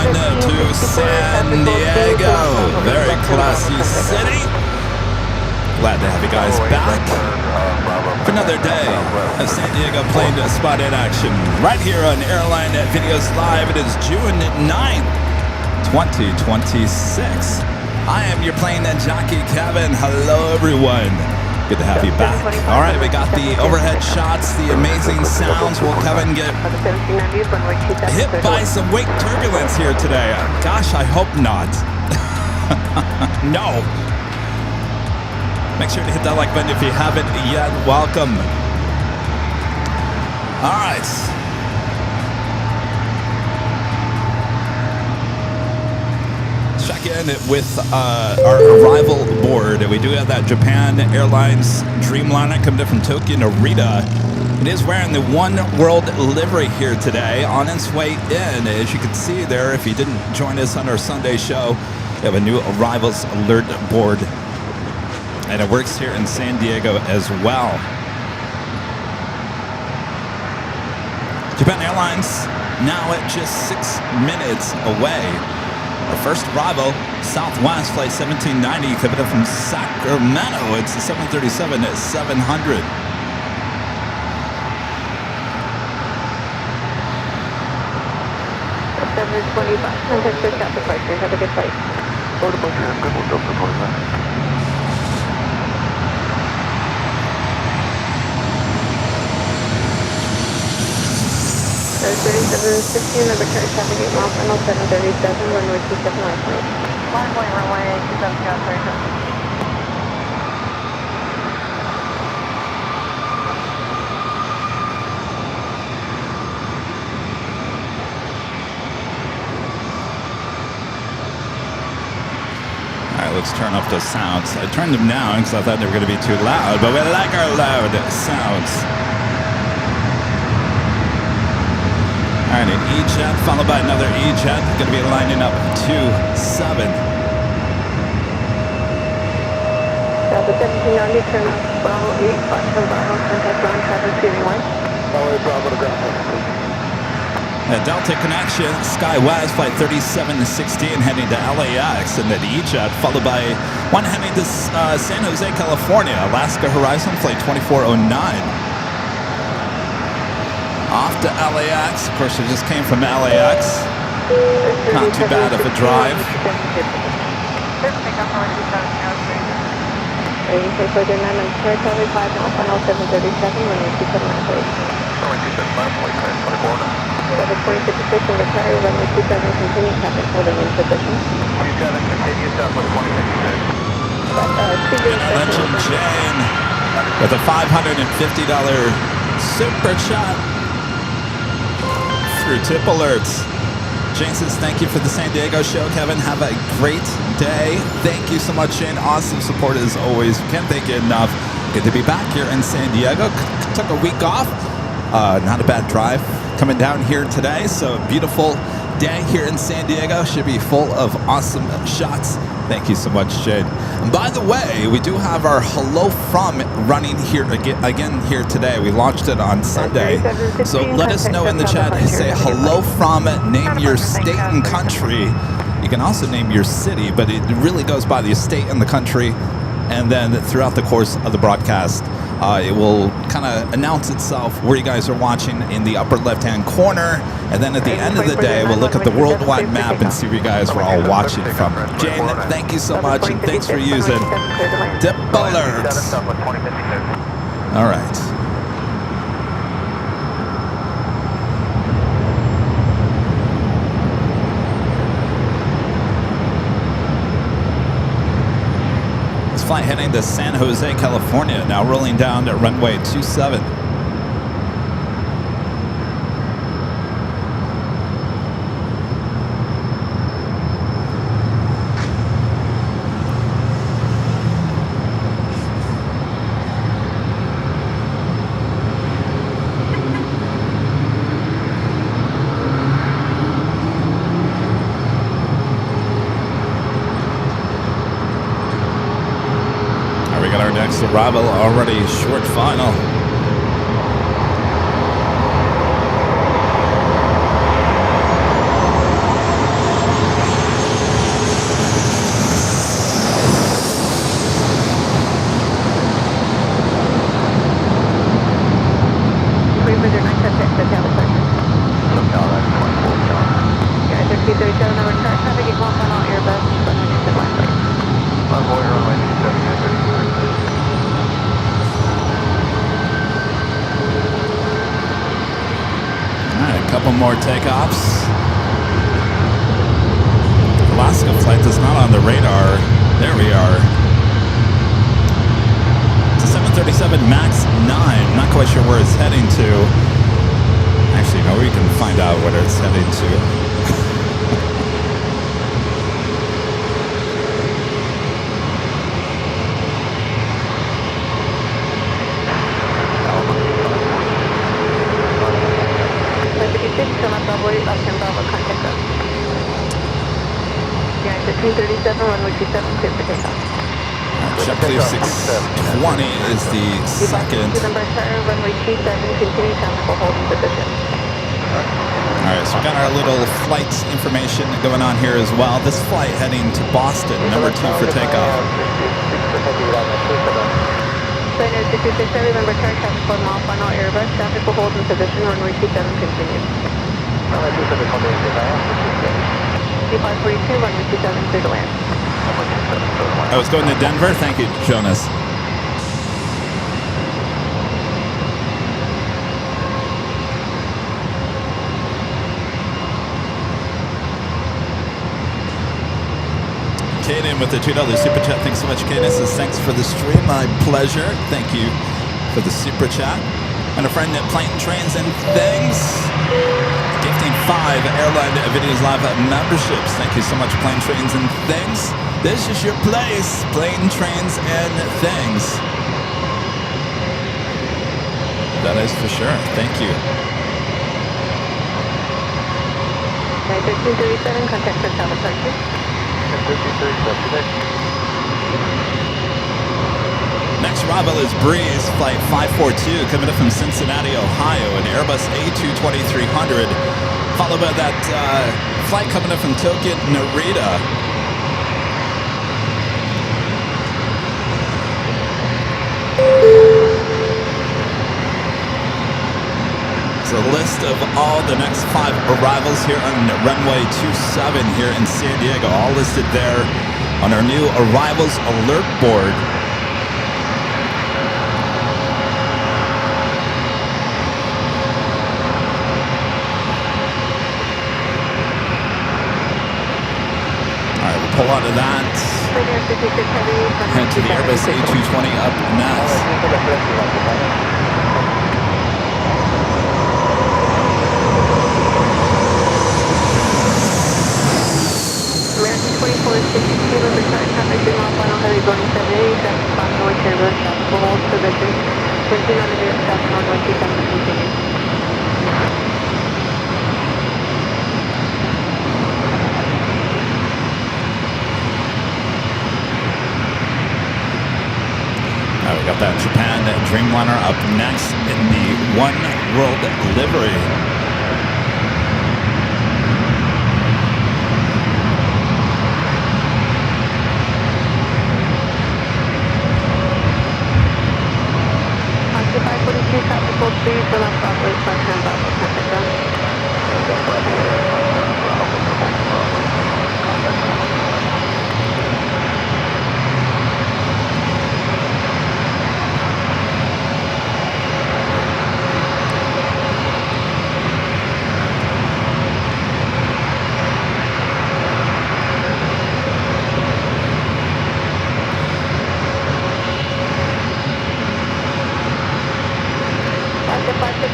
everyone to San Diego. Very classy city. Glad to have you guys back for another day of San Diego plane spot in action. Right here on Airline Videos Live. It is June 9th, 2026. I am your plane jockey, Kevin. Hello, everyone. Good to have you back. All right, we got the overhead shots, the amazing sounds. Will Kevin get hit by some wake turbulence here today? Gosh, I hope not. No. Make sure to hit that like button if you haven't yet. Welcome. All right. Check in with our arrival board. We do have that Japan Airlines Dreamliner coming in from Tokyo Narita. It is wearing the One World livery here today on its way in. As you can see there, if you didn't join us on our Sunday show, we have a new arrivals alert board. And it works here in San Diego as well. Japan Airlines now at just 6 minutes away. Our first arrival, Southwest Flight 1790, coming in from Sacramento. It's the 737 at 700. That's 725. Contact your shop departure. Have a good flight. Good, we'll Delta 25. 3715, number turn traffic 8 miles, final 737, runway 27 left right. Runway 27, got 37. Let's turn off those sounds. I turned them down because I thought they were going to be too loud, but we like our loud sounds. All right, an E-jet followed by another E-jet. Going to be lining up 2-7. Delta 1790, turn off Bravo 8, Foxtrot Bravo, contact ground traffic 281. Bravo 8, Bravo to ground traffic, please. Delta connection, SkyWest flight 3716 heading to LAX, and then E-jet followed by one heading to San Jose, California, Alaska Horizon flight 2409. Off to LAX. Of course, it just came from LAX. Not too bad of a drive. Runway 26 position, retire, runway 27, continue traffic holding in position. 27, continue stop with 26. Legend Jane with a $550 super chat through tip alerts. Jane says, thank you for the San Diego show, Kevin. Have a great day. Thank you so much, Jane. Awesome support as always. Can't thank you enough. Good to be back here in San Diego. Took a week off. Not a bad drive coming down here today. So a beautiful day here in San Diego. Should be full of awesome shots. Thank you so much, Jade. And by the way, we do have our Hello From running here again here today. We launched it on Sunday. So let us know in the chat. Say Hello From, name your state and country. You can also name your city, but it really goes by the state and the country. And then throughout the course of the broadcast, it will kind of announce itself where you guys are watching in the upper left-hand corner. And then at the end of the day, we'll look at the worldwide map and see where you guys were all watching from. Jane, thank you so much, and thanks for using Dip Alerts. All right. Flight heading to San Jose, California, now rolling down to runway 27. Arrival already short final. number chart, traffic 8 miles final Airbus, runway 27 line break. Envoy runway 27. All right, a couple more takeoffs. Alaska flight is not on the radar. There we are. It's a 737 MAX 9. Not quite sure where it's heading to. Actually, no, we can find out what it's heading to. Bravo, contact us. Yeah, 1537, runway 27, clear for takeoff. JetBlue 620 is the second. Number chart, runway 27, continue tactical holding position. All right, so we got our little flight information going on here as well. This flight heading to Boston, number 2 for takeoff. Plane 6267, number chart, traffic 4 mile final Airbus, tactical hold in position, runway 27, continue. Runway 27, continue to land. C542, runway 27, clear to land. I was going to Denver. Thank you, Jonas. Kaden with the $2 super chat. Thanks so much, Kaden. Says thanks for the stream. My pleasure. Thank you for the super chat. And a friend at Plane, Trains, and Things. Gifting 5 Airline Videos Live memberships. Thank you so much, Plane, Trains, and Things. This is your place, Plane, Trains, and Things. That is for sure. Thank you. 1337, contact for travel charges. 1337. Next arrival is Breeze, flight 542, coming up from Cincinnati, Ohio, an Airbus A220-300, followed by that flight coming up from Tokyo, Narita. It's a list of all the next 5 arrivals here on runway 27 here in San Diego, all listed there on our new arrivals alert board. Pull out of that. Head to the Airbus A220 up next. American 2462, number chart, traffic 3 mile final heavy Boeing 780, traffic spot north Airbus, tactical hold position, 20 on the nearest traffic on 127, continue. We got that Japan Dreamliner up next in the One World livery. Oscar 542, traffic hold, please, for left Broadway, front hand Bravo, contact us.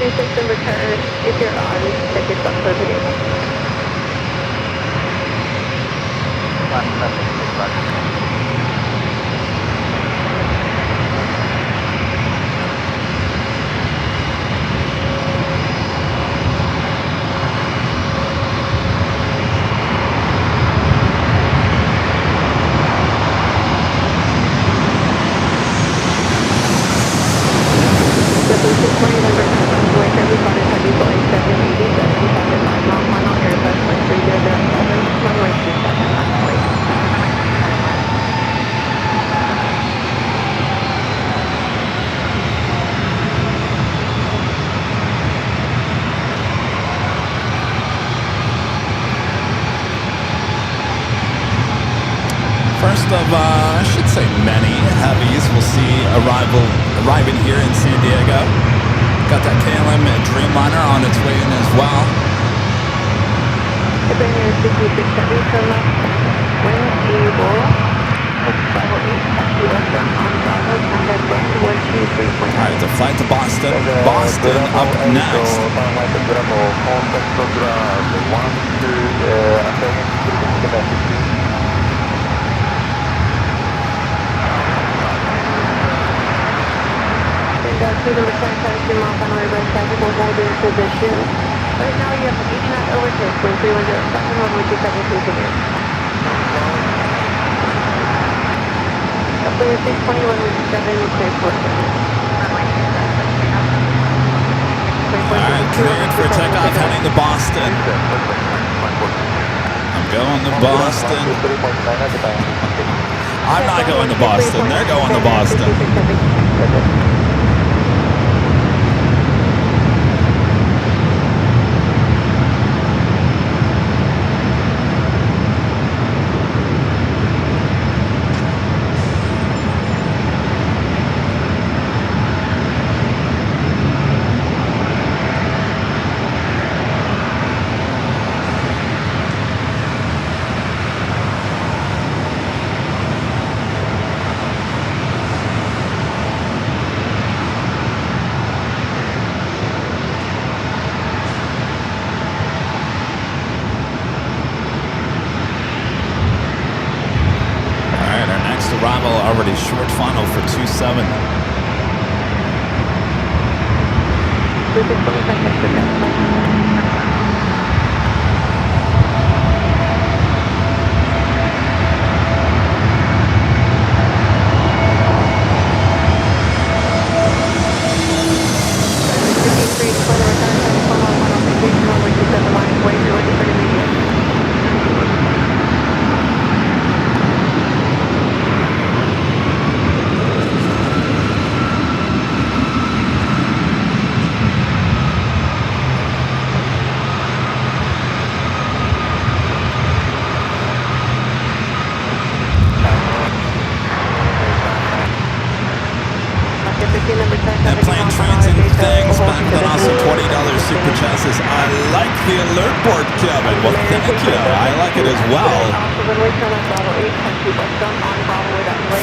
System return. If you're on, check yourself for video. first of, I should say many heavies we'll see arriving here in San Diego. Got that KLM Dreamliner on its way in as well. The Premier 66 Heavy from wind able 658 westbound on Bravo, contact band 123.9. All right, the flight to Boston. Boston up next. To the return 72 miles on reverse traffic will hold in position. Right now you have 80 knot overtake, wind 310, runway 272 clear. Plane 620, runway 27, clear for All right, cleared for takeoff, heading to Boston. I'm going to Boston. I'm not going to Boston. They're going to Boston. Arrival already short funnel for 27. And Plane Trains and Things back with an awesome $20 super chassis. I like the alert board, Kevin. Well, thank you. I like it as well.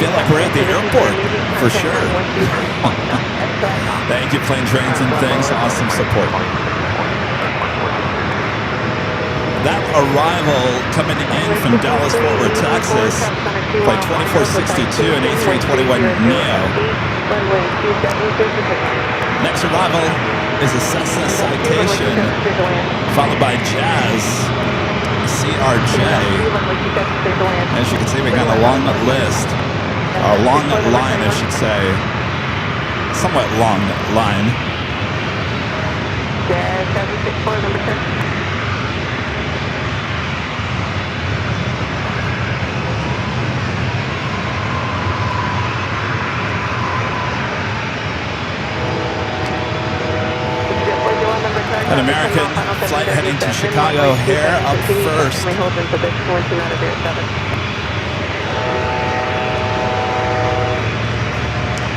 Feel like we're at the airport for sure. Thank you, Plane Trains and Things. Awesome support. That arrival coming in from Dallas, Fort Worth, Texas, flight 2462 and A321neo. Next arrival is a Cessna Citation, followed by Jazz CRJ. As you can see, we got a long list, a long line, I should say, somewhat long line. Jazz 764, number 10. An American flight heading to Chicago, Hair up first.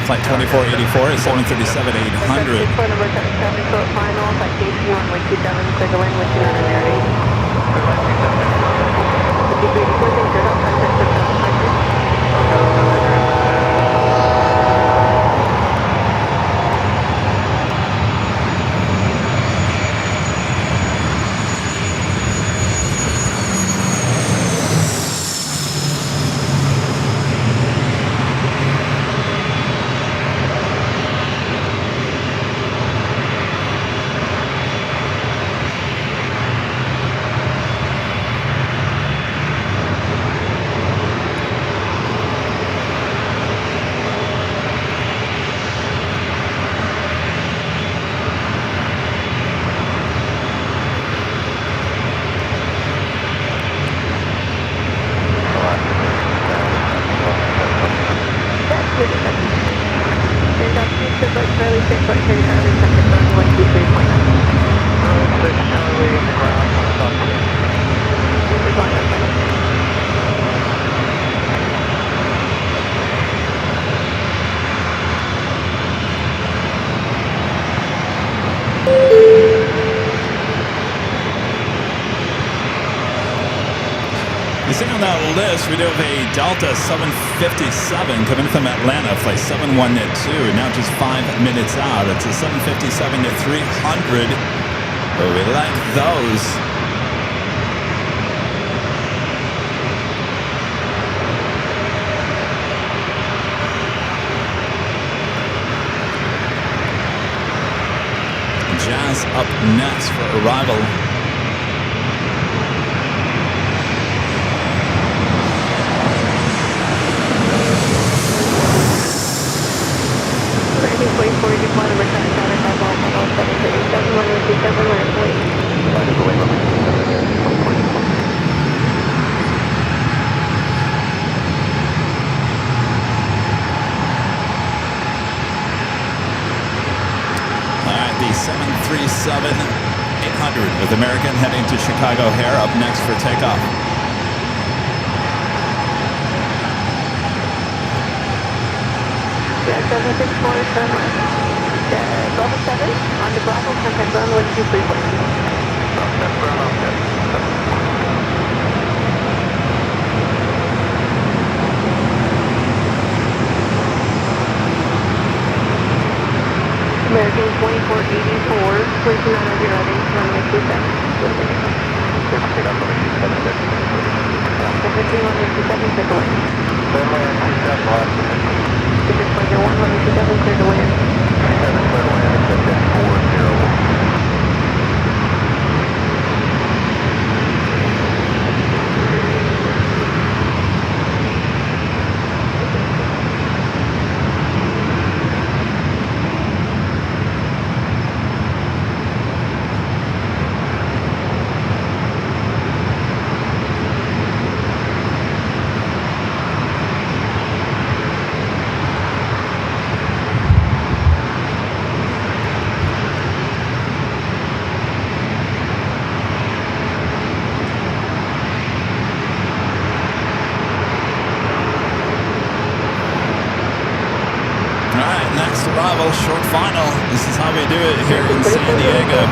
Flight 2484 is 737-800. You see on that list, we do have a Delta 757 coming from Atlanta, flight 712, now just 5 minutes out. It's a 757 to 300. Oh, we like those. Jazz up next for arrival. The 737-800 with American heading to Chicago O'Hare up next for takeoff. Yeah, 764, turn left. Level 7 on the Bravo, contact runway 234. American 2484, placing on over running, runway 27. Taxi runway 27, clear to land. Ticket Pleasure 1, runway 27, clear to land. 27, clear to land, exit 401. Arrival, short final. This is how we do it here in San Diego.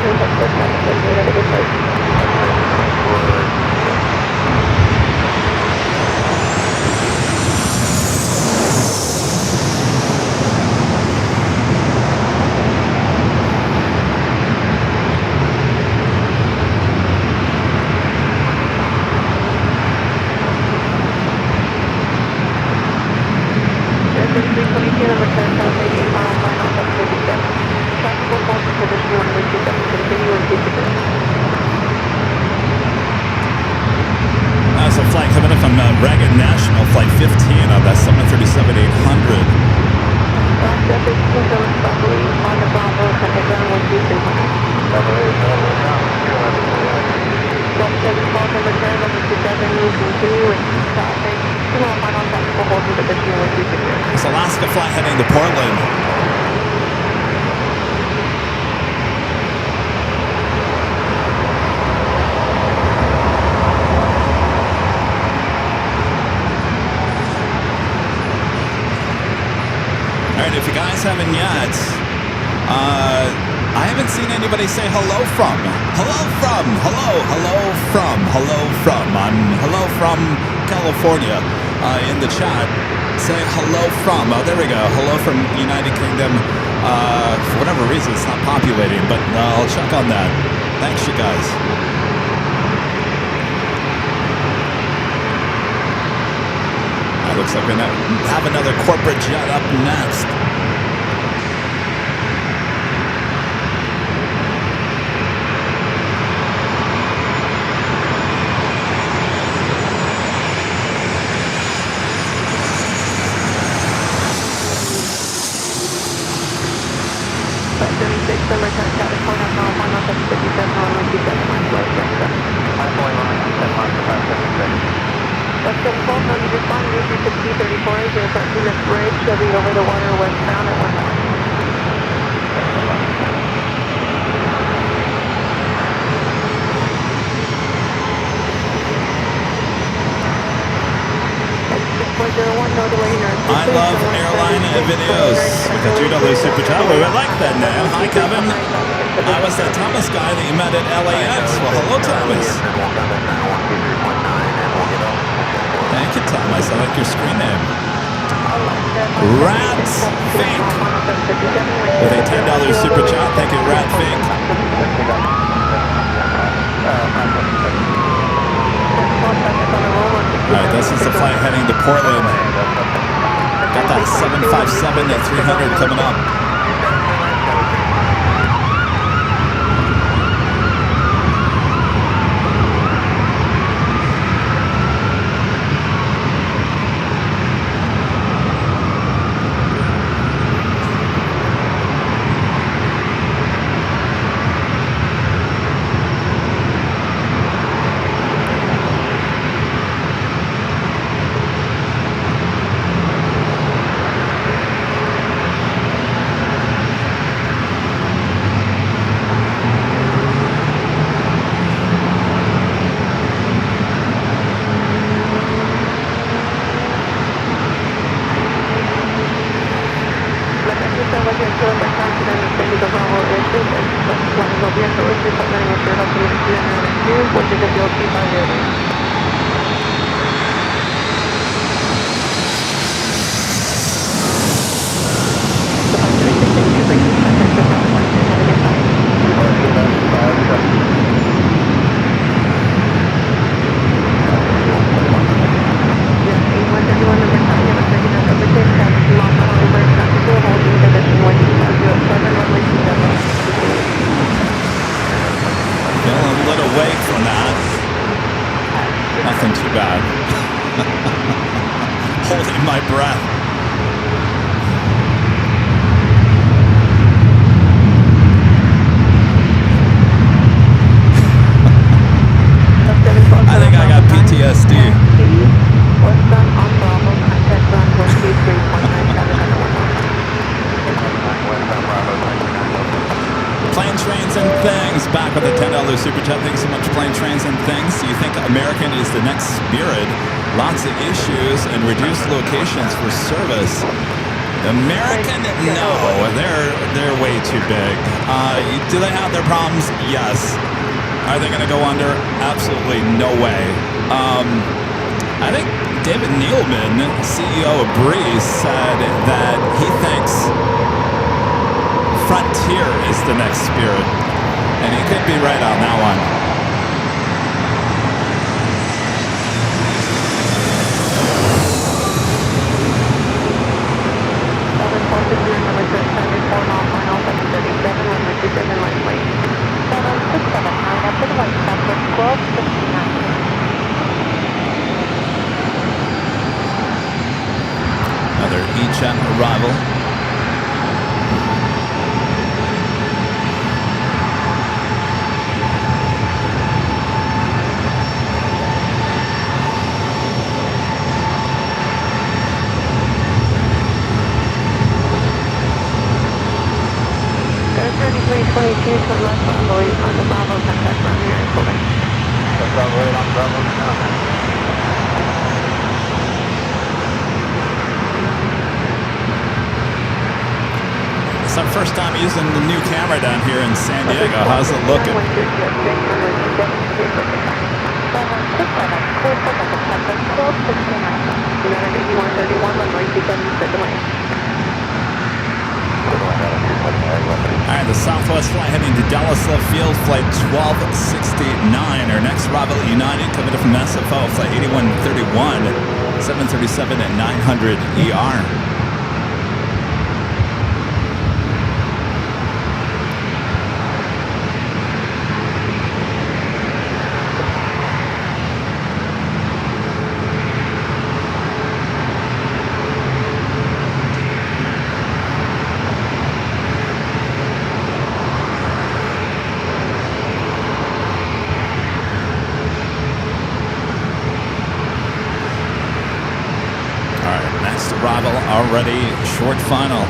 That's a flight coming in from Reagan National, flight 15 on that 737-800. On the Bravo, contact runway 234. Continue with traffic. Final technical hold with additional runway 264. It's Alaska flight heading to Portland. If you guys haven't yet, I haven't seen anybody say hello from. Hello from. I'm hello from California in the chat. Say hello from. Oh, there we go. Hello from United Kingdom. For whatever reason, it's not populating, but I'll check on that. Thanks, you guys. Looks like we're going to have another corporate jet up next. That's the phone number. Just on route 6034, you'll start to this bridge. You'll be over the water westbound at 1 I love Airline videos. We got GW Super Chat. We like that name. Hi, Kevin. I was that Thomas guy that you met at LAX. Well, hello, Thomas. I like your screen name. Rat Fake with a $10 super chat. Thank you, Rat Fake. Alright, this is the flight heading to Portland. Got that 757 at 300 coming up. Super chat. Thanks so much, Plane, Trains, and Things. Do you think American is the next Spirit? Lots of issues and reduced locations for service. American, no, they're way too big. Do they have their problems? Yes. Are they going to go under? Absolutely no way. I think David Neilman, CEO of Breeze, said that he thinks Frontier is the next Spirit. And he could be right on that one. Another E-Jet arrival. It's our first time using the new camera down here in San Diego. How's it looking? Alright, the Southwest flight heading to Dallas Love Field, flight 1269. Our next arrival at United coming in from SFO, flight 8131, 737 at 900 ER. Arrival already, short final.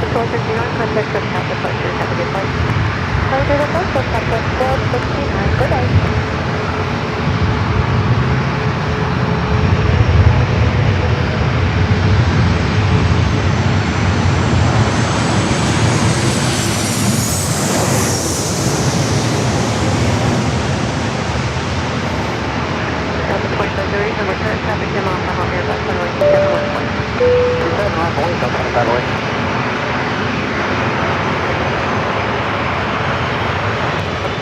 number, current traffic jam off on Airbus runway 27 West Point. 27 West Point, up on that way.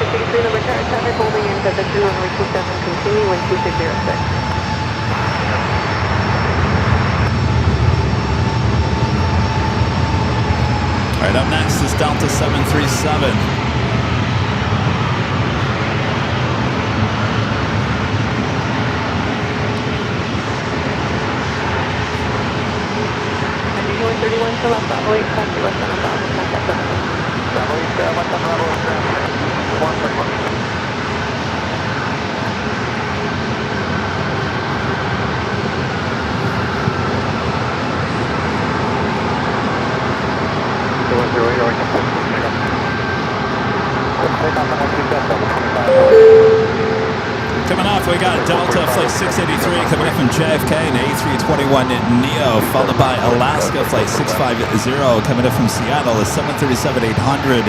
63 number, current traffic holding in Delta 2 runway 27, continue wind 2606. All right, up next is Delta 737. Going 31 to left, Bravo 8, taxi left on Bravo, contact us. Bravo 8, left on Bravo, 131. Coming off, we got Delta Flight 683 coming in from JFK and A321neo, followed by Alaska Flight 650 coming in from Seattle, a 737-800.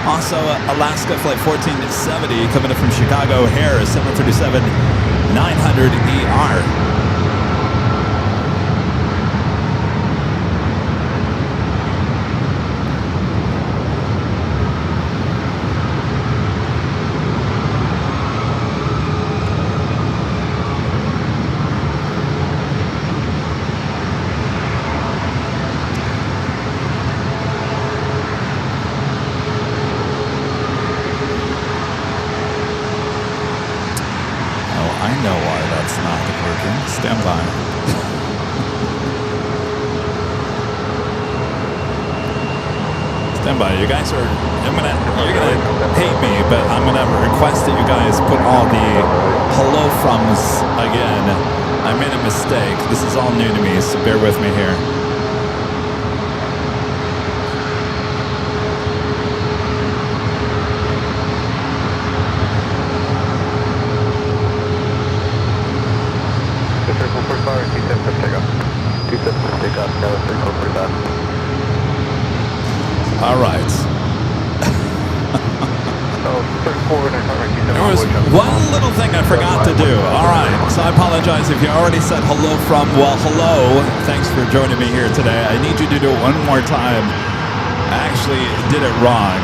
Also, Alaska Flight 1470 coming in from Chicago O'Hare, a 737-900ER. I know why that's not working. Stand by. Stand by. You guys are. You're gonna hate me, but I'm gonna request that you guys put all the hello froms again. I made a mistake. This is all new to me, so bear with me here. All right. There was one little thing I forgot to do. All right. So I apologize if you already said hello from, well, hello. Thanks for joining me here today. I need you to do it one more time. I actually did it wrong.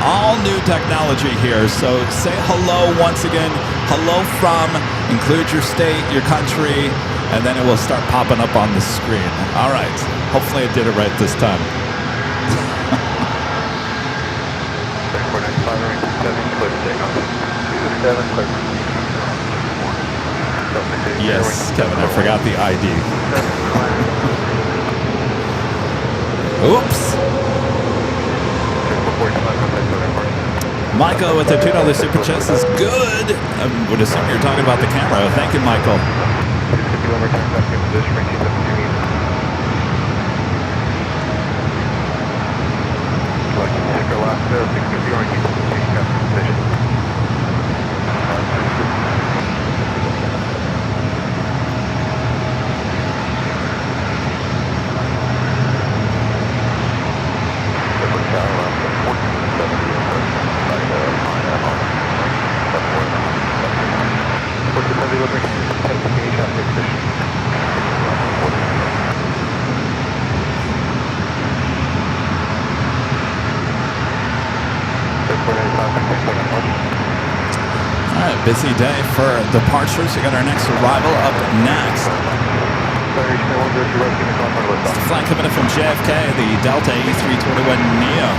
All new technology here. So say hello once again. Hello from, include your state, your country, and then it will start popping up on the screen. All right. Hopefully I did it right this time. Yes, Kevin, I forgot the ID. Oops. Michael with the $2 super chat says good. I would assume you're talking about the camera. Thank you, Michael. Busy day for departures. We got our next arrival up next. It's the flight coming in from JFK, the Delta A321neo.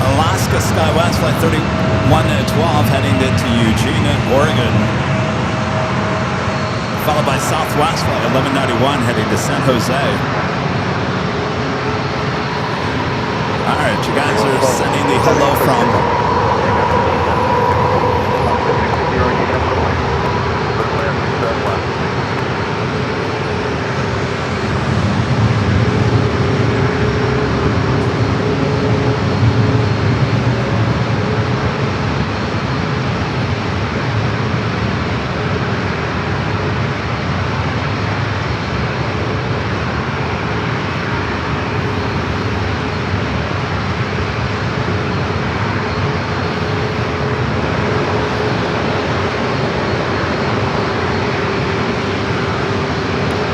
Alaska SkyWest Flight 3112 heading to Eugene, Oregon. Followed by Southwest Flight 1191 heading to San Jose. hello from.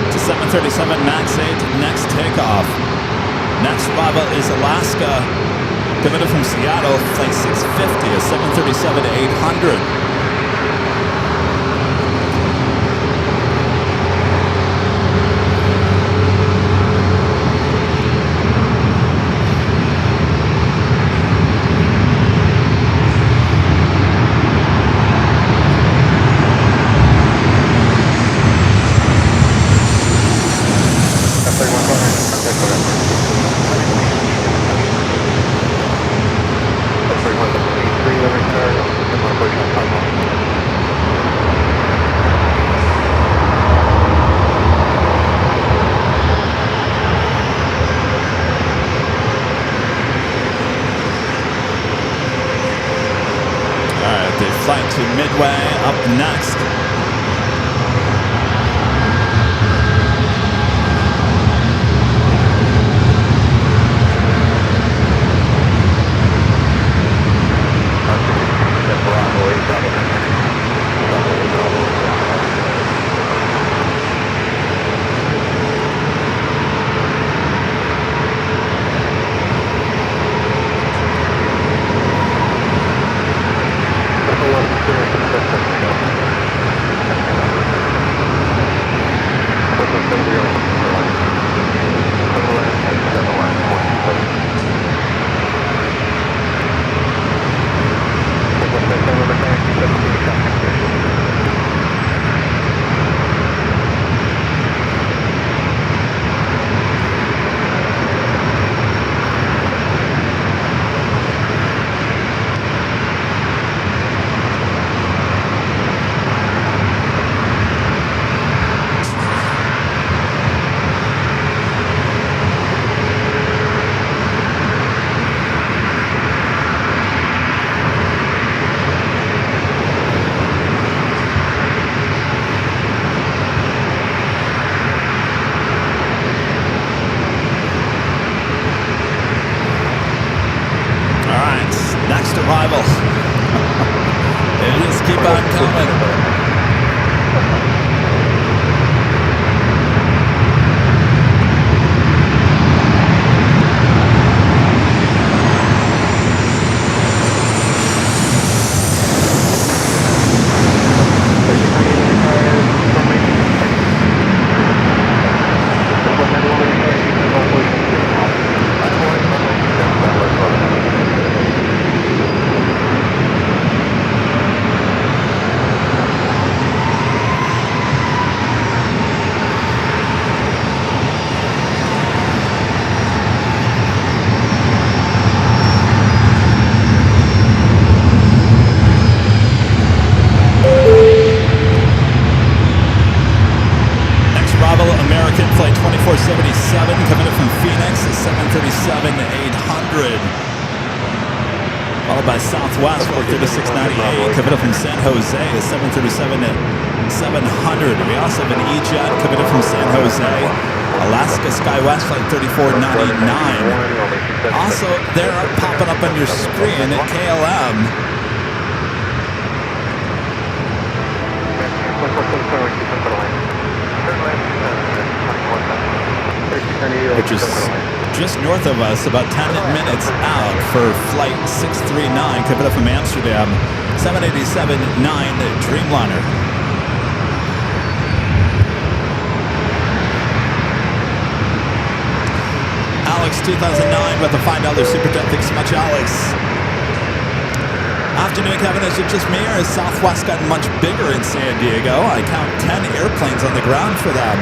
To 737 MAX 8, next takeoff. Next arrival is Alaska, coming in from Seattle, flight 650, a 737-800. Flight to Midway up next. Arrival. They just keep on coming. Flight 2477 coming in from Phoenix, a 737-800. Followed by Southwest, Flight 3698 coming in from San Jose, a 737-700. We also have an E-Jet coming in from San Jose. Alaska SkyWest, Flight 3499. Also, they're popping up on your screen at KLM. Which is just north of us, about 10 minutes out for Flight 639, coming up from Amsterdam, 787-9 Dreamliner. Alex 2009 with a $5 super tip. Thanks so much, Alex. Afternoon, Kevin. Is it just me, or has Southwest gotten much bigger in San Diego? I count 10 airplanes on the ground for them.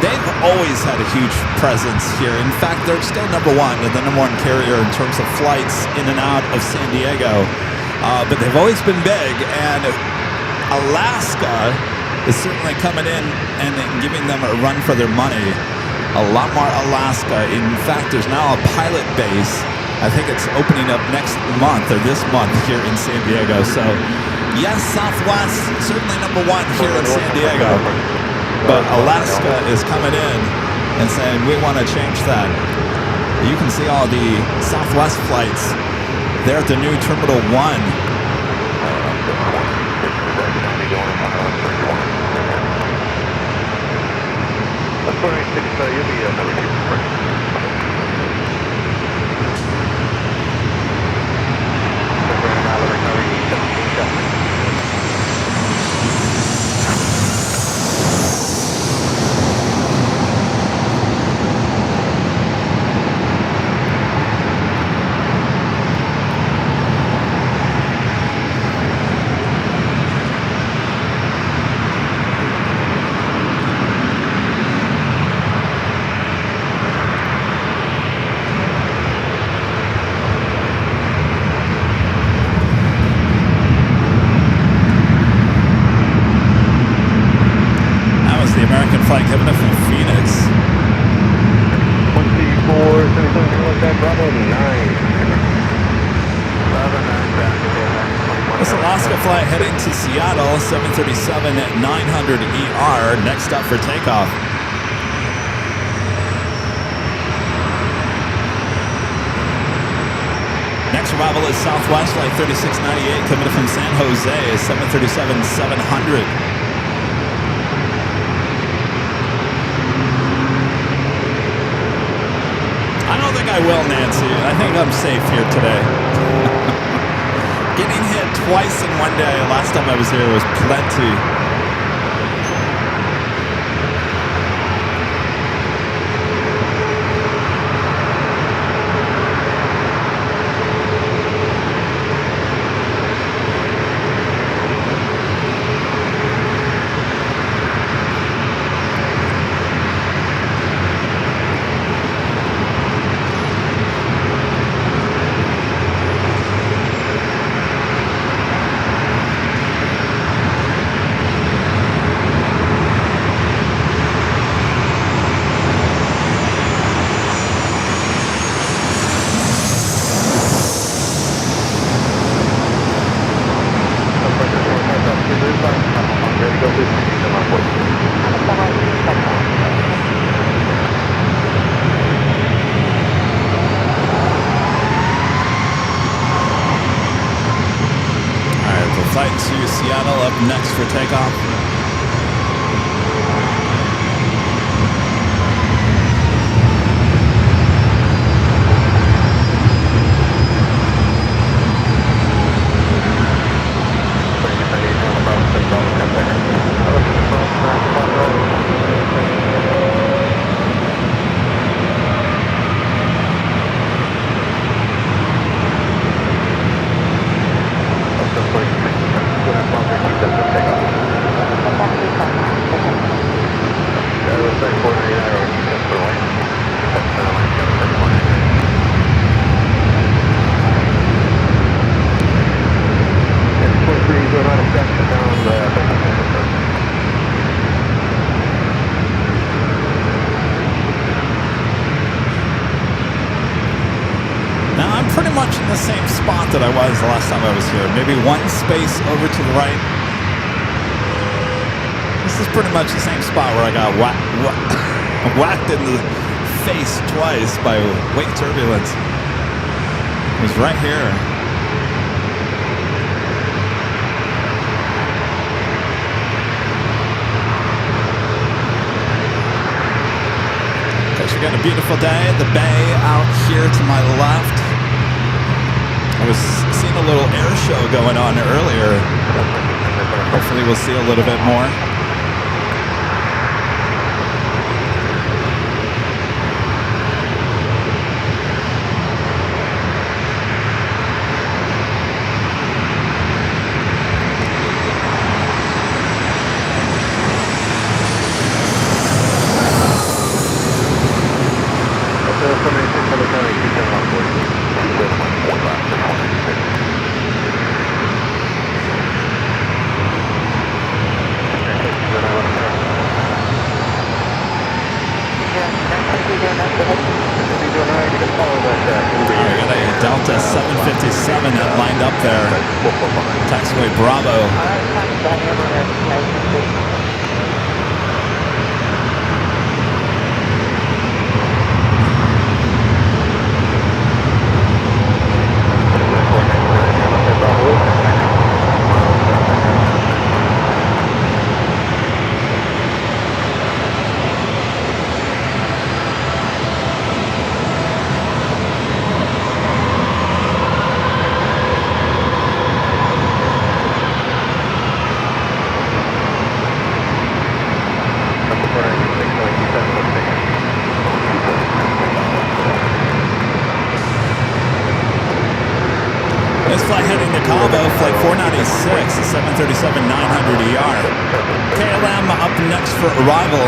they've always had a huge presence here. In fact, they're still number one, the number one carrier in terms of flights in and out of San Diego. But they've always been big, and Alaska is certainly coming in and giving them a run for their money. A lot more Alaska. In fact, there's now a pilot base. I think it's opening up next month or this month here in San Diego. So, yes, Southwest, certainly number one here in San Diego. But Alaska is coming in and saying, we want to change that. You can see all the Southwest flights. They're at the new Terminal 1. That's 26, you'll be number 2 first. Flight Kevin from Phoenix. 24, 77, Bravo 9. This Alaska flight heading to Seattle, 737 at 900 ER, next up for takeoff. Next arrival is Southwest Flight 3698 coming from San Jose, 737-700. I will, Nancy. I think I'm safe here today. Getting hit twice in one day. Last time I was here was plenty. Flight to Seattle up next for takeoff. Much in the same spot that I was the last time I was here. Maybe one space over to the right. This is pretty much the same spot where I got whacked in the face twice by wake turbulence. It was right here. Okay, so we got a beautiful day. The bay out here to my left. I was seeing a little air show going on earlier. Hopefully we'll see a little bit more. We got a Delta 757 that lined up there. Taxiway Bravo. This flight heading to Cabo, flight 496, 737-900ER. KLM up next for arrival.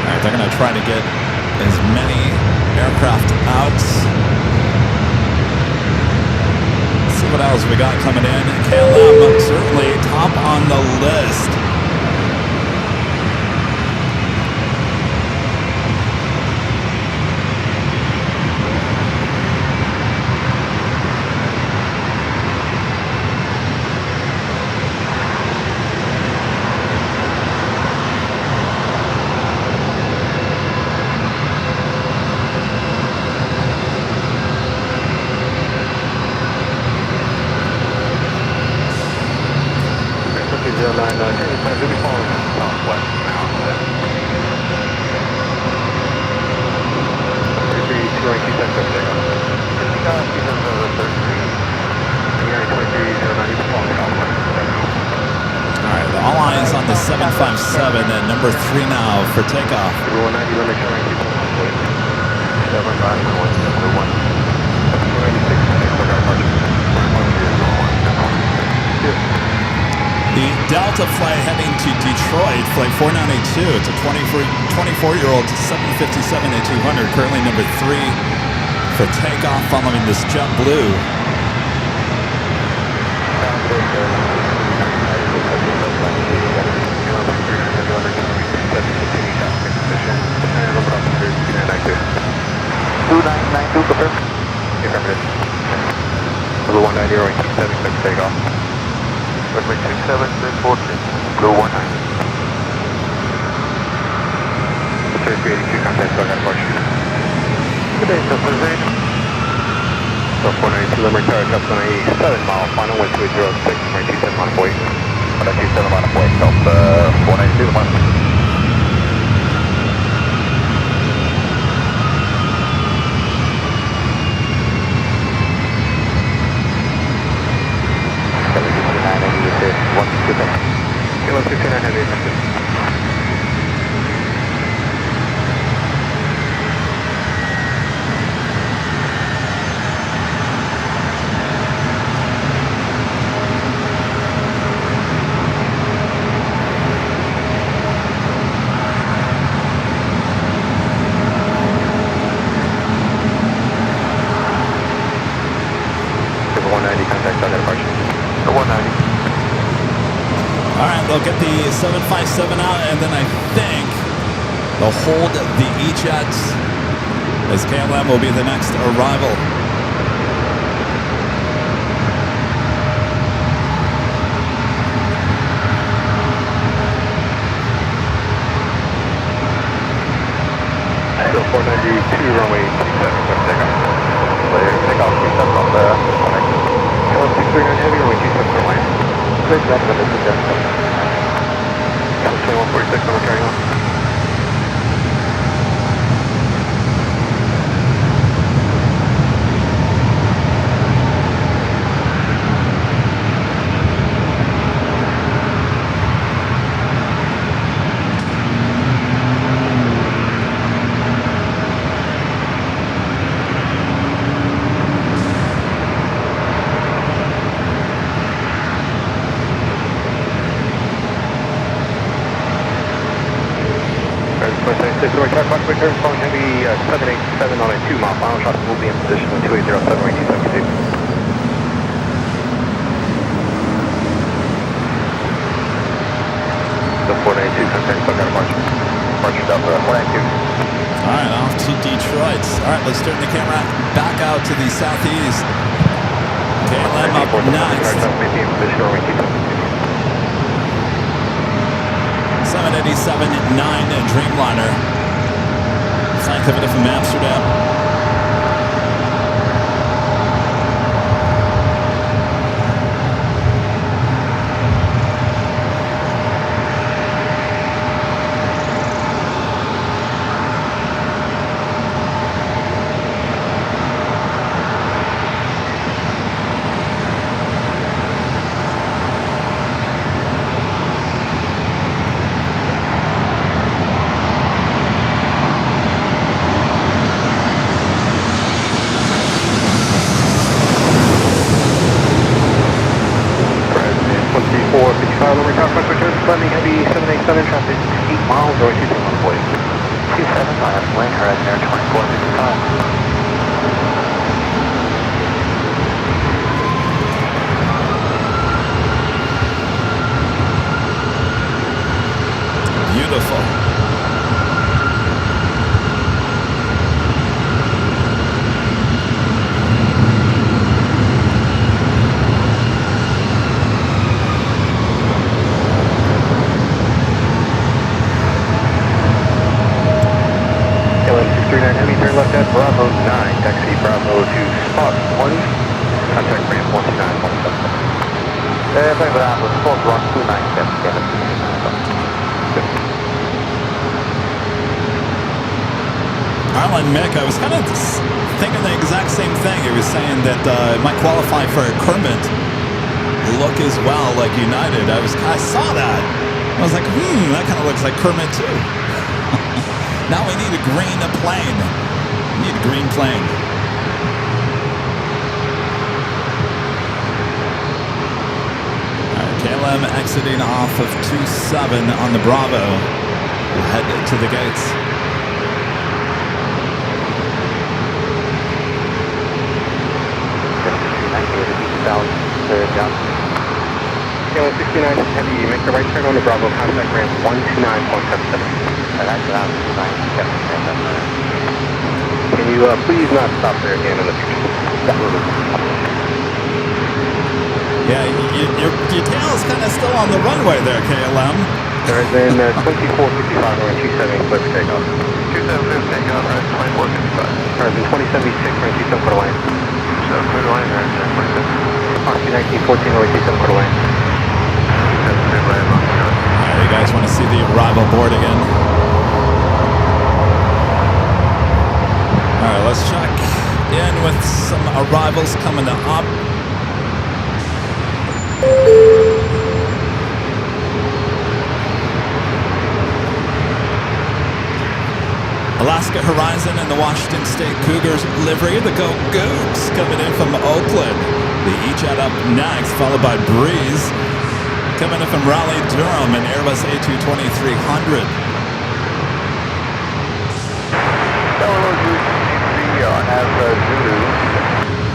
All right, they're going to try to get as many aircraft out. Let's see what else we got coming in. KLM certainly top on the list. All eyes on the 757 and number 3 now for takeoff. The Delta flight heading to Detroit, flight 492. It's a 24-year-old 757-200, currently number 3 for takeoff following this JetBlue. Blue 190, runway 27, expect takeoff. Runway 27, Blue 190. 3382, contact Stargate Marshall. Good day, Delta Zeta. So 492, Limerick Tower, Delta 97 mile, final wind 206, runway 27 mile away. 27 mile away, Delta 492, mile. Kilo 69 heavy, They'll get the 757 out, and then I think they'll hold the E-Jets as KLM will be the next arrival. So 492 runway 27, takeoff. Takeoff 27 on the 192. 639 heavy runway 27 runway. Please back to the suggestion. 2146 on the carrying on. 296, Lima Tower, Fox Victor, phone heavy 787 on a 2 mile final. Shots will be in position with 2807, right 272. The 492, contact, still got a march. March up, 492. All right, off to Detroit. All right, let's turn the camera back out to the southeast. KLM up next. 787-9 Dreamliner. Flying coming in from Amsterdam. Landing heavy 787 traffic 8 miles or 2 on the way. 27, I have Plane Horizon Air 2455. Beautiful. Bravo 9, taxi Bravo to spot 1, contact ramp 12917. Plane Bravo, spot 1297, Kevin. Airline Mick, I was kind of thinking the exact same thing. He was saying that it might qualify for a Kermit look as well, like United. I saw that. I was like, that kind of looks like Kermit too. Now we need a green plane. We need a green plane. All right, KLM exiting off of 27 on the Bravo. We'll head to the gates. KLM 69 heavy, make the right turn on the Bravo, contact ramp 129.77. Can you please not stop there again in the future? Yeah, your tail's kind of still on the runway there, KLM. There is in 2455 or 270 clear for takeoff. 270 takeoff, right, 2455. There is in 2076 or 27 quarter lane. 27 quarter lane, there is 27. RC 1914 or 27 quarter lane. Alright, you guys want to see the arrival board again? Alright, let's check in with some arrivals coming up. Alaska Horizon and the Washington State Cougars livery. The Go Googs coming in from Oakland. The E-Jet up next, followed by Breeze coming in from Raleigh, Durham, and Airbus A220-300. Have Zulu.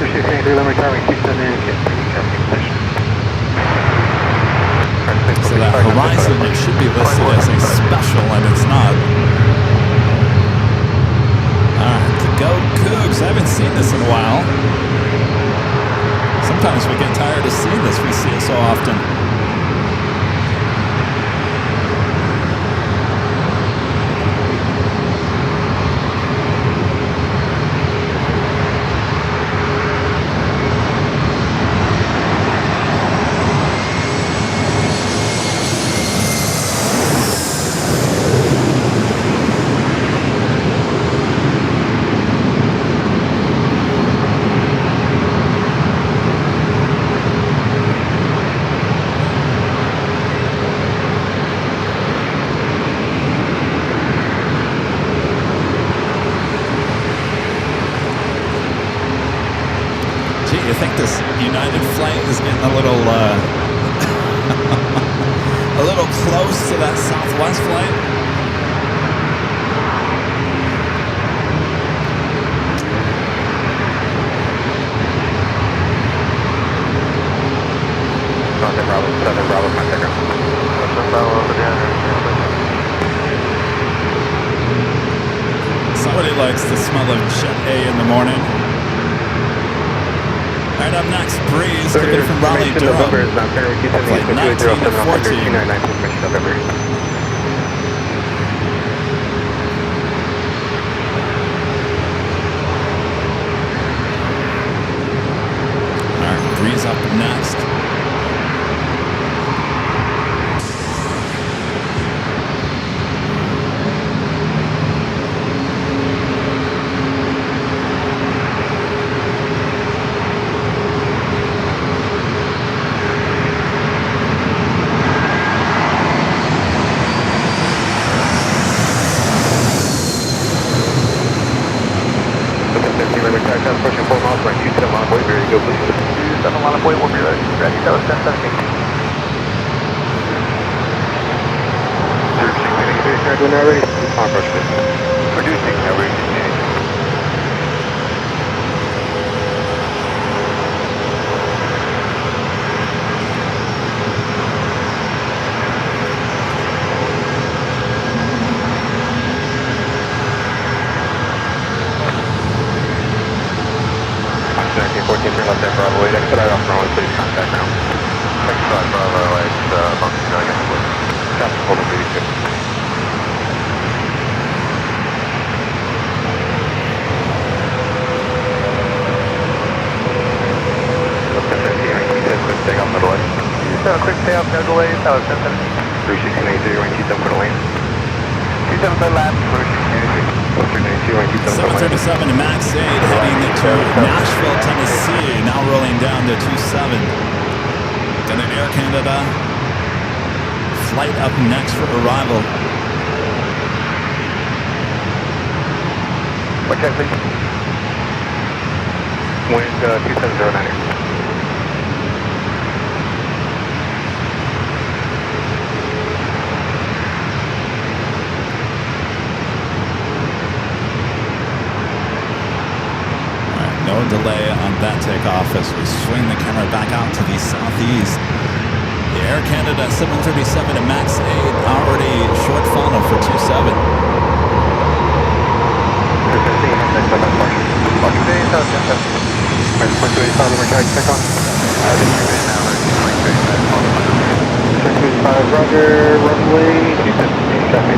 263 Limerick Tower, 27 So that Horizon, it should be listed as a special, and it's not. Alright, the Go Cougs. I haven't seen this in a while. Sometimes we get tired of seeing this. We see it so often. You think this United flight is getting a little a little close to that Southwest flight? smell of Jet A in the morning. All right, up next, Breeze, coming from Raleigh, Durham. Flight 19 and 14. All right, Breeze up next. Pushing 4 miles, right, 27 line of way, ready to go, please. 27 line of way, we'll be ready. Ready, that was 10-17. Doing that ready? Approach, please. Producing, now ready to change. Connecting 14 3 left there, Bravo 8, expedite off runway, please, contact ground. Expedite Bravo 8, bunker 9, traffic hold up 82. Quick takeoff, no delay. Quick takeoff, no delays, that was 10-17. 3683, range 27 for the lane. 27 for the lap, 737 Max 8 heading to Nashville, Tennessee. Now rolling down to 27. Got an Air Canada flight up next for arrival. What check, please? Wind 2709. No delay on that takeoff as we swing the camera back out to the southeast. The Air Canada 737 and Max 8 already short funnel for 27. Roger, runway 217, traffic.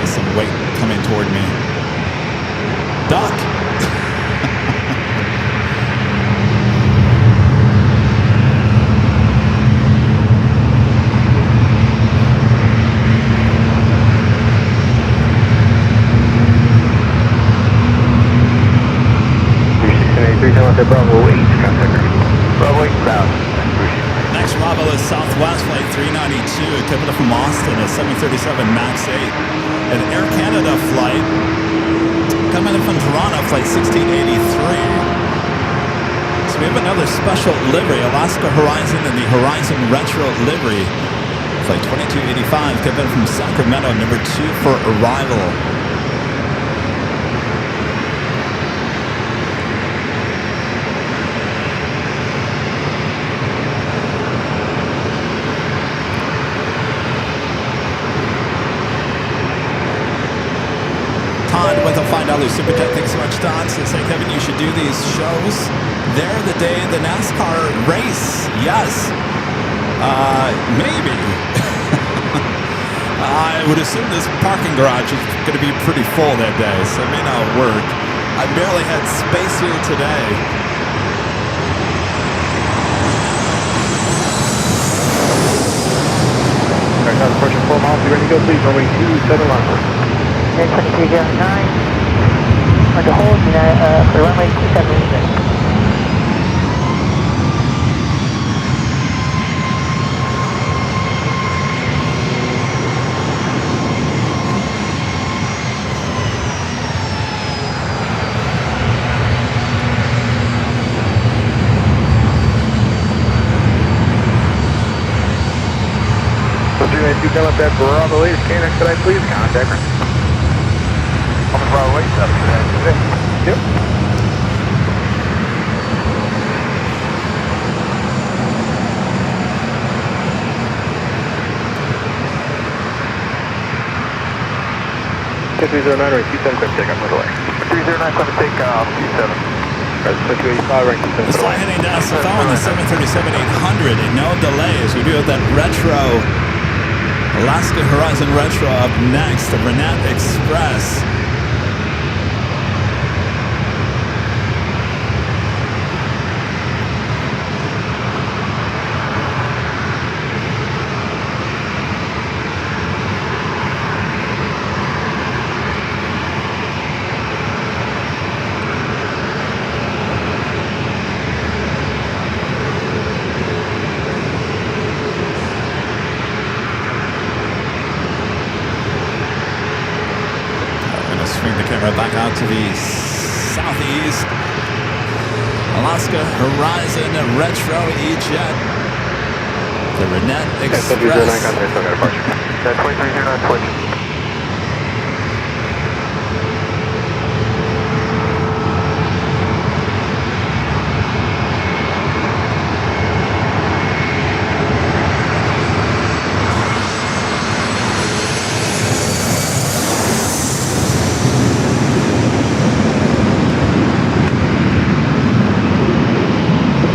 Some weight coming toward me. Duck! Bravo 8, contact. Bravo 8, south. Next arrival is Southwest Flight 392, coming up from Austin, a 737 Max 8. An Air Canada flight coming in from Toronto, Flight 1683. So we have another special livery, Alaska Horizon and the Horizon Retro livery. Flight 2285 coming in from Sacramento, number 2 for arrival. With a $5 super chat. Thanks so much, Don. So say, Kevin, you should do these shows there the day of the NASCAR race. Yes. Maybe. I would assume this parking garage is going to be pretty full that day, so it may not work. I barely had space here today. Alright, now approaching 4 miles, you ready to go, please? Runway 27 line. 2309. On the hold, for runway 27. You come up that Bravo 8, can expedite, please? Contact her. I'm in Bravo 8, up to that. Yep. 309, right 27, clear for takeoff, middle way. 309, clear for takeoff, 27. Right 285, right 27, Let's fly heading to SFO on the 737-800 and no delays. We do have that retro Alaska Horizon Retro up next, the Renat Express. Back out to the southeast. Alaska Horizon Retro E-Jet. The Renat Express. 2309, switch.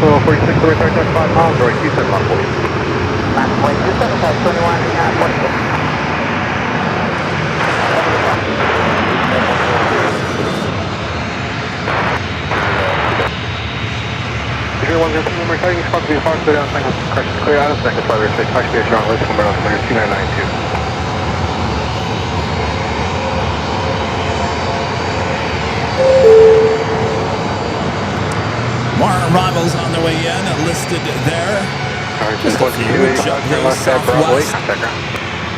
So 46, we're going to 5 miles, or 27 on 40. Last point, 27 past 21, 46. Zero 102, we're targeting spot to be far clear down, crash is clear out of second, flight respect, touch base around list, number 2992. More arrivals on their way in, listed there. Just a few, JetBlue Southwest.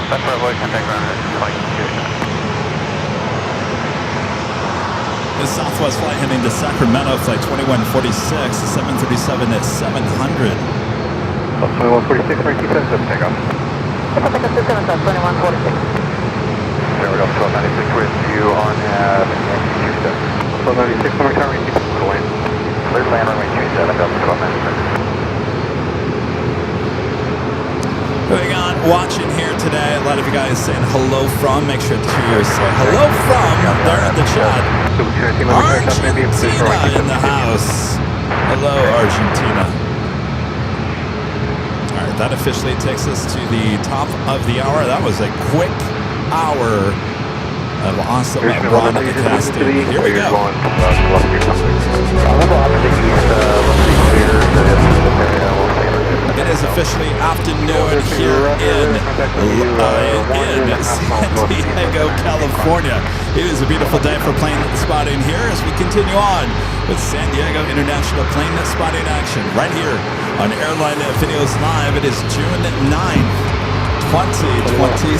That's Bravo, contact ground, flight The Southwest flight heading to Sacramento, flight 2146, 737 at 700. 2146, right 27, takeoff. Pacific 27 past 21, 46. There we go, 1296 with you on Yankee 27. 1296, number car, Yankee 27, middle lane. Clear land runway 27, go 1296. Moving on, watching here today, a lot of you guys saying hello from. Make sure to say hello from there in the chat. Argentina in the house. Hello, Argentina. All right, that officially takes us to the top of the hour. That was a quick hour of awesome broadcasting. Here we go. It is officially afternoon here in San Diego, California. It is a beautiful day for plane spotting here as we continue on with San Diego International Plane Spotting action right here on Airline Videos Live. It is June 9th, 2026.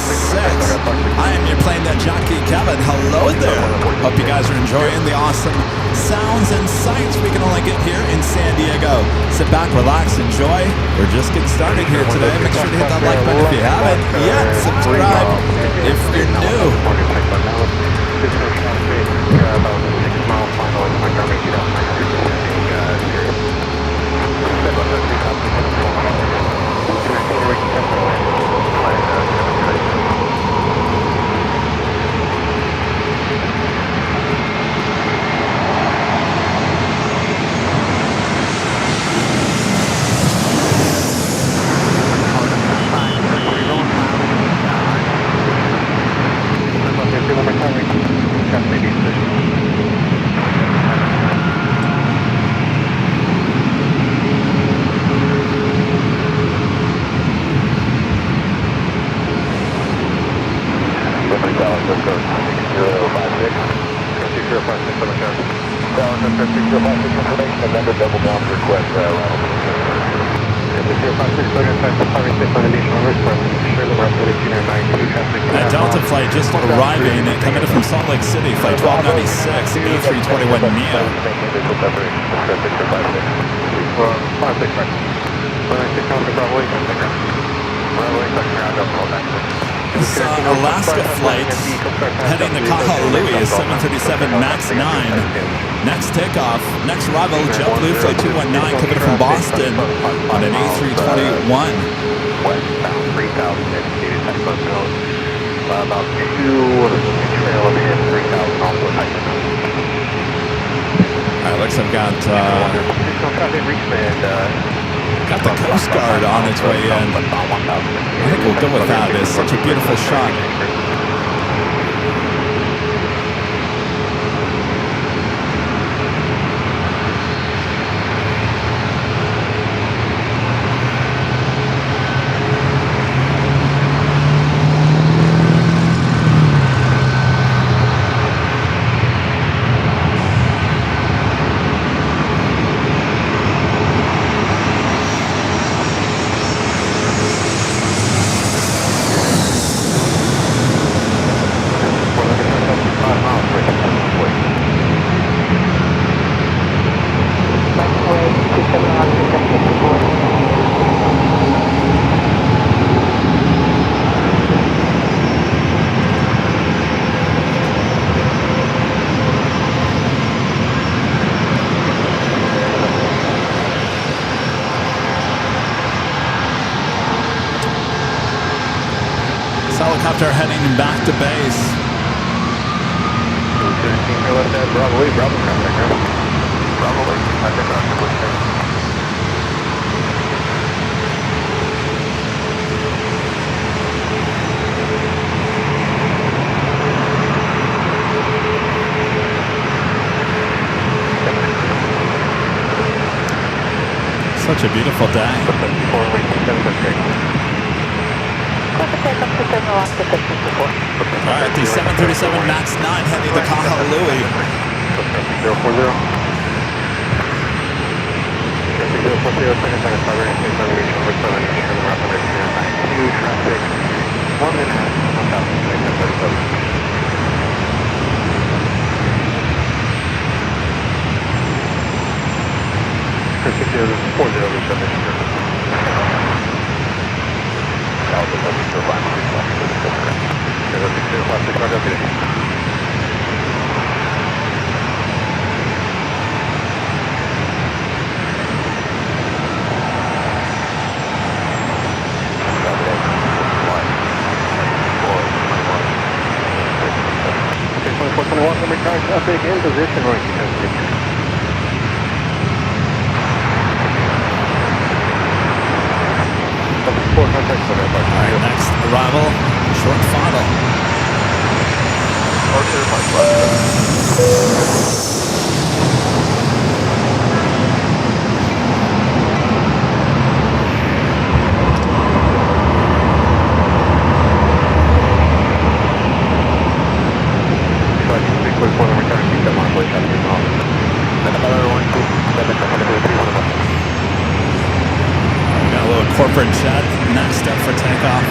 I am your Plane Jockey Kevin. Hello there. Hope you guys are enjoying the awesome sounds and sights we can only get here in San Diego. Sit back, relax, enjoy. We're just getting started here today. Make sure to hit that like button if you haven't yet. Subscribe if you're new. That Delta flight just arriving, coming in from Salt Lake City, flight 1296, A321neo. This Alaska flight heading to Kahului, 737 MAX 9. Next takeoff, next arrival, JetBlue flight 219 coming from Boston on an A321. Westbound 3000 indicated type of nose. About 2 tail of hit 3,000 also tight. All right, looks like I've got traffic reach and got the Coast Guard on its way in. I think we'll go with that. It's such a beautiful shot. Helicopter heading back to base. Such a beautiful day. All right, the 737 MAX 9 heading to Kahului. 421, number car traffic in position, right? Alright, next arrival, short throttle. Got a little corporate jet next up for takeoff.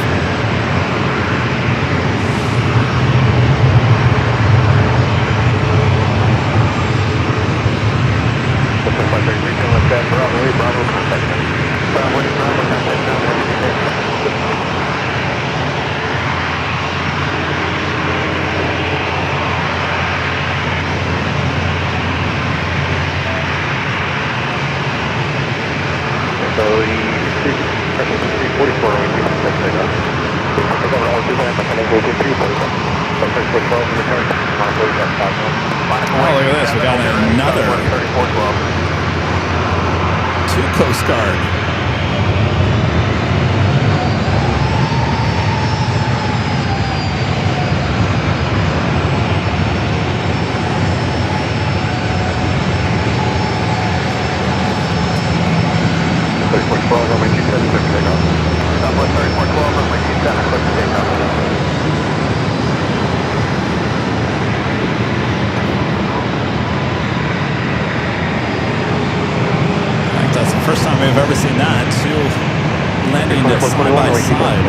Oh, look at this. We got another 2 Coast Guard. First time we've ever seen that. 2 landing side by side.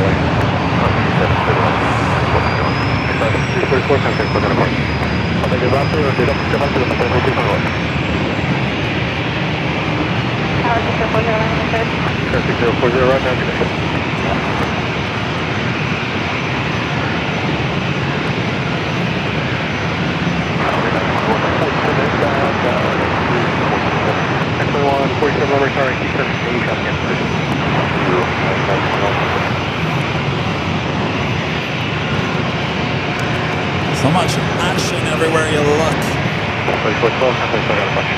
So much 7412, San Francisco, got a question.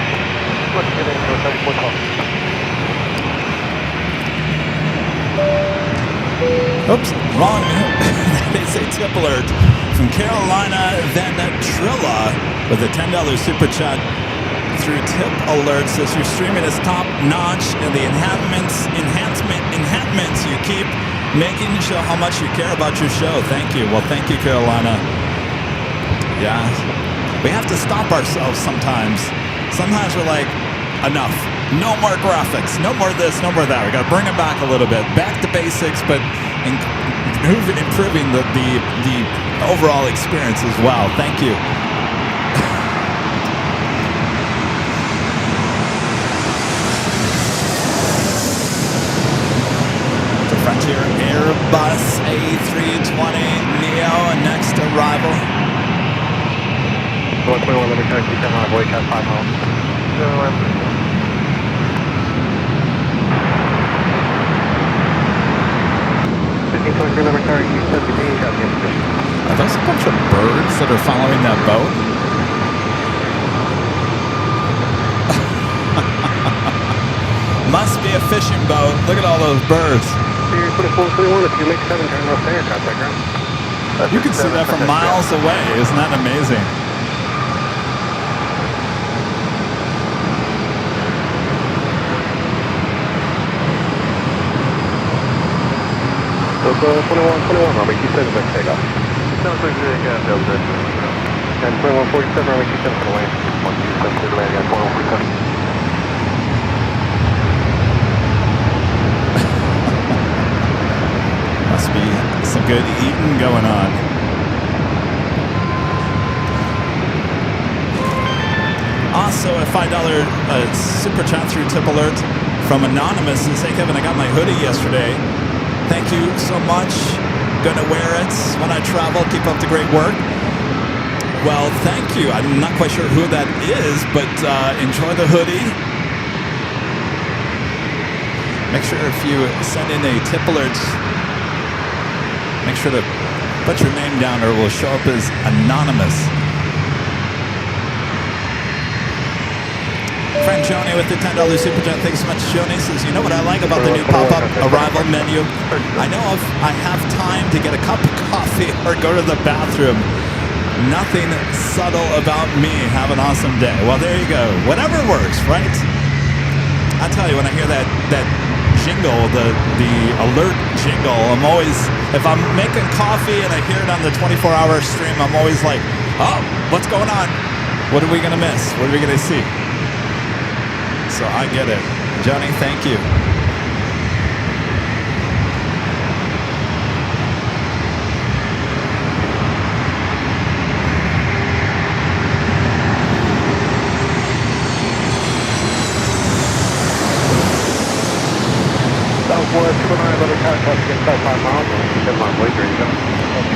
What's your name? 7412. Oops, wrong. That is a tip alert from Carolina Van Trilla with a $10 super chat through tip alerts. Says your streaming is top notch and the enhancements you keep making show how much you care about your show. Thank you. Well, thank you, Carolina. Yeah, we have to stop ourselves sometimes. Sometimes we're like, enough. No more graphics. No more this. No more that. We got to bring it back a little bit. Back to basics, but improving the overall experience as well. Thank you. The Frontier Airbus A320 Neo, next arrival. 121, let me try to keep them on boy, cat 5 miles. 1523, let me try to keep 17, got the information. Are those a bunch of birds that are following that boat? Must be a fishing boat. Look at all those birds. Series 2421, if you make 7, turn left there, contact ground. You can see that from miles away. Isn't that amazing? So 2121, Army 27, back takeoff. Sounds like you're going to have And 2147, Army 27 for the land. 127 for the land, got 2147. Must be some good eating going on. Also, a $5 super chat through tip alert from Anonymous. Says, hey Kevin, I got my hoodie yesterday. Thank you so much. Gonna wear it when I travel. Keep up the great work. Well, thank you. I'm not quite sure who that is, but enjoy the hoodie. Make sure if you send in a tip alert, make sure to put your name down or it will show up as anonymous. Friend Joni with the $10 super chat. Thanks so much, Joni. Says, you know what I like about the new pop-up arrival menu? I know if I have time to get a cup of coffee or go to the bathroom. Nothing subtle about me. Have an awesome day. Well, there you go. Whatever works, right? I tell you, when I hear that jingle, the alert jingle, I'm always, if I'm making coffee and I hear it on the 24-hour stream, I'm always like, oh, what's going on? What are we going to miss? What are we going to see? So I get it. Johnny, thank you. Southwest 209, contact, get 5 miles, 7 miles later, you go.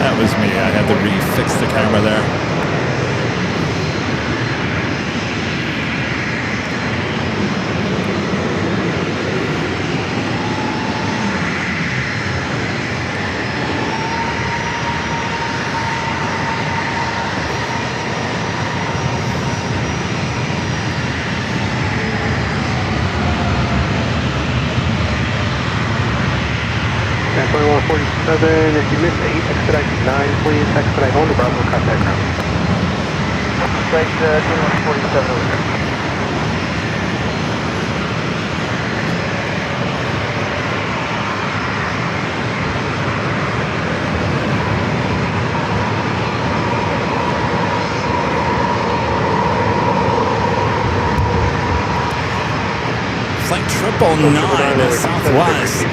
That was me. I had to refix the camera there. And 2147, if you missed 8, expedite 9, please. Expedite on the Bravo, contact ground. Right, 2147 over there. Flight 999 Southwest.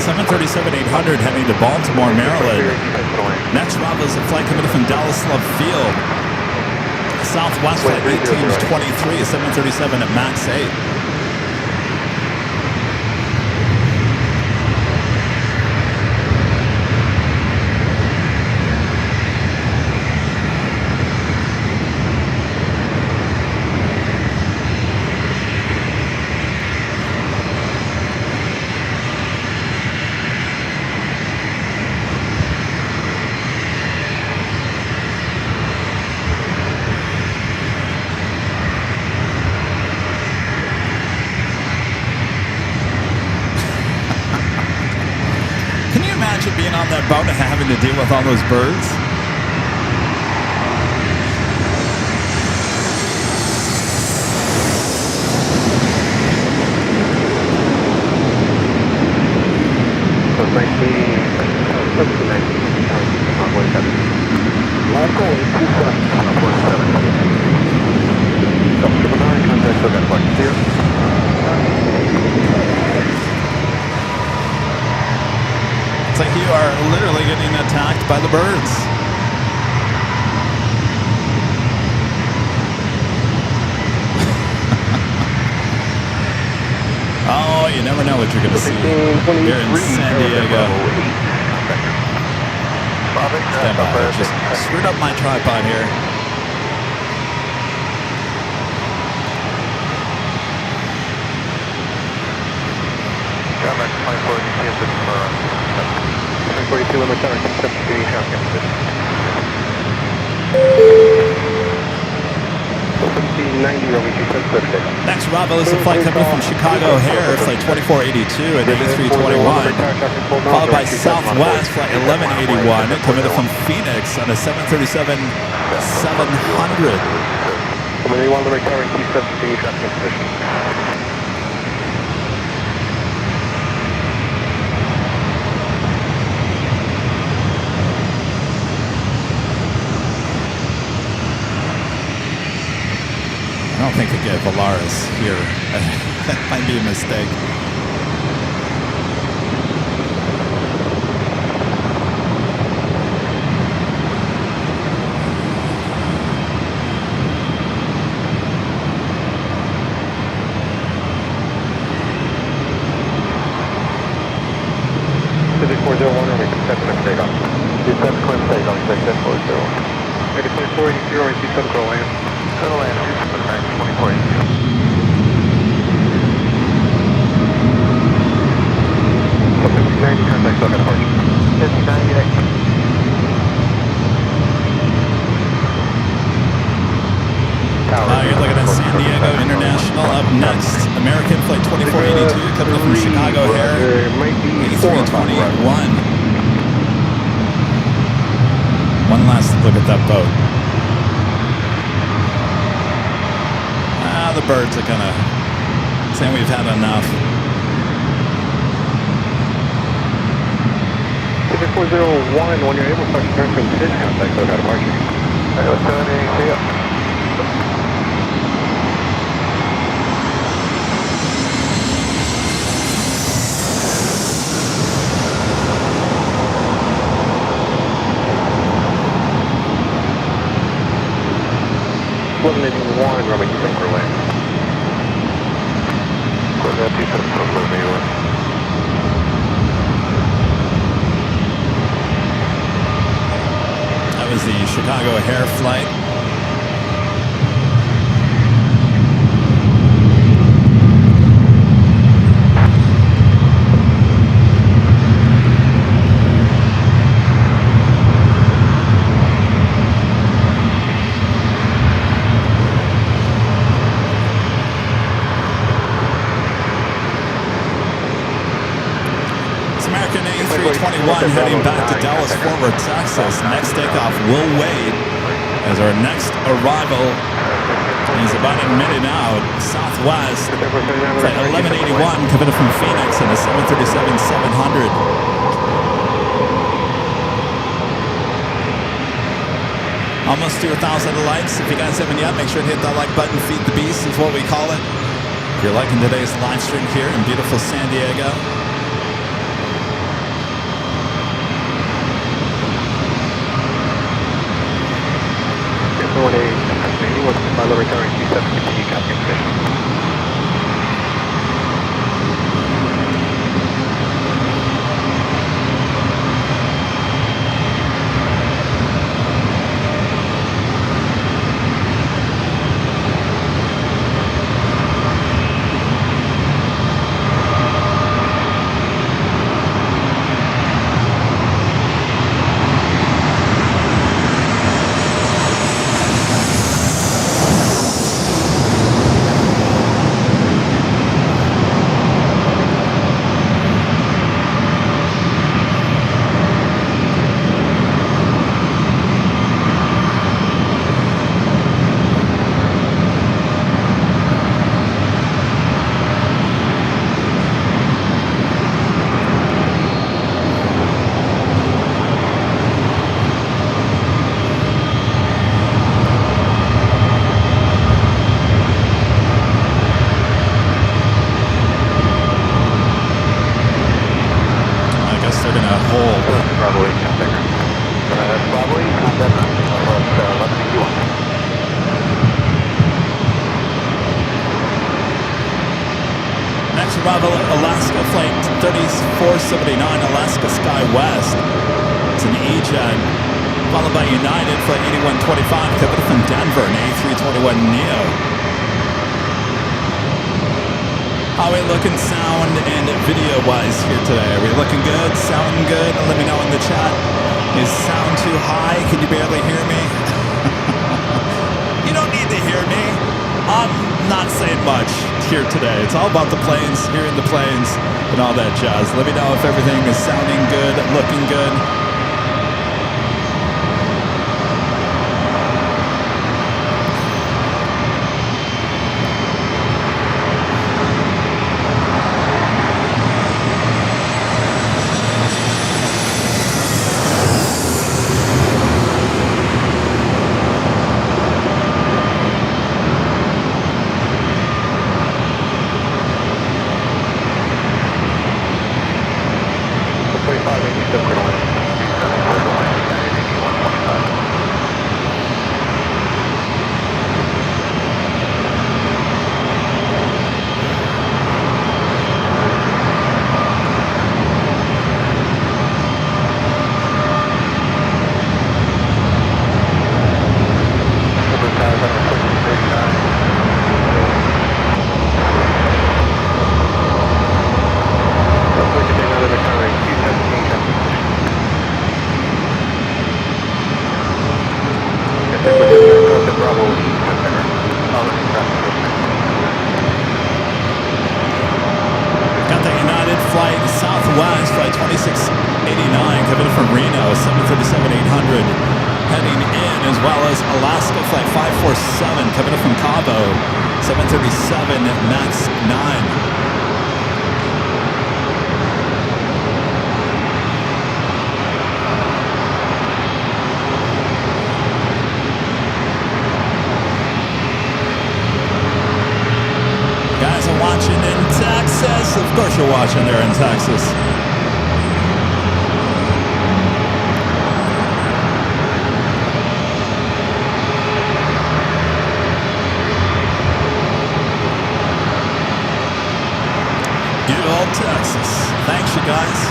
737-800 heading to Baltimore, Maryland. Next arrival is a flight coming from Dallas Love Field. Southwest flight 1823, 737 at max 8. on that boat and having to deal with all those birds? So 19, last call 827, 147. So 999, contact, still got flight clear. It's like you are literally getting attacked by the birds. Oh, you never know what you're going to see here in San Diego. Stand by. I just screwed up my tripod here. Come back to 542, limit tower, 7 traffic. 1790, Romeo 27 Next arrival is a flight coming from Chicago O'Hare, flight 2482 at 8321, followed by Southwest, flight 1181, coming in from Phoenix on a 737-700. Coming in, limit tower, T17 traffic position. I don't think they get Valaris here. That might be a mistake. Pacific 401, Romeo 27 takeoff. 27 clear takeoff, 640. Maybe 2480, Romeo 27 Crow land. Crow land, 2480. 5090, contact, still got a horse. 5090, next. You're looking at San Diego International up next. American flight 2482 coming in from Chicago O'Hare, 8321. One last look at that boat. The birds are kind of saying we've had enough. Pacific 401, when you're able to start to turn from the pitch, contact, still got a margin. Alright, let's go ahead and see ya. One, Romeo 27 for land. Corvette 27 for Romeo. That was the Chicago O'Hare flight. American A321 heading back to Dallas Fort Worth, Texas. Next takeoff will wait as our next arrival is about a minute out. Southwest, flight 1181 coming in from Phoenix in a 737-700. Almost to 1,000 likes. If you guys haven't yet, make sure to hit that like button. Feed the beast is what we call it. If you're liking today's live stream here in beautiful San Diego. By lower tower, T7, continue captain position. arrival Alaska Flight 3479, Alaska Sky West. It's an E-Jet. Followed by United Flight 8125, coming from Denver, an A321neo. How are we looking sound and video-wise here today? Are we looking good? Sounding good? Let me know in the chat. Is sound too high? Can you barely hear me? You don't need to hear me. I'm not saying much here today. It's all about the planes, hearing the planes, and all that jazz. Let me know if everything is sounding good, looking good. Watching there in Texas. Good old Texas. Thanks, you guys.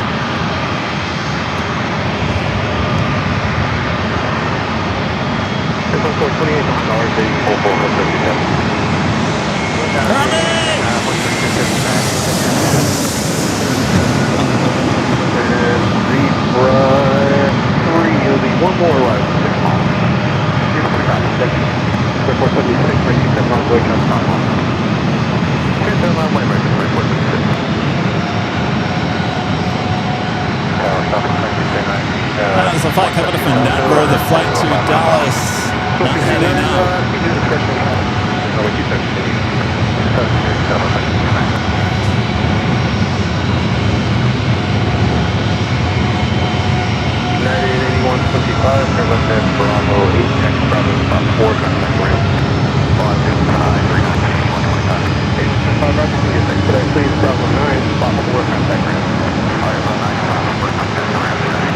One more right, 6 miles. Thank you. 476, right, 7 miles away, come not long. 27 miles away, right, 476. Tower, stop at 929. That is the flight coming from Denver, the flight to Dallas. Not heading out. No, what you said, 125, they're left at Bravo 8, next Bravo about 4, contact ramp. 125, 825, Roger, can you get next today, please? Bravo 9, spot 4, contact ramp. Bravo 9, Bravo 4, contact ramp,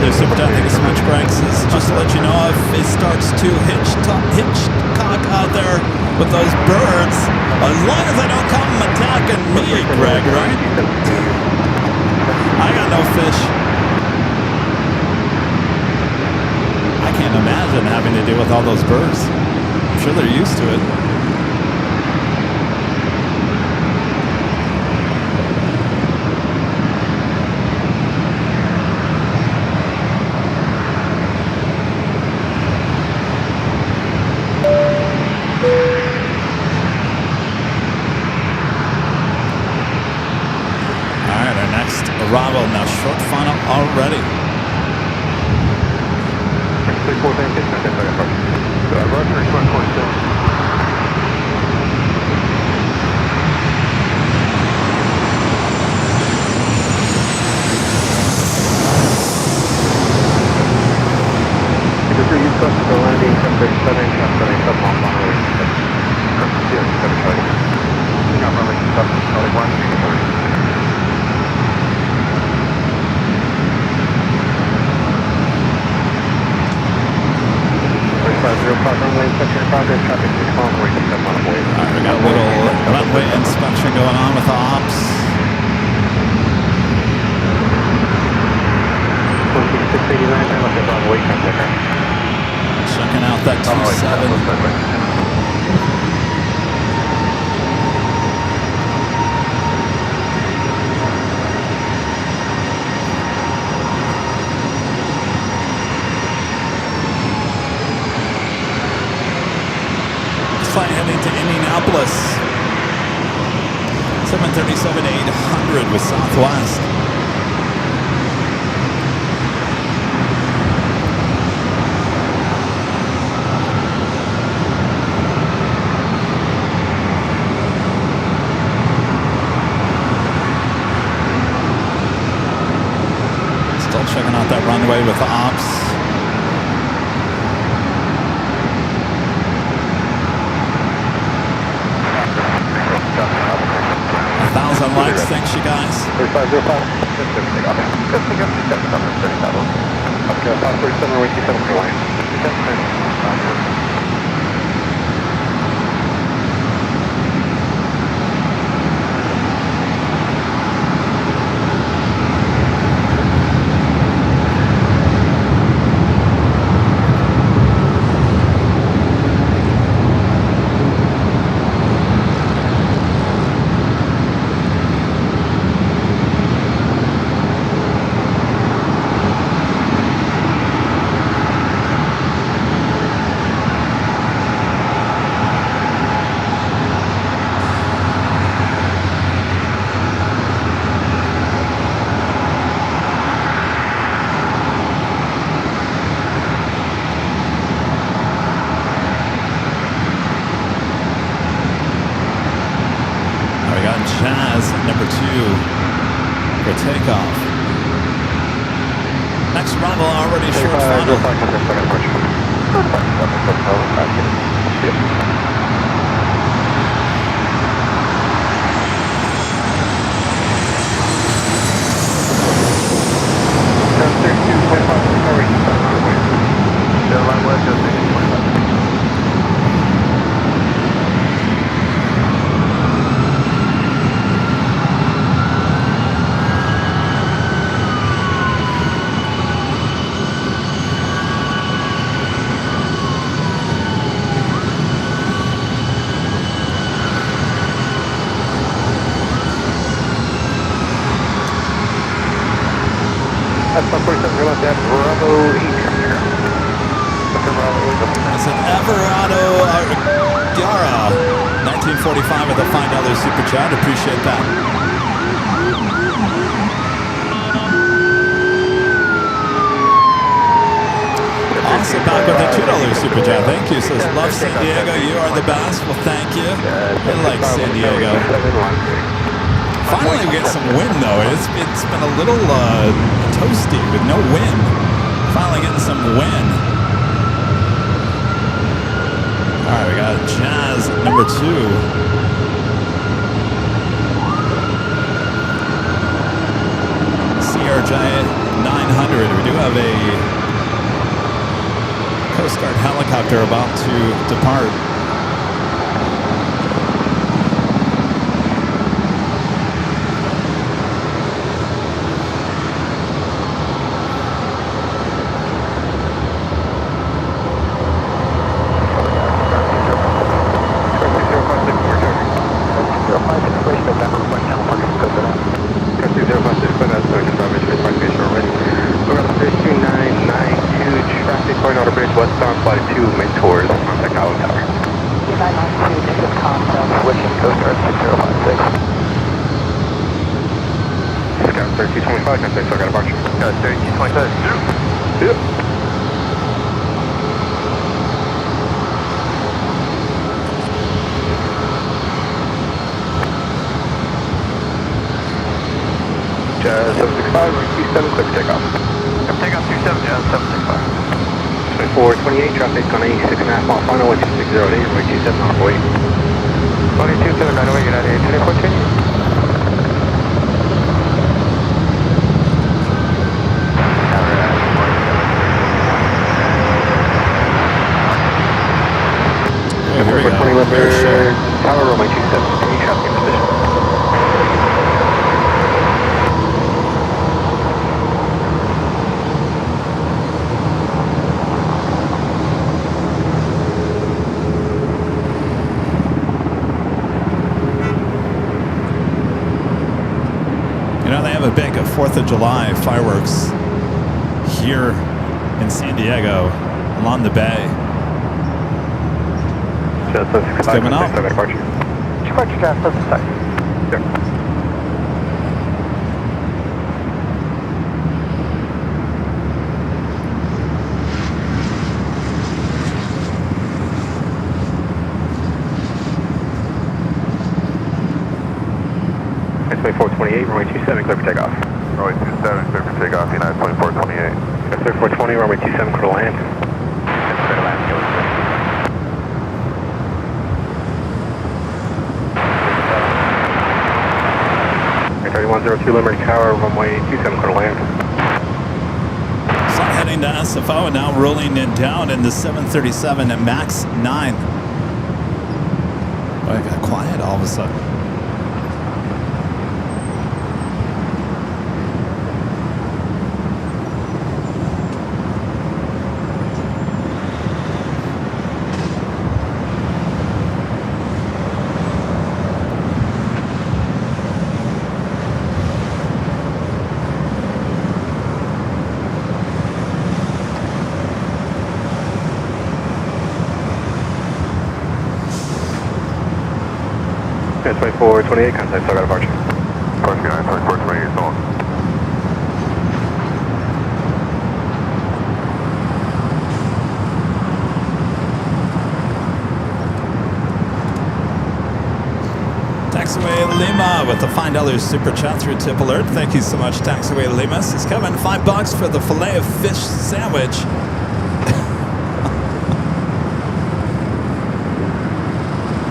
Super Chat, thank you so much, Greg. Says, just to let you know, if it starts to hitchcock out there with those birds, as long as they don't come attacking me, Greg, right? I got no fish. I can't imagine having to deal with all those birds. I'm sure they're used to it. Bravo, now short final already. Charlie 1. 3505 runway inspection in progress, traffic 6 miles, 27 on the way. All right, we got a little runway inspection going on with ops. 689, I left it on the way, contact her. Checking out that 27. Flight heading to Indianapolis. 737-800 with Southwest. Still checking out that runway with ops. 1,000 likes, thanks you guys. 3505. Good to go. Good to go. 37. Okay, 537, wait, 27 for line. for takeoff. Next runway already short funnel. It's an Everado Gara 1945 with a $5 super chat. Appreciate that. Also back with a $2 super chat. Thank you. Says, love San Diego. You are the best. Well, thank you. I like San Diego. Finally we get some wind though. It's been a little toasty with no wind. Finally getting some wind. Alright, we got Jazz number 2. CRJ 900. We do have a Coast Guard helicopter about to depart. Traffic on 86.5 mile final, 12608, runway 27 on our way. 22 to the 908, United 24 Oh, here we go. 20 Lumber Air show. Tower, runway 27, continue traffic in position. You know, they have a big 4th of July fireworks here in San Diego along the bay. It's coming up. Departure Josh, let's start. Yep. It's 2428, runway 27, clear for takeoff. Runway 27, clear for takeoff, United 2428. It's 2420, runway 27, clear to land. Clear to land, go. 3102 Limerick Tower, runway 27, clear to land. So heading to SFO and now rolling it down in the 737 at MAX 9. Oh, I got quiet all of a sudden. It's 2428, contact Saga departure. Push United 2428, so on. Taxiway Lima with the $5 super chat through tip alert. Thank you so much, Taxiway Lima. Says Kevin, $5 for the filet of fish sandwich.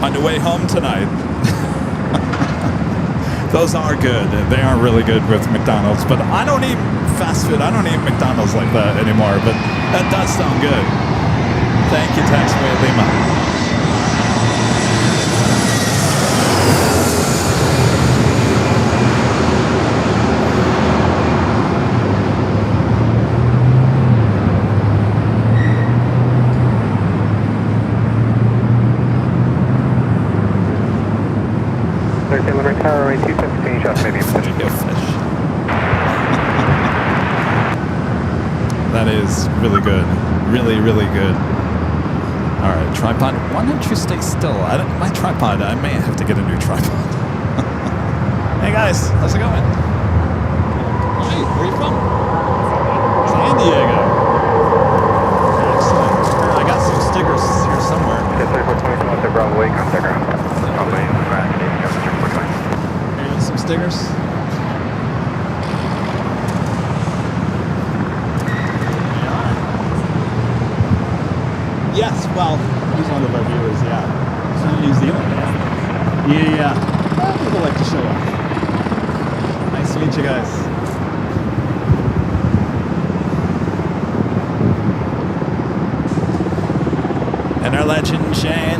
On the way home tonight. Those are good. They are really good with McDonald's, but I don't eat fast food. I don't eat McDonald's like that anymore, but that does sound good. Thank you, Taxiway Lima. Limerick Tower, runway 27, continue traffic, maybe in position. Go fish. That is really good. Really, really good. All right, tripod. Why don't you stay still? My tripod, I may have to get a new tripod. Hey guys, how's it going? Hi, where are you from? San Diego. Excellent. I got some stickers here somewhere. It's 3420, come up to Bravo 8, contact ground. Company, back, Canadian Government 3420. Here are some stickers. Yes, well, he's one of our viewers, yeah. He's from New Zealand. Yeah. Well, people like to show off. Nice to meet you guys. And our legend, Shane,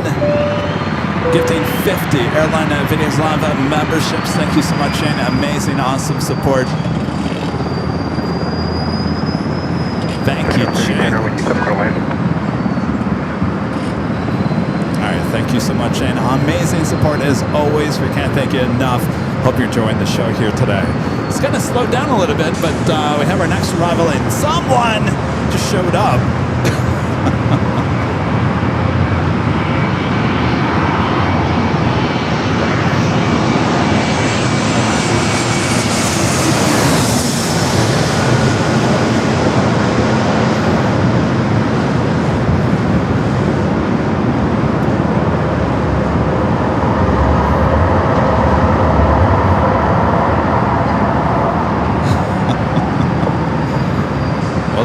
gifting 50 Airline Videos Live memberships. Thank you so much, Shane. Amazing, awesome support. Thank you, Shane. Alright, thank you so much, Shane. Amazing support as always. We can't thank you enough. Hope you're enjoying the show here today. It's going to slow down a little bit, but we have our next arrival and someone just showed up.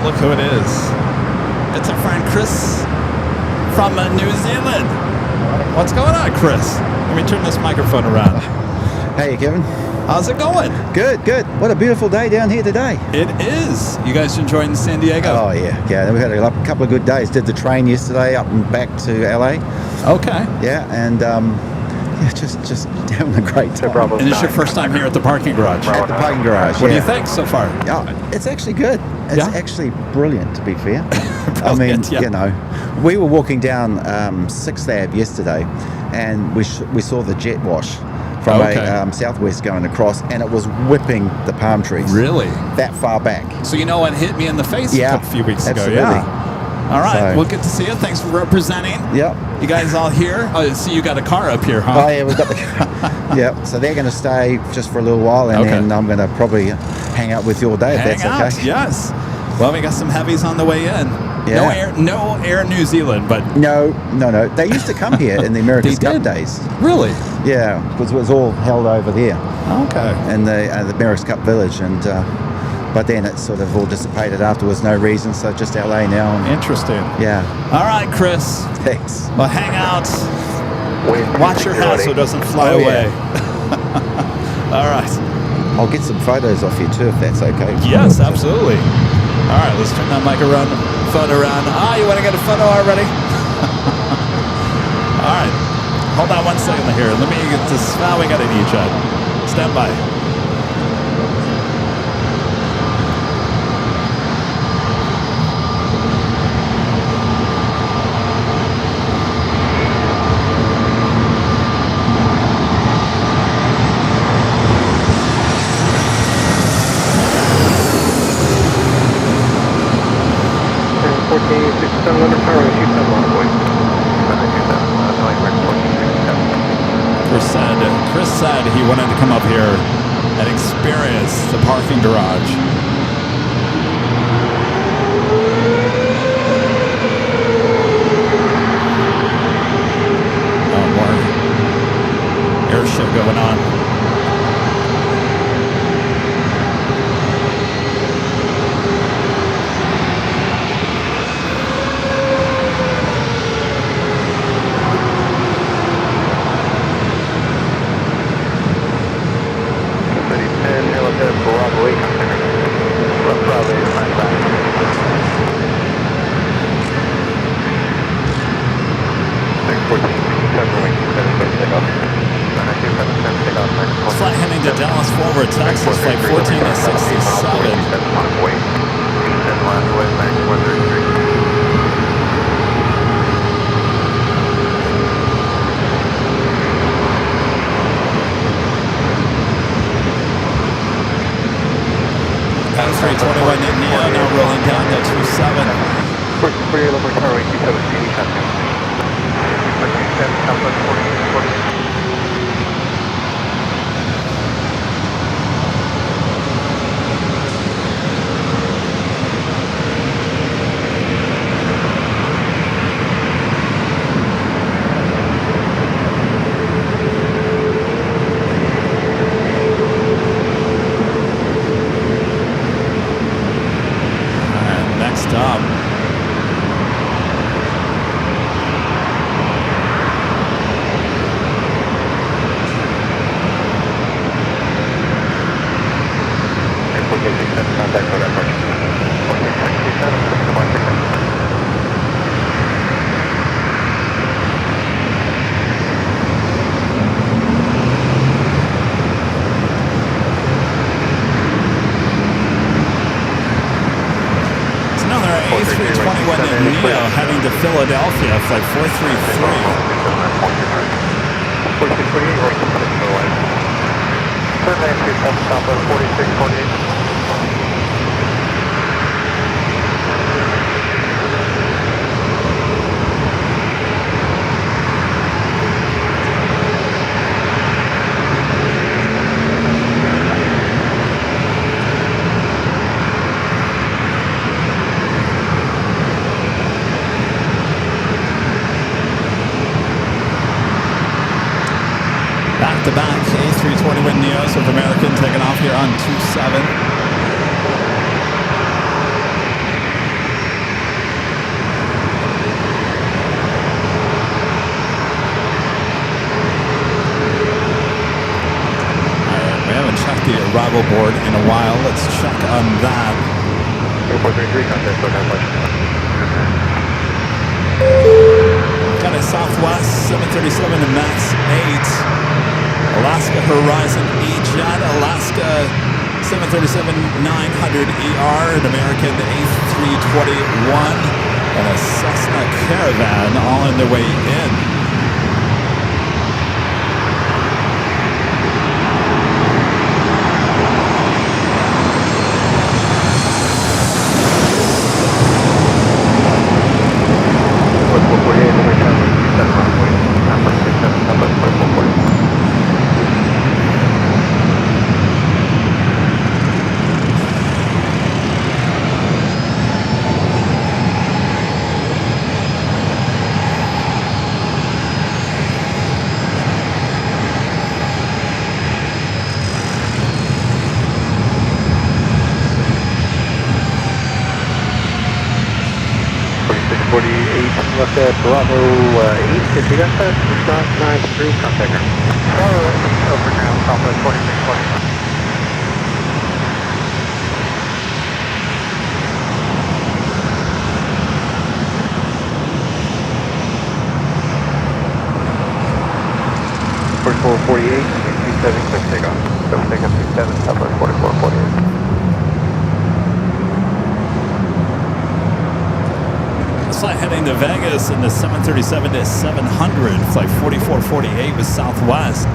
Look who it is. It's our friend Chris from New Zealand. What's going on, Chris? Let me turn this microphone around. Hey, Kevin. How's it going? Good, good. What a beautiful day down here today. It is. You guys enjoying San Diego? Oh, yeah. Yeah, we had a couple of good days. Did the train yesterday up and back to LA. Okay. Yeah, and just having a great time. And it's your first time here at the parking garage? At the parking garage, What do you think so far? Oh, it's actually good. It's actually brilliant, to be fair. I mean, you know, we were walking down 6th Ave yesterday, and we saw the jet wash from a southwest going across, and it was whipping the palm trees. Really? That far back. So you know what hit me in the face a few weeks ago? Absolutely. Yeah. All right, well, good to see you. Thanks for representing. Yep. You guys all here? Oh, see, you got a car up here, huh? Oh, yeah, we've got the car. Yep. So they're going to stay just for a little while, and then I'm going to probably hang out with you all day, if that's okay. Yes. Well, we got some heavies on the way in. Yeah. No Air New Zealand, but... No. They used to come here in the America's Cup days. Really? Yeah, because it was all held over there. Okay. In the America's Cup Village, and but then it sort of all dissipated afterwards, no reason, so just LA now. Interesting. Yeah. All right, Chris. Thanks. Well, hang out. Watch your hat so it doesn't fly away. Yeah. All right. I'll get some photos off you too, if that's okay. Yes, absolutely. All right, let's turn that phone around. You want to get a photo already? All right. Hold on 1 second here. Let me get this. We got an E-Jet. Stand by. Chris said he wanted to come up here and experience the parking garage. Oh, more air show going on. Flight heading to Dallas Forward, Texas, flight 14 to 67. A321 in Neo, now rolling down to 27. Stop. A321 in Neo heading to Philadelphia, flight 433. Back-to-back A321 Neos with American taking off here on 27. arrival board in a while. Let's check on that. 433, contact for Got a Southwest 737 and Max 8. Alaska Horizon E-Jet, Alaska 737-900ER, an American A321, and a Cessna Caravan all on their way in. Left at Bravo 8, if you got that, response 9 through contact her. Over now, Southwest 4640. Takeoff. 737, Southwest 4448. Flight heading to Vegas in the 737-700, flight 4448 with Southwest.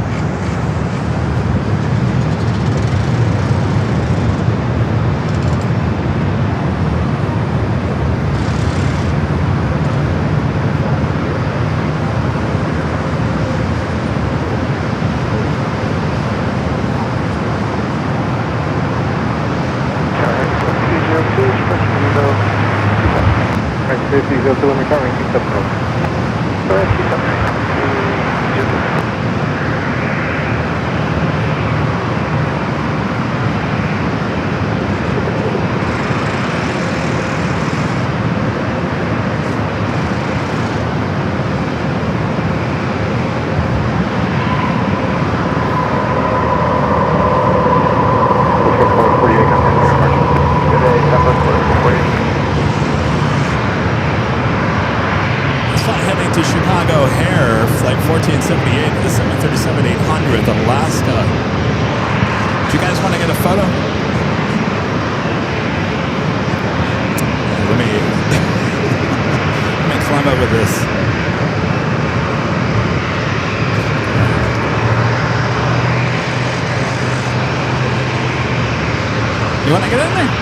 You want to get in there?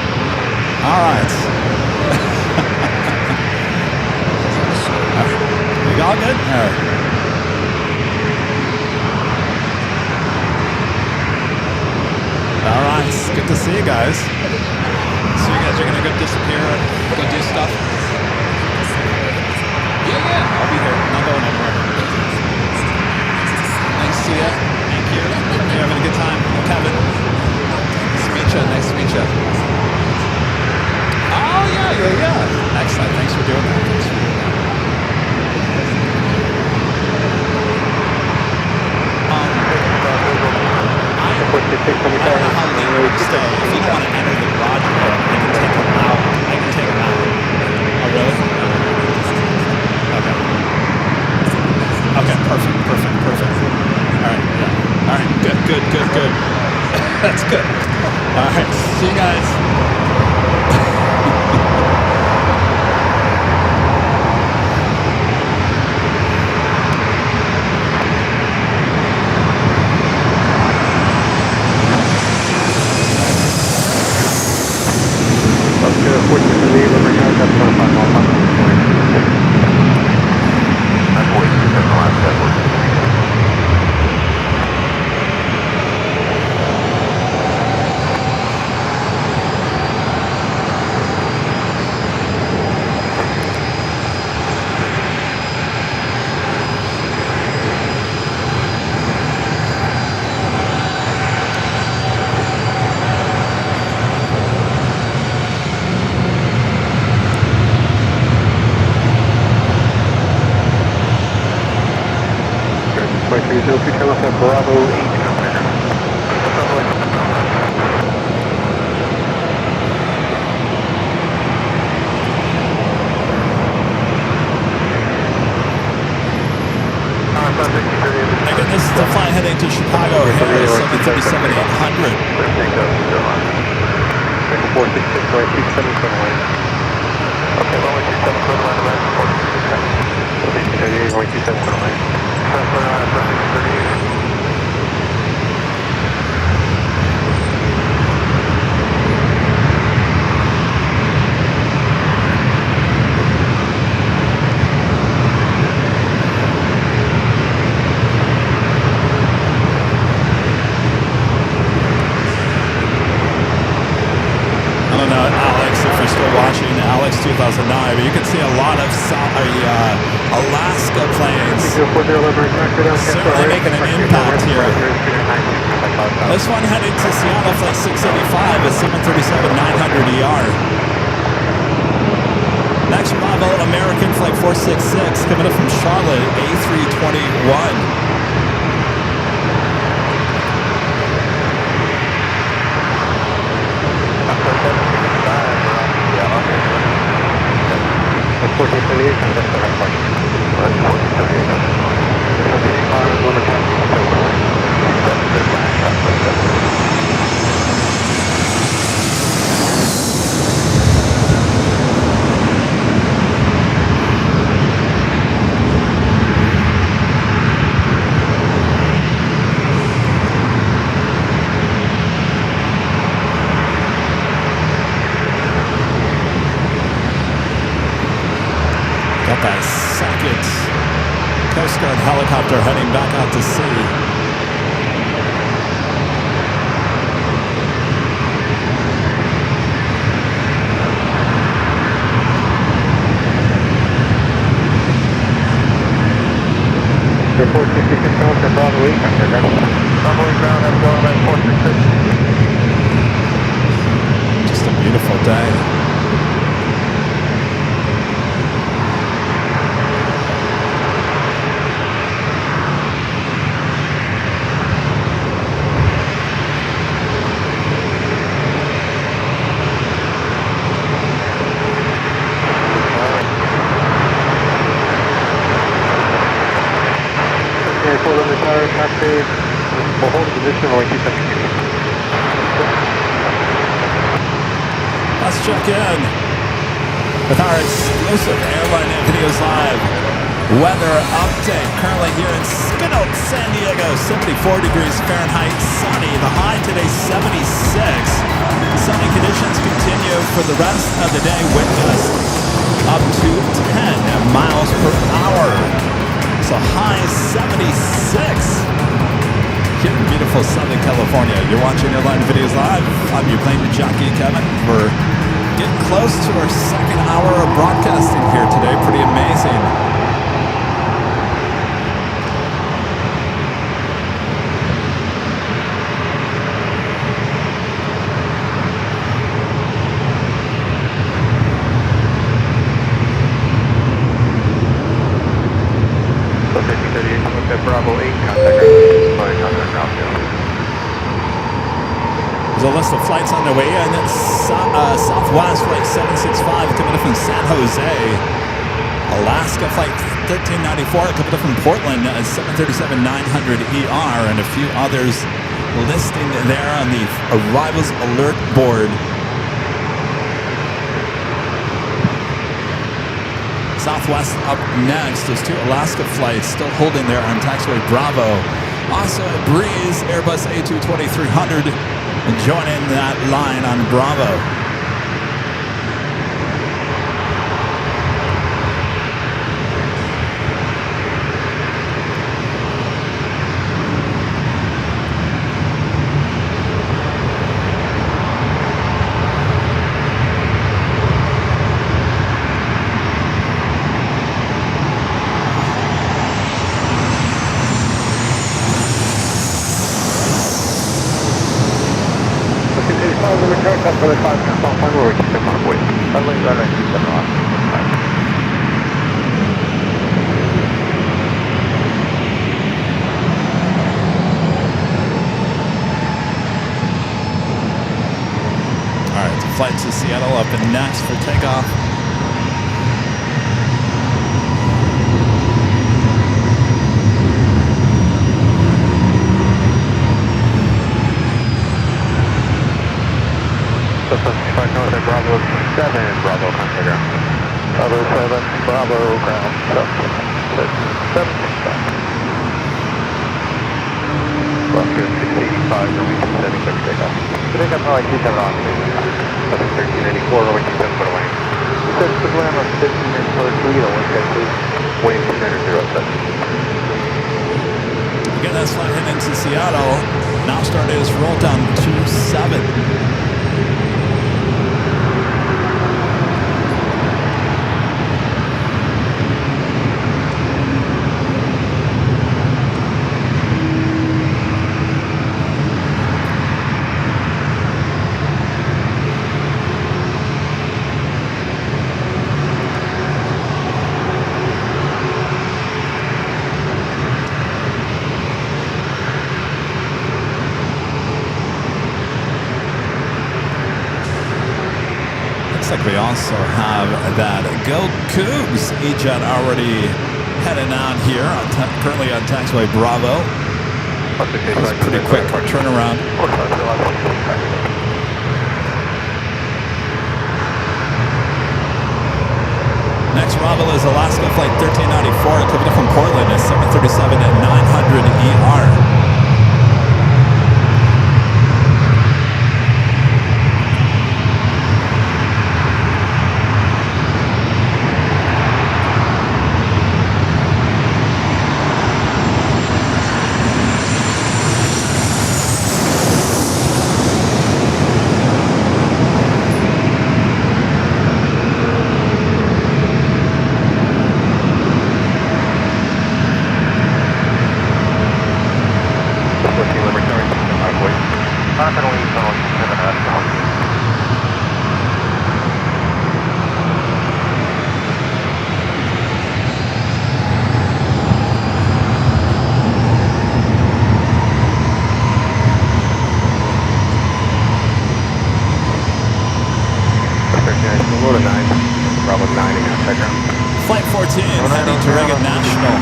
All right. You all good? All right. All right. It's good to see you guys. So you guys are going to go disappear and go do stuff? Yeah. I'll be here. I'm not going anywhere. Nice to see you. Thank you. You're having a good time. Kevin. Nice to meet you. Oh, yeah. Excellent. Thanks for doing that. I don't know how late you stay. If you don't want to enter the garage, I can take them out. Oh, really? Okay, perfect. All right, yeah. All right, good. That's good. All right, see you guys. Bravo 8, Chicago here, 737-800. Vehicle 466, runway 27, clear to land. Okay, runway 27, clear to land, land 466. 38, runway 27, clear to land. Clear to land, 38. I don't know, Alex, if you're still watching Alex 2009, but you can see a lot of Alaska planes certainly making an impact here. This one heading to Seattle, flight 685, a 737-900ER. Next Bravo, American flight 466, coming up from Charlotte, A321. Got that second Coast Guard helicopter heading back out to sea. Report 66 pounds for Bravo 8. Bravo 8 ground, have going by 466. Just a beautiful day. We'll hold a position on 272. Let's check in with our exclusive Airline Videos Live weather update. Currently here in Skidoo, San Diego, 74 degrees Fahrenheit, sunny. The high today, 76. Sunny conditions continue for the rest of the day. Wind gusts up to 10 miles per hour. So high 76. Here in beautiful Southern California. You're watching Airline Videos Live. I'm your Plane Jockey Kevin. We're getting close to our second hour of broadcasting here today. Pretty amazing. Bravo 8, contact There's a list of flights on their way in. Southwest flight 765 coming in from San Jose. Alaska flight 1394 coming in from Portland, 737-900ER, and a few others listing there on the arrivals alert board. Southwest up next. There's two Alaska flights still holding there on taxiway Bravo. Also a Breeze Airbus A220-300 joining that line on Bravo. For the 5 minutes off, I'm over 27 on board. Runway 27 off. All right, the flight to Seattle up and next for takeoff. 5 North at Bravo 7, Bravo contact ground. Bravo 7, Bravo ground, 765. Roger 685, runway 27, clear for takeoff. Pick up runway 27 on. Southern 1394, runway 27 for the wing. Set for the land on 15 minutes for the lead on 1 please. Wing 207. Again, that's flight heading into Seattle. Now start is roll down 27. Looks like we also have that Go Cougs E-Jet already heading out here, currently on taxiway Bravo. That's a pretty quick turnaround. Next Bravo is Alaska Flight 1394, coming from Portland at 737 at 900 ER. Flight 14 heading to Reagan National.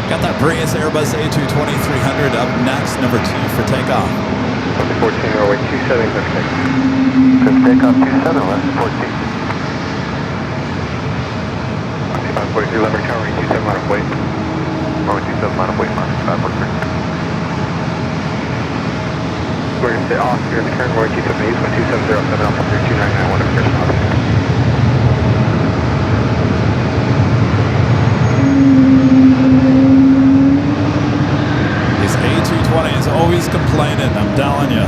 Got that Breeze Airbus A220-300 up next, number 2 for takeoff. 14, runway 27, clear for takeoff. Clear for takeoff 27, left 14. 543, lever recovery 27, line of weight. Runway 27, line of weight, minus 543. We're going to stay off here in the current runway 27 East, 2707, Alpha 3299, 1 of your stops. A220 is always complaining, I'm telling you.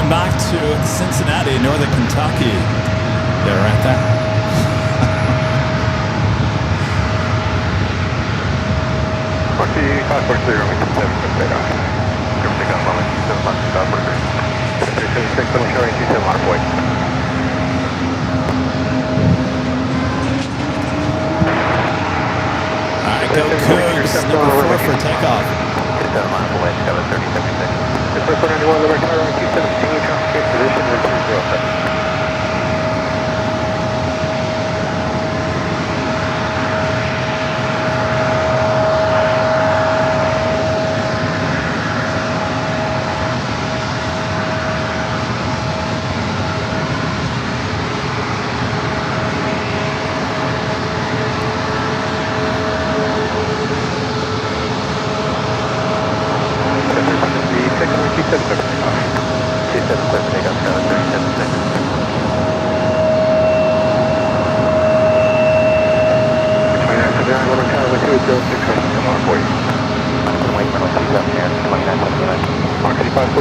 Back to Cincinnati, Northern Kentucky. Yeah, right there. RT 543, runway 27, takeoff. Clear for takeoff, runway 27, left 543. 376, little showing 27, line of weight. Alright, go Cougs, number 4 for takeoff. 27, line of weight, Kevin 3076. First 491, the retire on 217, traffic position, 207.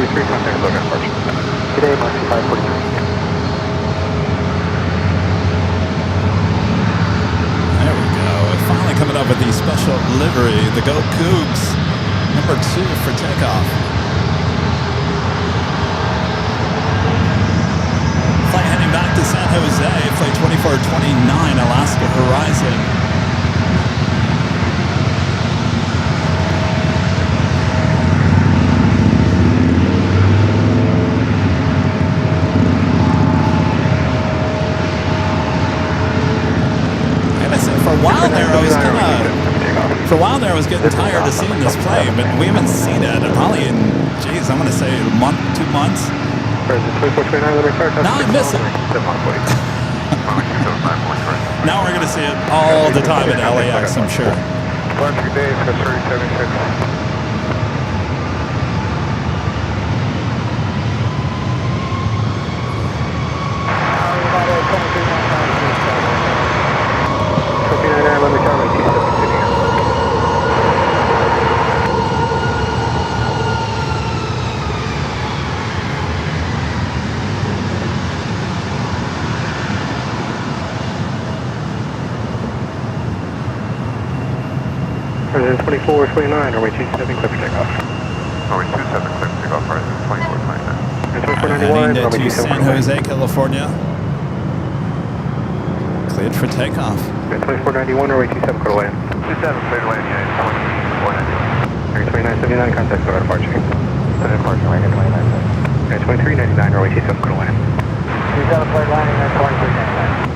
543, contact Logan approach. Today, Marcy 543. There we go. Finally coming up with the special livery, the Go Cougs, number 2 for takeoff. Flight heading back to San Jose, flight 2429, Alaska Horizon. For a while there, I was getting tired of seeing this plane, but we haven't seen it probably in, geez, I'm going to say a month, 2 months. Now I miss it. Now we're going to see it all the time at LAX, I'm sure. President 2429, runway 27, clear for takeoff. Runway 27, clear for takeoff, President 2429. 2491, Heading runway to 27, San Jose, California. Cleared for takeoff. 2491, runway 27, clear to land. 27, clear to land, United 2491. 2979, contact Logan approaching. Clear departure, right at 29. 2399, runway 27, clear to land. 27 clear landing at 2399.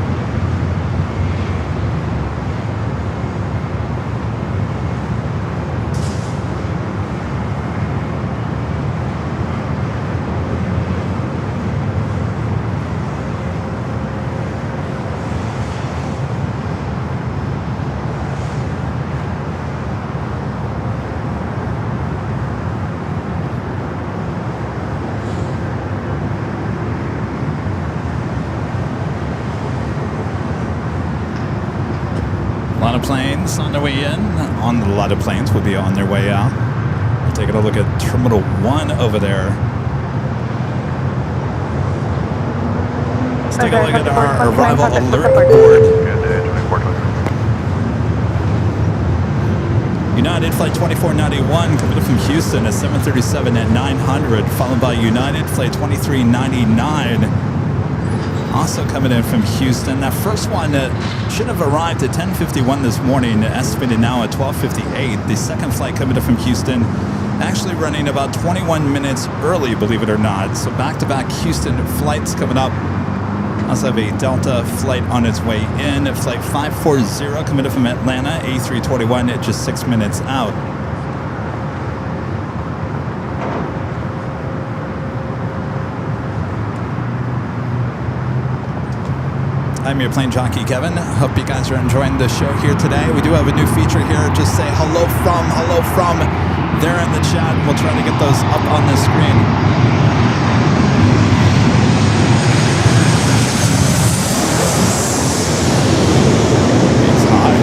Planes on their way in. On a lot of planes will be on their way out. We're taking a look at Terminal 1 over there. Let's take a look at our arrival alert board. United Flight 2491 coming in from Houston at 7:37 at 900, followed by United Flight 2399. Also coming in from Houston. That first one should have arrived at 10:51 this morning, estimated now at 12:58. The second flight coming in from Houston actually running about 21 minutes early, believe it or not. So back-to-back Houston flights coming up. Also have a Delta flight on its way in. Flight 540 coming in from Atlanta, A321 at just 6 minutes out. I'm your plane jockey, Kevin. Hope you guys are enjoying the show here today. We do have a new feature here. Just say hello from there in the chat. We'll try to get those up on the screen. It's high.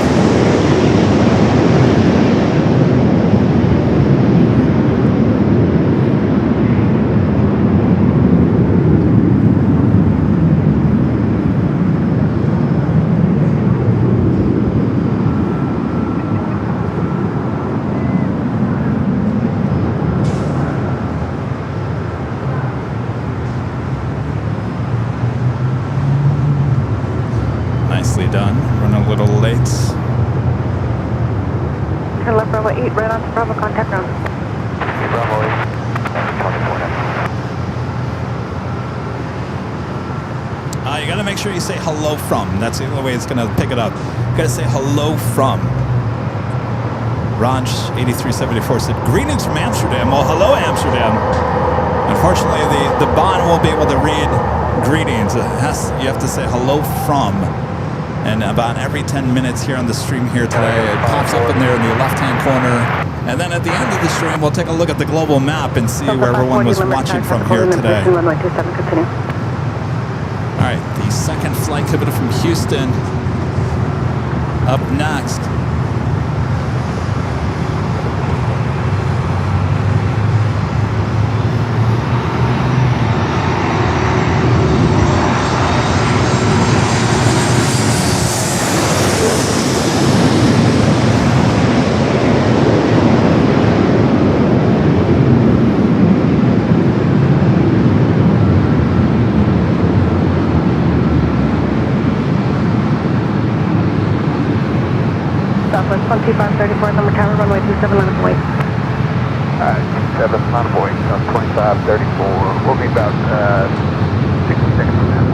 Done. Running a little late. Hello, Bravo 8, right on to Bravo, contact ground. Bravo 8, 24. You gotta make sure you say hello from. That's the only way it's gonna pick it up. You gotta say hello from. Raj 8374 said, greetings from Amsterdam. Well, hello, Amsterdam. Unfortunately, the bot won't be able to read greetings. You have to say hello from. And about every 10 minutes here on the stream here today, it pops up in there in the left-hand corner. And then at the end of the stream, we'll take a look at the global map and see where everyone was watching from here today. All right, the second flight coming from Houston. Up next. 2534, number tower, runway 27 on the point. 27 on boy, 2534. We'll be about 60 seconds from now.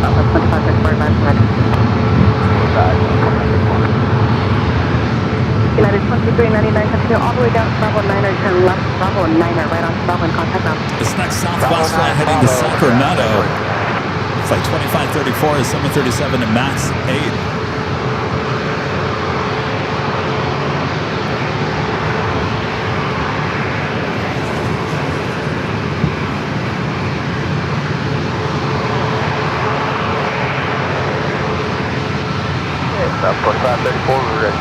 Southwest 2534, advance next. United 2399, continue all the way down to Bravo 9er, turn left, Bravo 9er, right on Bravo and contact now. This next southwest flight heading to Sacramento. Flight 2534 is 737 and MAX 8. Southwest 534, we're ready.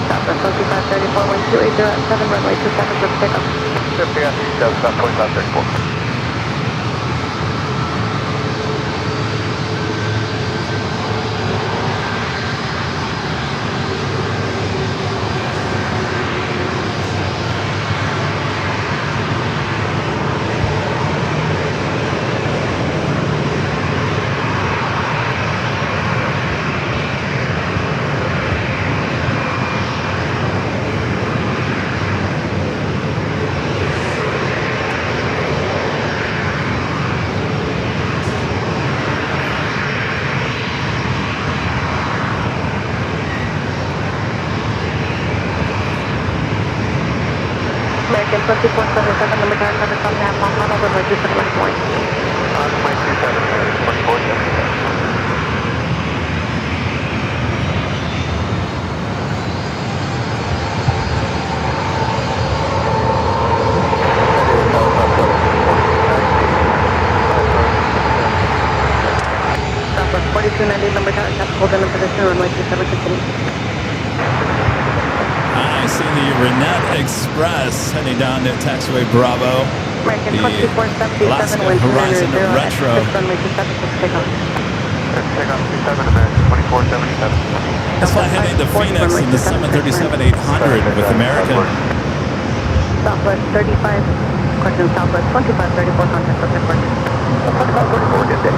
Southwest 2534, wind 280 at 7, runway 27 for pickup. Southwest 2534. American 2477, number 9, number 7, half mile, final, runway 27 on the point. My 27, 2477. Southwest 4290, number 10, tap hold in position, runway 27, continue. I see the Renette Express heading down to taxiway Bravo. American The 2477, Alaska wind Horizon 290, Retro. runway 27 for takeoff. Takeoff 27, American 2477. This flight heading to Phoenix in the 737-800 with American. Southwest 35, question Southwest 2534, contact with the question. 2534, good day.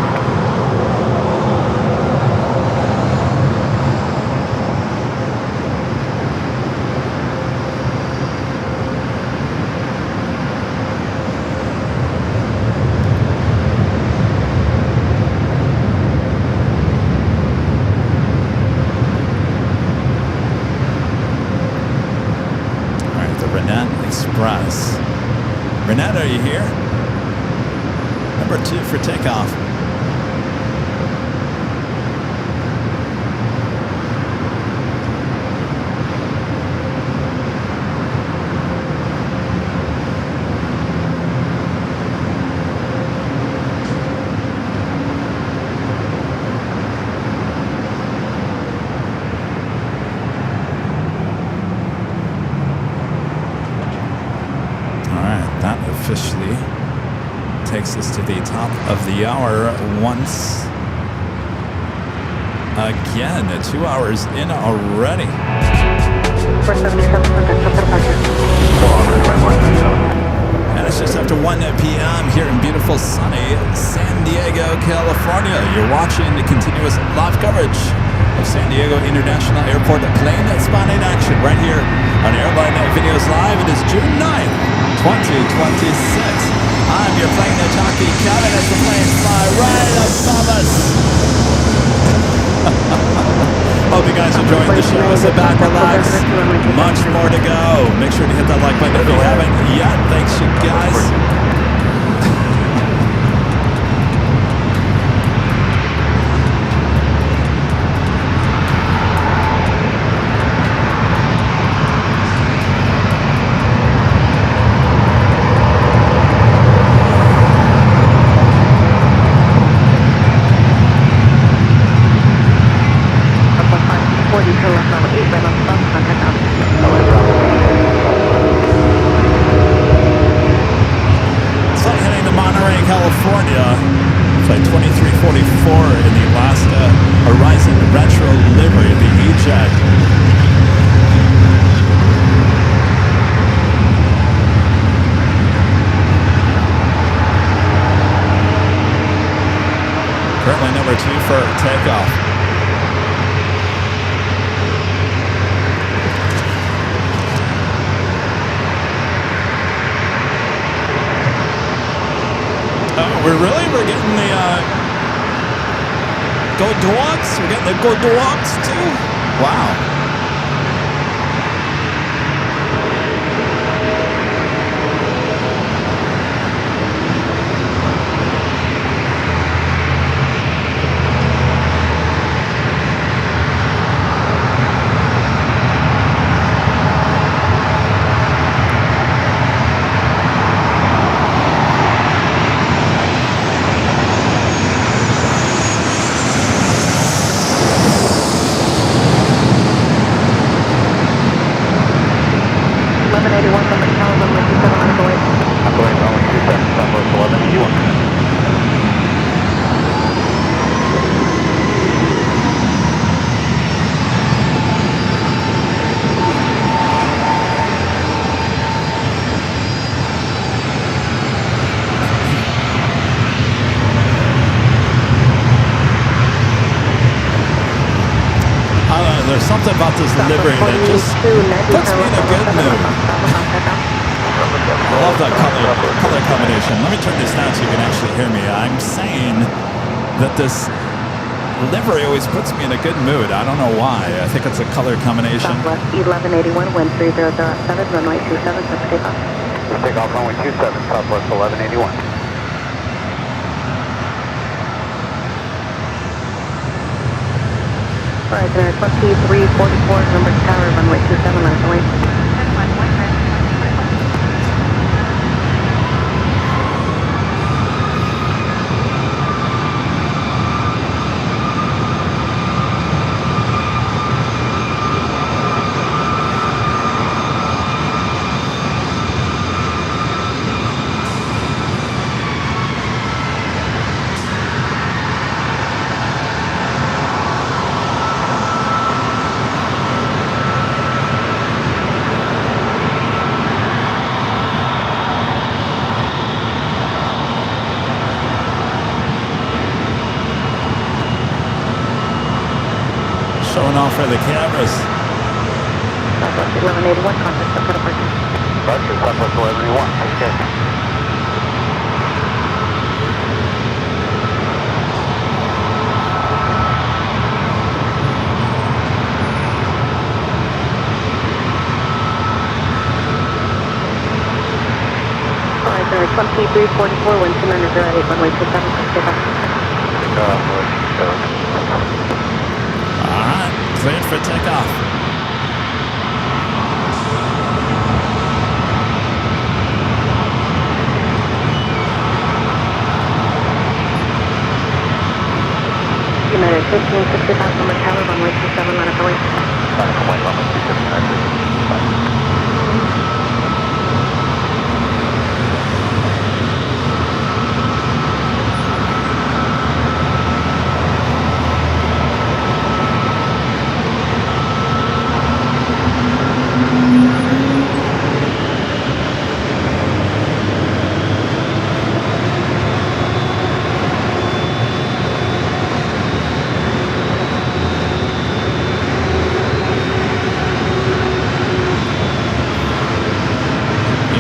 Express. Renette, are you here? Number 2 for takeoff. Officially takes us to the top of the hour once again. 2 hours in already. 477, contact with the departure. And it's just after 1 p.m. here in beautiful sunny San Diego, California. You're watching the continuous live coverage of San Diego International Airport Plane Spotting action right here on Airline Videos Live. It is June 9th. 2026. I'm your Plane Jockey Kevin as the planes fly right above us. Hope you guys enjoyed the show. Sit back, relax. Much more to go. Make sure to hit that like button if you haven't yet. Thanks, you guys. California, flight 2344 in the Alaska Horizon Retro livery, the E-Jet. takeoff. Oh, we're getting the go dogs. We're getting the go dogs too. Wow. There's something about this livery that just puts me in a good mood. I love that color combination. Let me turn this down so you can actually hear me. I'm saying that this livery always puts me in a good mood. I don't know why. I think it's a color combination. Southwest 1181, wind 3007, runway 27, for takeoff. Takeoff runway 27, Southwest 1181. Alright, there, 2344, number tower, runway 27, left away. Showing off for the cameras. Southwest 1181, contact the departure. Roger, Southwest 1181. Take care. Alright, there, 2344, wind 2908, runway 27, for takeoff. Takeoff, runway 27. Alright, cleared for takeoff. United 1565, number tower, runway 27, line up away. Line up away, runway 27,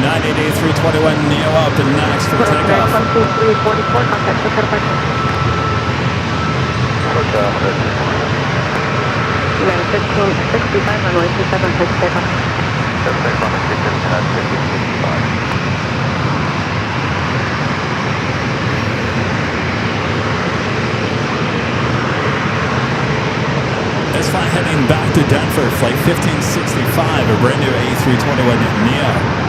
United A321 Neo up and next for takeoff. 12344, contact the departure. United 1565, runway 27, for takeoff. This flight heading back to Denver, flight 1565, a brand new A321 Neo.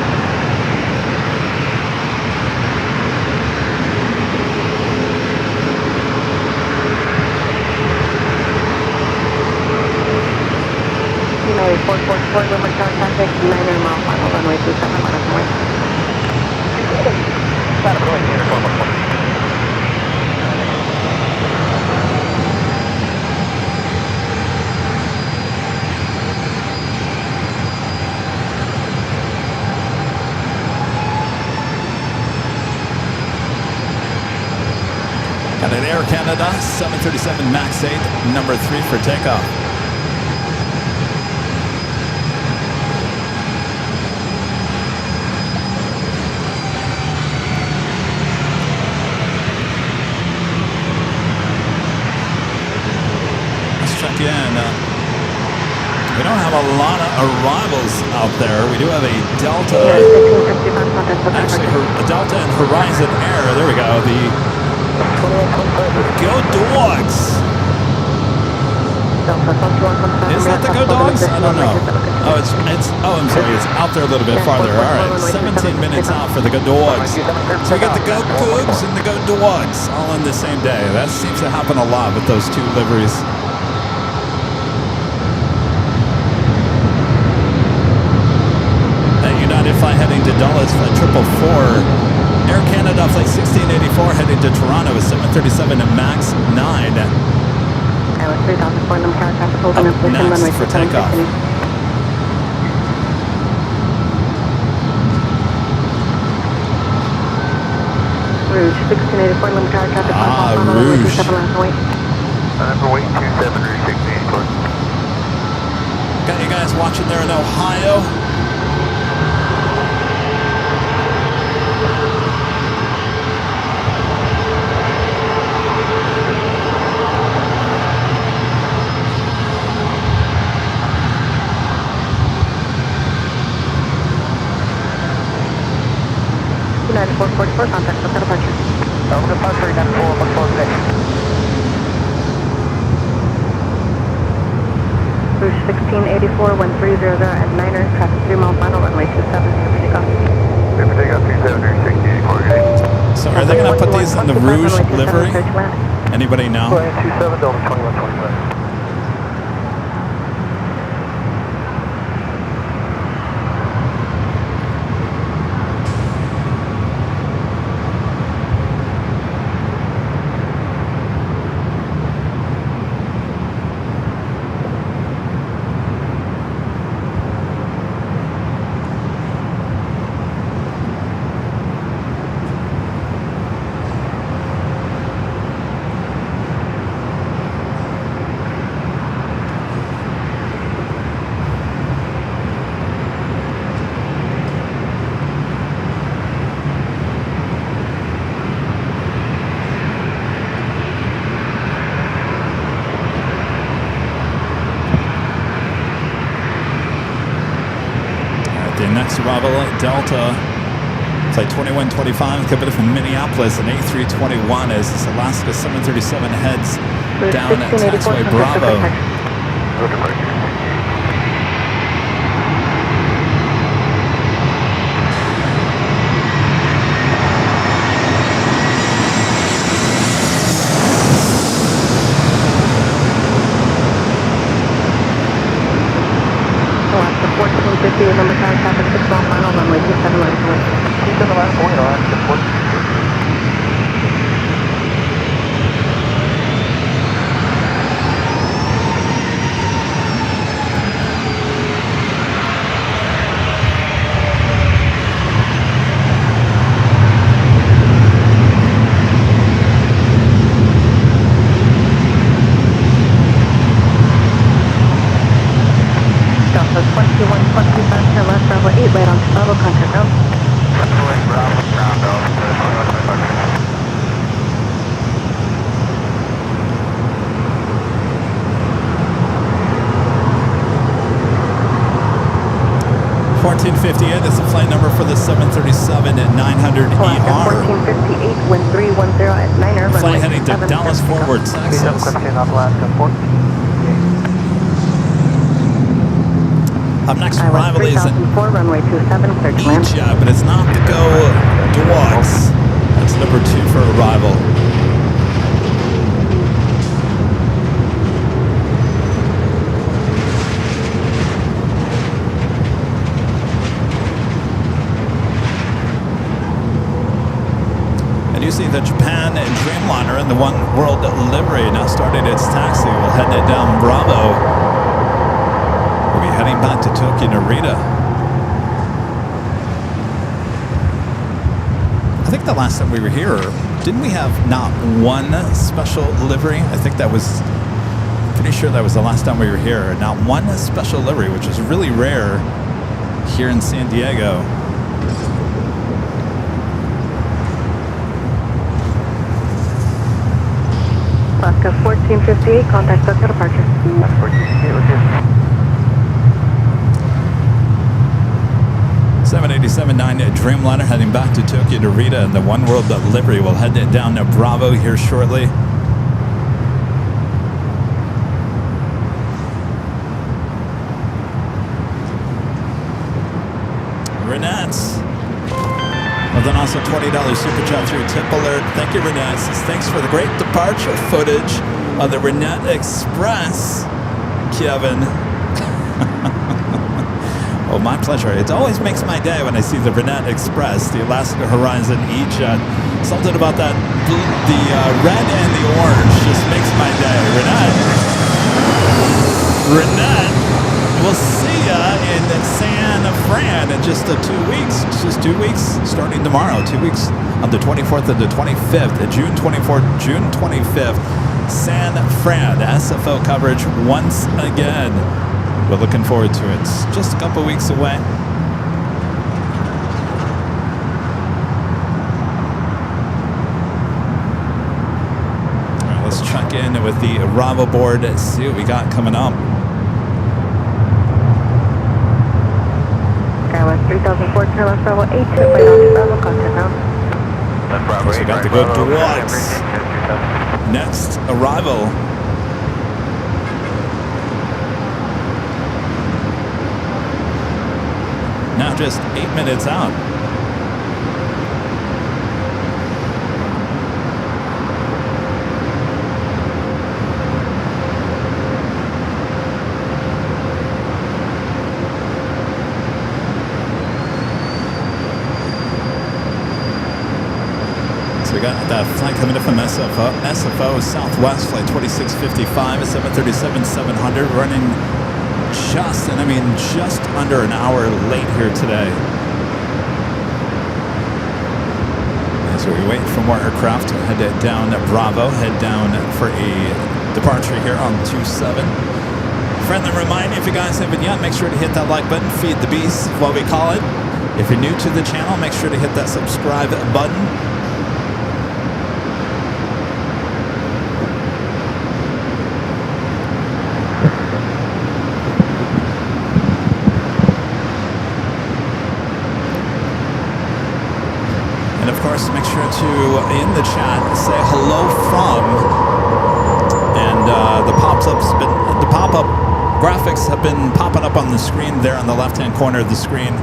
United 444, Wilmer Tower, contact 9 mile final, runway 27, line up away. Got an Air Canada, 737 MAX 8, number 3 for takeoff. Let's check in. We don't have a lot of arrivals out there. We do have a Delta. Actually, a Delta and Horizon Air. There we go. The Go Dogs. Is that the Go Dogs? I don't know. Oh, I'm sorry. It's out there a little bit farther. All right, 17 minutes out for the Go Dogs. So we got the Go Cougs and the Go Dogs all on the same day. That seems to happen a lot with those two liveries. United flight heading to Dulles, flight 444. Air Canada flight 1684 heading to Toronto with 737 and MAX 9. Next for takeoff. Rouge 1684, limit tower traffic. Rouge. Number weight 27 Rouge 1684. Got you guys watching there in Ohio. United 444, contact with departure. Over departure, United 444, Rouge 1684, 1300 at 9er, traffic 3 mile final, runway 27, for takeoff. Paper takeoff 27 Rouge 1684. So are they going to put these in the Rouge livery? Anybody know? 27 Delta 2125. Next arrival, Delta, flight 2125, coming from Minneapolis, and A321 as this Alaska 737 heads down at taxiway Bravo. Number tower traffic 6 mile final, runway 27 left away. 27 left away, Alaska 14. Delta 2125, turn left, Bravo 8, right on Bravo, contact ground. Bravo, ground, Delta 2125. 1458 is the flight number for the 737 at 900 ER. 1458, wind 310 at 9er, Flight runway heading to 27, Dallas for Fort Worth, takeoff. Texas. Alaska 14. Up next arrival is an 3004, runway 27, clear to land. Egypt, but it's not the Go Dogs. That's number 2 for arrival. And you see the Japan Dreamliner in the One World livery now started its taxi. We'll head it down Bravo. We'll be heading back to Tokyo Narita. I think the last time we were here, didn't we have not one special livery? I think that was, pretty sure that was the last time we were here. Not one special livery, which is really rare here in San Diego. Alaska 1458, contact Tokyo departure. 1458 with you. 787-9 Dreamliner heading back to Tokyo to Rita, and the One World livery will head down to Bravo here shortly. Renat. Well, then also $20 super chat through Tip Alert. Thank you, Renat. Says, thanks for the great departure footage of the Renat Express, Kevin. Oh, my pleasure. It always makes my day when I see the Renat Express, the Alaska Horizon E-Jet. Something about that, the red and the orange just makes my day. Renat, we'll see ya in San Fran in just 2 weeks. It's just 2 weeks, starting tomorrow. 2 weeks on the 24th and the 25th, June 24th, June 25th. San Fran, SFO coverage once again. We're looking forward to it. It's just a couple weeks away. All right, let's check in with the Bravo board, see what we got coming up. Skywest 3004, Carlos Bravo 82, Bravo, contact now. So we got the good Deluxe. Next arrival. Now just 8 minutes out. So we got that flight coming in from SFO Southwest, flight 2655, a 737-700 running just under an hour late here today. As we wait for more aircraft to head down to Bravo, head down for a departure here on 27. Friendly reminder, if you guys haven't yet, make sure to hit that like button. Feed the beast, is what we call it. If you're new to the channel, make sure to hit that subscribe button. Make sure to, in the chat, say hello from, and the pop-up graphics have been popping up on the screen there on the left-hand corner of the screen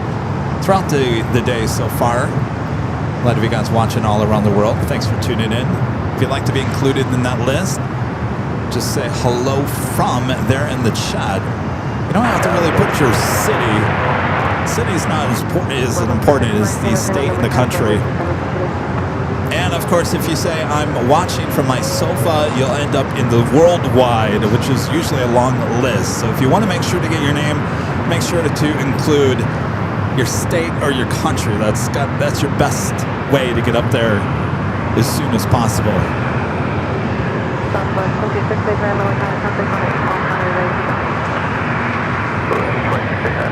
throughout the day so far. A lot of you guys watching all around the world. Thanks for tuning in. If you'd like to be included in that list, just say hello from there in the chat. You don't have to really put your city. City's not as important as the state and the country. And of course, if you say I'm watching from my sofa, you'll end up in the worldwide, which is usually a long list. So if you want to make sure to get your name, make sure to include your state or your country. That's your best way to get up there as soon as possible.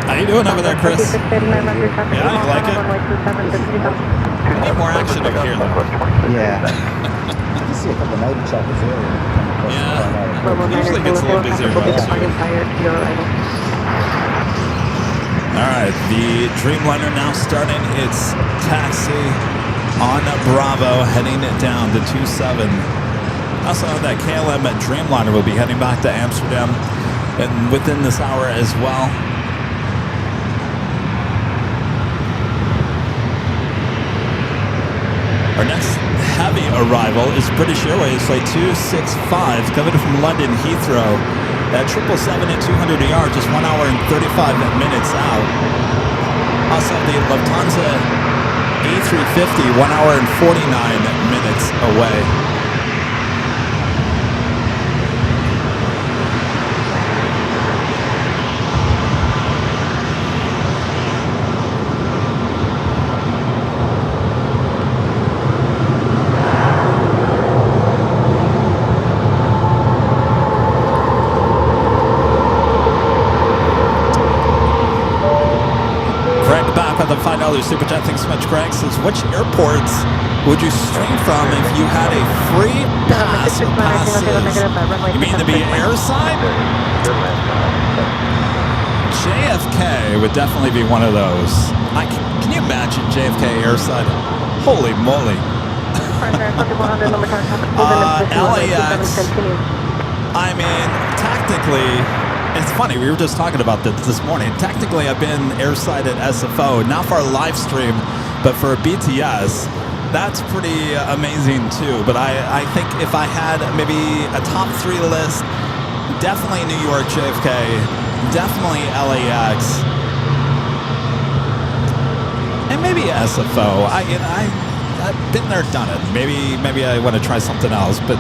How you doing over there, Chris? Yeah, you like it? We need more action over here, though. Yeah. You see a couple of Navy choppers earlier. Yeah. Usually gets a little busier around 2. All right, the Dreamliner now starting its taxi on Bravo, heading it down to 27. Also, that KLM Dreamliner will be heading back to Amsterdam and within this hour as well. Our next heavy arrival is British Airways Flight 265 coming from London Heathrow at 777 at 200 ER, just 1 hour and 35 minutes out. Also the Lufthansa A350, 1 hour and 49 minutes away. $10 super chat. Thanks so much. Greg says, which airports would you stream from if you had a free pass or passes? You mean to be airside? JFK would definitely be one of those. Can you imagine JFK airside? Holy moly. LAX. I mean, tactically, it's funny. We were just talking about this morning. Tactically, I've been airside at SFO, not for a live stream, but for a BTS. That's pretty amazing too. But I think if I had maybe a top 3 list, definitely New York JFK, definitely LAX, and maybe SFO. I've been there, done it. Maybe I want to try something else. But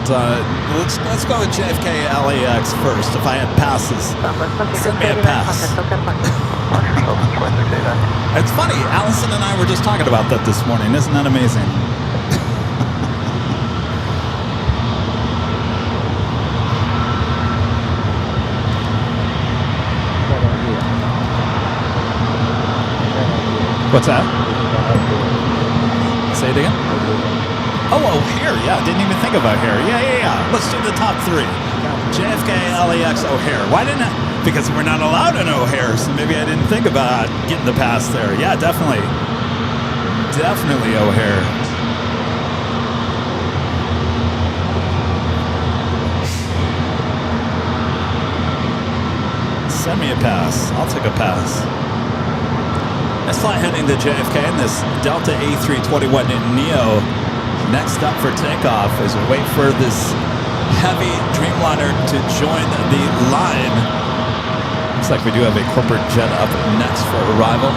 let's go with JFK LAX first. If I had passes, send me a pass. It's funny. Allison and I were just talking about that this morning. Isn't that amazing? What's that? Say it again? Oh, O'Hare. Yeah, didn't even think about O'Hare. Yeah. Let's do the top 3. JFK, LAX, O'Hare. Why didn't I? Because we're not allowed in O'Hare, so maybe I didn't think about getting the pass there. Yeah, definitely. Definitely O'Hare. Send me a pass. I'll take a pass. Let's fly heading to JFK in this Delta A321neo. Next up for takeoff as we wait for this heavy Dreamliner to join the line. Looks like we do have a corporate jet up next for arrival.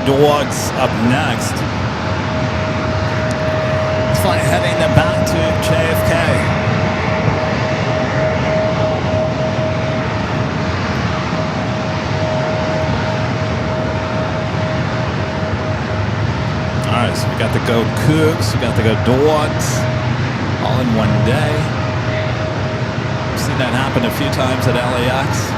Dogs up next. Let's fly heading back to JFK. Alright, so we got to go Cougs, we got to go Dogs, all in one day. I've seen that happen a few times at LAX.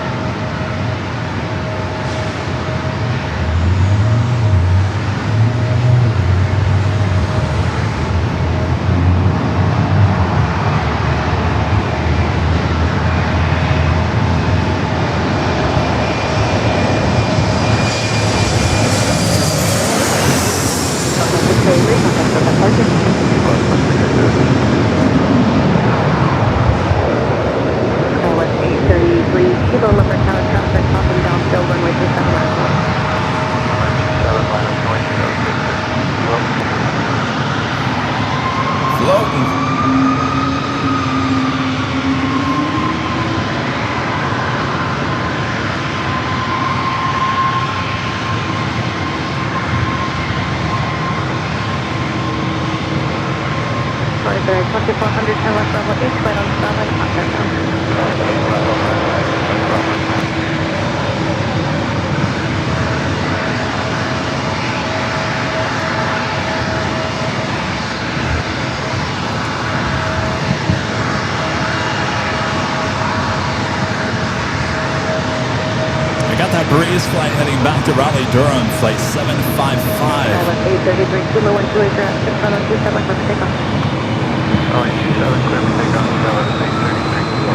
flight heading back to Raleigh, Durham, flight 755. 833, Kilo 128, 61027, let's take off. Runway 27, clear for takeoff, 833.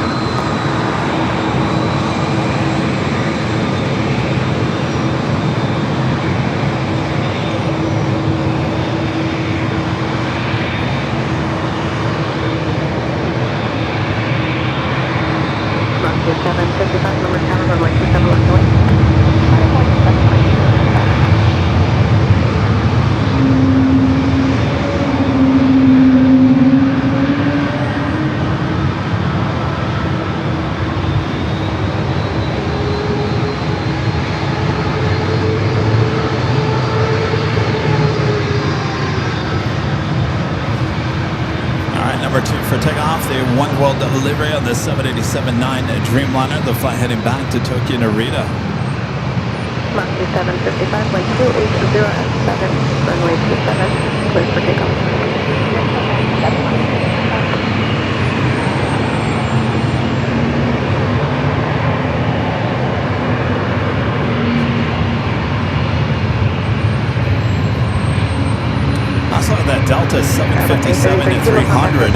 Roger 755, number tower, runway 27, left away. Number 2 for takeoff, the One World delivery of the 787-9 Dreamliner, the flight heading back to Tokyo Narita. Mach 755, wind 280 at 7, runway 27, clear for takeoff. I saw that Delta 757 and 300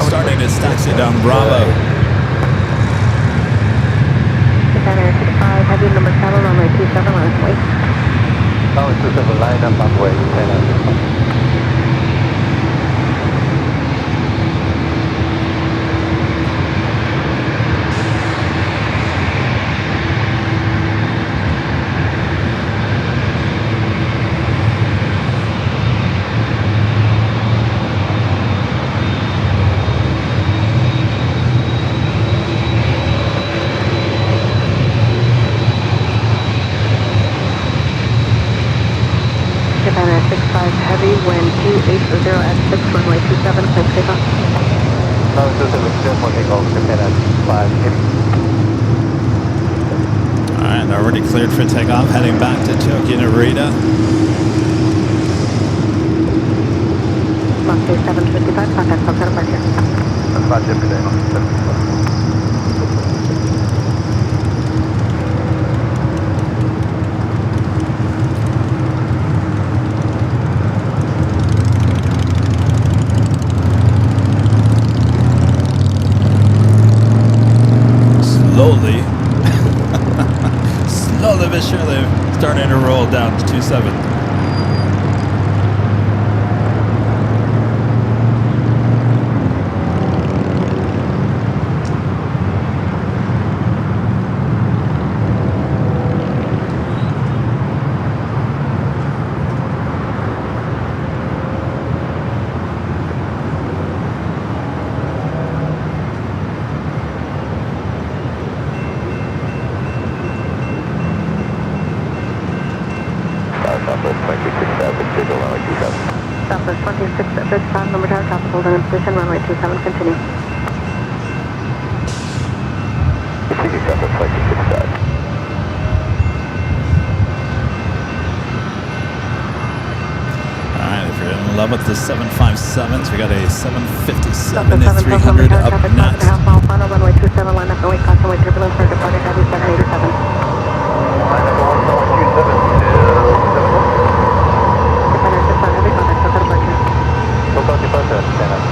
starting its taxi down Bravo. Japan Air 65, heavy number travel, runway 27, left away. Now it's 27, line up halfway, 10. Japan Air 65, heavy, wind 280 at 6, runway 27, clear for takeoff. Now it's 27, clear for takeoff, Japan at 5, heavy. Alright, already cleared for takeoff, heading back to Tokyo Narita. Mach 755, contact Delta departure. That's 5 Japan takeoff. Slowly, slowly but surely starting to roll down to 27. Southwest 26 at this time, number tower, traffic holding in position, runway 27, continue. Proceeding Southwest 26. Alright, if you're in love with the 757s, we got a 757 Southwest and 7 300 tower, up traffic next. 5.5 mile final, runway 27, line up and wait, caution, wait, turbulence for departure, heavy 787. Line up 127 till 74. Japan Air 65, heavy contact Delta departure. Total departure, 10 up.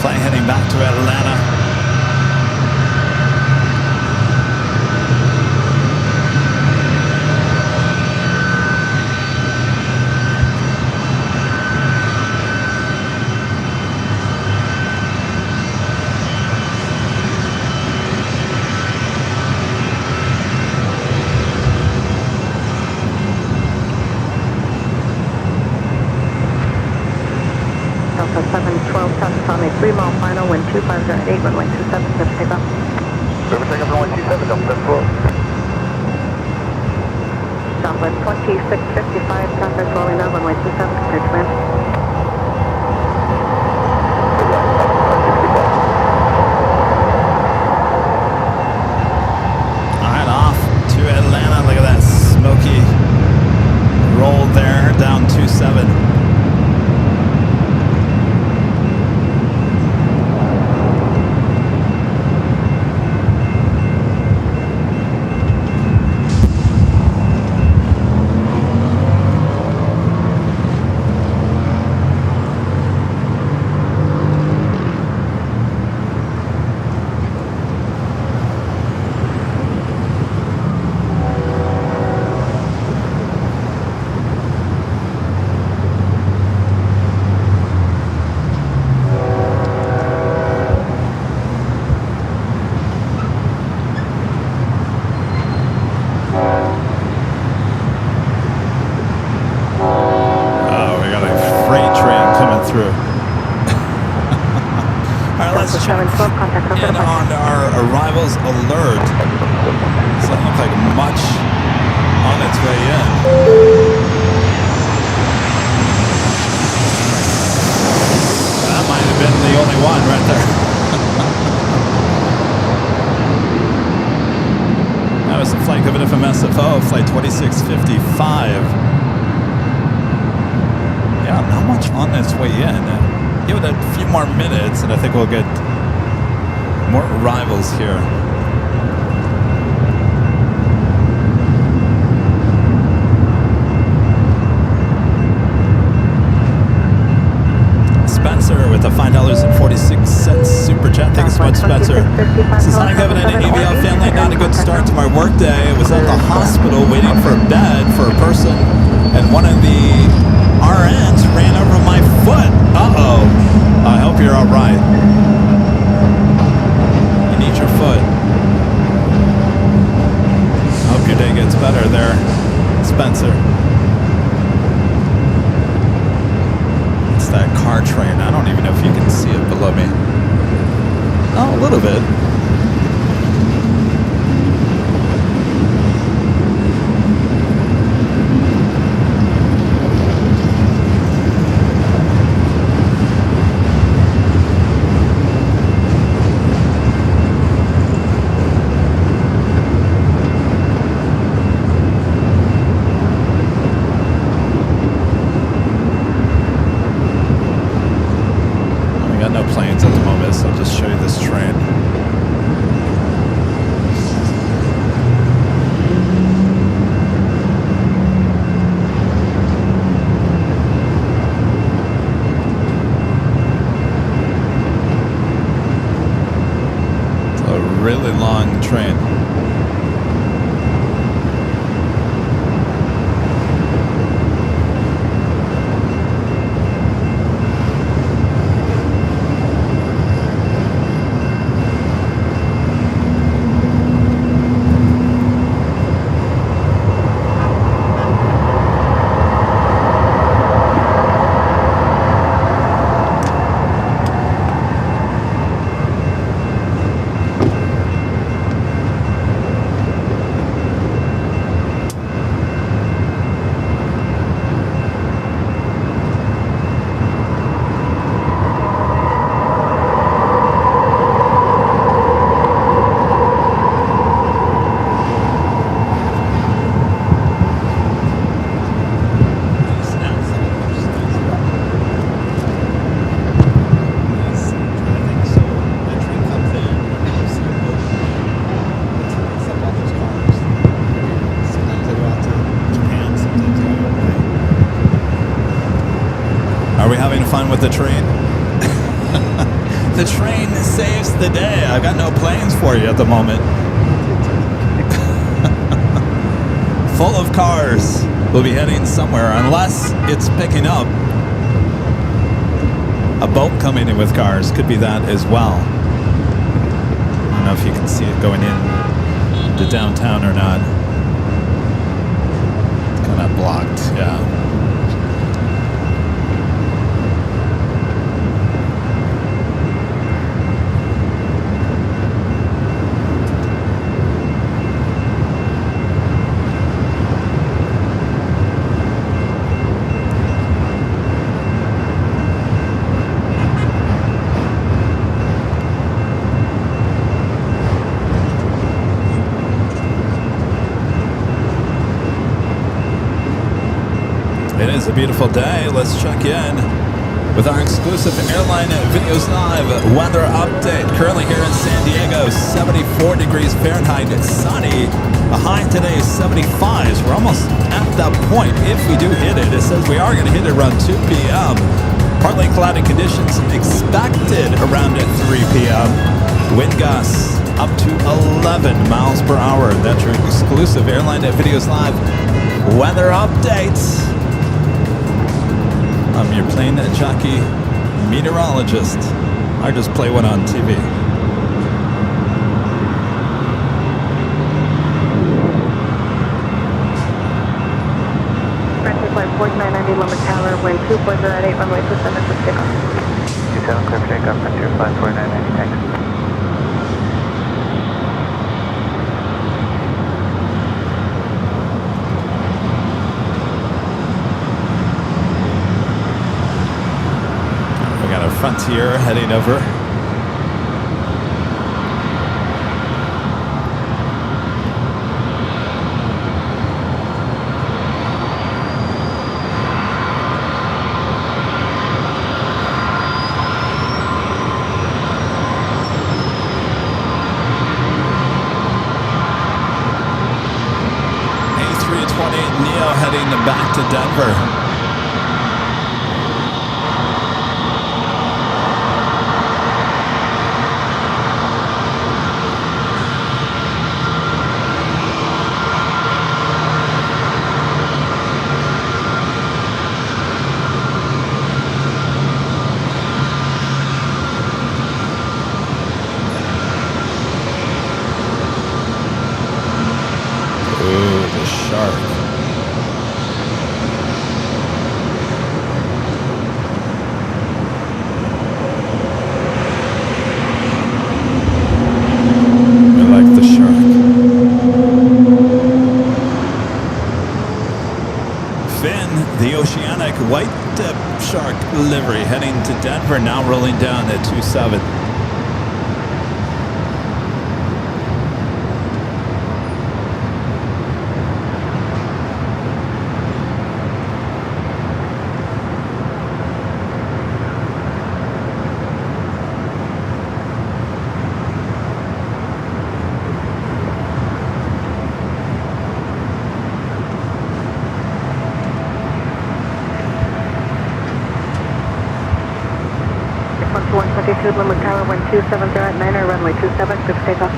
Flight heading back to Atlanta. Delta 712, traffic on a 3 mile final, wind 2508, runway 27, clear for takeoff. Clear for takeoff, runway 27, Delta 12. Southwest 2655, traffic rolling now, runway 27, clear to land. Alright, off to Atlanta. Look at that smoky roll there, down 27. 712, contact And Delta on our arrivals alert, doesn't look like much on its way in. That might have been the only one right there. That was the flight Kevin from SFO, flight 2655. Yeah, not much on its way in. Give it a few more minutes, and I think we'll get more arrivals here. Spencer with the $5.46 super chat. Thank you so much, Spencer. Says, hi, Kevin and EVL family. Not a good start to my workday. Was at the hospital waiting for a bed for a person, and one of the RNs ran over my foot. Uh-oh. I hope you're all right. You need your foot. I hope your day gets better there, Spencer. It's that car train. I don't even know if you can see it below me. Oh, a little bit. Really long train. Fun with the train. The train saves the day. I've got no planes for you at the moment. Full of cars. We'll be heading somewhere unless it's picking up. A boat coming in with cars could be that as well. I don't know if you can see it going in to downtown or not. It's kind of blocked, yeah. It's a beautiful day. Let's check in with our exclusive Airline Videos Live weather update. Currently here in San Diego, 74 degrees Fahrenheit. It's sunny. The high today is 75. So we're almost at that point. If we do hit it, it says we are going to hit it around 2 p.m. Partly cloudy conditions expected around at 3 p.m. Wind gusts up to 11 miles per hour. That's your exclusive Airline Videos Live weather update. I'm your plane jockey meteorologist. I just play one on TV. Flight 4990 Limit Tower, runway 2408, runway 27 for takeoff. 127, clear for takeoff, frontier flight 4990, thanks. We got a Frontier heading over. A320neo heading back to Denver. Ooh, the shark. I like the shark. Finn, the oceanic white tip shark livery heading to Denver, now rolling down at 27. Limit tower 1270 at 9 or runway 27, clear for takeoff.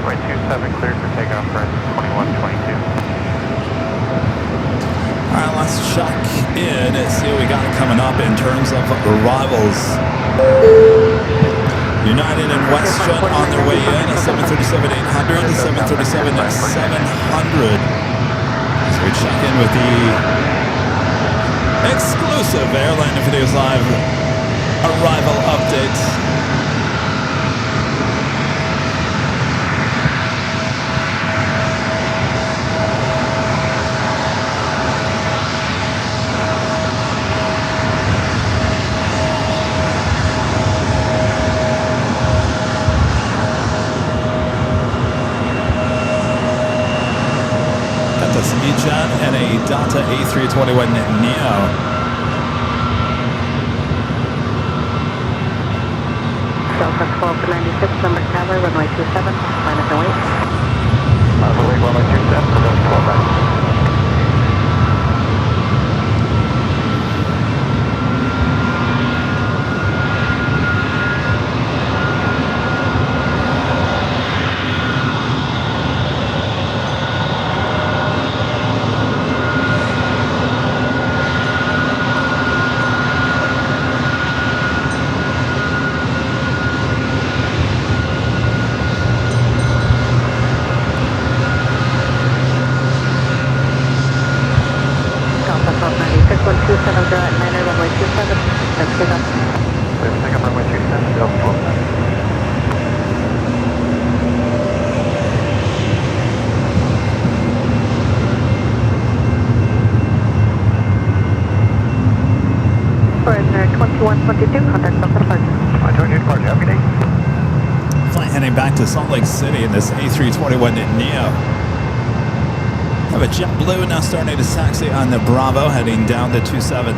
Runway 27, clear for takeoff for 2122. Alright, let's check in and see what we got coming up in terms of arrivals. United and WestJet on their way in, a 737-800, a 737-700. As we check in with the exclusive Airline Videos Live arrival updates. Got this E-Jet and a Delta A321neo. Delta 1296, number tower, runway 27, line up and wait. Runway 27, Delta 1296. Back to Salt Lake City in this A321neo. Have a JetBlue now starting to taxi on the Bravo, heading down to 27.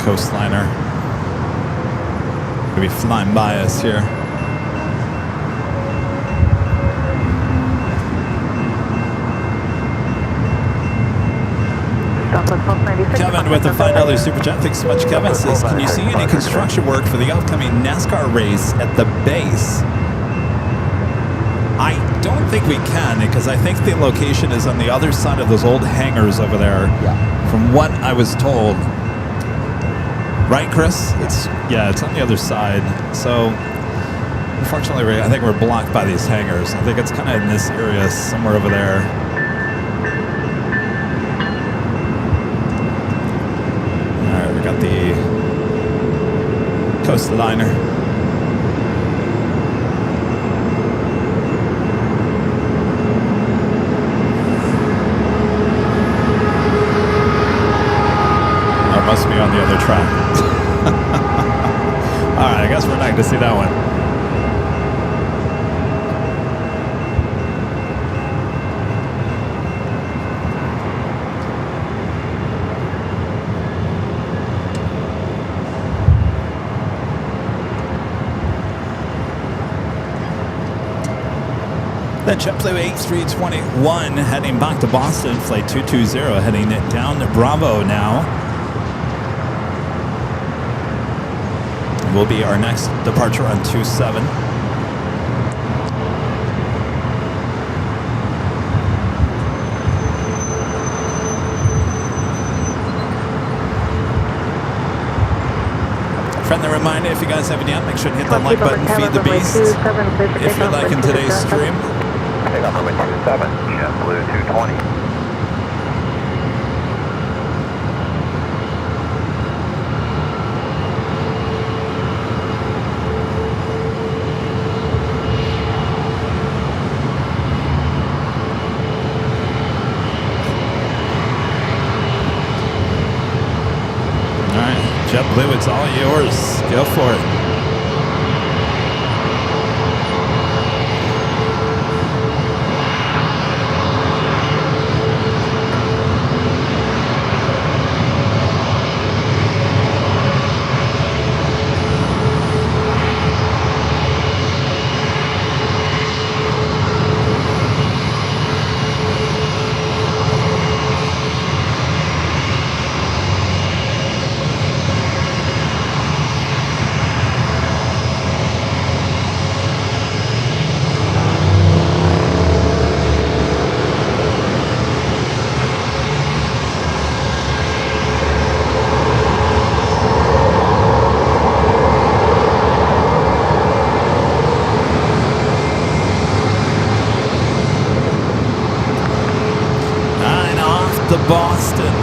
Coastliner gonna be flying by us here. Delta 1296, Kevin with the $5 super chat. Thanks so much, Kevin. Says, can you see any construction work for the upcoming NASCAR race at the base? I don't think we can, because I think the location is on the other side of those old hangars over there. Yeah. From what I was told. Right, Chris? It's on the other side. So, unfortunately, I think we're blocked by these hangars. I think it's kind of in this area, somewhere over there. All right, we got the coastliner. Must be on the other track. All right, I guess we're not going to see that one. Then JetBlue 8321 heading back to Boston, flight 220 heading down to Bravo now. Will be our next departure on 27. Friendly reminder, if you guys haven't yet, make sure to hit the like button, feed the beast. If you're liking today's stream. Take off runway 27, JetBlue 220. JetBlue, it's all yours. Go for it. Boston.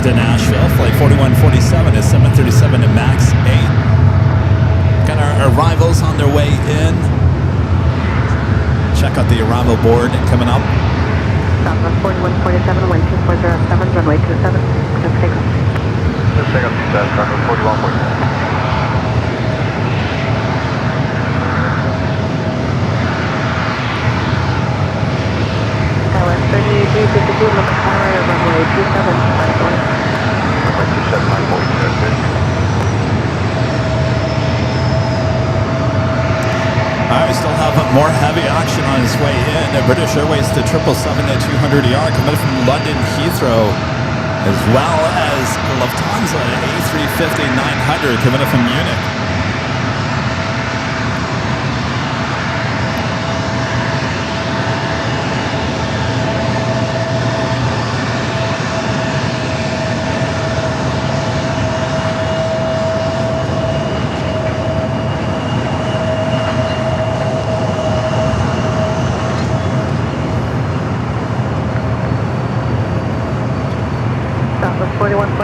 to Nashville. Flight 4147 is 737 to MAX 8. Got our arrivals on their way in. Check out the arrival board coming up. Southwest 4147, wind 2407, runway 27. Just take off. Just take off 27, runway 4147. LS 3352, look higher, runway 27, 94. Runway 27, 94, We still have more heavy action on its way in. British Airways to 777-200ER coming from London Heathrow, as well as Lufthansa A350-900 coming up from Munich.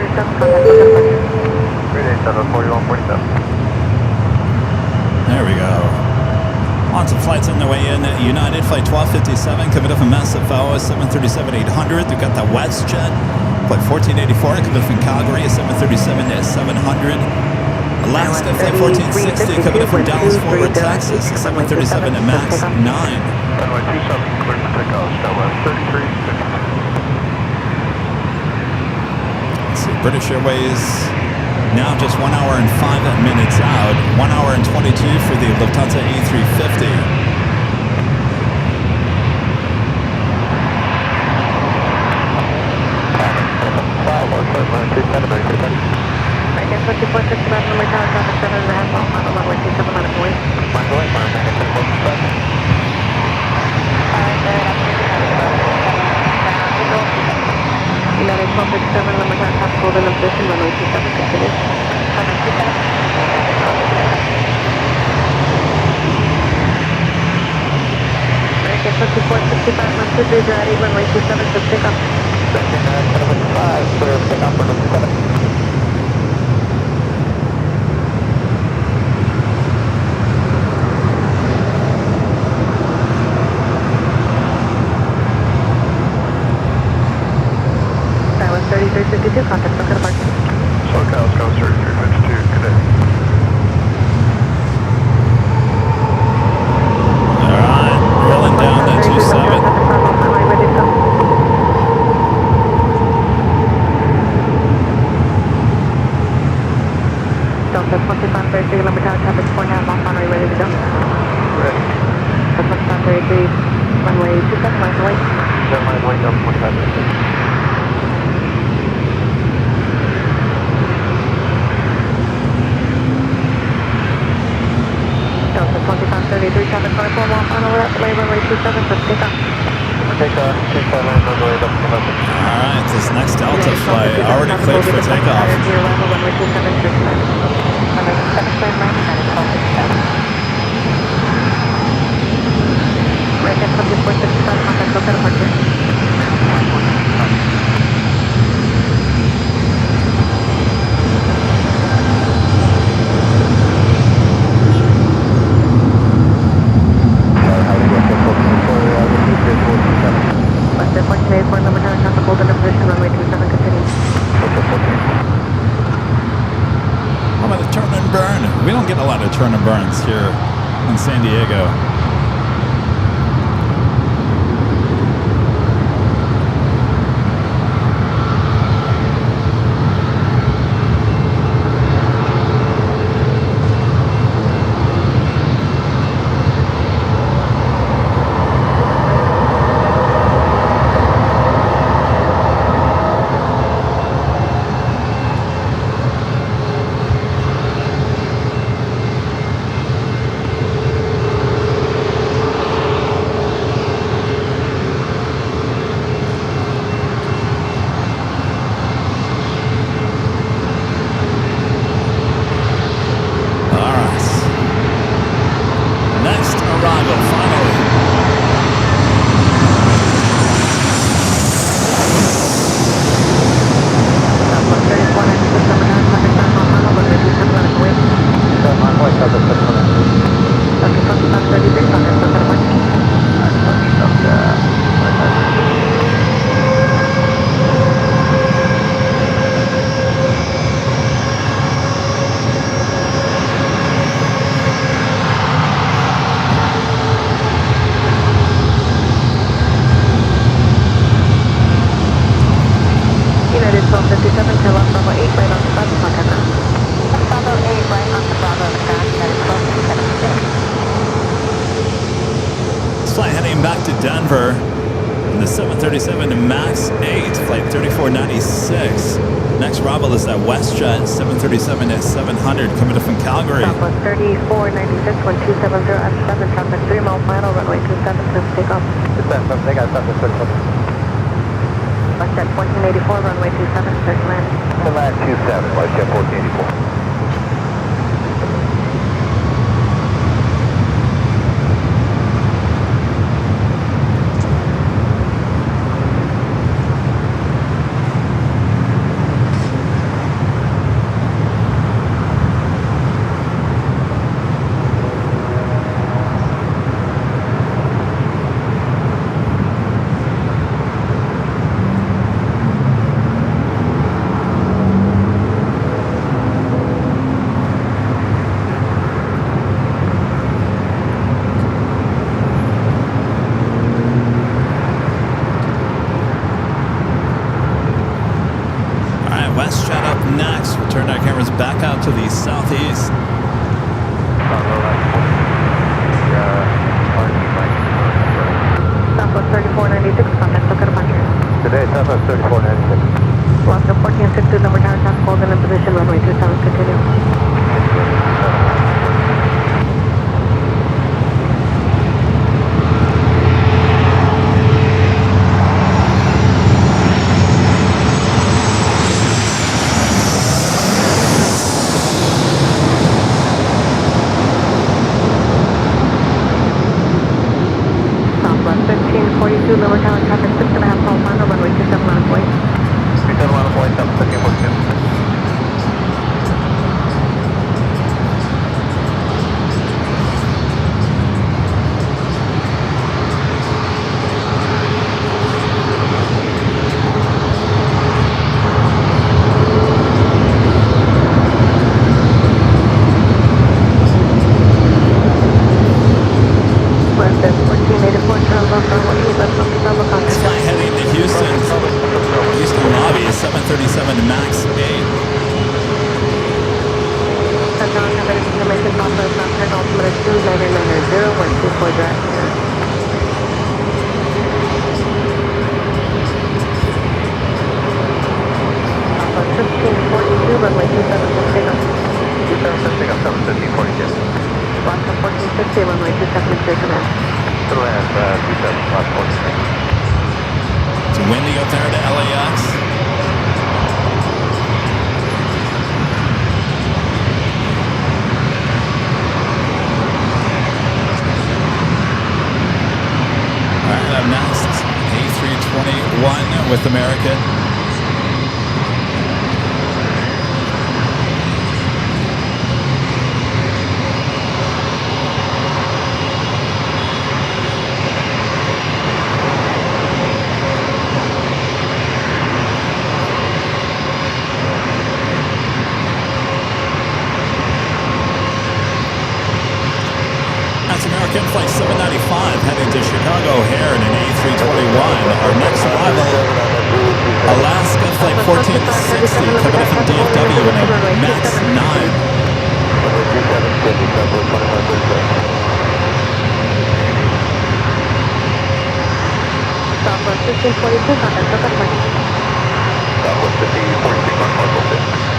4147, contact Booker Park. Mayday 74147. There we go. Lots of flights on the way in. United Flight 1257 coming up from SFO 737-800. We've got the WestJet Flight 1484 coming up from Calgary 737-700. Alaska Flight 1460 coming up from Dallas Fort Worth, Texas 737 MAX 9. Runway 27, clear for takeoff. Southwest 3350. Let's see, British Airways now just 1 hour and 5 minutes out. 1 hour and 22 for the Lufthansa A350. American 2467, runway tower traffic 7.5 miles, final runway 27 minus away. United 1267, runway tower traffic holding in position, runway 27, continue. American 2465, Monster 308, runway 27, to pick up. Second, 755, clear for takeoff for number 7. Silence 3352, contact Booker Park. SoCal, Scout 3352, good day. All right, rolling down that 27. Delta 2533, number tower traffic 4.5 miles, runway ready to go. Ready. Delta 2533, runway 27 miles away. 7 miles away, Delta 2533. Delta 2533, traffic 44 mile final relay, runway 27 for takeoff. Takeoff, take 5 miles away, Delta 2533. All right, this next Delta flight already cleared for takeoff. Runway 27 for runway 27 miles, American 2465, contact Booker Park. Buster 1484, number tower traffic holding in position, runway 27, continue. How about a turn and burn? We don't get a lot of turn and burns here in San Diego. Back to Denver in the 737 MAX 8, flight 3496. Next arrival is that WestJet 737-700 coming up from Calgary. Southwest 3496, 1270 at 7, traffic 3 mile final, runway 27 to takeoff. Takeoff, Southwest 37. WestJet 1484, runway 27, start to land. To land 27, WestJet 1484. WestJet up next. We'll turn our cameras back out to the southeast. Southwest 3496, contact look at a puncher. Today, Southwest 3496. Alaska 1462, number tower, task hold in position, runway 27, continue. Southwest 1542, lower tower, traffic 6.5 call final, runway 27 on its way. 27 on the flight, 1542. West 1484, Charles, runway 8, left on Bravo, contact. Fly heading to Houston. Houston lobby, 737 MAX 8. Touchdown, have information, Southwest, Southwest, altimeter 29990, 124 direct. Southwest 1542, runway 27, signal. 27 up, 1542. Alaska 1460, runway 27, clear command. To the left, 27, last 46. It's windy up there to LAX. All right, up next, A321 with American. That's American Flight 795 heading to Chicago O'Hare in an A321. Our next arrival, Alaska Flight 1460 coming in from DFW in a MAX 9. Runway 27, Southwest 2536. Southwest 1542, contact look at a puncher. Southwest 1546 on Parcel 6.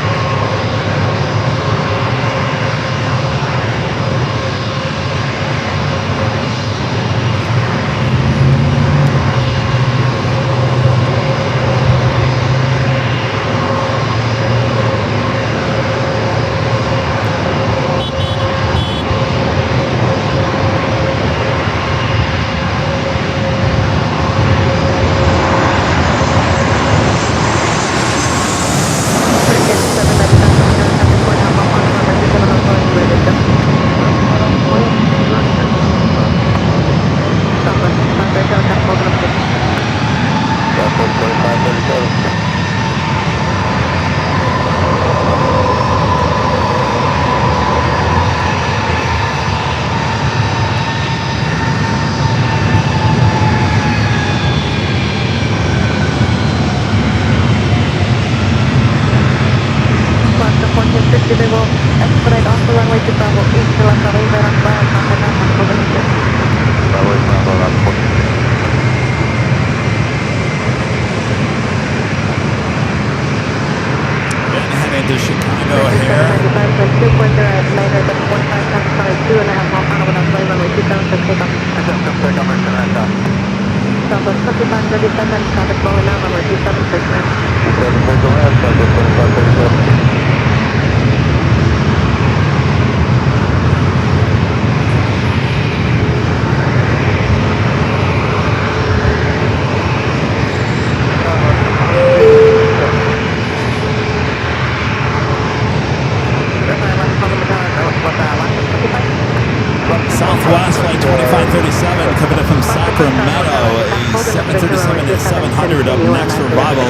Southwest 2537. Alaska 1460, they will expedite off the runway to Bravo 8 to left on right on ground, contact on Bravo 6. Southwest Bravo, last 46. Then heading to Chicago O'Hare. 2.0 at 945 times 2.5 mile final without delay, runway 27 for takeoff. Southwest 2537, traffic flowing now, runway 27 for command. 27 for the left, Southwest 2537. Southwest Flight 2537 coming in from Sacramento, a 737 at 700 up next for arrival.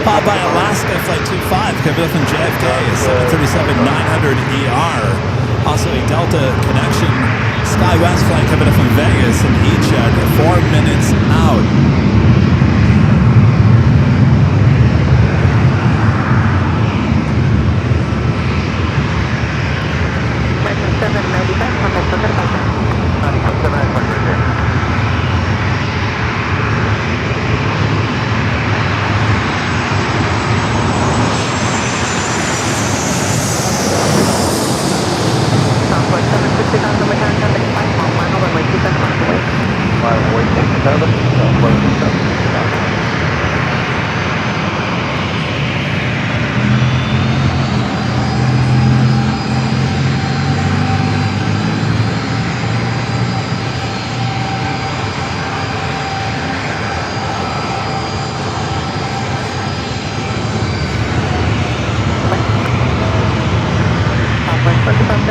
Followed by Alaska Flight 25 coming in from JFK, a 737-900ER. Also a Delta connection SkyWest flight coming in from Vegas and E-Jet 4 minutes out.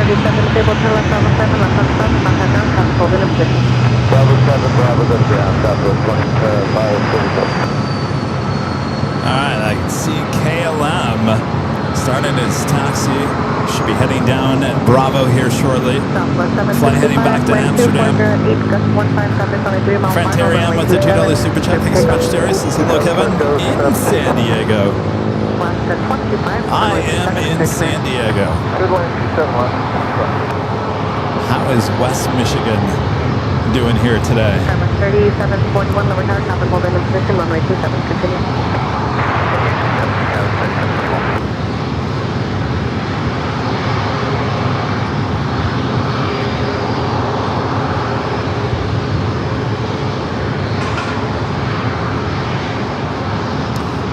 37, stable to left, Bravo 7, left on 7, contact ground, traffic hold in position. Bravo 7, Bravo to the ground, Southwest 25, All right, I can see KLM starting his taxi. Should be heading down at Bravo here shortly. Flight heading back to Amsterdam. Friend Terry M with the $2 super chat. Thanks so much, Terry. Says hello, Kevin. In San Diego. I am in San Diego. Good one, 27 left. How is West Michigan doing here today? 3741, lower tower, traffic hold in position, runway 27, continue.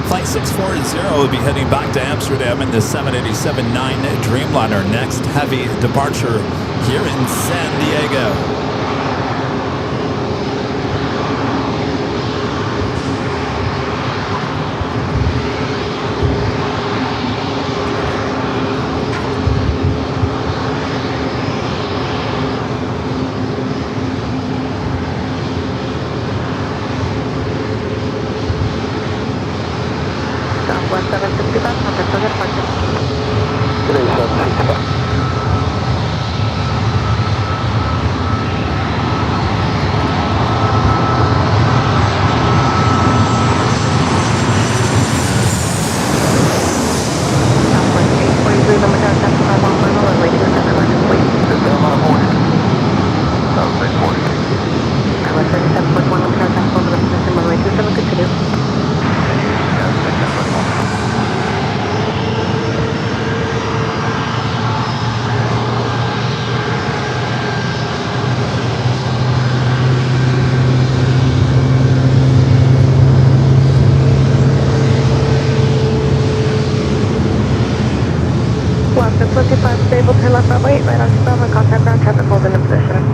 Flight 640 will be heading back to Amsterdam in the 787-9 Dreamliner. Next heavy departure here in San Diego. Southwest 765, contact for departure. Today, 765. Southwest 843, number down, 75 on final, runway 27, left complete. South 840. Southwest 3741, number down, traffic hold in position, runway 27, continue. Left at 25, stable, turn left, Bravo 8, right on 7, contact ground, traffic hold in position.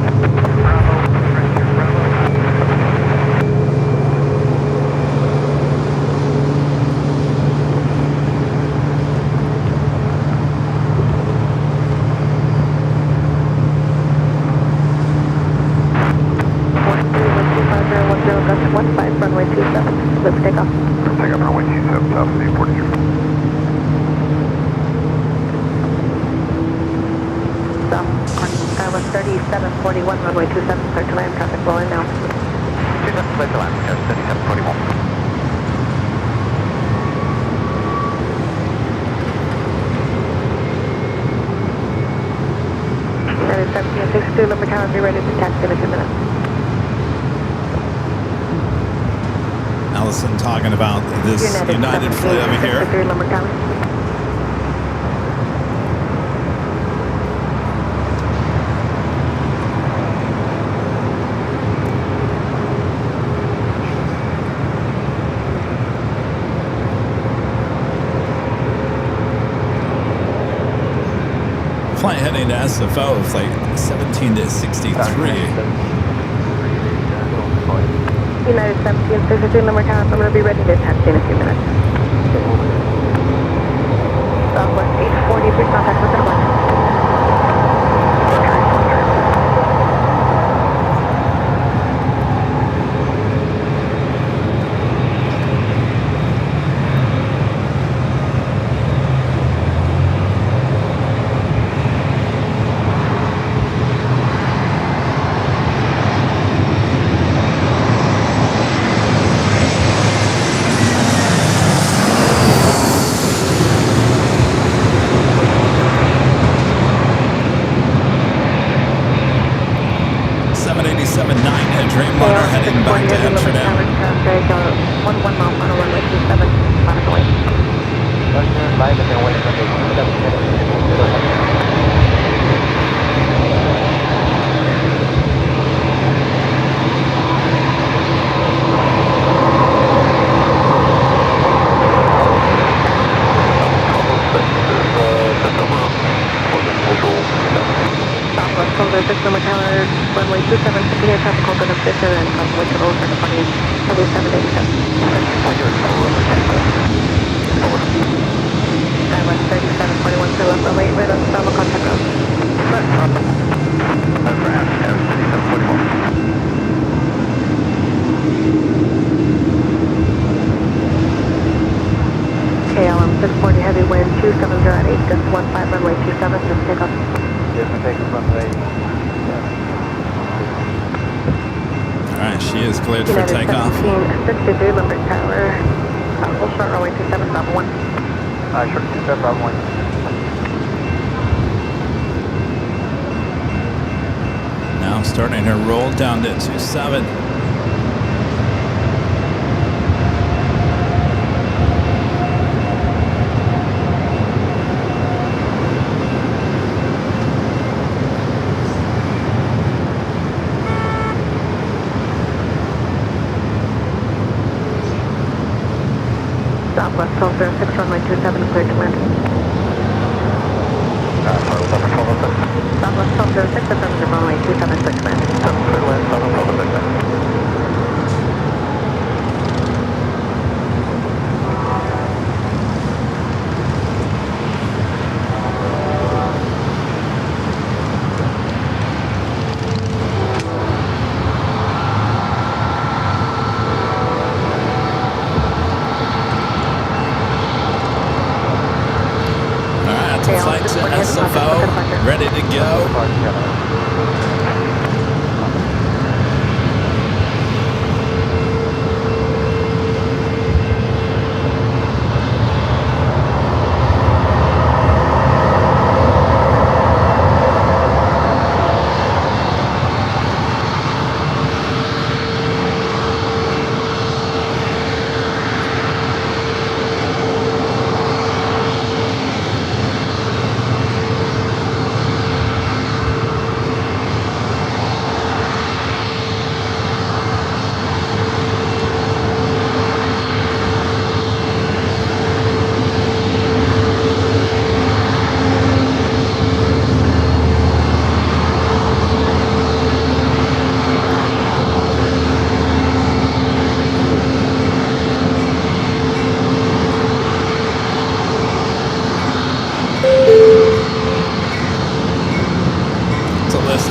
Runway 27, lift takeoff. Take up runway 27, South 843. Southwest 3741, runway 27, clear to land, traffic flowing now. 27, clear to land, 3741. United 1762, number tower, be ready to taxi in a few minutes. Allison talking about this United flight over here. Number tower. Flight heading to SFO, flight 1763. United 1762, number tower, I'm going to be ready to taxi in a few minutes. Southwest 843, contact with the departure. Dreamliner heading back to Amsterdam. 1 mile final runway 27, final away. Southwest Cold 6 number tower, runway 27, continue traffic hold in position and confirmation over for departing heavy 787. Southwest 3741, still left runway 8, right on Bravo, contact ground. 270 at 8, just 15 runway 27, just take off. Yes, and take runway. Alright, she is cleared for United takeoff. 1763, Limerick Tower. Full short runway 27, Bravo 1. Short 27, Bravo 1. Now starting her roll down to 27. Southwest 1206, runway 27, cleared to land. Southwest 1206, affirmative, runway 27, cleared to land. Flight to SFO, ready to go.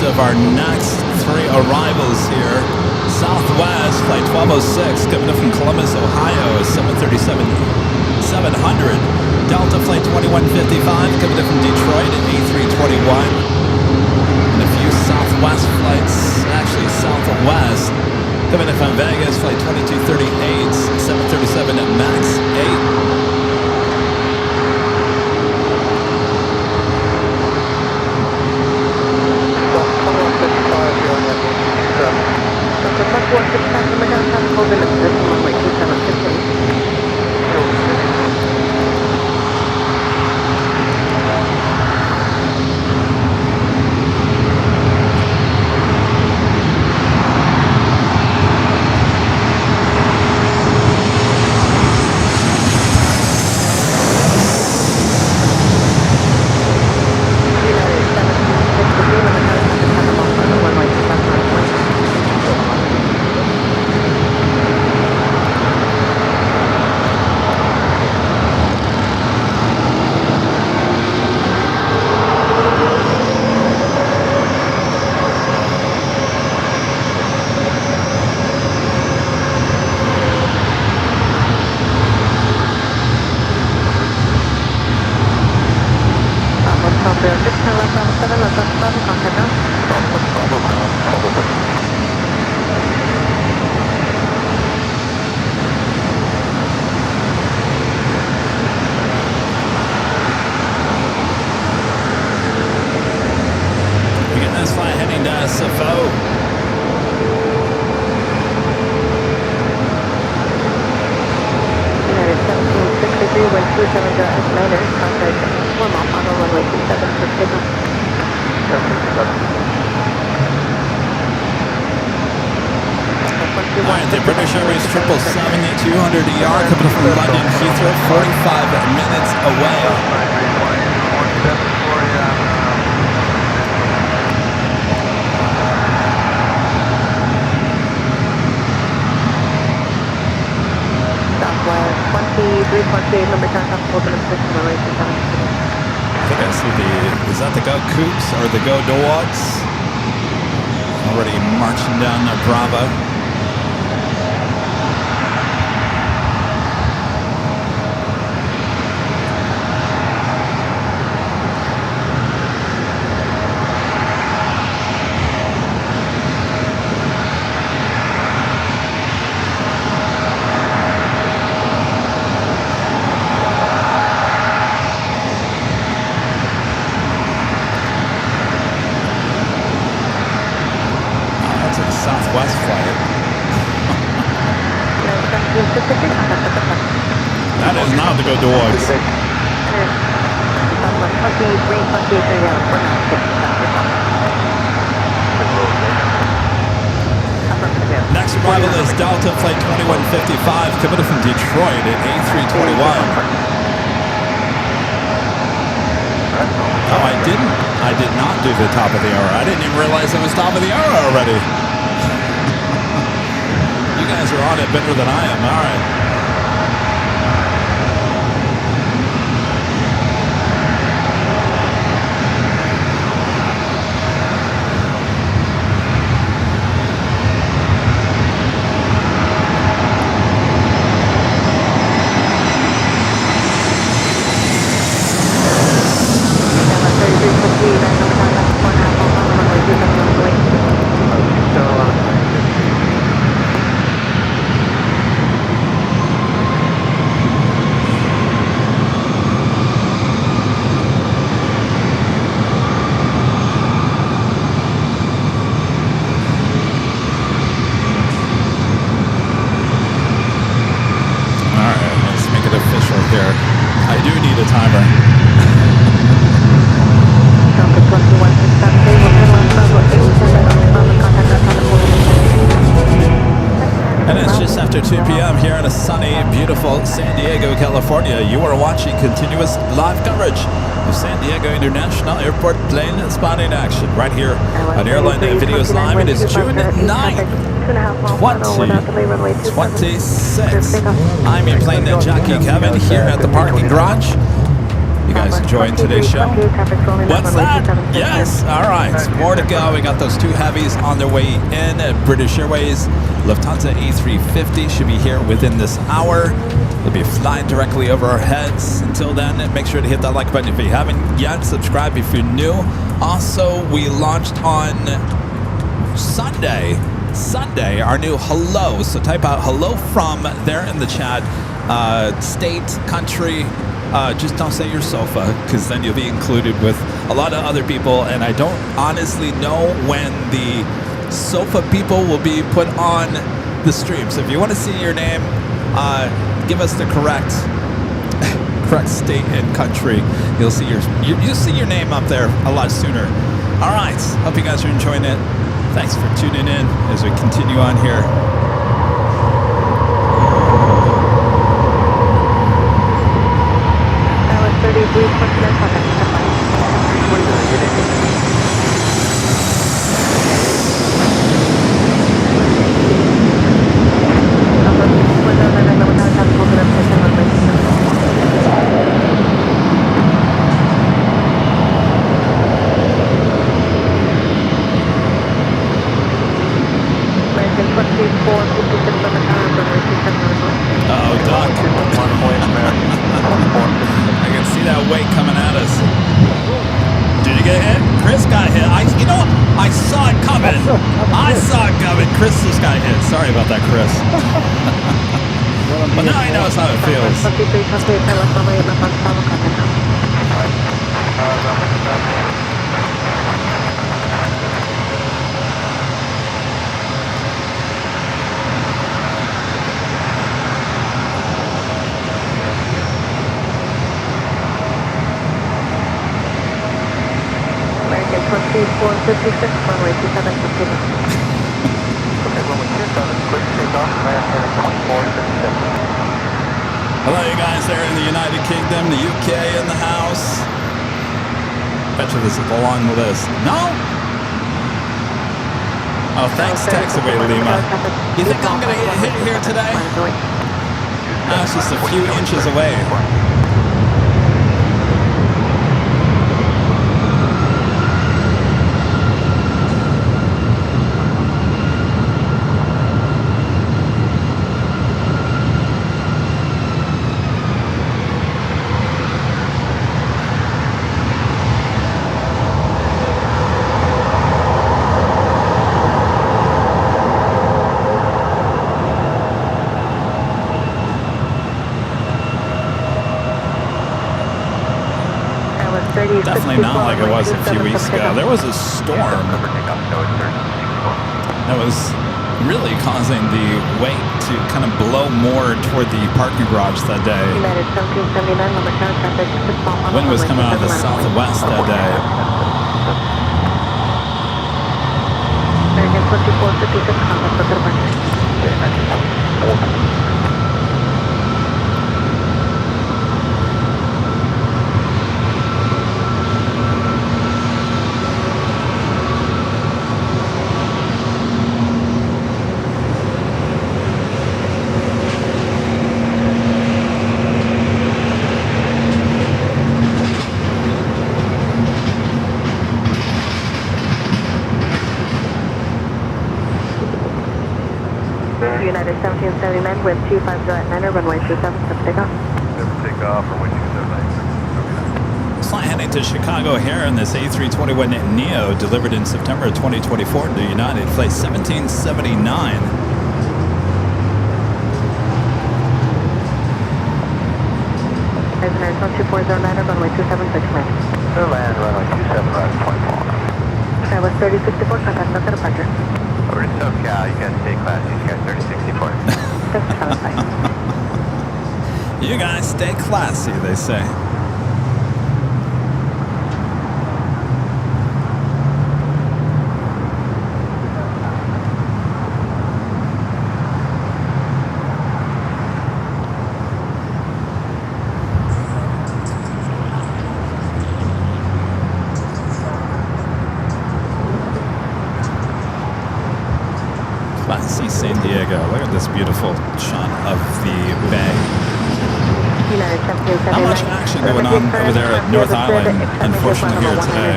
Of our next three arrivals here. Southwest, flight 1206, coming in from Columbus, Ohio, 737-700. Delta flight 2155, coming in from Detroit, A321. And a few Southwest flights, actually Southwest, coming in from Vegas, flight 2238, 737 MAX 8. Alright, the British Airways 777-200 ER coming from London Heathrow, 45 minutes away. Southwest 2328, number 10, open up 6, runway 27. I think I see is that the Go Coops or the Go Dogs? Already marching down the Bravo. to go dogs. Next arrival is Delta Flight 2155, coming from Detroit at A321. Oh, I did not do the top of the hour. I didn't even realize it was top of the hour already. You guys are on it better than I am. All right. San Diego, California. You are watching continuous live coverage of San Diego International Airport plane spotting action right here on Airline Videos Live. It is June 9th, 2026. I'm your Plane Jockey Kevin here at the parking garage. You guys enjoying today's show? What's that? Yes. All right. More to go. We got those two heavies on their way in. British Airways, Lufthansa A350 should be here within this hour. They'll be flying directly over our heads. Until then, make sure to hit that like button if you haven't yet. Subscribe if you're new. Also, we launched on Sunday, our new hello. So type out hello from there in the chat. State, country. Just don't say your sofa, because then you'll be included with a lot of other people. And I don't honestly know when the sofa people will be put on the stream. So if you want to see your name, give us the correct state and country. You'll see your name up there a lot sooner. All right. Hope you guys are enjoying it. Thanks for tuning in as we continue on here. Hello, you guys there in the United Kingdom, the UK in the house. Bet you this is a long list. No? Oh, thanks, taxiway Lima. You think I'm going to get hit here today? No, it's just a few inches away. Definitely not like it was a few weeks ago. There was a storm that was really causing the weight to kind of blow more toward the parking garage that day. United 1779, Limerick Tower, traffic 6 mile final. Wind was coming out of the southwest that day. American 2456, contact with departure. United 1779, wind 250 at 9, runway 27, set takeoff. Take off, runway 27. Flight heading to Chicago here in this A321neo delivered in September 2024 to United, flight 1779. United 2409, runway 27, switch land. Land, runway 27, right at 24. Travis 3064, contact with departure. Over to SoCal, you guys stay classy, you guys 3064. That's Travis 5. You guys stay classy, they say. Classy San Diego. Look at this beautiful shot of the bay. United 1779. Not much action going on over there at North Island, unfortunately, here today.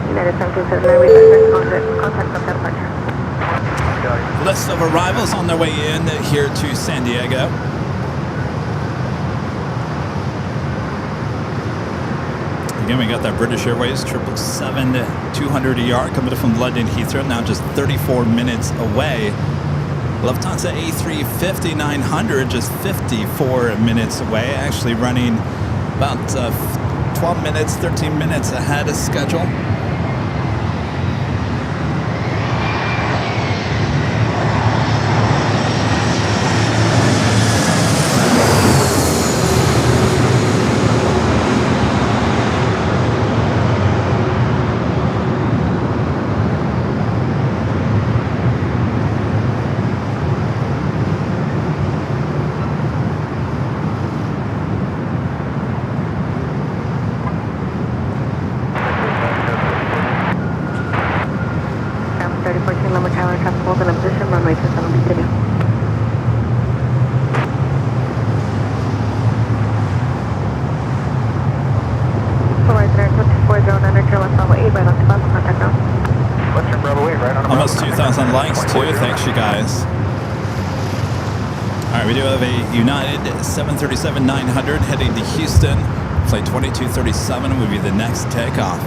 United 1779, return contact with departure. List of arrivals on their way in here to San Diego. Again, we got that British Airways 777-200 ER coming from London Heathrow, now just 34 minutes away. Lufthansa A350-900 just 54 minutes away, actually running about 12 minutes, 13 minutes ahead of schedule. Almost 2,000 likes too. Thanks, you guys. All right, we do have a United 737-900 heading to Houston. Flight 2237 would be the next takeoff.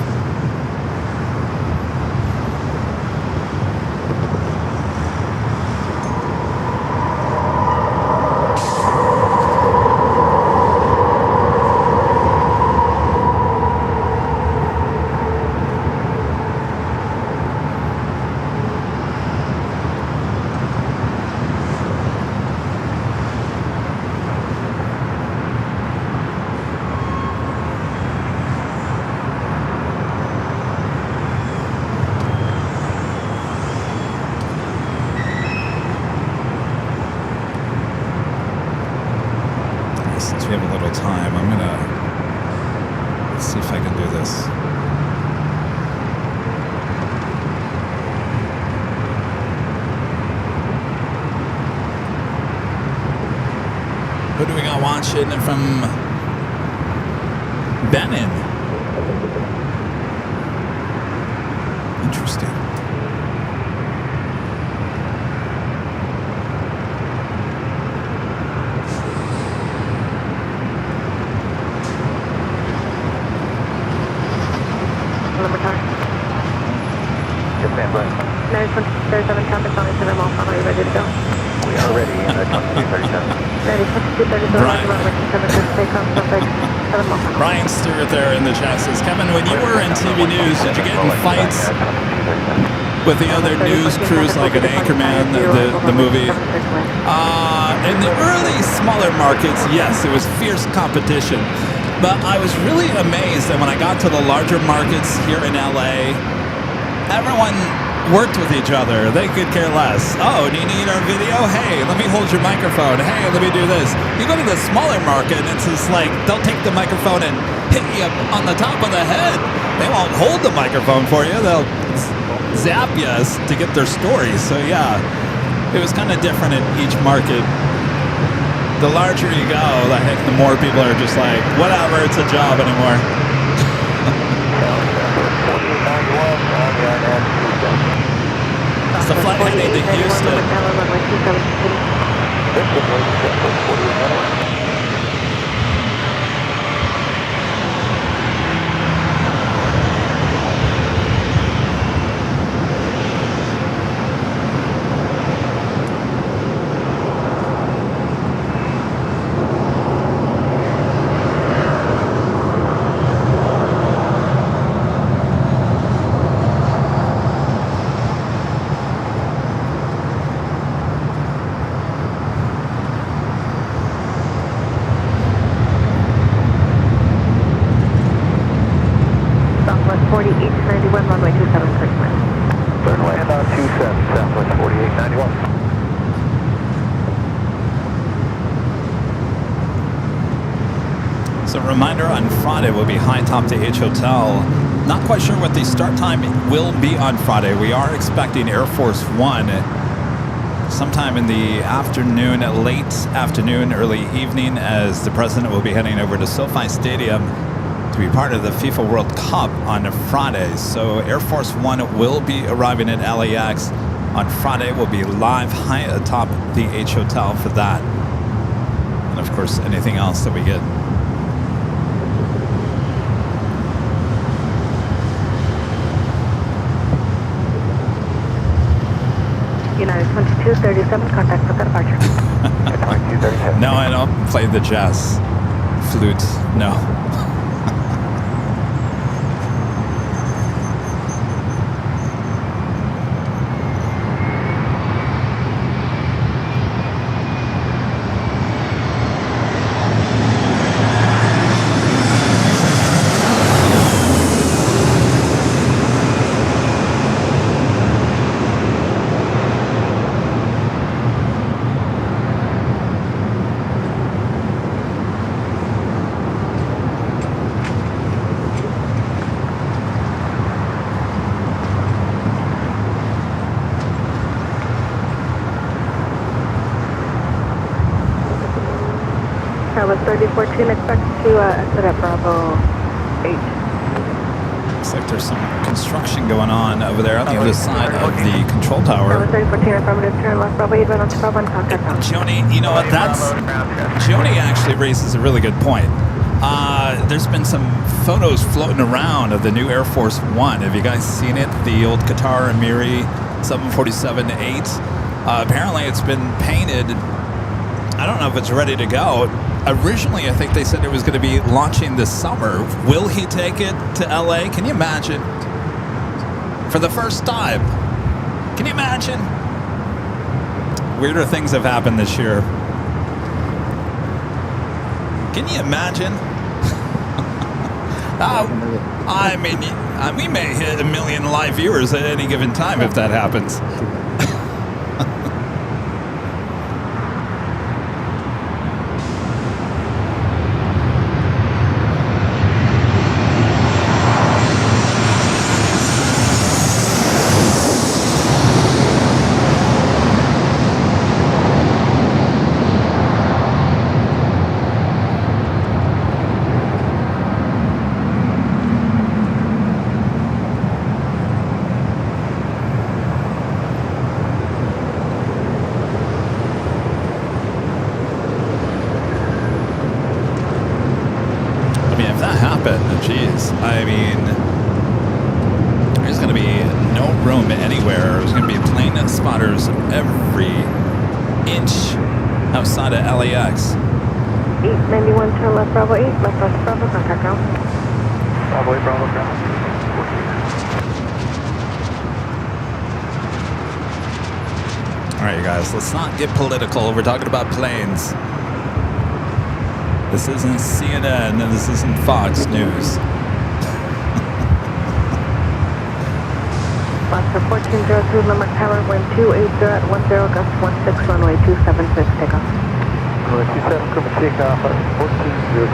Since we have a little time, I'm gonna let's see if I can do this. Who do we got watching from Benin? Interesting. United 2237, traffic on 7 mile final. Are you ready to go? We are ready in the 2237. Ready, 2237. Brian runway 27 clear for takeoff, traffic 7 miles. Brian Stewart there in the chat says, Kevin, when you were in TV news, did you get in fights with the other news crews like an Anchorman, the movie? In the early smaller markets, yes, it was fierce competition. But I was really amazed that when I got to the larger markets here in LA, everyone worked with each other. They could care less. Oh, do you need our video? Hey, let me hold your microphone. Hey, let me do this. You go to the smaller market, and it's just like they'll take the microphone and hit you on the top of the head. They won't hold the microphone for you. They'll zap you to get their stories. So yeah, it was kind of different in each market. The larger you go, I think the more people are just like, whatever, it's a job anymore. It's the flight heading to Houston. Reminder, on Friday we'll be high top to H Hotel. Not quite sure what the start time will be on Friday. We are expecting Air Force One sometime in the afternoon, late afternoon, early evening, as the president will be heading over to SoFi Stadium to be part of the FIFA World Cup on Friday. So Air Force One will be arriving at LAX on Friday. We'll be live high atop the H Hotel for that. And of course, anything else that we get. United 2237, contact for departure. No, I don't play the jazz flute. No. With 3014, expect to exit at Bravo 8. Looks like there's some construction going on over there on the other side of the control tower. With 3014, affirmative, turn left, Bravo 8, right on to Bravo 1, contact now. Joni, you know what, Joni actually raises a really good point. There's been some photos floating around of the new Air Force One. Have you guys seen it? The old Qatar Emiri 747-8. Apparently it's been painted. I don't know if it's ready to go. Originally, I think they said it was going to be launching this summer. Will he take it to LA? Can you imagine? For the first time. Can you imagine? Weirder things have happened this year. Can you imagine? I mean, we may hit 1 million live viewers at any given time if that happens. Jeez, I mean, there's going to be no room anywhere. There's going to be plane spotters every inch outside of LAX. 891 to left Bravo 8, left West Bravo, contact ground. Bravo 8, Bravo ground. All right, you guys, let's not get political. We're talking about planes. This isn't CNN and this isn't Fox News. Oscar 1402, Limerick Tower, wind 280 at 10, gust 16, runway 276, takeoff. Runway 27, come and take off at 1402.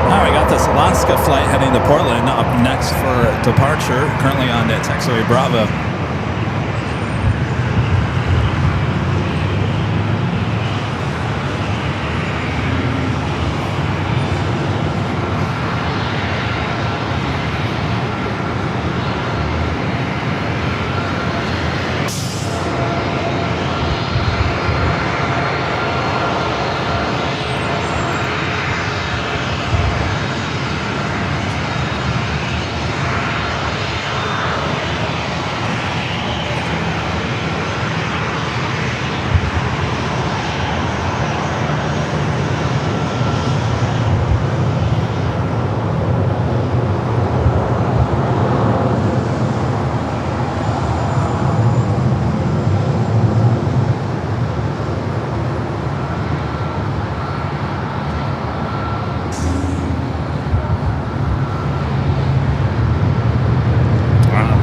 Now we got this Alaska flight heading to Portland up next for departure, currently on taxiway Bravo.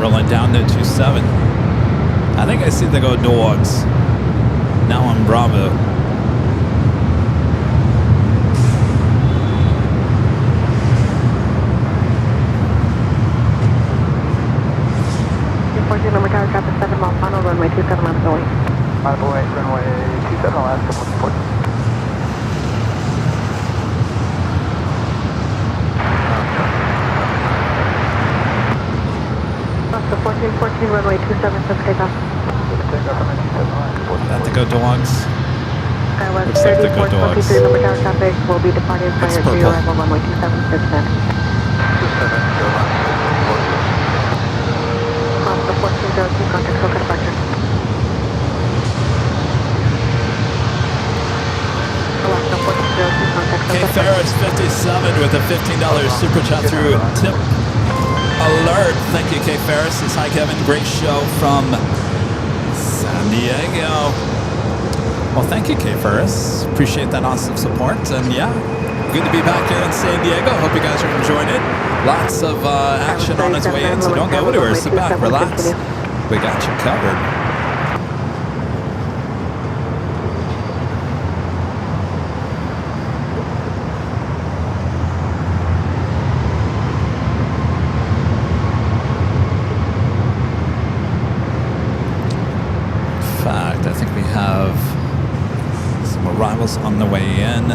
Rolling down to 27. I think I see the go dogs. Now on Bravo. Number tower, traffic 7 mile final, runway 27, Alaska 8. Bravo 8, runway 27, Alaska 14. Oscar 1414, runway 276, takeoff. That to go dogs. SkyWest Looks like the go 3423, dogs. number tower traffic will be departing It's prior to your purple. arrival, runway 276, net. 27, Oscar 1402, contact Soka departure. Alaska 1402, contact Soka K departure. Ferris 57 with a $15 super chat through tip alert. Thank you, K Ferris. It's hi Kevin. Great show from San Diego. Well, thank you, K Ferris. Appreciate that awesome support. And yeah, good to be back here in San Diego. Hope you guys are enjoying it. Lots of action on its way in, so don't go anywhere. Sit back, relax. We got you covered. I think we have some arrivals on the way in.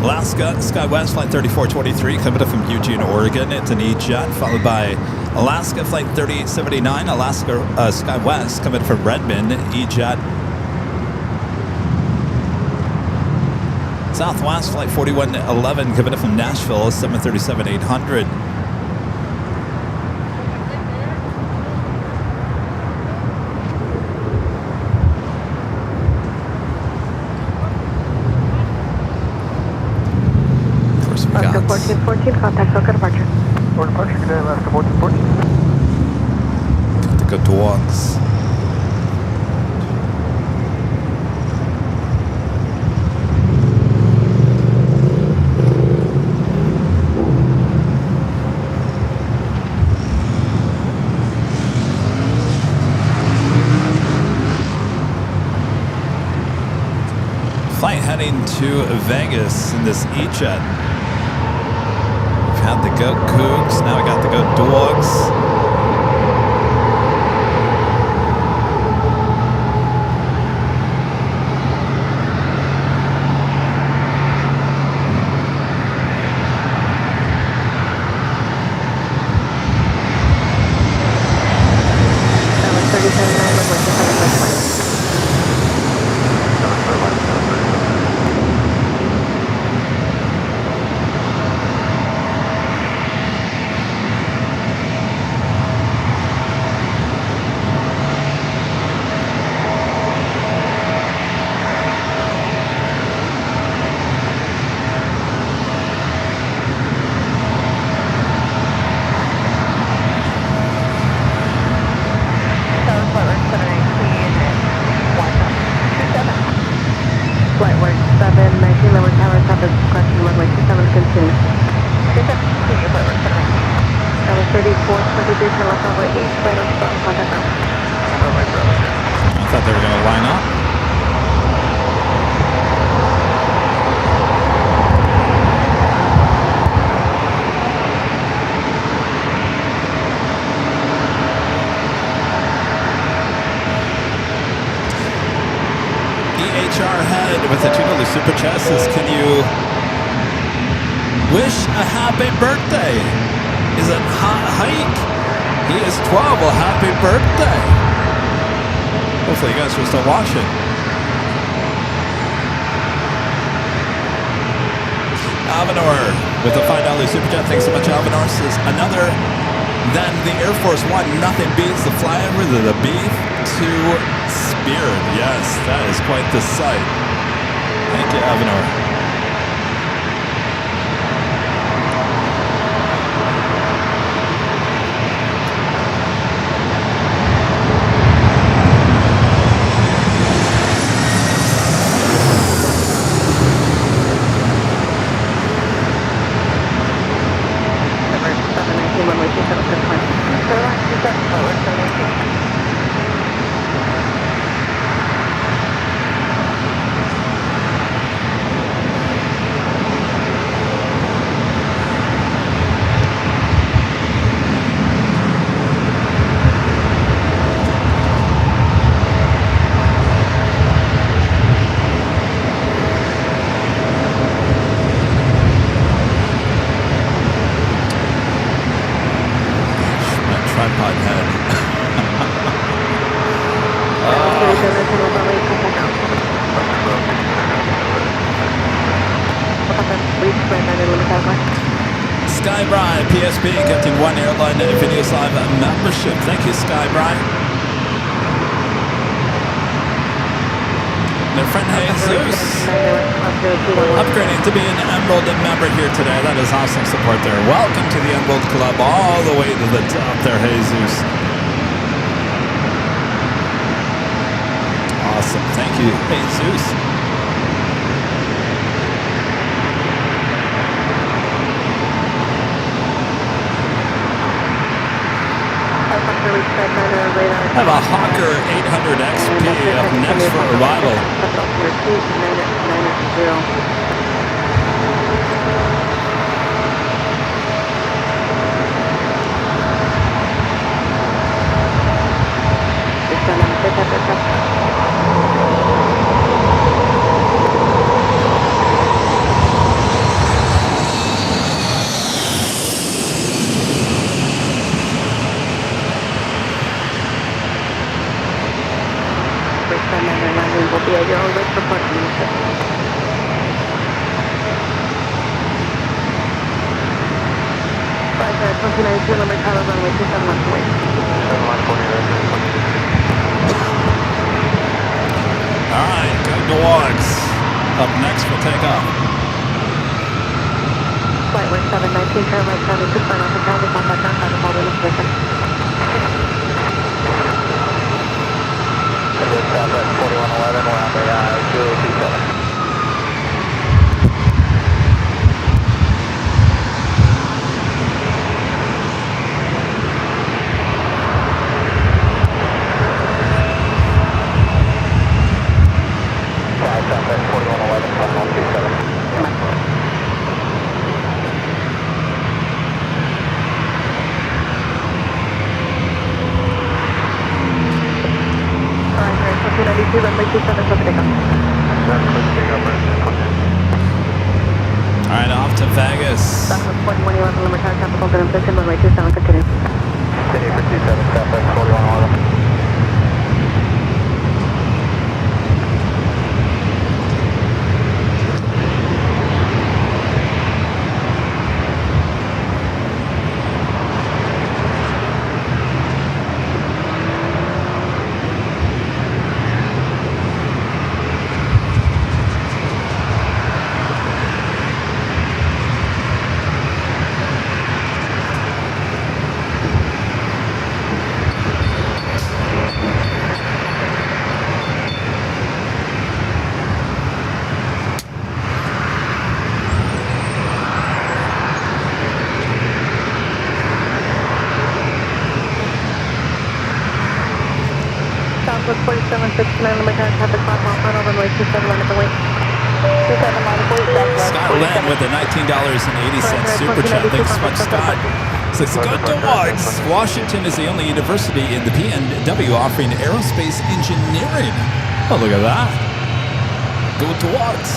Alaska SkyWest flight 3423 coming up from Eugene, Oregon. It's an E-Jet, followed by Alaska flight 3879, Alaska SkyWest coming from Redmond, E-Jet. Southwest flight 4111 coming up from Nashville, 737-800. Alaska 1414, contact Soka departure. Or departure, good day, Alaska 1414. Got the good dogs. Flight heading to Vegas in this E-Jet. We've had the Go Cougs, now we got the Go Dogs. That was 37.9, runway 27, I thought they were going to line up. EHR head with a $2 super chat says, can you wish a happy birthday? Is it Hike? He is 12. Well, happy birthday. Hopefully you guys are still watching. Alvanor with a $5 super chat. Thanks so much, Alvanor. Says, another than the Air Force One. Nothing beats the flyover to the beef to Spirit. Yes, that is quite the sight. Thank you, Alvanor. Skybry, PSP, getting one Airline Videos Live membership. Thank you, Skybry. Their friend Jesus upgrading to be an Emerald member here today. That is awesome support there. Welcome to the Emerald Club, all the way to the top there, Jesus. Awesome. Thank you, Jesus. I have a Hawker 800 XP up next for arrival. Will be at your own risk for parking. 29 number Tower runway 27 away. All right, go dogs. Up next for takeoff. Flight 1719, turn right, turn to sign off the ground, contact on time, hold in a position. Stop at 4111, we're on the 027. Alright, off to Vegas. City for 27, Southwest 4111. Southwest 4769, limit current traffic 5 mile final, runway 27 on the wing. 27 mile to 40 Southwest. Scott Lynn with a $19.80 super chat. Thanks so much, Scott. Says, go towards. Washington is the only university in the PNW offering aerospace engineering. Oh, look at that. Go towards.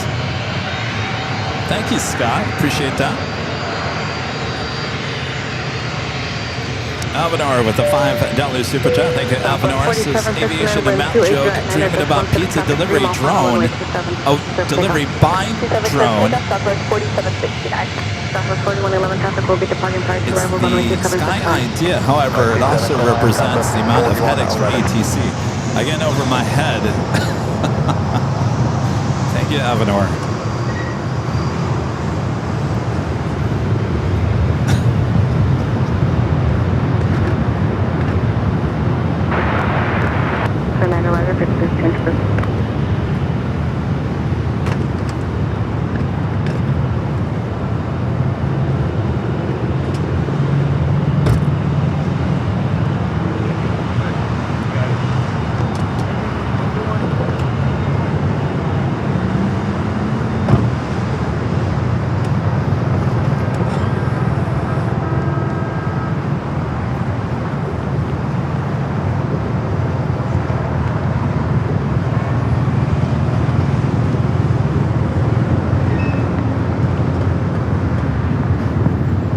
Thank you, Scott. Appreciate that. Alvanor with a $5 super chat. Thank you, Alvanor. Says, aviation and map joke, dreaming about pizza delivery drone. Oh, delivery by drone. Southwest 4769. Southwest 4111 traffic will be departing prior to arrival runway It's the 27. Sky Idea. However, it also represents the amount of headaches for ATC. Again, over my head. Thank you, Alvanor.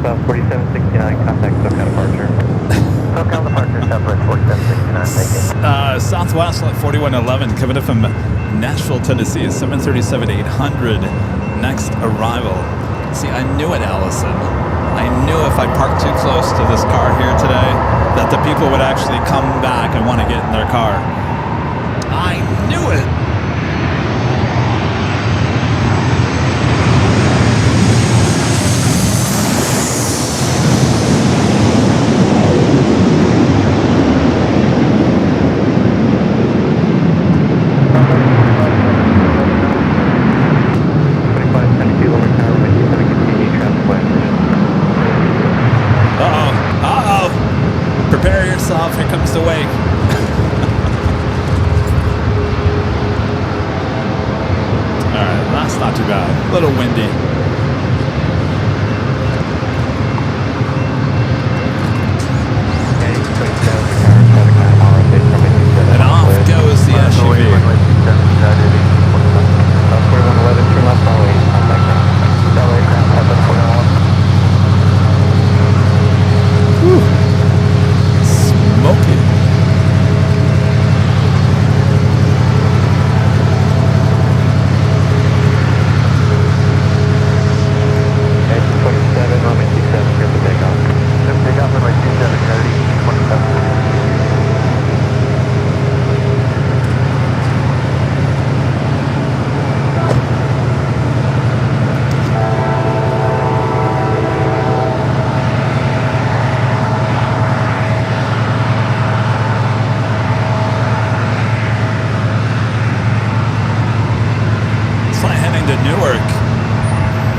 South 4769, contact SoCal departure. SoCal departure, Southwest 4769, thank you. Southwest 4111 coming up from Nashville, Tennessee, 737-800. Next arrival. See, I knew it, Allison. I knew if I parked too close to this car here today that the people would actually come back and want to get in their car. I knew it. Prepare yourself, here comes the wake. Alright, that's not too bad. A little windy. And off goes the SUV. Smoky. To Newark,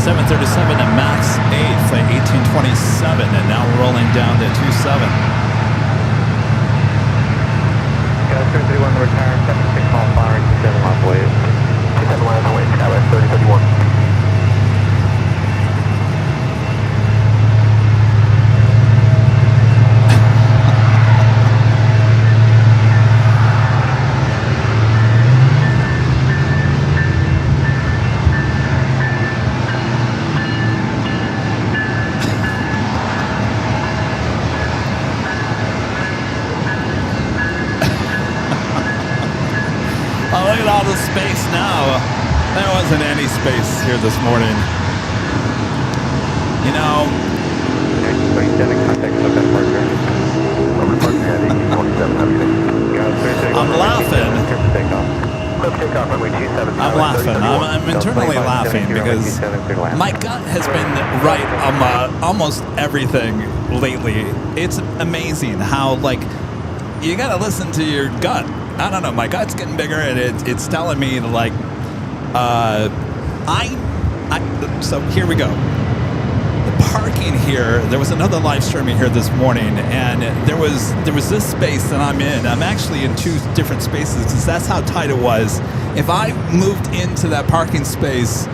737 and MAX 8, flight 1827, and now we're rolling down to 27. Guys, 331 return, 76 mile fire, 27 miles away. 27 miles away, Skywest 3031. Look at all the space now. There wasn't any space here this morning. You know, I'm laughing. I'm laughing. I'm internally laughing because my gut has been right on almost everything lately. It's amazing how, like, you got to listen to your gut. I don't know. My gut's getting bigger, and it's telling me, like, so here we go. The parking here, there was another live streaming here this morning, and there was this space that I'm in. I'm actually in two different spaces because that's how tight it was. If I moved into that parking space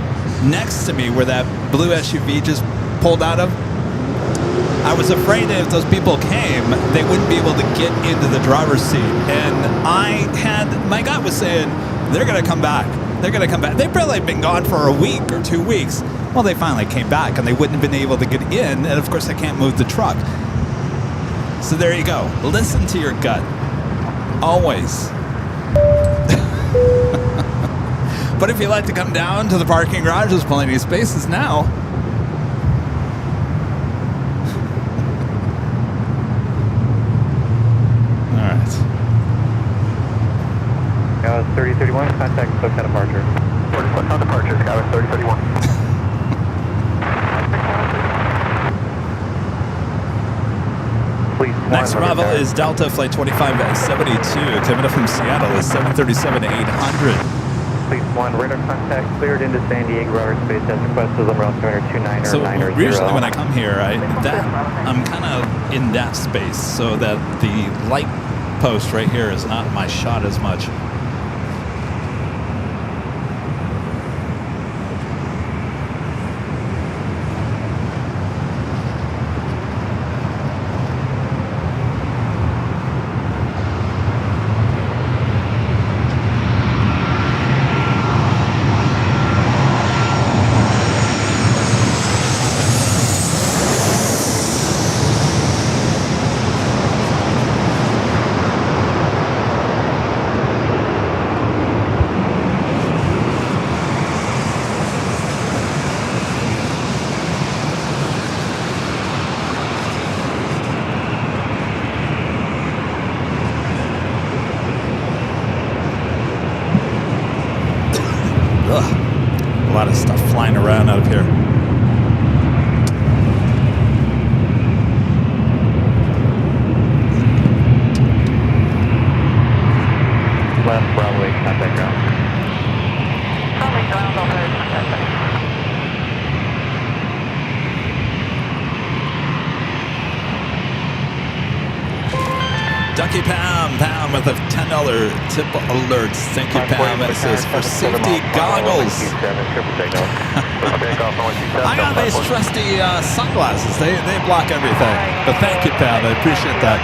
next to me where that blue SUV just pulled out of, I was afraid that if those people came, they wouldn't be able to get into the driver's seat. And my gut was saying, they're going to come back. They're going to come back. They've probably been gone for a week or 2 weeks. Well, they finally came back, and they wouldn't have been able to get in. And, of course, I can't move the truck. So there you go. Listen to your gut. Always. But if you'd like to come down to the parking garage, there's plenty of spaces now. All right. 3031, contact SoCal departure. 40 on departure, Skyline 3031. Next arrival is Delta Flight 2572, coming up from Seattle is 737-800. Fleet 1, radar contact cleared into San Diego router space as requested, limit altimeter 29 or So 9 or usually 0. when I come here, I'm kind of in that space, so that the light post right here is not my shot as much. A lot of stuff flying around out of here. Left, Bravo 8, contact ground. Bravo 8, ground, over, contact. Ducky Pam with a $10 tip alert. Thank you, Pam. It says for safety goggles. I got these trusty sunglasses. They block everything. But thank you, Pam. I appreciate that.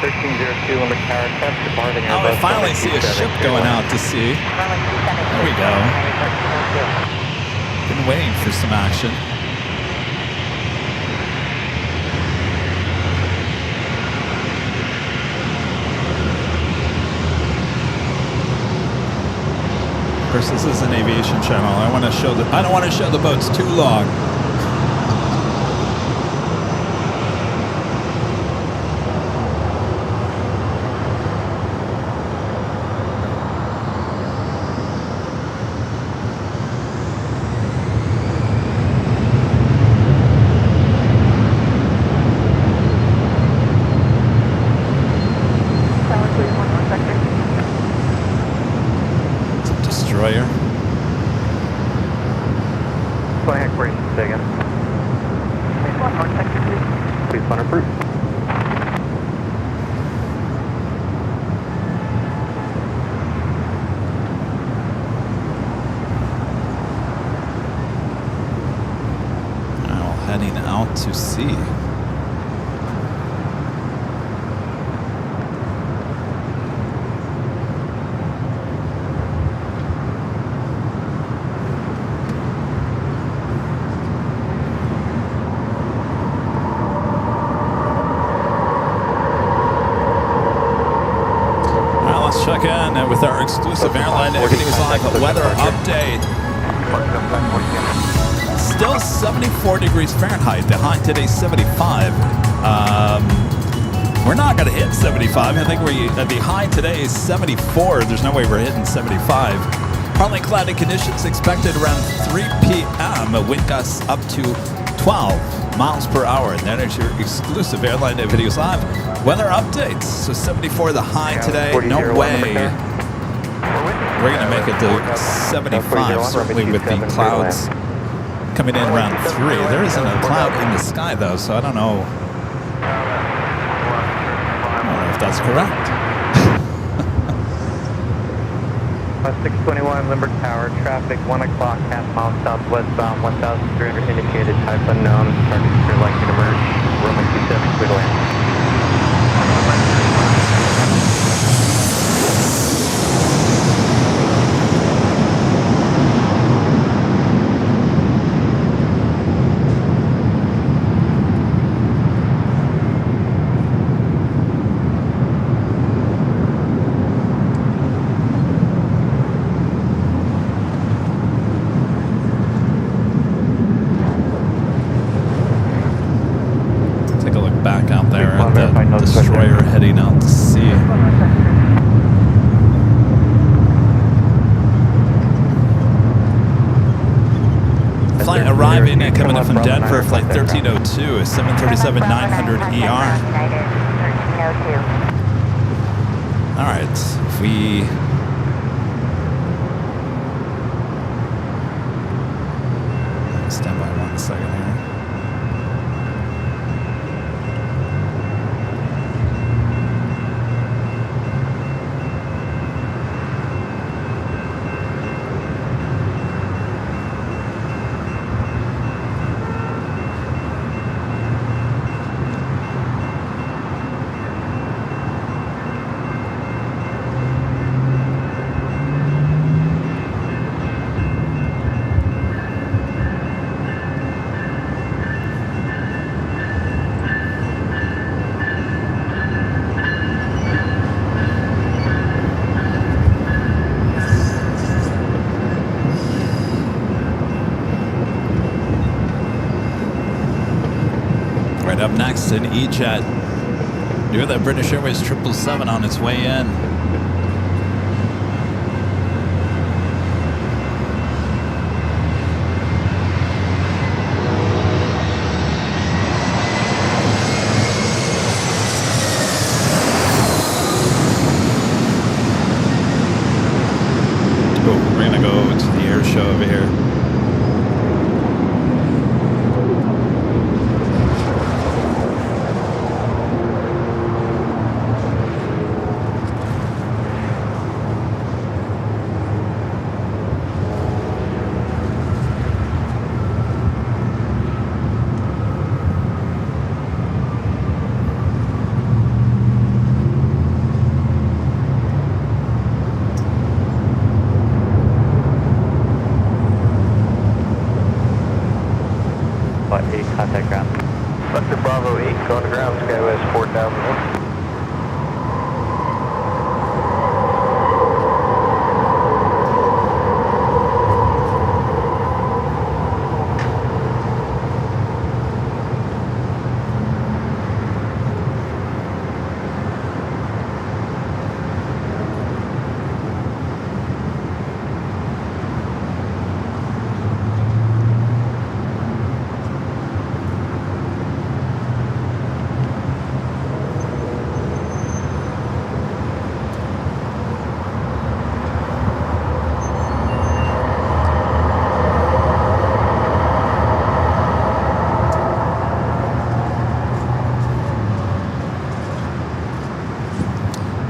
1302 limit tower test departing Oh, I finally see a ship going out to sea. There we go. Been waiting for some action. Of course, this is an aviation channel. I don't want to show the boats too long. Destroyer. Flying exploration, say again. Please fund approved. Now heading out to sea. Check in with our exclusive airline Everything's Live weather update. Still 74 degrees Fahrenheit. The high today 75. We're not going to hit 75. I think the high today is 74. There's no way we're hitting 75. Partly cloudy conditions expected around 3 p.m. Wind gusts up to 12 miles per hour. And that is your exclusive Airline Videos Live weather updates. So 74 the high today. No way we're going to make it to 75, certainly with the clouds coming in around 3. There isn't a cloud in the sky, though, so I don't know. I don't know if that's correct. 621 Limburg Tower, traffic 1 o'clock, half mile southwestbound, 1,300 indicated, type unknown, target secure likely to merge, Roman 27, clear to land. Destroyer heading out to sea. Flight arriving and coming up from Denver, flight 1302, 737-900 ER. All right, if we stand by 1 second here. Up next, an E-Jet. Near that British Airways 777 on its way in. Oh, we're gonna go to the air show over here. Contact ground. Buster Bravo 8, going to ground, Skywest 4001.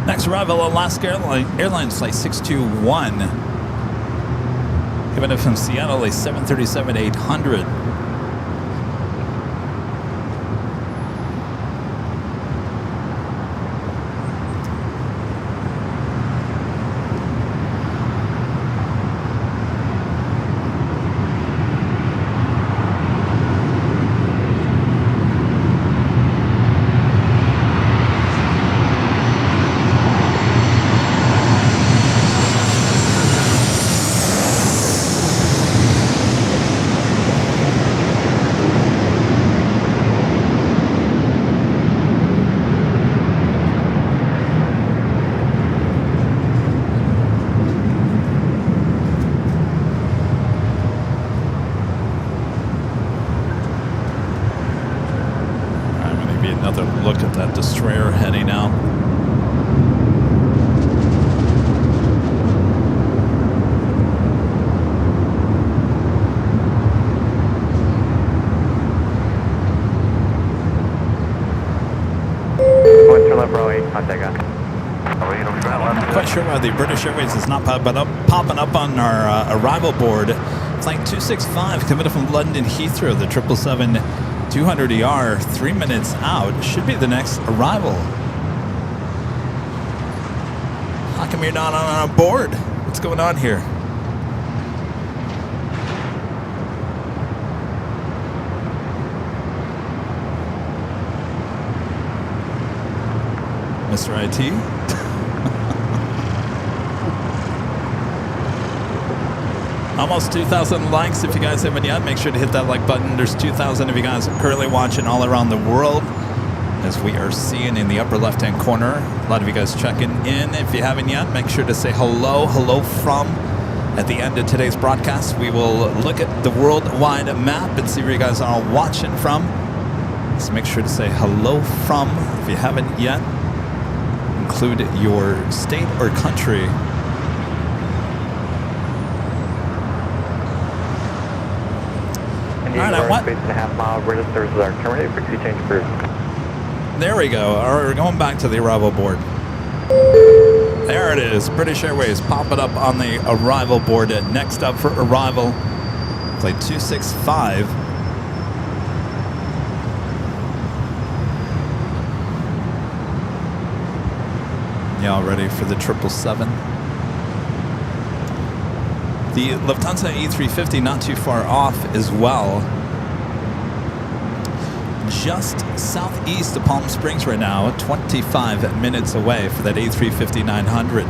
Next arrival, Alaska Airlines flight 621. Coming in from Seattle, a 737-800. Another look at that destroyer heading out. Bravo 8, contact on. I'm not quite sure why the British Airways is not popping up on our arrival board. Flight 265 coming from London Heathrow, the 777-200ER, 3 minutes out. Should be the next arrival. How come you're not on board? What's going on here? Mr. IT? Almost 2,000 likes. If you guys haven't yet, make sure to hit that like button. There's 2,000 of you guys currently watching all around the world, as we are seeing in the upper left-hand corner. A lot of you guys checking in. If you haven't yet, make sure to say hello from. At the end of today's broadcast, we will look at the worldwide map and see where you guys are watching from. So make sure to say hello from if you haven't yet. Include your state or country. All right, what? 8.5 mile registers are terminated. Frequency change approved. There we go. We're going back to the arrival board. There it is. British Airways popping up on the arrival board. Next up for arrival, flight 265. Y'all ready for the 777? The Lufthansa A350 not too far off as well. Just southeast of Palm Springs right now, 25 minutes away for that A350-900.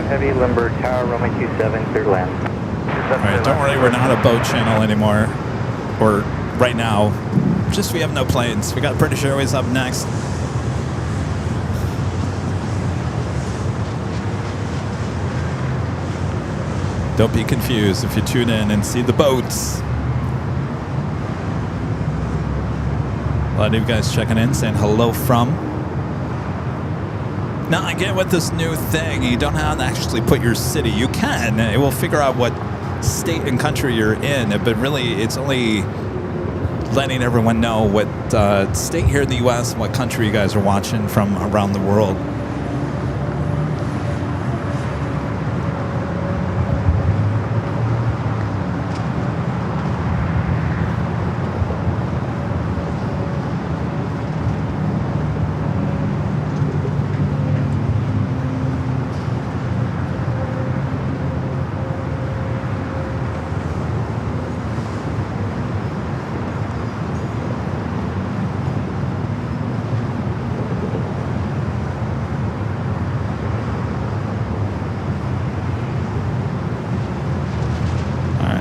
Heavy, Limber Tower, runway 27, clear to land. All right, don't worry, we're not a boat channel anymore, or right now. Just we have no planes. We got British Airways up next. Don't be confused if you tune in and see the boats. A lot of you guys checking in, saying hello from. Now, I get with this new thing, you don't have to actually put your city. You can. It will figure out what state and country you're in, but really it's only letting everyone know what state here in the U.S. and what country you guys are watching from around the world.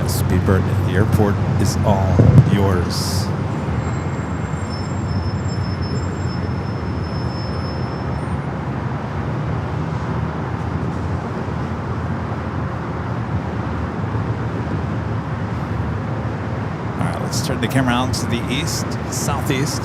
Speedbird, the airport is all yours. All right, let's turn the camera out to the east, southeast.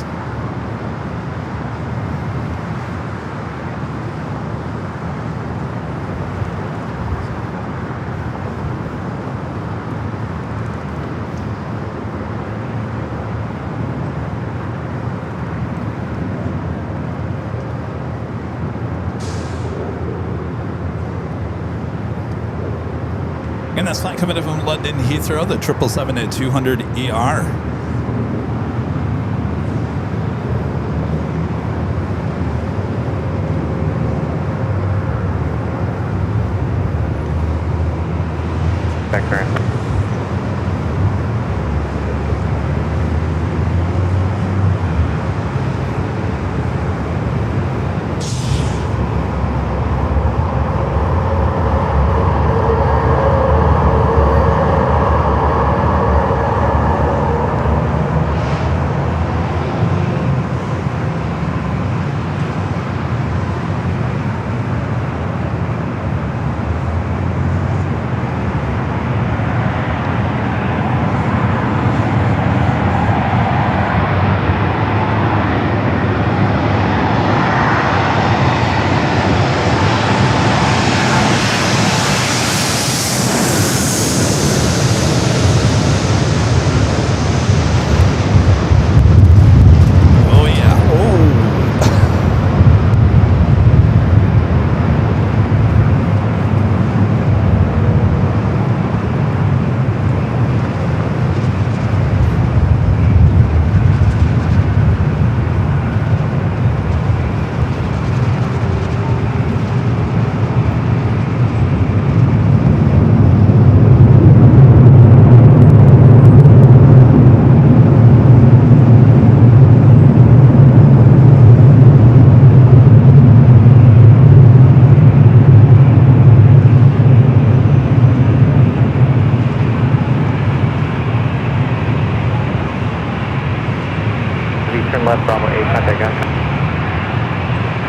And that's flight coming in from London Heathrow, the 777-200ER. Back turn.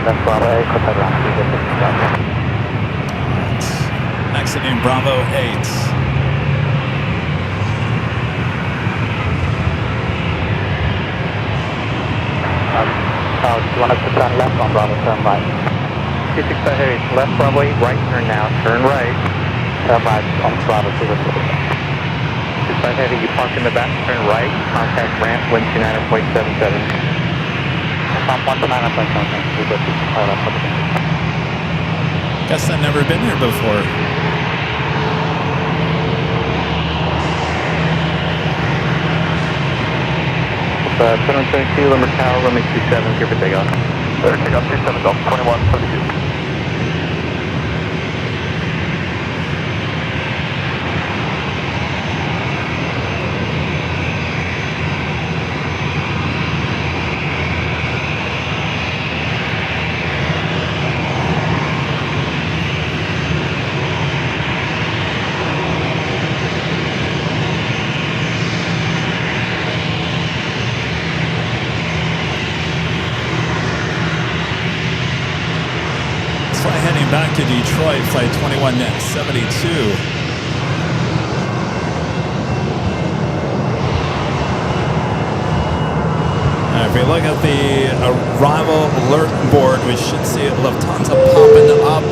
left Bravo 8, contact ground, Exiting Bravo 8. Do you want us to turn left on Bravo, turn right? 26 Heavy, left Bravo 8, right turn now, turn right. Turn right on Bravo 2. 65 Heavy, you park in the back, turn right, contact ramp, wind 29.77. Top 129.77, we go to Guess I've never been here before. 722, Limber Tower, runway 27, clear for takeoff. Clear for takeoff, 27, Delta 21, 72. Back to Detroit, flight 2172. If we look at the arrival alert board, we should see Lufthansa popping up.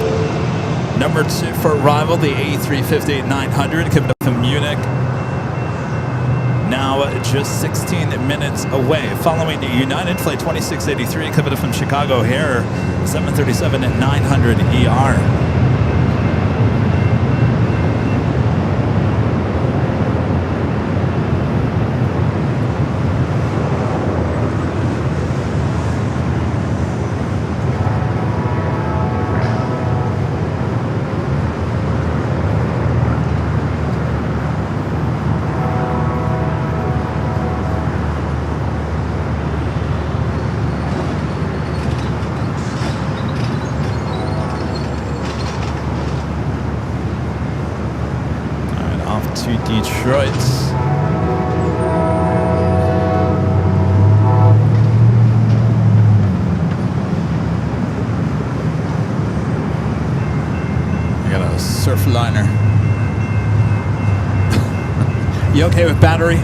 Number 2 for arrival, the A350-900 coming from Munich. Now just 16 minutes away. Following the United flight 2683 coming from Chicago O'Hare, 737-900ER. To Detroit. I got a surf liner. You okay with battery?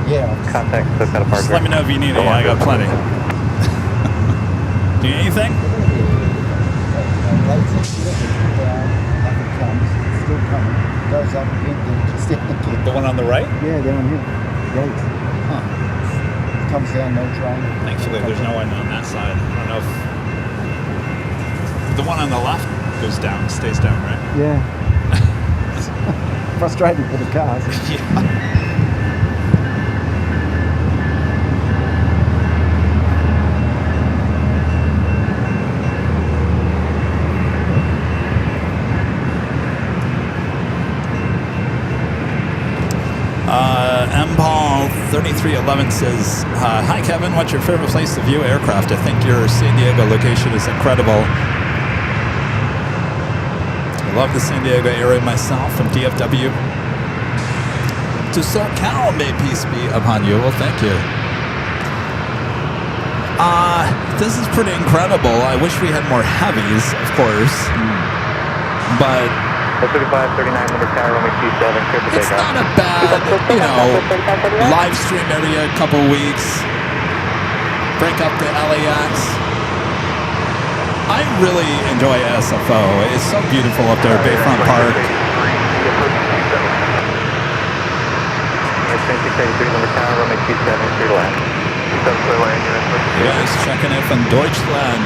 Yeah. Contact, so got a Just let me know if you need it. I got plenty. Do you need anything? Goes up again, then just down again. The one on the right? Yeah, down here. Right. Huh. Comes down, no train. Thankfully, there's no one on that side. I don't know if the one on the left goes down, stays down, right? Yeah. Frustrating for the cars. Yeah. M-Paul 3311 says, hi Kevin, what's your favorite place to view aircraft? I think your San Diego location is incredible. I love the San Diego area myself, from DFW to SoCal, may peace be upon you. Well, thank you. This is pretty incredible. I wish we had more heavies, of course, but 35, 39, number tower, runway 27, clear for it's takeoff. not a bad, live stream every couple weeks. Break up to LAX. I really enjoy SFO. It's so beautiful up there, Bayfront Park. 2683, number tower, runway 27, clear to land. Yes, checking in from Deutschland.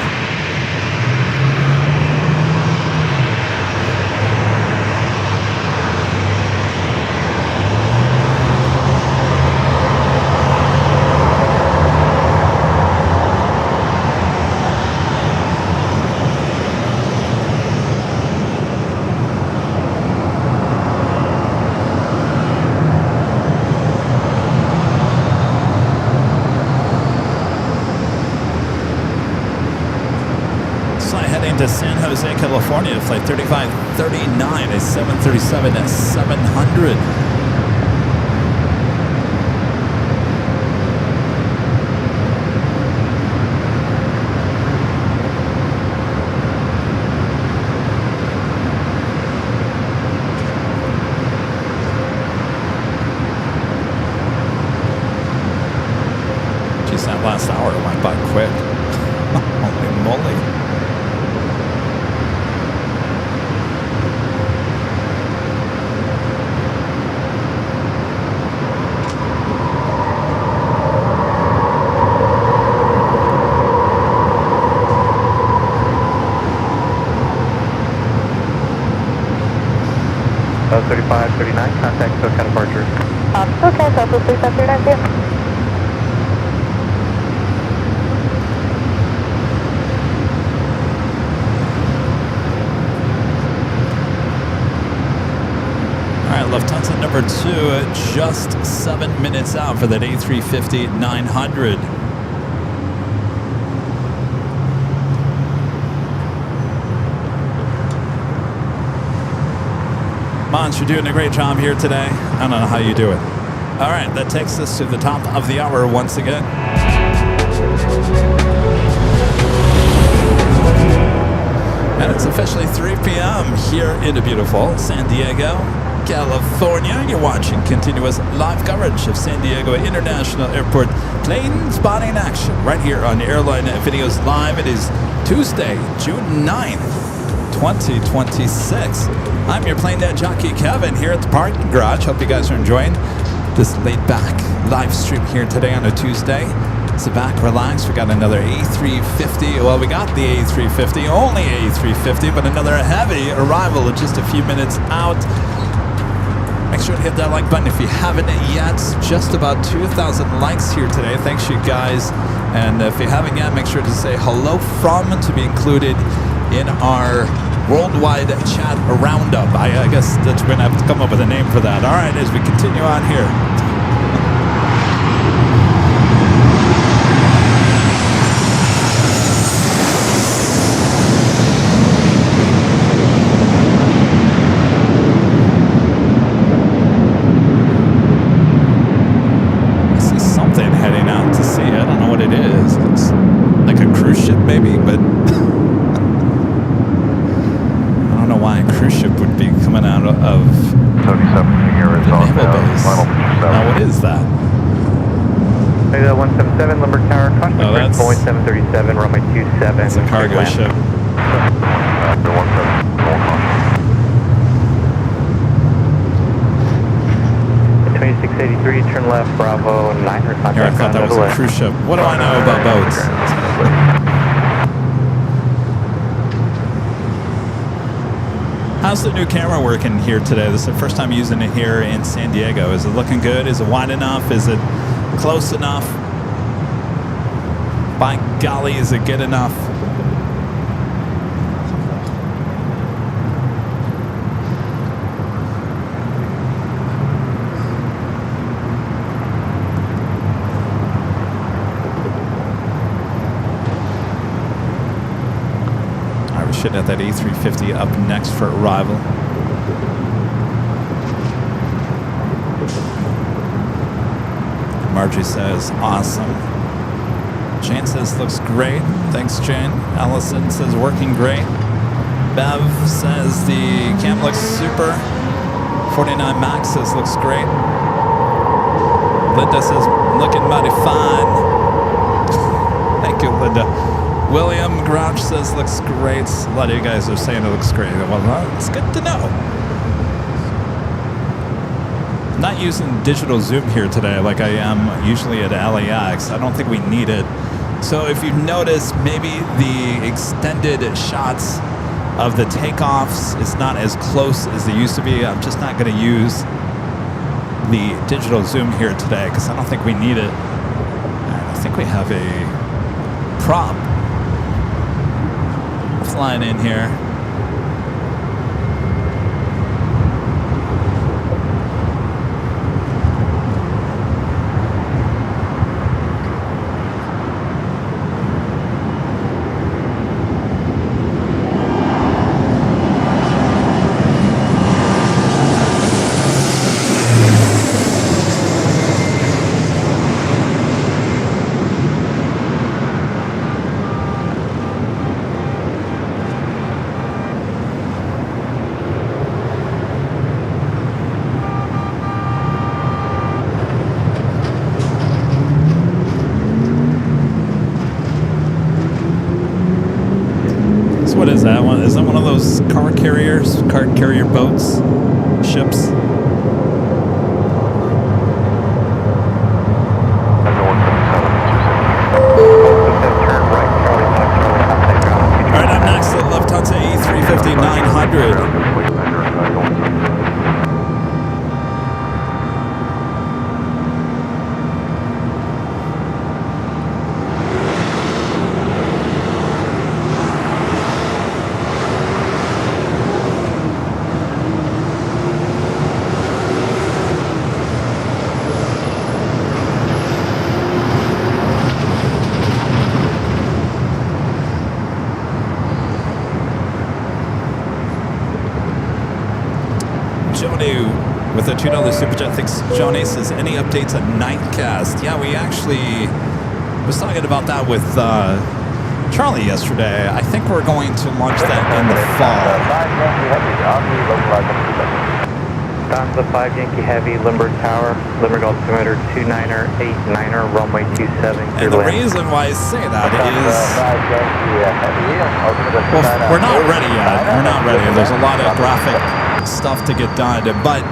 To San Jose, California, flight 3539, a 737-700. 3539, contact SoCal departure. SoCal, Southwest 3539, see ya. Lufthansa number 2, just 7 minutes out for that A350-900. Mons, you're doing a great job here today. I don't know how you do it. All right, that takes us to the top of the hour once again. And it's officially 3 p.m. here in the beautiful San Diego, California. You're watching continuous live coverage of San Diego International Airport plane spotting action right here on Airline Videos Live. It is Tuesday, June 9th, 2026. I'm your Plane Jockey Kevin here at the parking garage. Hope you guys are enjoying this laid-back live stream here today on a Tuesday. Sit back, relax. We got another A350. Well, we got the A350, only A350, but another heavy arrival just a few minutes out. Make sure to hit that like button if you haven't yet. Just about 2,000 likes here today. Thanks, you guys. And if you haven't yet, make sure to say hello from to be included in our worldwide chat roundup. I guess that we're going to have to come up with a name for that. All right, as we continue on here. Maybe, but I don't know why a cruise ship would be coming out of 77 here is on final. Now, what is that? 177, Limerick Tower, contact Boeing 737, runway 27. It's a cargo ship. 2683, turn left, Bravo 900, contact. Here, I thought that was a cruise ship. What do I know about boats? How's the new camera working here today? This is the first time using it here in San Diego. Is it looking good? Is it wide enough? Is it close enough? By golly, is it good enough? Should have that A350 up next for arrival. Margie says, awesome. Jane says, looks great. Thanks, Jane. Allison says, working great. Bev says, the cam looks super. 49 Max says, looks great. Linda says, looking mighty fine. Thank you, Linda. William Grouch says, looks great. A lot of you guys are saying it looks great. Well, it's good to know. I'm not using digital zoom here today like I am usually at LAX. I don't think we need it. So if you notice, maybe the extended shots of the takeoffs is not as close as they used to be. I'm just not going to use the digital zoom here today because I don't think we need it. And I think we have a prop flying in here. What is that one? Is that one of those car carrier boats, ships? All right, I'm next at Lufthansa A350-900. with a $2 super chat. Thanks, Johnny. Says, any updates on Nightcast? Yeah, we actually was talking about that with Charlie yesterday. I think we're going to launch that in the fall. Stanza 5 Yankee Heavy, Limburg Tower, Limburg altimeter 2989er, runway 27. And the reason why I say that is, well, we're not ready yet. We're not ready. There's a lot of graphic stuff to get done, but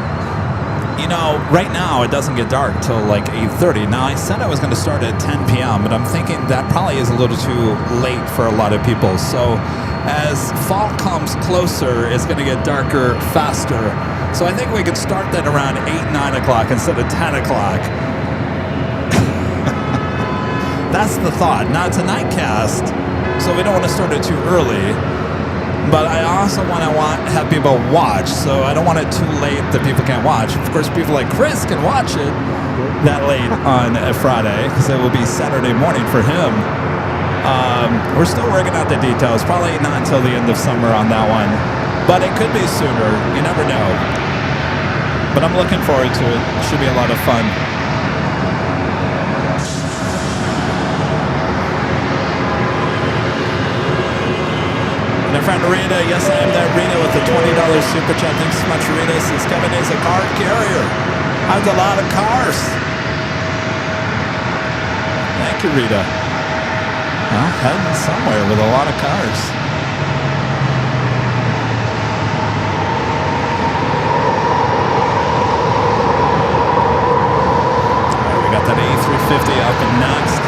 you know, right now it doesn't get dark till like 8:30. Now I said I was going to start at 10 p.m., but I'm thinking that probably is a little too late for a lot of people. So as fall comes closer, it's going to get darker faster. So I think we could start that around 8, 9 o'clock instead of 10 o'clock. That's the thought. Now it's a nightcast, so we don't want to start it too early. But I also want to have people watch, so I don't want it too late that people can't watch. Of course, people like Chris can watch it that late on a Friday, because it will be Saturday morning for him. We're still working out the details. Probably not until the end of summer on that one. But it could be sooner. You never know. But I'm looking forward to it. It should be a lot of fun. And our friend Rita, yes, I am that Rita with the $20 super chat. Thanks so much, Rita. Says Kevin is a car carrier. I have a lot of cars. Thank you, Rita. Well, heading somewhere with a lot of cars. That A350 up and next.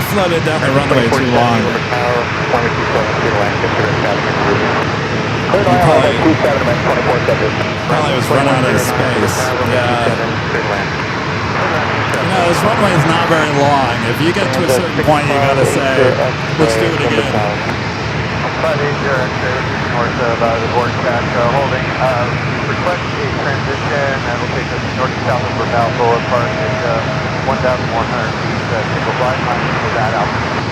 Floated down the runway too long. Probably was run out of space. Yeah. You know, this runway is not very long. If you get to a certain point, you gotta say, let's do it again. 580 north of the board stack holding. Request a transition that will take us north to south of Balboa Park at 1,100 feet. Single flight line for that altitude.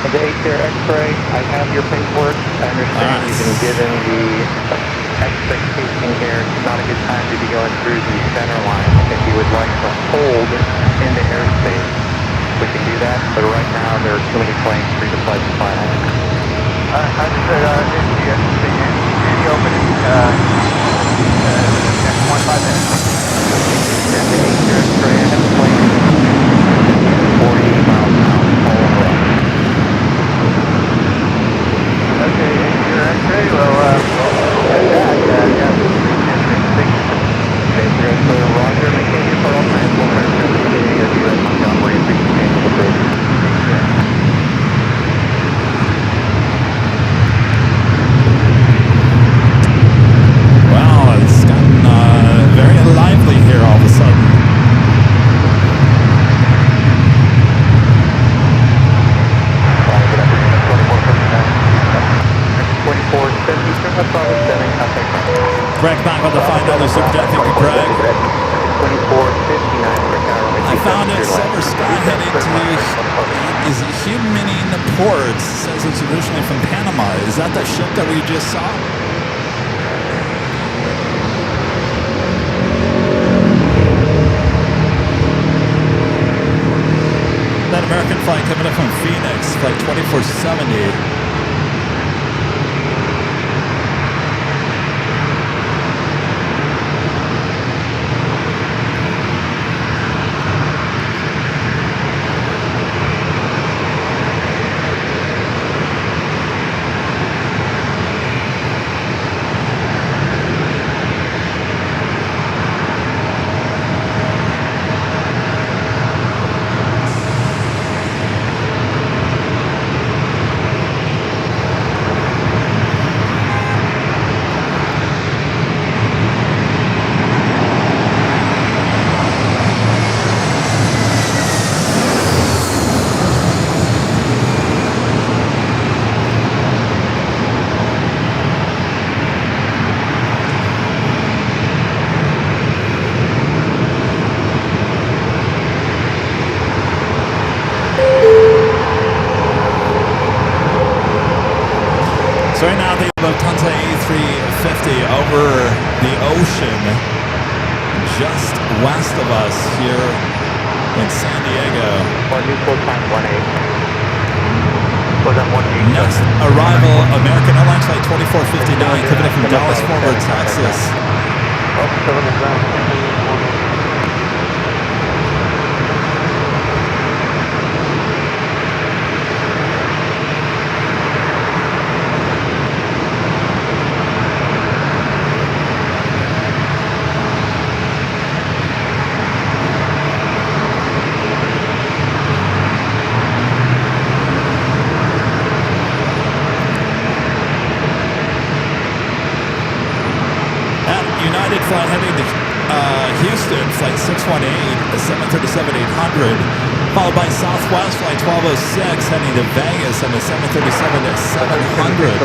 And the ATR X-ray, I have your paperwork. I understand you've been given the expectation here. It's not a good time to be going through the center line. If you would like to hold in the airspace, we can do that. But right now, there are too many planes for you to fly to fly home. I just said, any opening, next 1 5 minutes. And the ATR X-ray, I have a plane 40 miles an hour, all over. Okay, your X-ray, well, at that, yeah, thank you. Okay, so you're going to Roger, maintain your total transport aircraft to the U.S. Montgomery, and maintain the bridge. Wow, it's gotten very lively here all of a sudden. Greg back on the $5 super chat. Thank you, Greg. 2459. I found it. Silver Sky heading to is Huminin Ports. Says it's originally from Panama. Is that the ship that we just saw? That American flight coming up from Phoenix, flight 2470. So right now the Lufthansa A350 over the ocean just west of us here in San Diego. One new full time 18. Was that 1 Next arrival, American Airlines flight 2459 coming in from Dallas Fort Worth, Texas. Still on the ground. United flight heading to Houston, flight 618, 737-800, followed by Southwest flight 1206 heading to Vegas on the 737-700.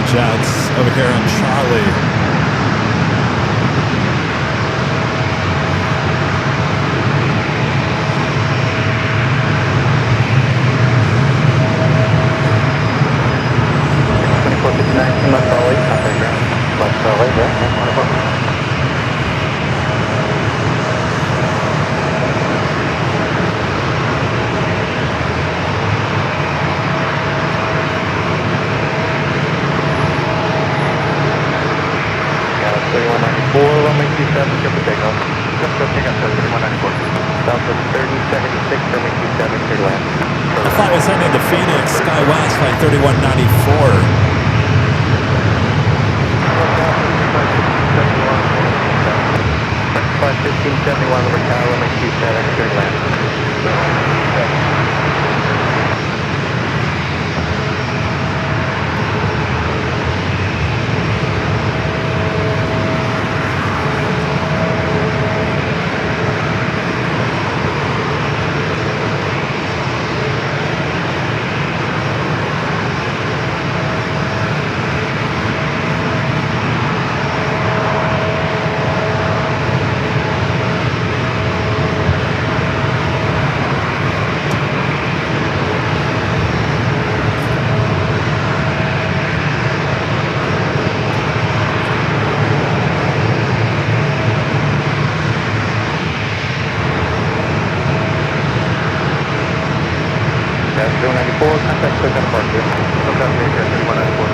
Jets over here in Charlie. The flight was heading to Phoenix, SkyWest flight 3194. Flight 1571, number tower, runway 27, clear land. Contact clear departure. Okay, Major 3194.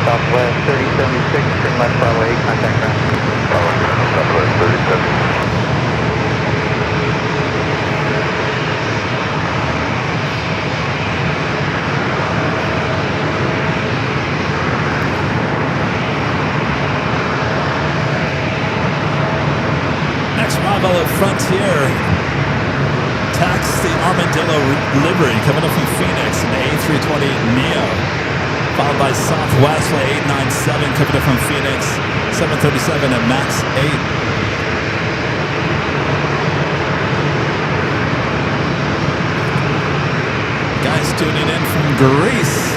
Southwest 3076, turn left Bravo 8, contact ground. Southwest 3076. Next arrival at Frontier. Tax the Armadillo livery coming up from Phoenix in the A320 Neo. Followed by Southwest flight 897 coming up from Phoenix, 737 at Max 8. Guys tuning in from Greece.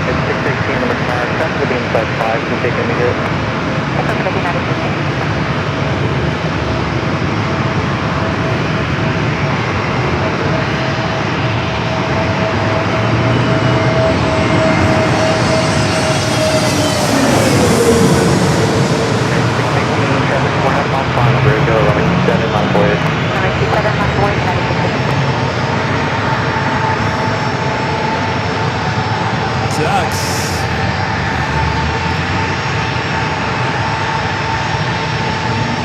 It's 618 number car, traffic will be inside 5, can you take me here? Jax.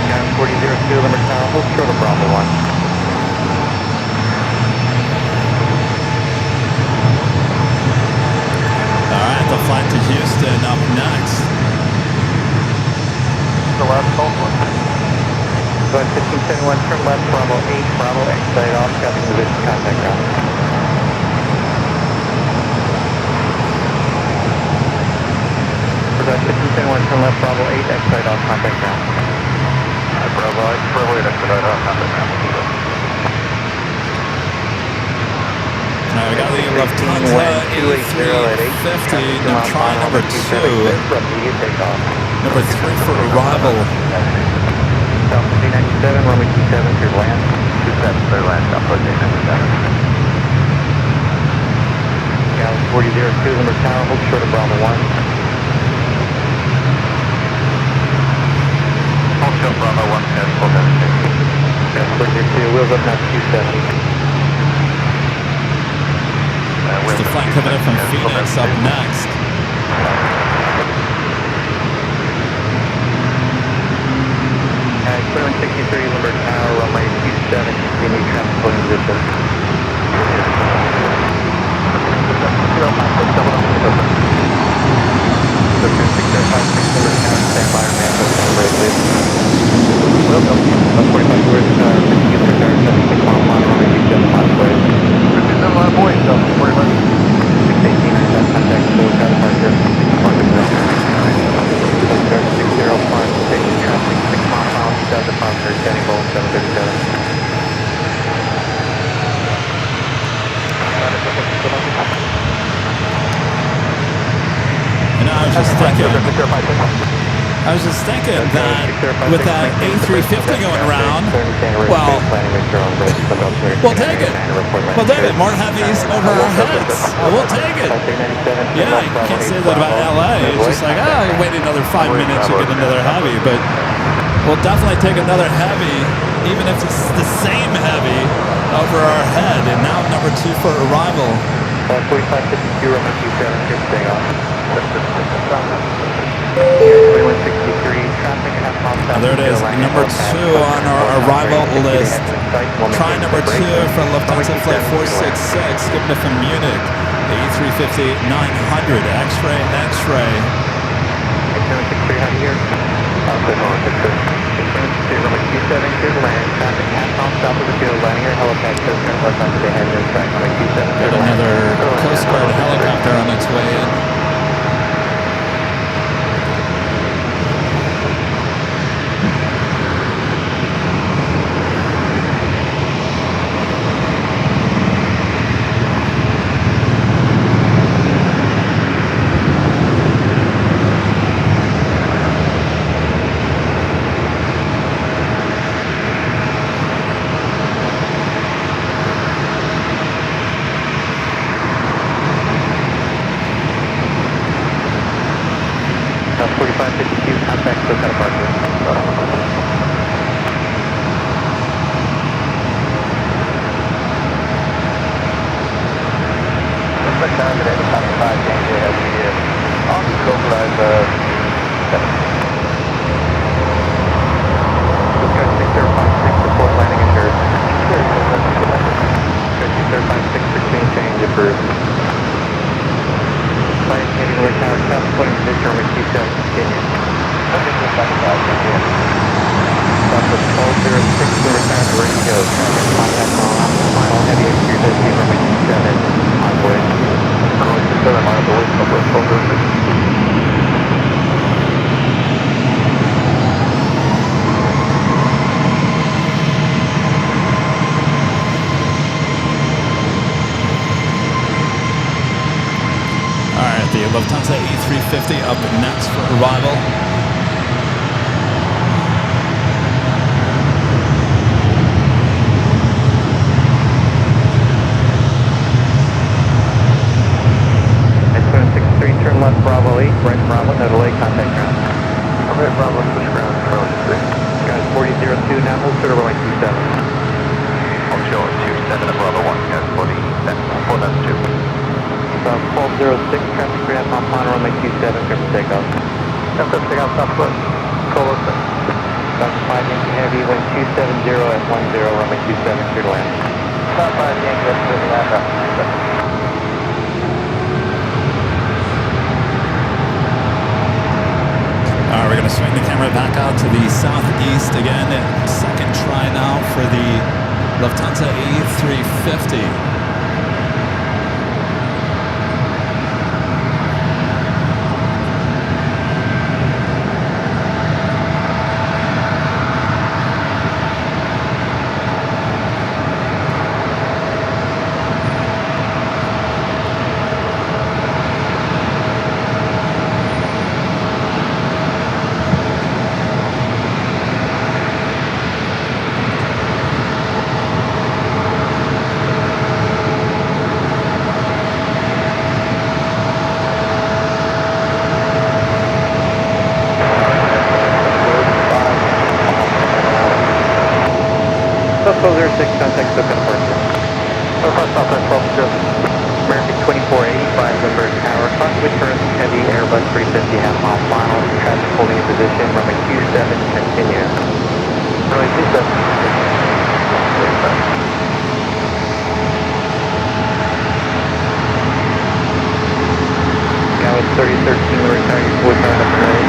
Got 4002, number tower, hold short of Bravo 1. Alright, the flight to Houston up next. The last call one. Flight 1571, turn left Bravo 8, Bravo exit off, traffic position, contact ground. Flight 1571, turn left Bravo 8, exit off, contact ground. Bravo 8, exit out, contact ground. Alright, we got the Lufthansa A350, now try number 2. Number 3 for arrival. South 397, runway 27, clear land. 27, clear land, Southwest 897. Gallon 4002, number tower, hold short of Bravo 1. Hold short Bravo 1, test, hold that. Test 402, wheels up now 27. It's the flight coming in from Phoenix up next. Clearance 63, number tower, runway 27, continue transport position. Clearance 6056, number tower, stand by, man, celebrate, please. Welcome. 45 words, 50 Houston, 76 mile final, runway 27 miles away. 57 mile away, South 45. 618, contact, full departure. And I was just thinking that with that A350 going around, well, we'll take it. We'll take it. More heavies over our heads. We'll take it. Yeah, you can't say that about LA. It's just like, wait another 5 minutes, you get another heavy. But we'll definitely take another heavy, even if it's the same heavy, over our head. And now number 2 for arrival. 4552, Roman 27, good stay off. 2163, traffic at there it is, number 2 on our arrival list. Try number 2 for Lufthansa Flight 466, given it from Munich. A350 900, X-ray, X-ray. 763, how do you hear? Roman 27, clear to land. Traffic half mile south of the field, landing your helipad, Coast Guard Lufthansa ahead and track Roman 27. Got another Coast Guard helicopter on its way in. Lufthansa A350 up next for arrival. X-763, turn left Bravo 8, right Bravo, no delay, contact ground. I'm at Bravo, switch ground, Charlie 3. Guys, 4002, now hold to runway 27. I'll show it 27 at Bravo 1, guys, 40, that's 2. 1206, traffic grid on final runway 27, clear for takeoff. Clear for takeoff, southwest. Call us. South 5 Yankee Heavy, wind 270 at 10, runway 27, clear to land. South 5 Yankee Heavy, clear to land, We're going to swing the camera back out to the southeast again. Second try now for the Lufthansa A350. Southwest 06, contact Sophia Park. Southwest 12, American 2485, Limburg Tower, clock returns, heavy Airbus 350, half mile final, traffic holding in position, runway 27, continue. Runway 27. Now it's 3013, the return, you fully turned up and ready.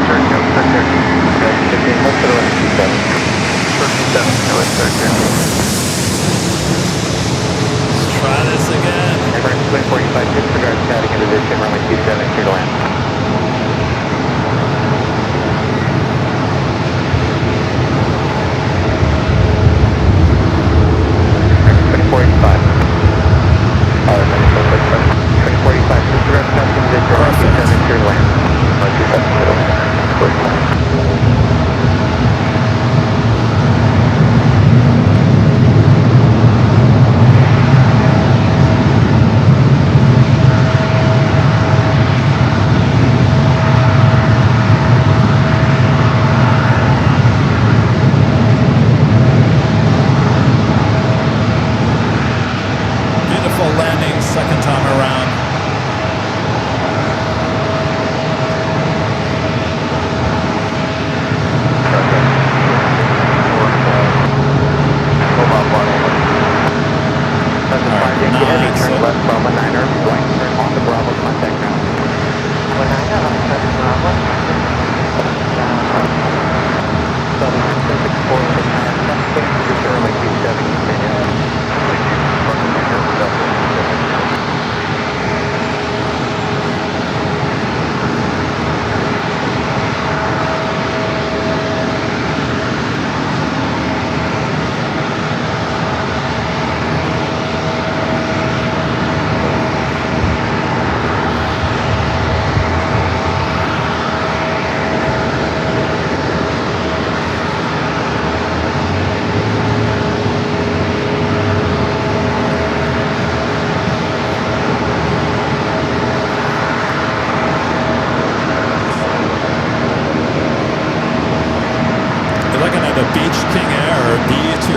Turn, no, 13. 15, let's go to runway 27. 37, no, it's 13. Let's try this again. American 2485, disregard static in position, runway 27, clear to land.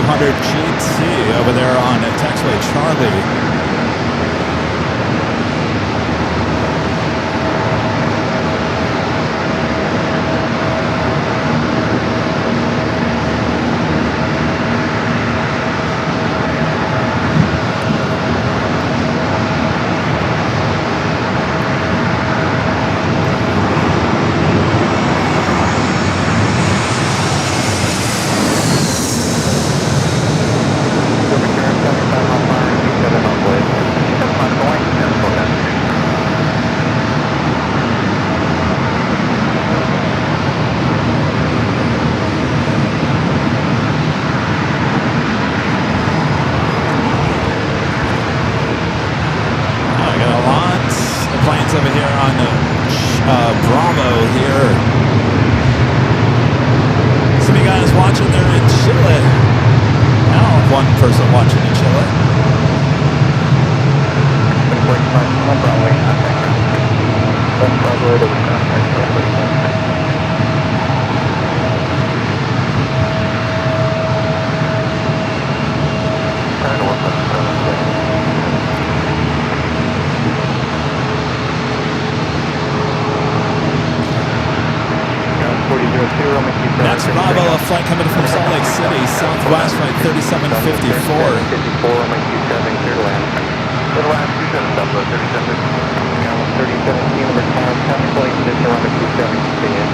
200 GT over there on Taxiway Charlie. Over here on Bravo here. Some of you guys watching there in Chile. Now one person watching in Chile. Next Bravo, a flight coming from Salt Lake City, Southwest, flight 3754. 54, Romeo 27, clear to land. Clear to land, 27, Southwest 37. Gallon 3017, number 10, traffic flight position, Romeo 27, continue.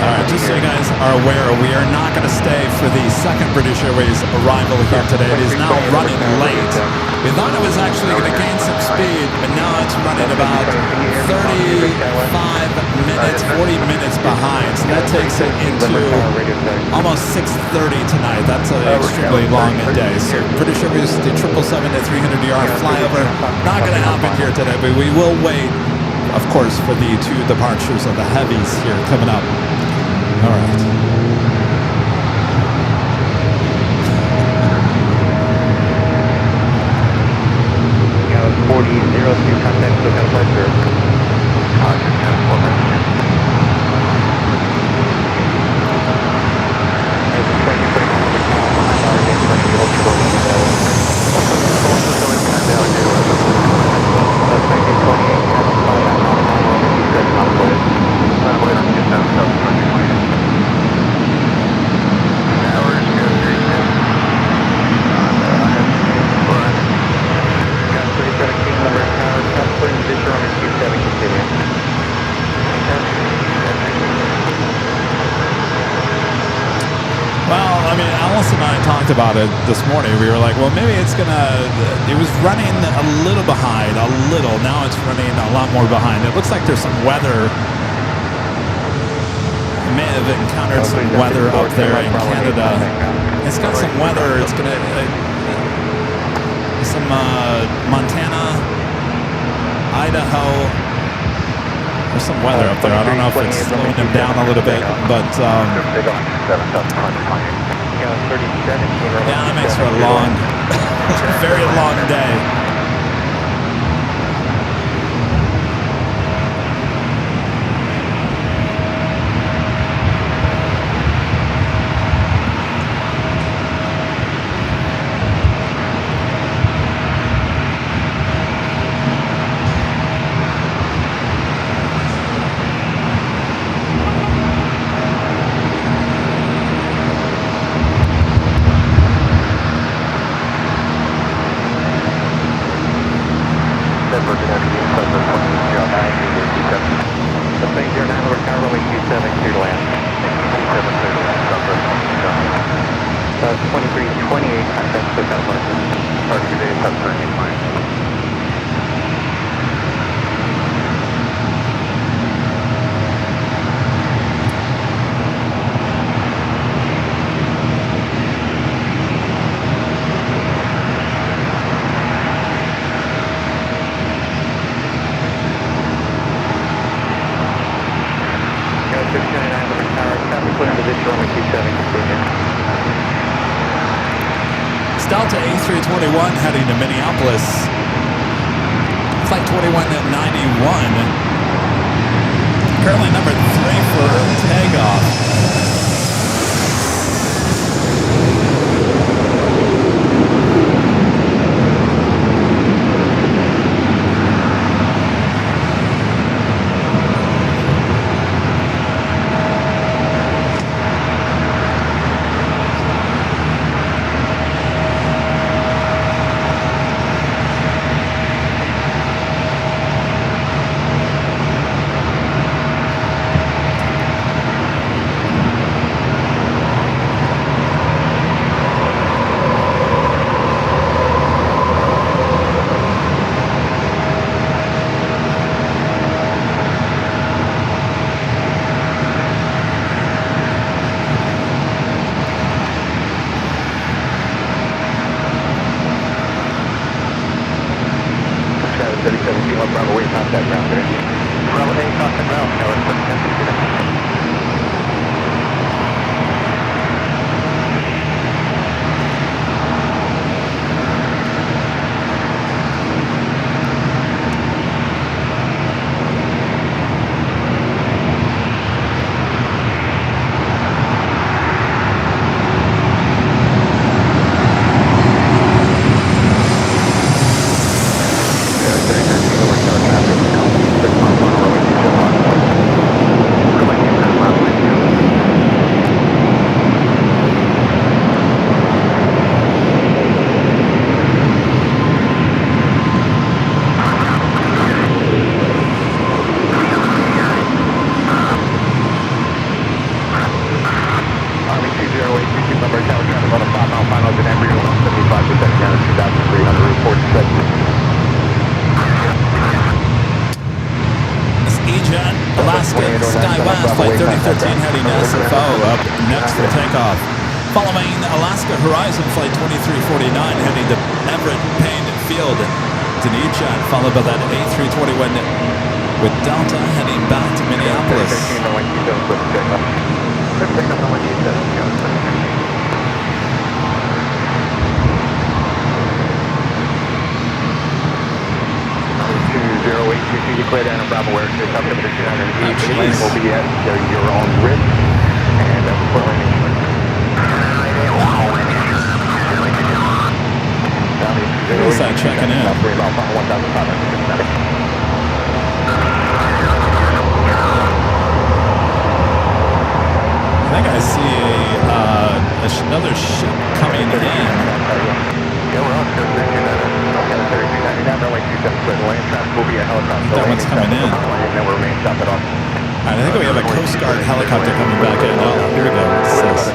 Alright, just so you guys are aware, we are not going to stay for the second British Airways arrival here today. It is now running late. We thought it was actually going to gain some speed, but now it's running about 35 minutes, 40 minutes behind. So that takes it into almost 6:30 tonight. That's an extremely long day. So British Airways, the 777 to 300ER flyover, not going to happen here today, but we will wait, of course, for the two departures of the heavies here coming up. All right. 40, 02, contact, look out flight, sir. Roger, 10-4 message. There's a 20 behind our game, but you hope to go in the about it this morning. We were like, well, maybe it's gonna, it was running a little behind, now it's running a lot more behind. It looks like there's some weather. I may have encountered some weather up there in Canada. It's got some weather. It's gonna some Montana, Idaho. There's some weather up there. I don't know if it's slowing them down a little bit, but yeah, that makes for a long, very long day. Delta A321 heading to Minneapolis. Flight 2191. Currently number 3 for takeoff. Flight 3013 heading SFO up next for takeoff. Following Alaska Horizon Flight 2349 heading to Everett Payne Field to Newchat, followed by that A321 with Delta heading back to Minneapolis. You clear down on Bravo Air, so up to the 200 feet. Plane will be at your own risk, and that's for landing. Who's that checking in? I think I see another ship coming in. Yeah, we're on Coast 299. That one's coming in. Alright, I think we have a Coast Guard helicopter coming back in. Oh, here we go. What's this?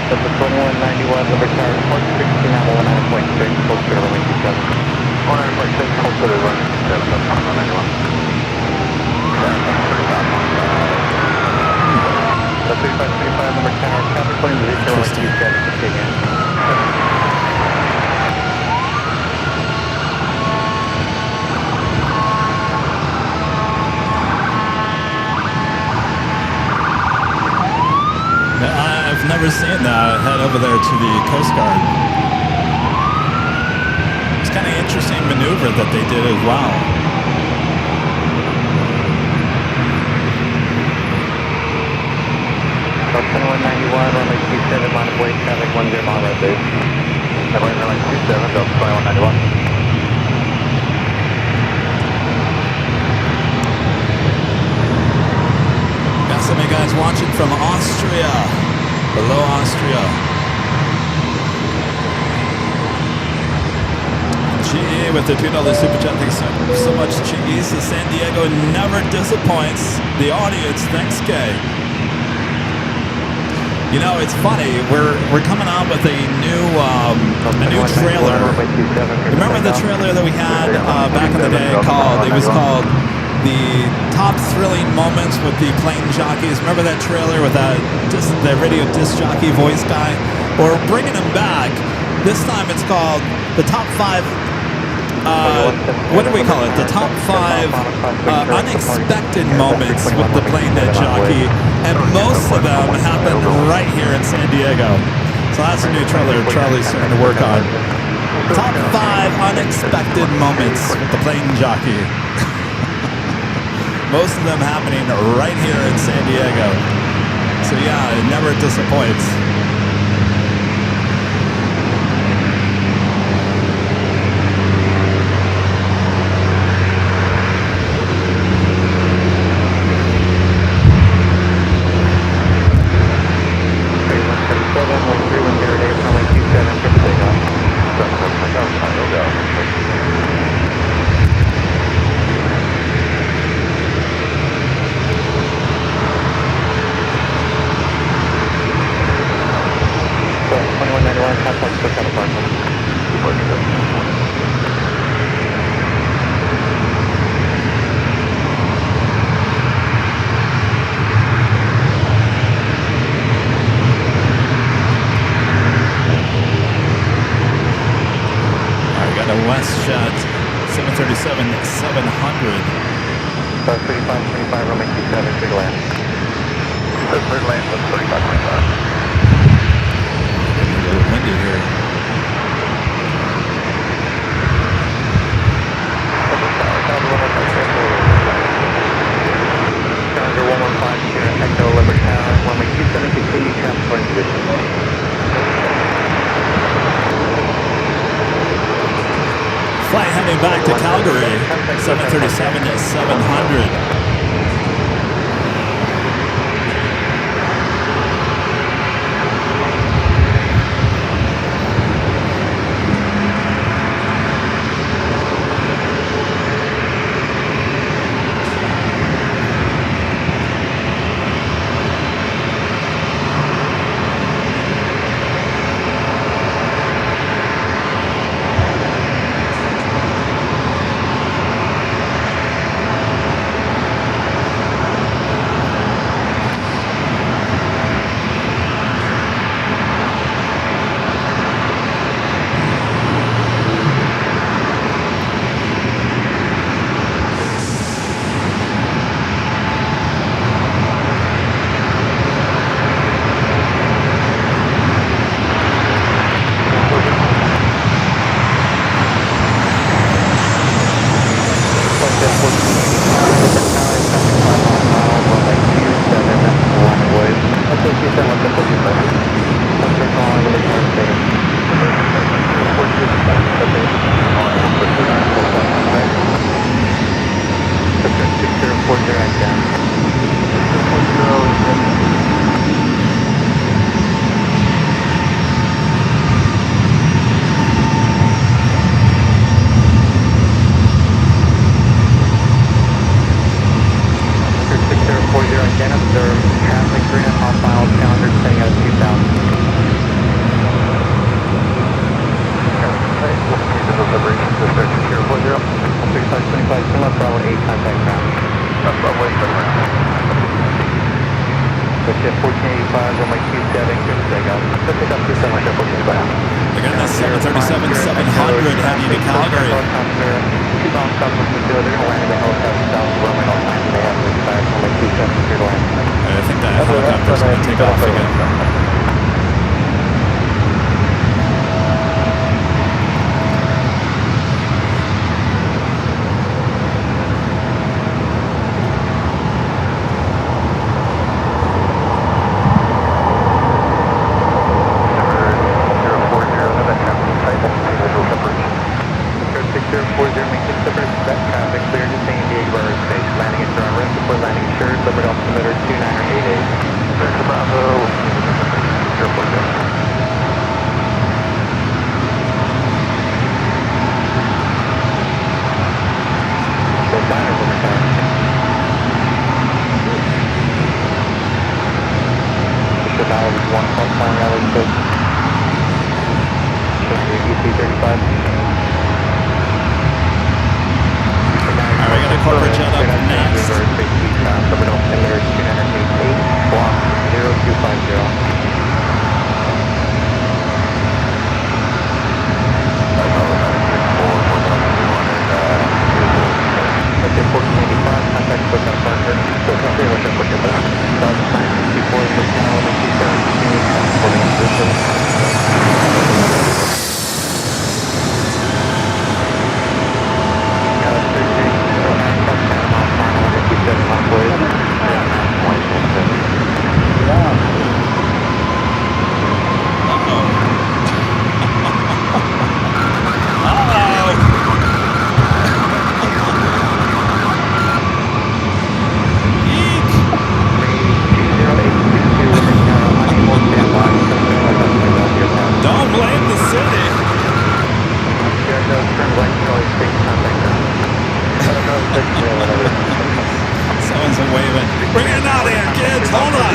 That's a 21 2191, number tower, 460 now, 19.6, close to runway 27. 19.6, close to runway 27, that's 2191. That's 3535, number tower, traffic plane position, runway 27, continue. I've never seen that. Head over there to the Coast Guard. It's kind of interesting maneuver that they did as well. About 2191, runway 27, line of way, traffic 10 mile right there. Runway 27, Delta 2191. Got some of you guys watching from Austria. Hello, Austria. GE with the $2 super chat. Thanks so much, GE. So San Diego never disappoints the audience. Thanks, Kay. You know, it's funny. We're coming out with a new trailer. Remember the trailer that we had back in the day called? It was called The Top Thrilling Moments with the Plane Jockeys. Remember that trailer with that the radio disc jockey voice guy? We're bringing him back. This time it's called the Top 5. What do we call it? The Top 5 unexpected moments with the plane jockey, and most of them happen right here in San Diego. So that's a new trailer Charlie's starting to work on. Top 5 unexpected moments with the plane jockey. Most of them happening right here in San Diego. So yeah, it never disappoints. WestJet 737-700. 3525, runway 27, clear to land. Clear to land, that's 3525. Getting a little windy here. Challenger 115 here at Echo Liberty Tower, runway 27, continue traffic plane position. Flight heading back to Calgary, 737-700. runway 27, good to take off. Let's take off 27, right there, booking back. Again, that's 737-700 heading to Calgary. Helicopter, 2 miles south of the field. They're going to land in the helicopter south of runway 09. They have to expire runway 27, clear to land. I think that helicopter's going to take off again. Someone's waving. Bring it out here, kids. Hold on.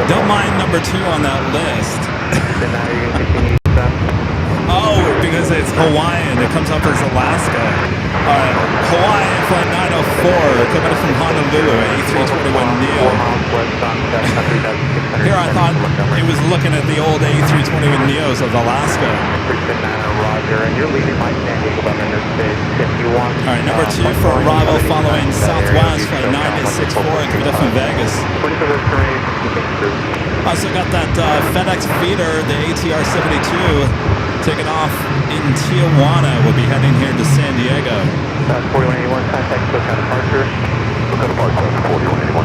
Don't mind number 2 on that list. Oh, because it's Hawaiian. It comes up as Alaska. Hawaiian Flight 904 coming up from Honolulu, A321neo. Here I thought it was looking at the old A321neos of Alaska. Alright, number 2 for arrival following Southwest Flight 964 coming up from Vegas. Also got that FedEx feeder, the ATR 72, taking off in Tijuana. We'll be heading here to San Diego. 4181, contact SoCal departure. SoCal departure, 4181. 4181,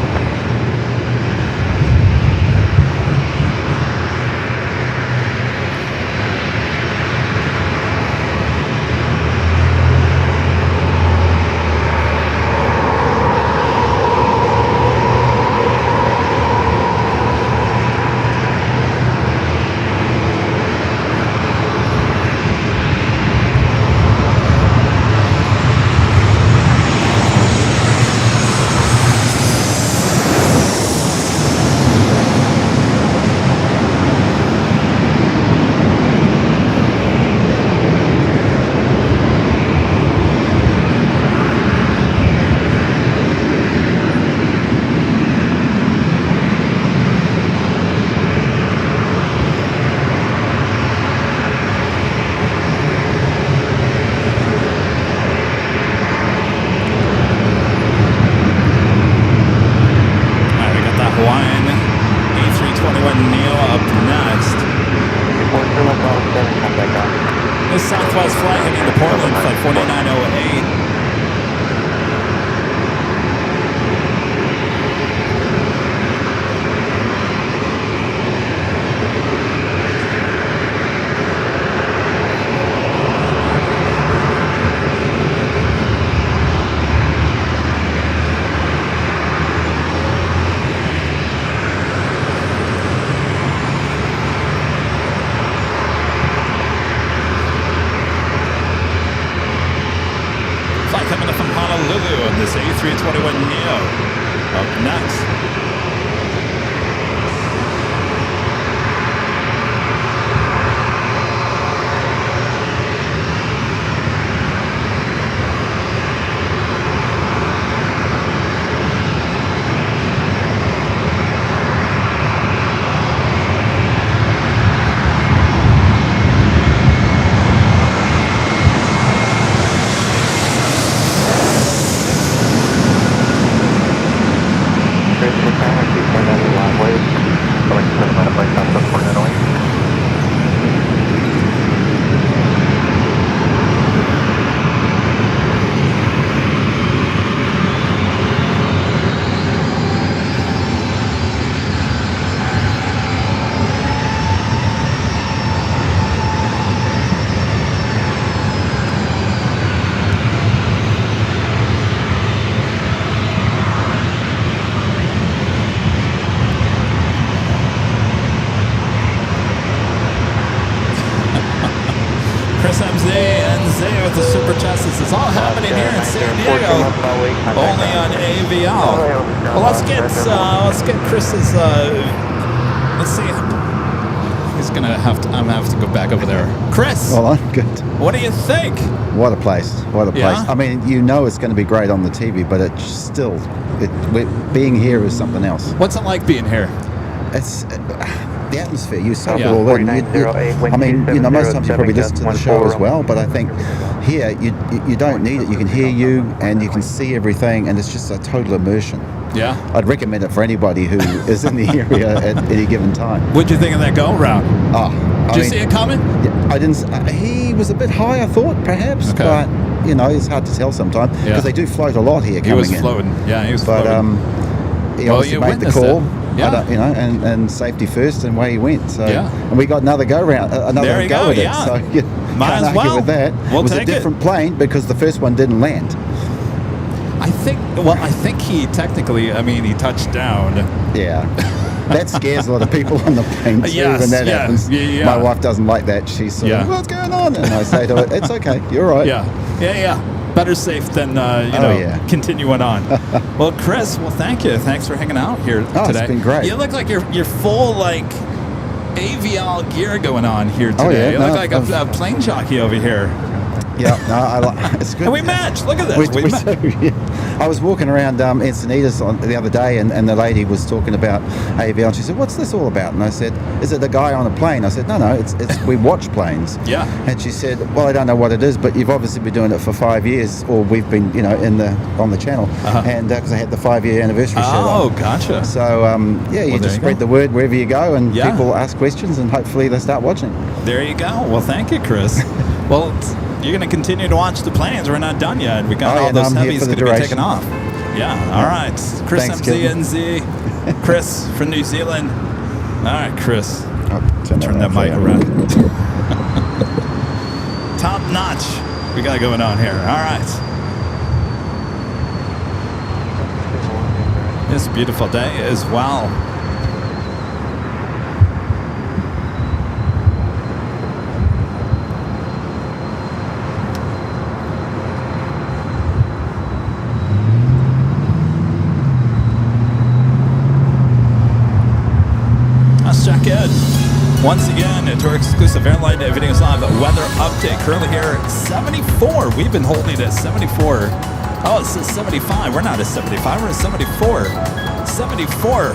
heading to Portland, flight 4908. This A321neo up next. With the super chats. This is all happening here in San Diego, only on AVL. Well, let's get Chris's. Let's see. He's gonna have to. I'm gonna have to go back over there. Chris. Well, I'm good. What do you think? What a place! What a place! Yeah? I mean, you know it's going to be great on the TV, but it's still, being here is something else. What's it like being here? It's the atmosphere. You soak it Yeah. all in. I mean, you know, most times you probably listen to the show as well, but I think here you don't need it. You can hear you and you can see everything, and it's just a total immersion. Yeah. I'd recommend it for anybody who is in the area at any given time. What'd you think of that go round? Oh, Did you see it coming? Yeah, I didn't. He was a bit high, I thought, perhaps, Okay. but you know, it's hard to tell sometimes because Yeah. they do float a lot here. He was coming in. floating. Yeah, he was But floating. he Well, obviously you made the witnessed call. it. Yeah. I don't, you know, and safety first, and away he went. So, Yeah. and we got another go round, another There you go go, with yeah. it. So you Might can't as argue well. with that. We'll It was a take it. different plane because the first one didn't land. I think he technically. I mean, he touched down. Yeah. That scares a lot of people on the plane too Yes, when that yeah, happens. yeah. My wife doesn't like that. She's sort of, what's going on? And I say to her, it's okay, you're right. Yeah. Better safe than continuing on. Well, Chris, thank you. Thanks for hanging out here today. It's been great. You look like you're full like AVL gear going on here today. Oh, yeah, You look like a plane jockey over here. Yeah, no, it's good. And we match. Look at this. We do, yeah. I was walking around Encinitas the other day, and the lady was talking about AVL, and she said, "What's this all about?" And I said, "Is it the guy on a plane?" I said, "No, it's we watch planes." Yeah. And she said, "Well, I don't know what it is, but you've obviously been doing it for 5 years, or we've been, on the channel, and because I had the 5-year anniversary show on." Oh, gotcha. So you just spread the word wherever you go, and people ask questions, and hopefully they start watching. There you go. Well, thank you, Chris. Well, you're going to continue to watch the planes. We're not done yet. We got all those heavies going to be taken off. Yeah. All right. Chris MZNZ. Chris from New Zealand. All right, Chris. Turn that mic around. Top notch. We got going on here. All right. It's a beautiful day as well. Let's check in. Once again, to our exclusive Airline Videos Live weather update. Currently here at 74. We've been holding it at 74. Oh, it says 75. We're not at 75. We're at 74. 74.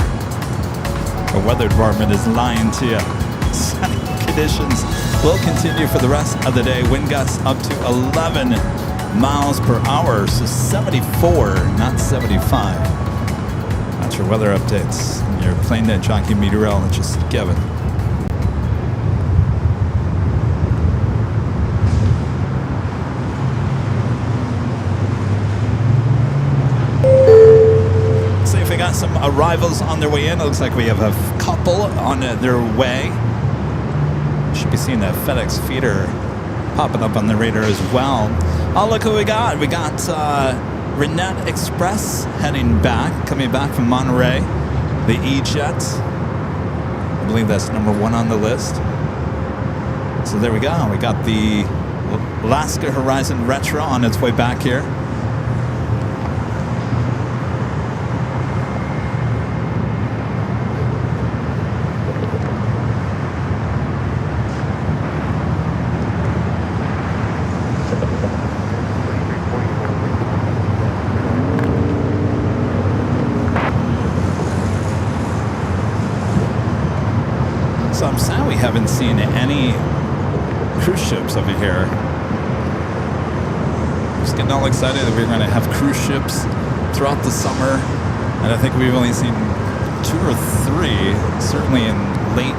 The weather department is lying to you. Sunny conditions will continue for the rest of the day. Wind gusts up to 11 miles per hour. So 74, not 75. That's your weather updates. Your Plane Jockey meteorologist, Kevin. some arrivals on their way in. It looks like we have a couple on their way. Should be seeing a FedEx feeder popping up on the radar as well. Oh, look who we got. We got Renette Express heading back, coming back from Monterey. The E-Jet. I believe that's number 1 on the list. So there we go. We got the Alaska Horizon Retro on its way back here. So I'm sad we haven't seen any cruise ships over here. Just getting all excited that we're going to have cruise ships throughout the summer, and I think we've only seen 2 or 3, certainly in late,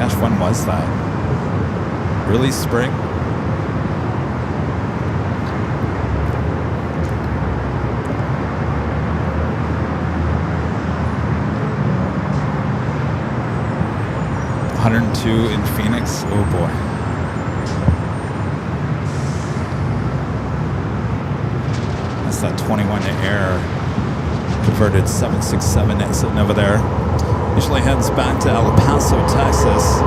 gosh, when was that? Early spring? In Phoenix. Oh boy. That's that 21 to air converted 767 that's sitting over there. Usually heads back to El Paso, Texas.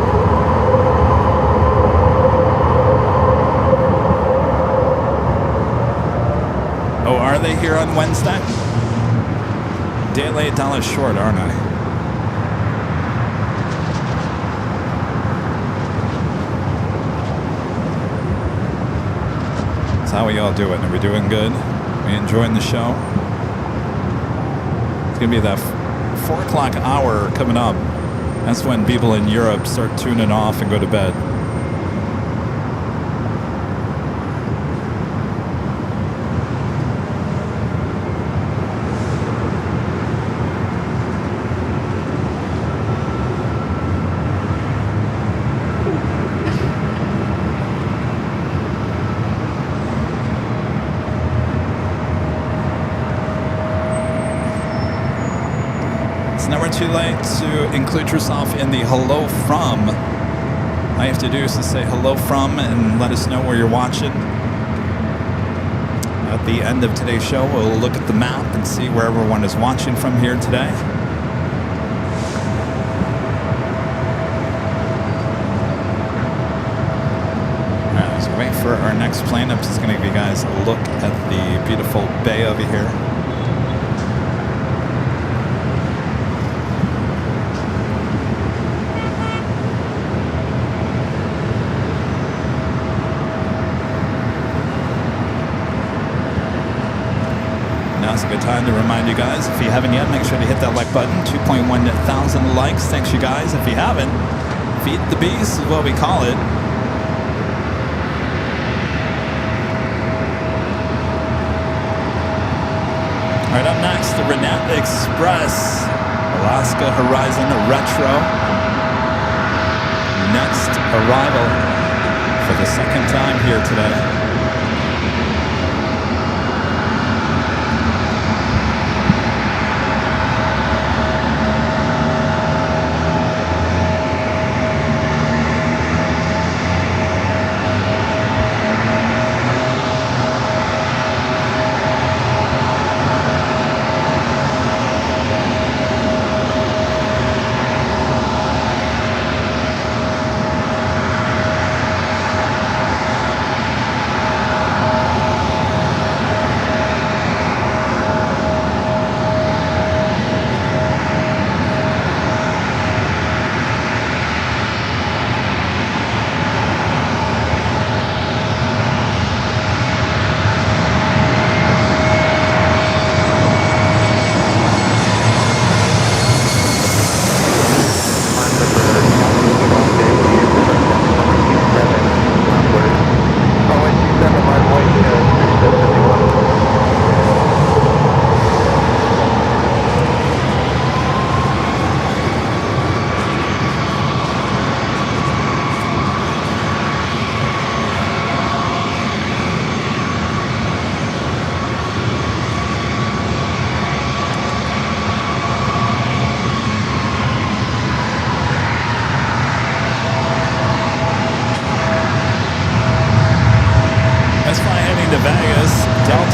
Oh, are they here on Wednesday? Day late, dollar short, aren't I? How are y'all doing? Are we doing good? Are we enjoying the show? It's gonna be that 4 o'clock hour coming up. That's when people in Europe start tuning off and go to bed. Too late to include yourself in the hello from. All you have to do is to say hello from and let us know where you're watching. At the end of today's show, we'll look at the map and see where everyone is watching from here today. All right, as we wait for our next plane, I'm just going to give you guys a look at the beautiful bay over here. Now's a good time to remind you guys, if you haven't yet, make sure to hit that like button. 2.1 thousand likes. Thanks, you guys. If you haven't, feed the beast is what we call it. All right, up next, the Renette Express Alaska Horizon Retro. Next arrival for the second time here today.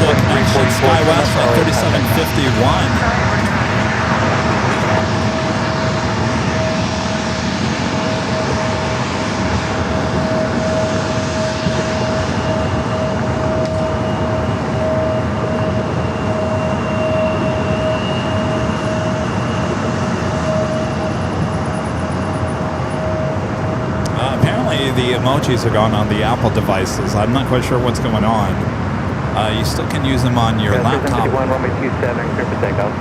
connection, SkyWest at 3751. The emojis are gone on the Apple devices. I'm not quite sure what's going on. You still can use them on your laptop. Runway 27, clear for takeoff.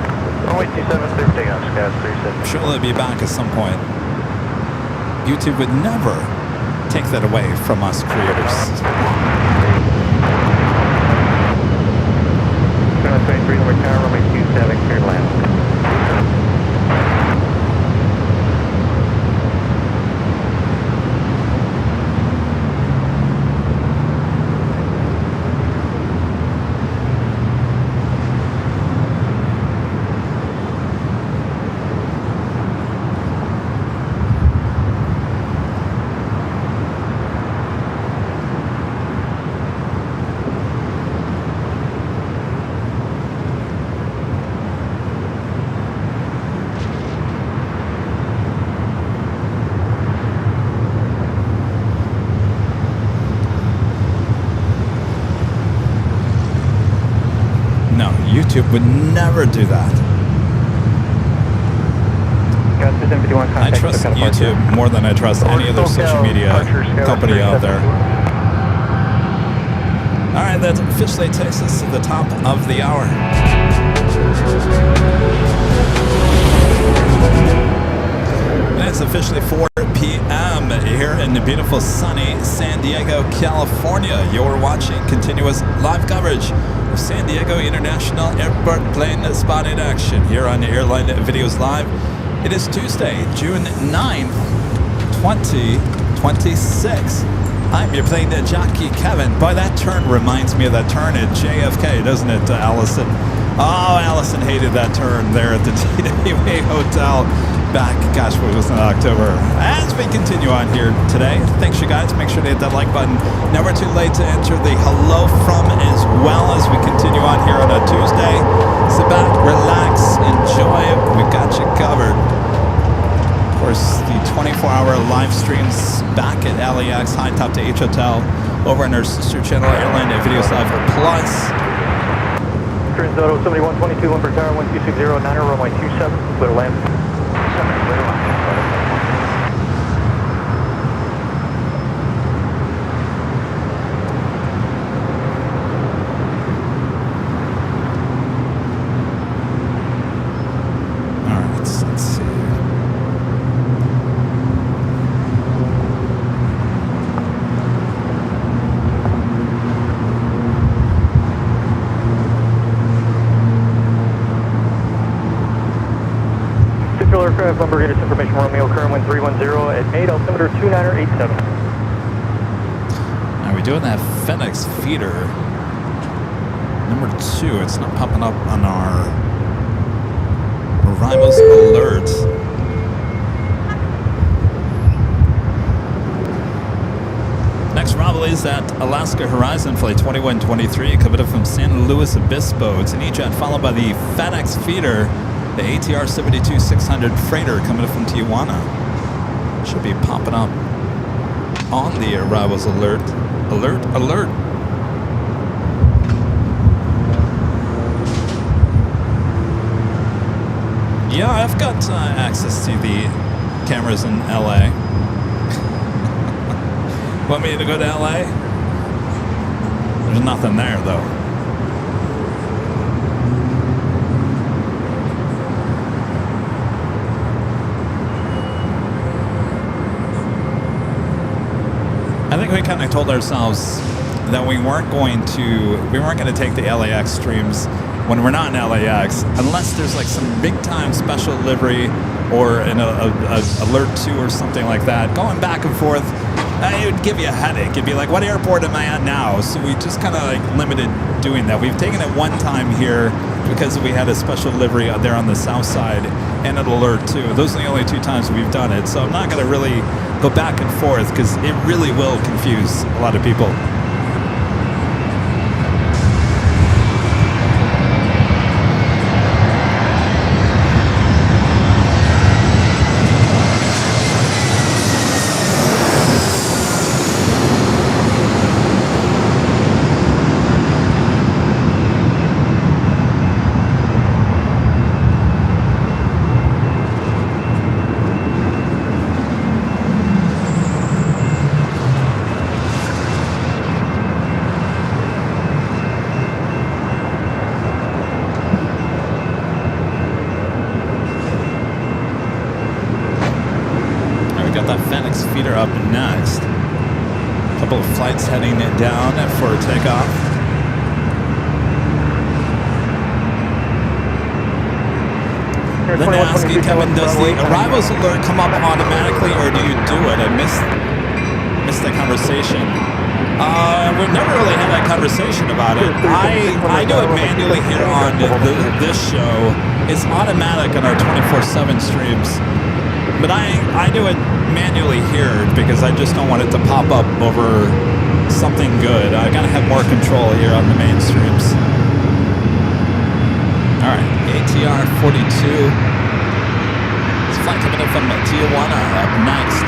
Runway 27, clear for takeoff, Sky 37. I'm sure they'll be back at some point. YouTube would never take that away from us creators. 23, number tower, runway 27, clear to land. YouTube would never do that. I trust YouTube more than I trust any other social media company out there. All right, that officially takes us to the top of the hour. It's officially 4 p.m. here in the beautiful sunny San Diego, California. You're watching continuous live coverage of San Diego International Airport plane spotting action here on the Airline Videos Live. It is Tuesday, June 9th, 2026. I'm your Plane Jockey Kevin. Boy, that turn reminds me of that turn at JFK, doesn't it, Allison? Oh, Allison hated that turn there at the TWA Hotel back, gosh, what was in October. As we continue on here today, thanks you guys. Make sure to hit that like button. Never too late to enter the hello from as well as we continue on here on a Tuesday. Sit back, relax, enjoy. We've got you covered. Of course, the 24-hour live streams back at LAX, High Top to H Hotel, over on our sister channel, Airline Videos Live Plus. Transoto 7122, Lumber Tower 12609, runway 27, clear to land. Let's see. Central aircraft, number units information, Romeo, current wind 310 at 8, altimeter 2987. Are we doing that FedEx feeder? Number 2, it's not popping up on our arrivals alert. Next arrival is at Alaska Horizon Flight 2123, coming up from San Luis Obispo. It's an E-Jet followed by the FedEx feeder, the ATR 72-600 freighter coming up from Tijuana. Should be popping up on the arrivals alert. Alert, alert. Yeah, I've got access to the cameras in LA. Want me to go to LA? There's nothing there, though. I think we kind of told ourselves that we weren't going to take the LAX streams when we're not in LAX, unless there's like some big time special livery or an alert 2 or something like that, going back and forth. It would give you a headache. It'd be like, what airport am I at now? So we just kind of like limited doing that. We've taken it one time here because we had a special livery out there on the south side and an alert 2. Those are the only 2 times we've done it. So I'm not going to really go back and forth because it really will confuse a lot of people. Elevator up next. A couple of flights heading down for takeoff. Then asking Kevin, does the arrivals alert come up automatically, or do you do it? I missed that conversation. We've never really had that conversation about it. I do it manually here on this show. It's automatic on our 24/7 streams, but I do it manually here because I just don't want it to pop up over something good. I gotta have more control here on the main streams. All right, ATR 42. This flight coming in from Tijuana up next.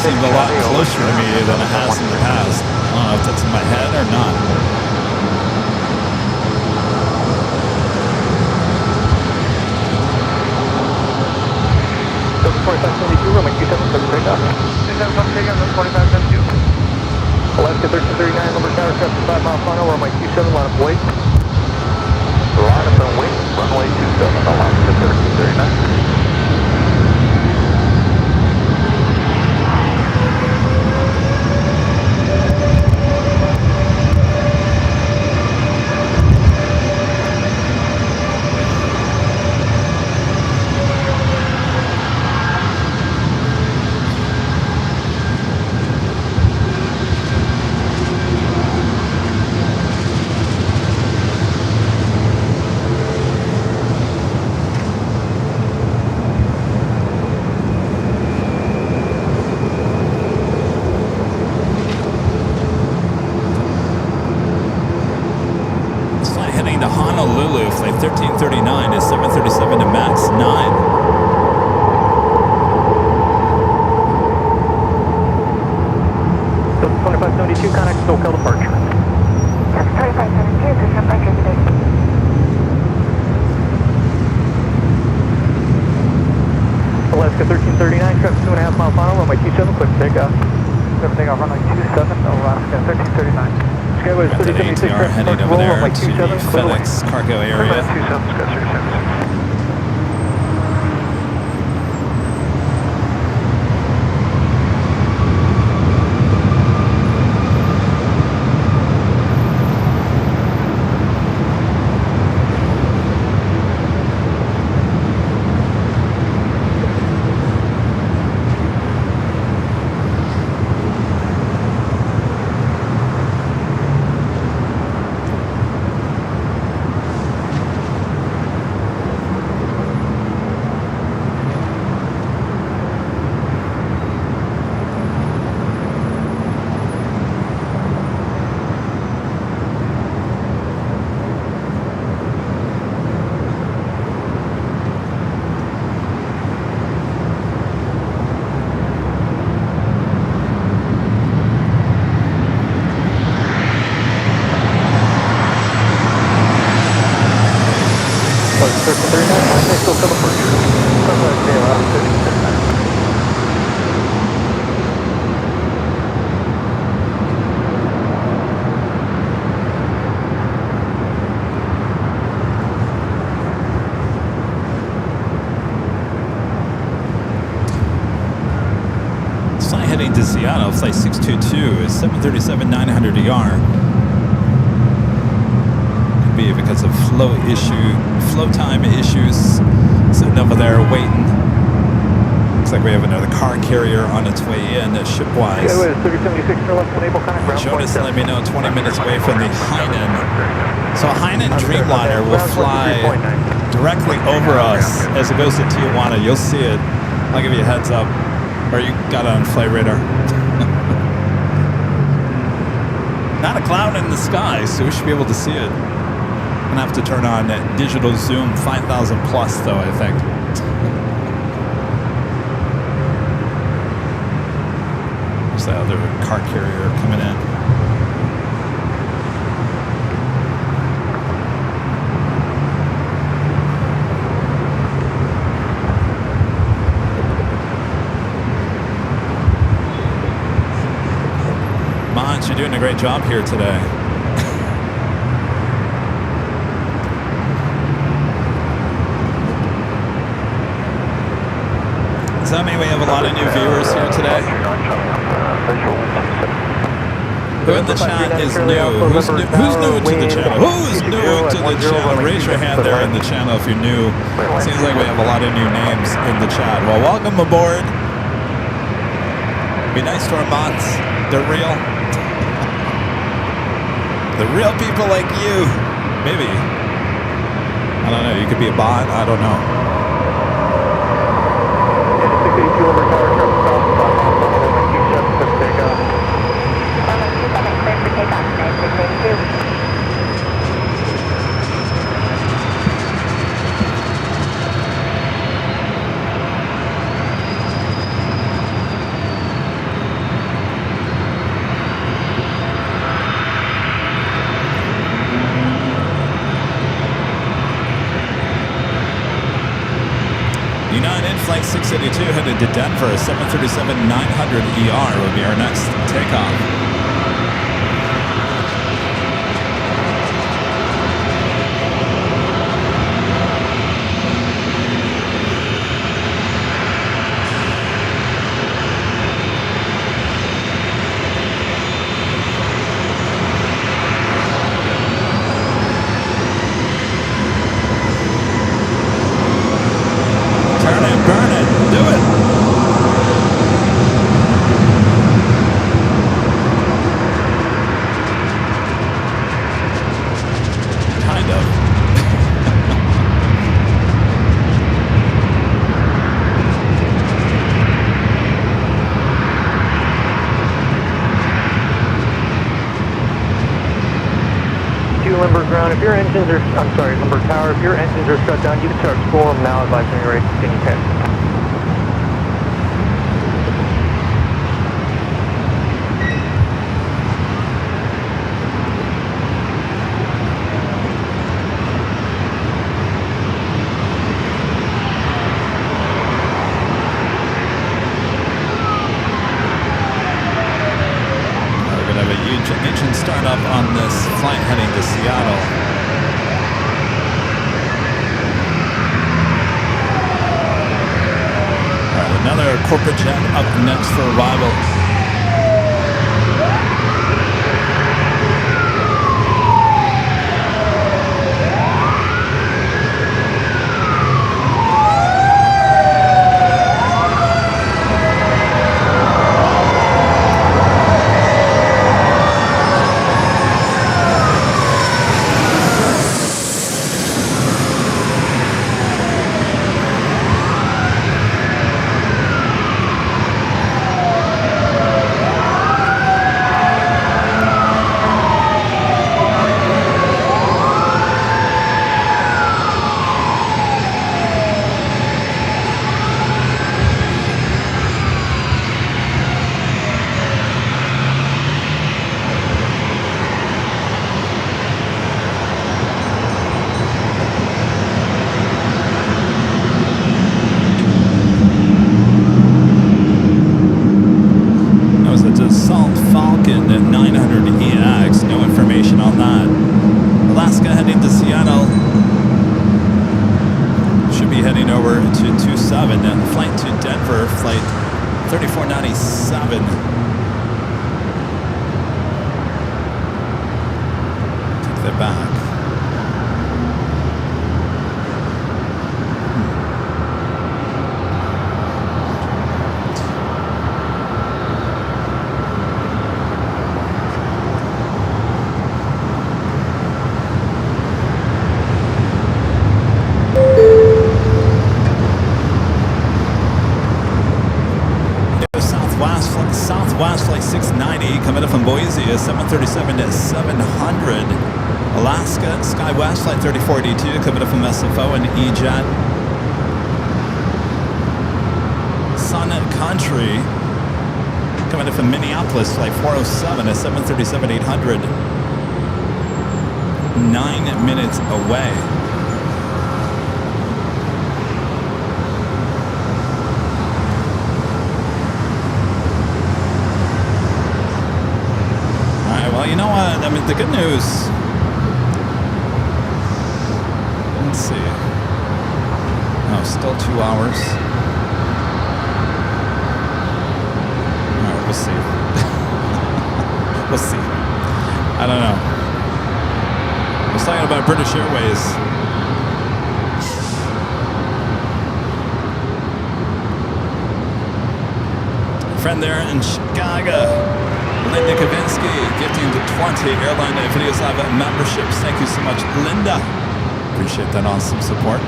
Seemed a lot closer to me than it has in the past. I don't know if that's in my head or not. Alaska 1339, number tower, traffic 5 mile final, runway 27, line up wait. Line up and wait, runway 27, Alaska 1339. Honolulu, flight 1339 is 737 to max 9. So 2572, connect SoCal departure. 2572, this departure today. Alaska 1339, traffic 2.5 mile final, runway 27, quick takeoff. Quick takeoff, runway 27, Alaska 1339. Skyway Got that ATR heading over there to the FedEx cargo area. 27, heading to Seattle, flight 622 is 737-900 ER. Could be because of flow time issues. Sitting over there waiting. Looks like we have another car carrier on its way in, shipwise. Jonas let me know 20 minutes away from the Hainan. So Hainan Dreamliner will fly directly over us as it goes to Tijuana. You'll see it. I'll give you a heads up. Or you got it on flight radar. Not a cloud in the sky, so we should be able to see it. I'm gonna have to turn on digital zoom 5000 plus though, I think. There's the other car carrier coming in. Mons, you're doing a great job here today. Does that mean we have a lot of new viewers here today? Who in the chat is new? Who's new to the channel? Who's new to the channel? Raise your hand there in the channel if you're new. Seems like we have a lot of new names in the chat. Well, welcome aboard. Be nice to our bots. They're real. The real people like you. Maybe. I don't know. You could be a bot. I don't know. United Flight 682 headed to Denver. 737-900 ER will be our next takeoff. If your engines are, I'm sorry, Limburg Tower, if your engines are shut down, you can start spooling them now, advising you're ready to continue passing. Engine startup on this flight heading to Seattle. All right, another corporate jet up next for arrival. 3497. Take that back. Southwest flight 690 coming up from Boise is 737 to 700. Alaska SkyWest flight 3482 coming up from SFO and EJet. Sun Country coming up from Minneapolis flight 407 is 737 800. 9 minutes away. Well, you know what? I mean, the good news. Let's see. Oh, still 2 hours. All right, we'll see. We'll see. I don't know. I was talking about British Airways. A friend there in Chicago. Linda Kavinsky, 15 to 20 Airline Videos Live memberships. Thank you so much, Linda. Appreciate that awesome support.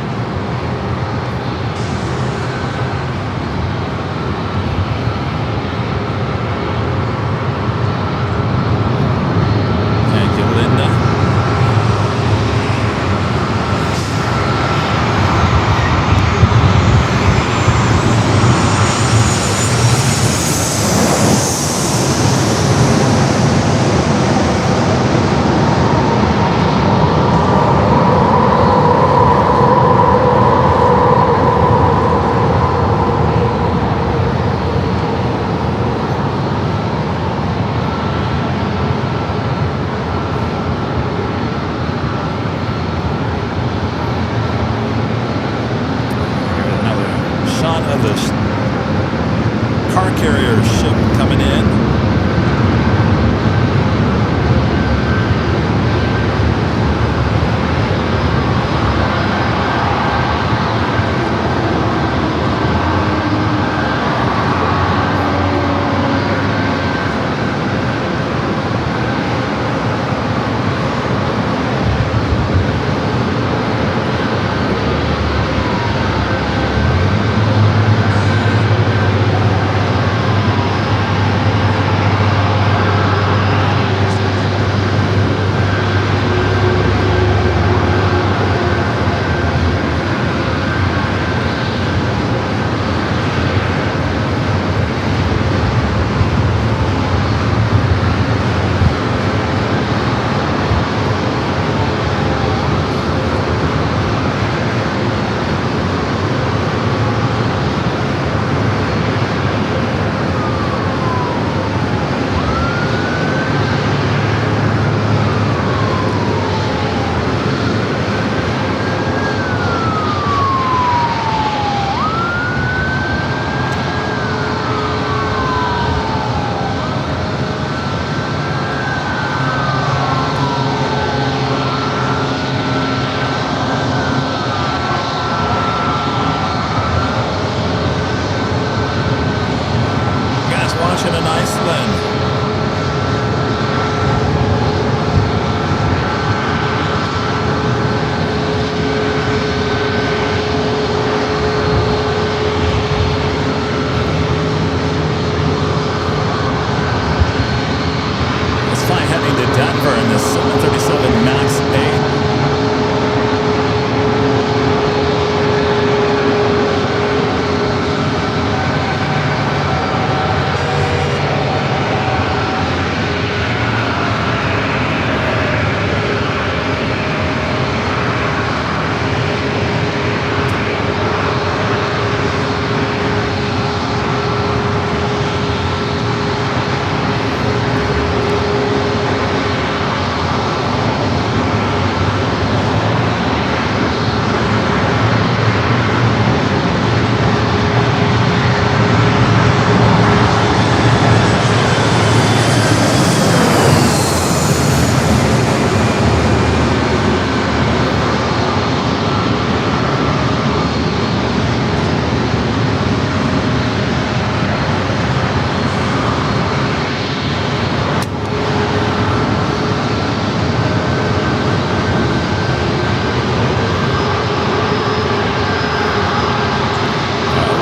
Thank you, Linda.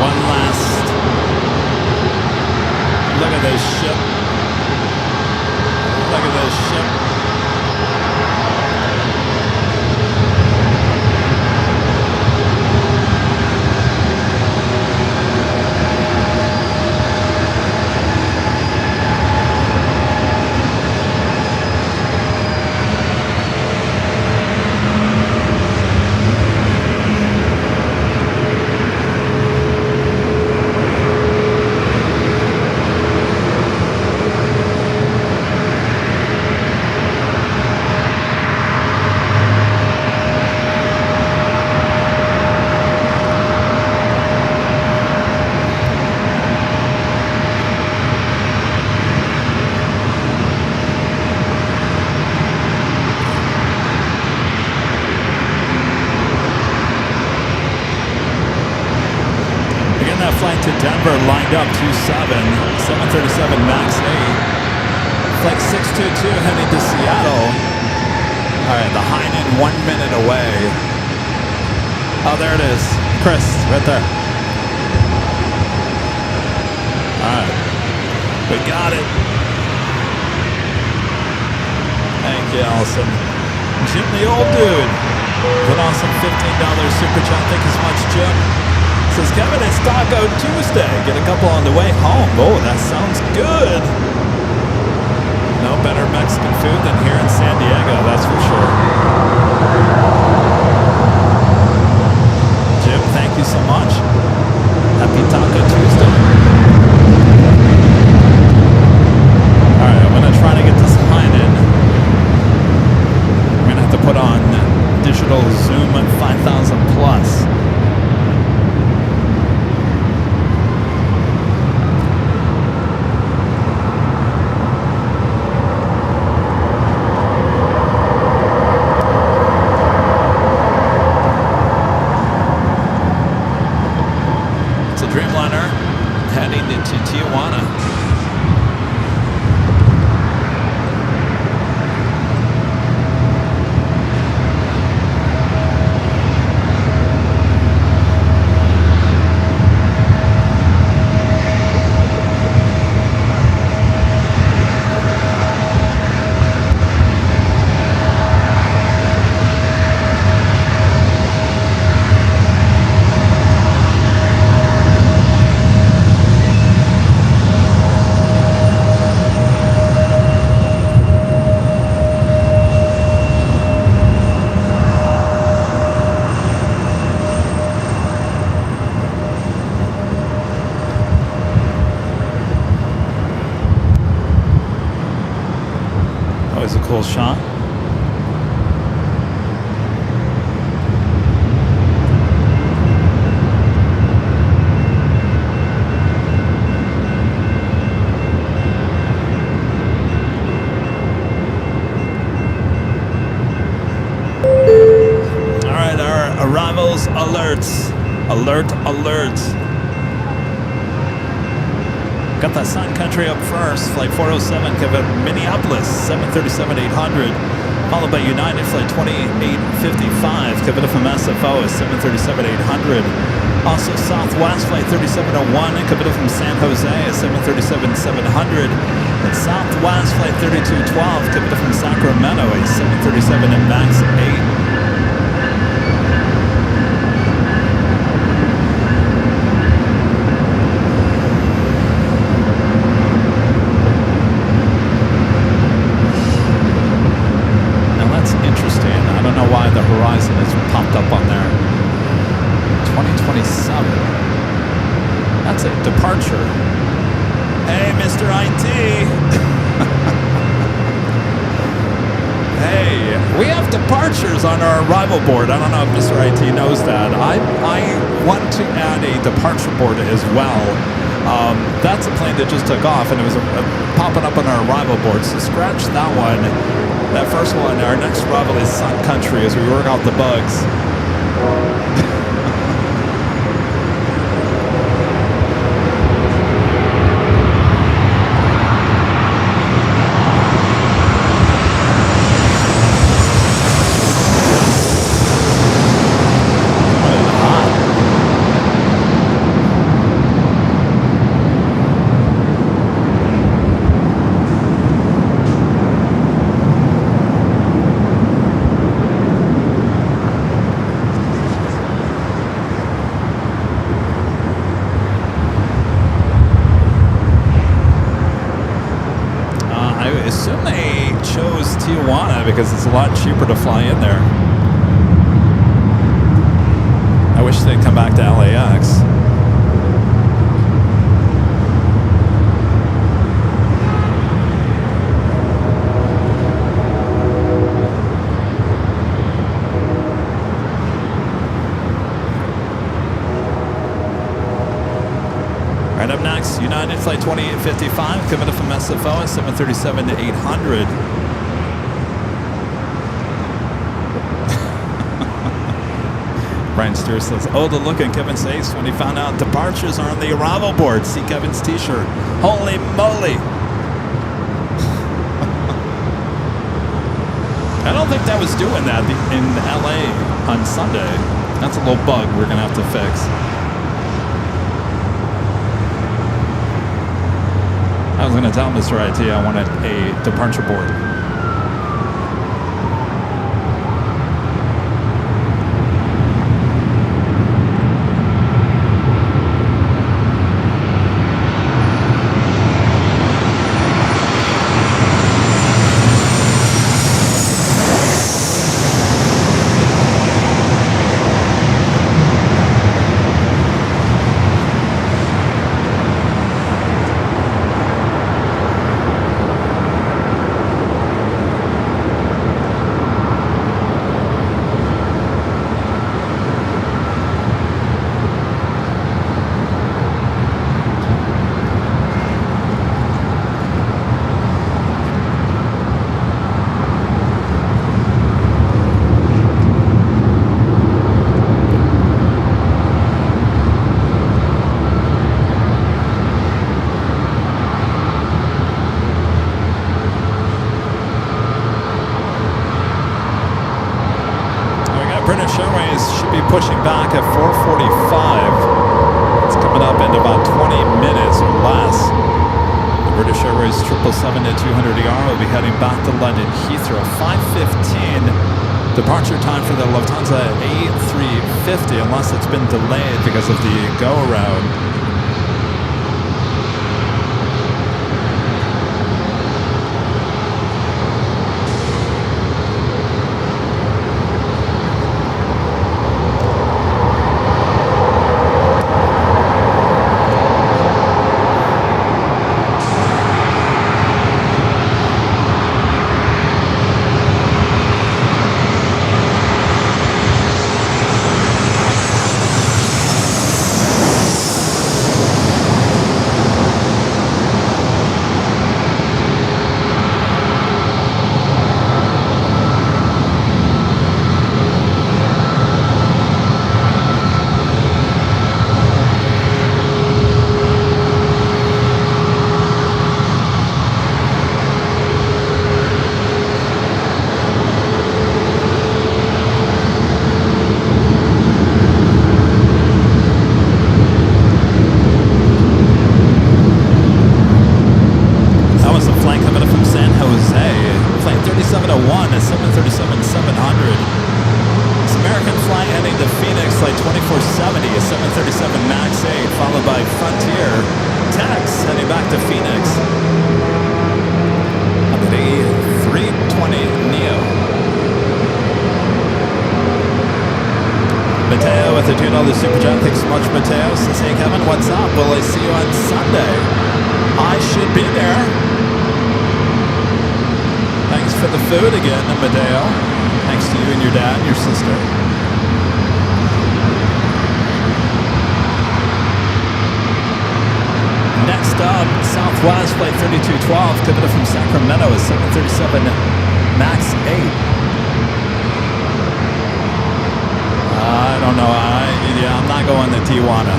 One last look at this ship. Look at this ship. Flight to Denver lined up 737 MAX 8. Flight 622 heading to Seattle. All right, the Hainan 1 minute away. Oh, there it is. Chris, right there. All right, we got it. Thank you, Allison. Jim the old dude. Put on some $15 super chat. Thank you so much, Jim. Says Kevin, it's Taco Tuesday. Get a couple on the way home. Oh, that sounds good. No better Mexican food than here in San Diego, that's for sure. Jim, thank you so much. Happy Taco Tuesday. All right, I'm going to try to get this Hainan. I'm going to have to put on digital zoom at 5,000 plus. Dreamliner heading into Tijuana. Always a cool shot. All right, our arrivals alerts. Alert. Got that Sun Country up first, flight 407, Kevin, Minneapolis, 737-800, followed by United, flight 2855, Kevin from SFO is 737-800. Also Southwest, flight 3701, Kevin from San Jose is 737-700. And Southwest, flight 3212, Kevin from Sacramento is 737 and MAX 8. The horizon has popped up on there. 2027. That's a departure. Hey, Mr. IT. Hey, we have departures on our arrival board. I don't know if Mr. IT knows that. I want to add a departure board as well. That's a plane that just took off, and it was popping up on our arrival board. So scratch that one. That first one, our next arrival is Sun Country as we work out the bugs. fly because it's a lot cheaper to fly in there. I wish they'd come back to LAX. Right up next, United Flight 2855 coming up from SFO at 737 to 800. Brian Steer says, oh, the look on Kevin's face when he found out departures are on the arrival board. See Kevin's t-shirt. Holy moly. I don't think that was doing that in LA on Sunday. That's a little bug we're going to have to fix. I was going to tell Mr. IT I wanted a departure board. Pushing back at 4:45. It's coming up in about 20 minutes or less. The British Airways 777 to 200ER will be heading back to London Heathrow. 5:15 departure time for the Lufthansa A350, unless it's been delayed because of the go-around. Flight 3212 coming up from Sacramento is 737 MAX 8. I don't know. I'm not going to Tijuana.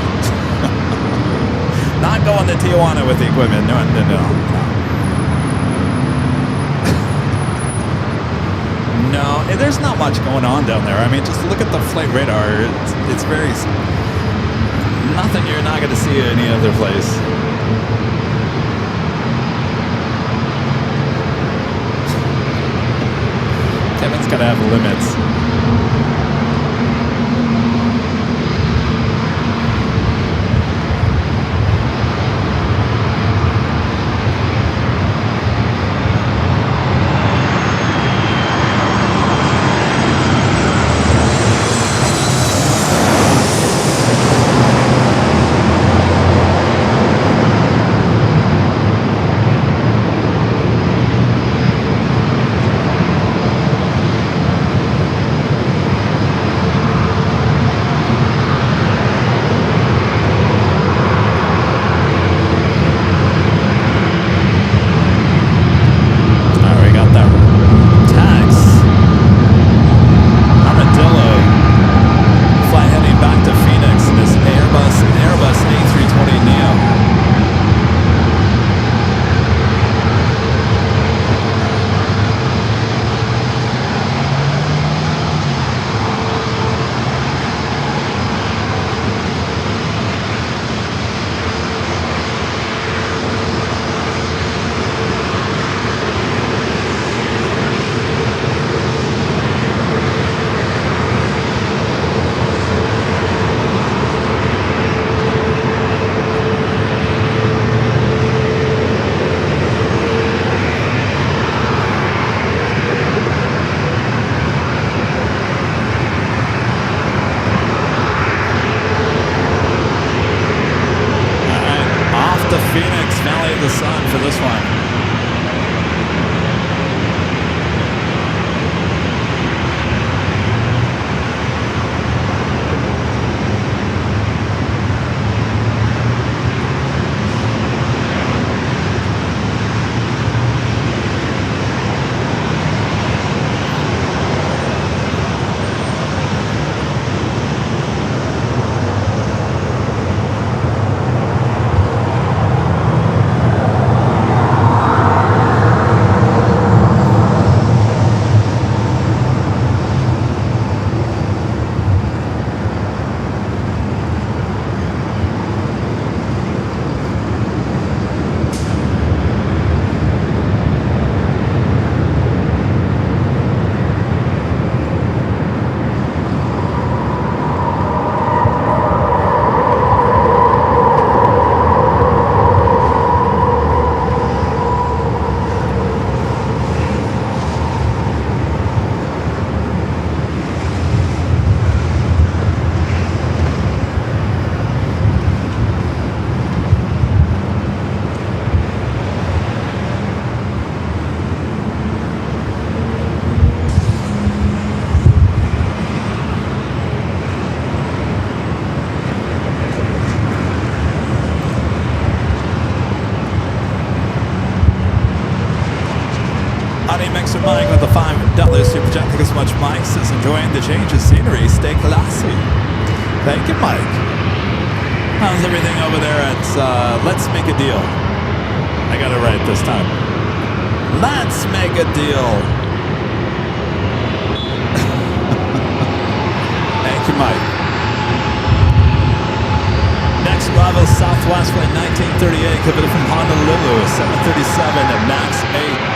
Not going to Tijuana with the equipment. No. No, there's not much going on down there. I mean, just look at the flight radar. It's very... Nothing you're not going to see any other place. Kevin's got to have limits. to Phoenix, Valley of the Sun for this one. Mixer Mike with the $5 super chat. Thank you so much, Mike. Says enjoying the change of scenery. Stay classy. Thank you, Mike. How's everything over there at Let's Make a Deal? I got it right this time. Let's make a deal. Thank you, Mike. Next arrival, Southwest flight 1938, coming from Honolulu, 737 at MAX 8.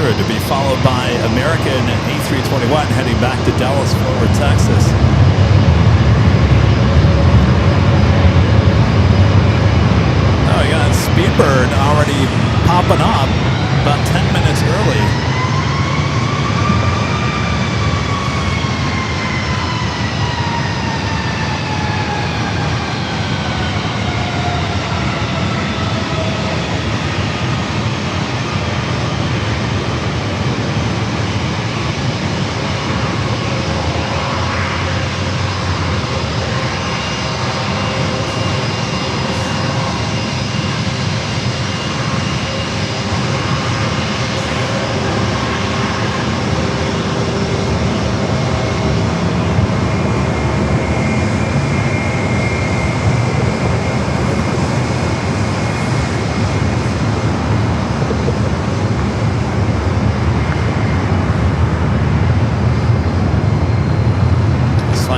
To be followed by American A321 heading back to Dallas, Fort Worth, Texas. Oh, you got Speedbird already popping up about 10 minutes early.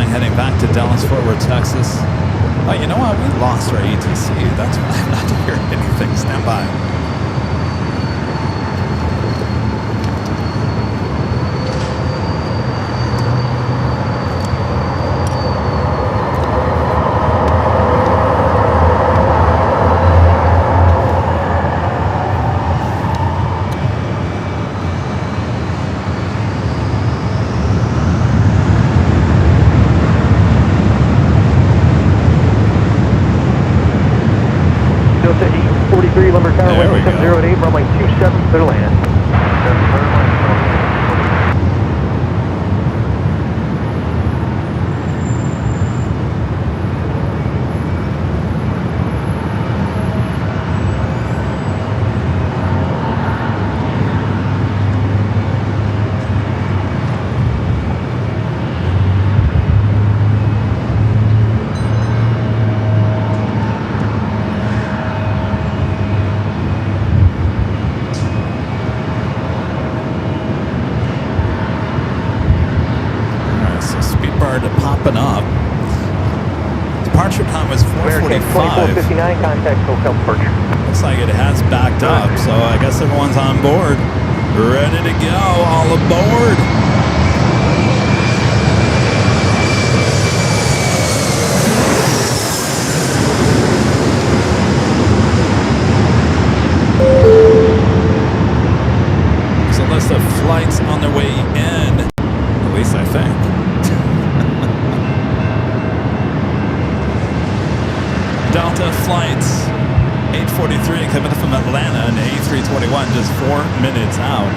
Heading back to Dallas, Fort Worth, Texas. Oh, you know what? We lost our ATC. That's why I'm not hearing anything. Stand by. 23, Lumber Tower, There we wind 70 at 8, runway 27, clear land. Popping up. Departure time was 4:45. 2459, contact hotel departure. Looks like it has backed up, so I guess everyone's on board. Ready to go, all aboard. There's a list of flights on their way in, at least I think. Delta flights 843 coming from Atlanta and A321 just 4 minutes out.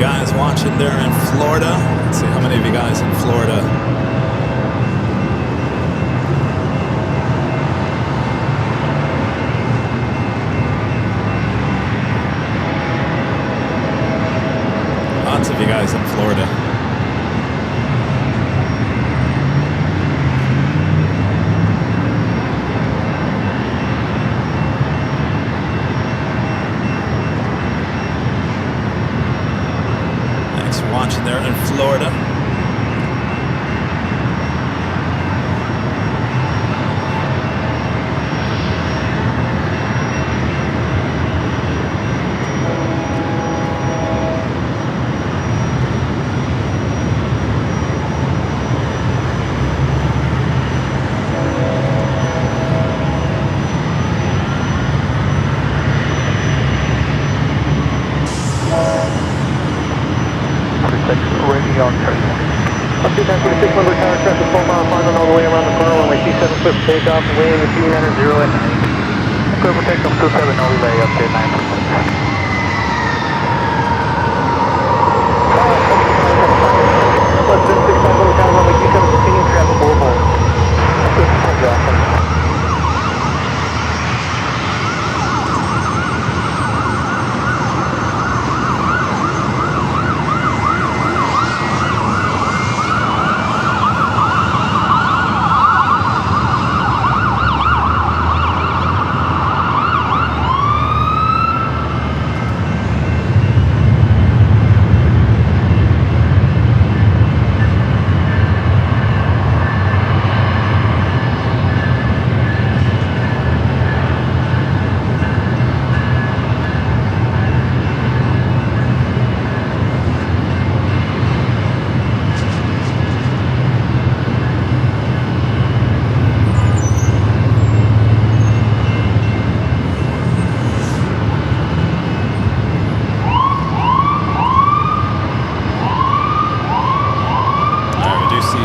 Guys watching there in Florida. Let's see how many of you guys in Florida. Lots of you guys in Florida. Watching there in Florida. Up to 1046, Lumber Tower, traffic 4 mile final all the way around the corner, runway 27, clear for takeoff, wind 390 at 9. Clear for takeoff, 27, no delay, up to 9. Less than 65 Lumber Tower, runway 27, continuing traffic, overboard.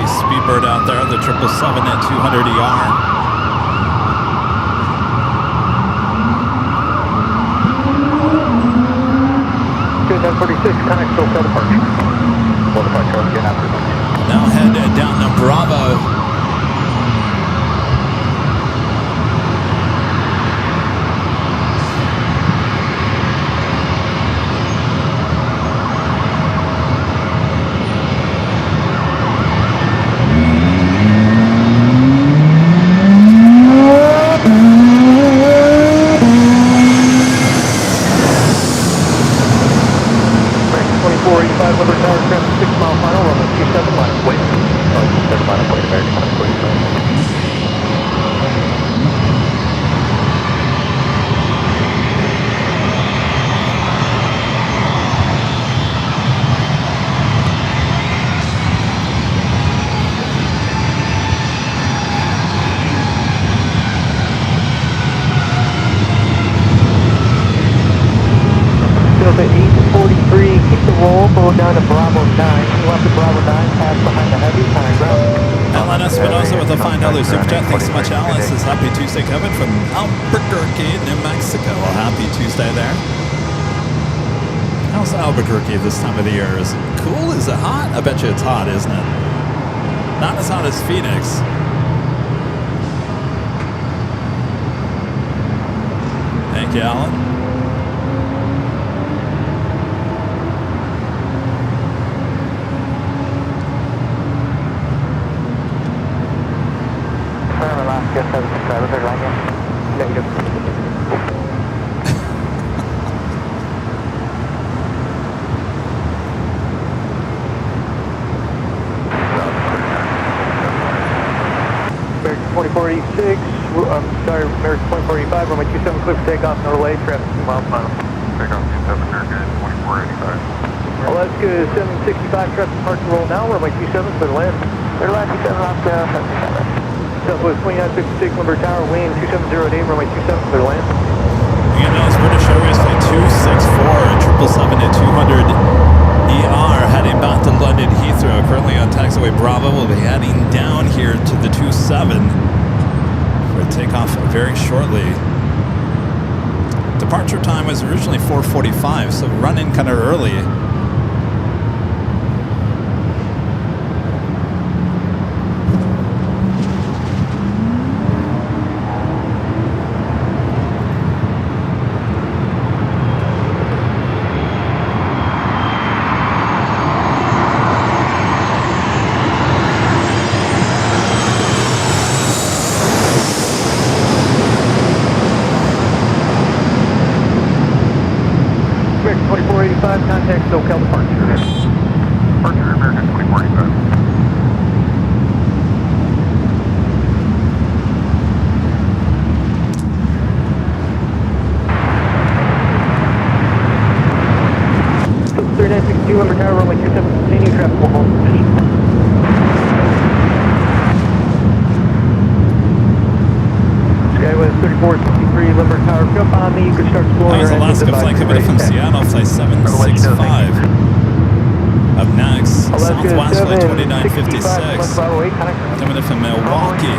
Speedbird out there, the 777 at 200 ER. Good, 1046, connect hotel departure. Well, departure, again after lunch. Now head down to Bravo. Lumber Tower, traffic 6 mile final, runway 27, line of way. 27 line of way, American. full down to Bravo 9. Left to Bravo 9, pass behind the heavy, time ground. Alan Espinosa with a $5 super chat. Thanks so much, Alan. Says happy Tuesday, Kevin, from Albuquerque, New Mexico. Well, happy Tuesday there. How's Albuquerque this time of the year? Is it cool? Is it hot? I bet you it's hot, isn't it? Not as hot as Phoenix. Thank you, Alan. Alaska 767, third line, yeah. Negative. American 2486, I'm sorry, American 2485, runway 27, clear for takeoff, Norway, traffic 2 miles final. Takeoff 27, American 2485. Alaska 765, traffic park and roll now, runway 27, clear to land. Clear to land, 27, Alaska 767. Southwest 2956, Limber Tower, wind 2708, runway 27, clear to land. Again, that was British Airways flight 264, 777 at 200 ER, heading back to London Heathrow. Currently on taxiway Bravo. We'll be heading down here to the 27 for a takeoff very shortly. Departure time was originally 4:45, so running kind of early. American 2485, contact SoCal departure. Departure American 2485. So 3962, Limber Tower, runway 27, continue, traffic will hold position. Skywest 3463, Limber Tower, jump on me, you can start exploring. That was Alaska flight coming in from Seattle, flight 765. Up next, Southwest flight 2956, coming in from Milwaukee.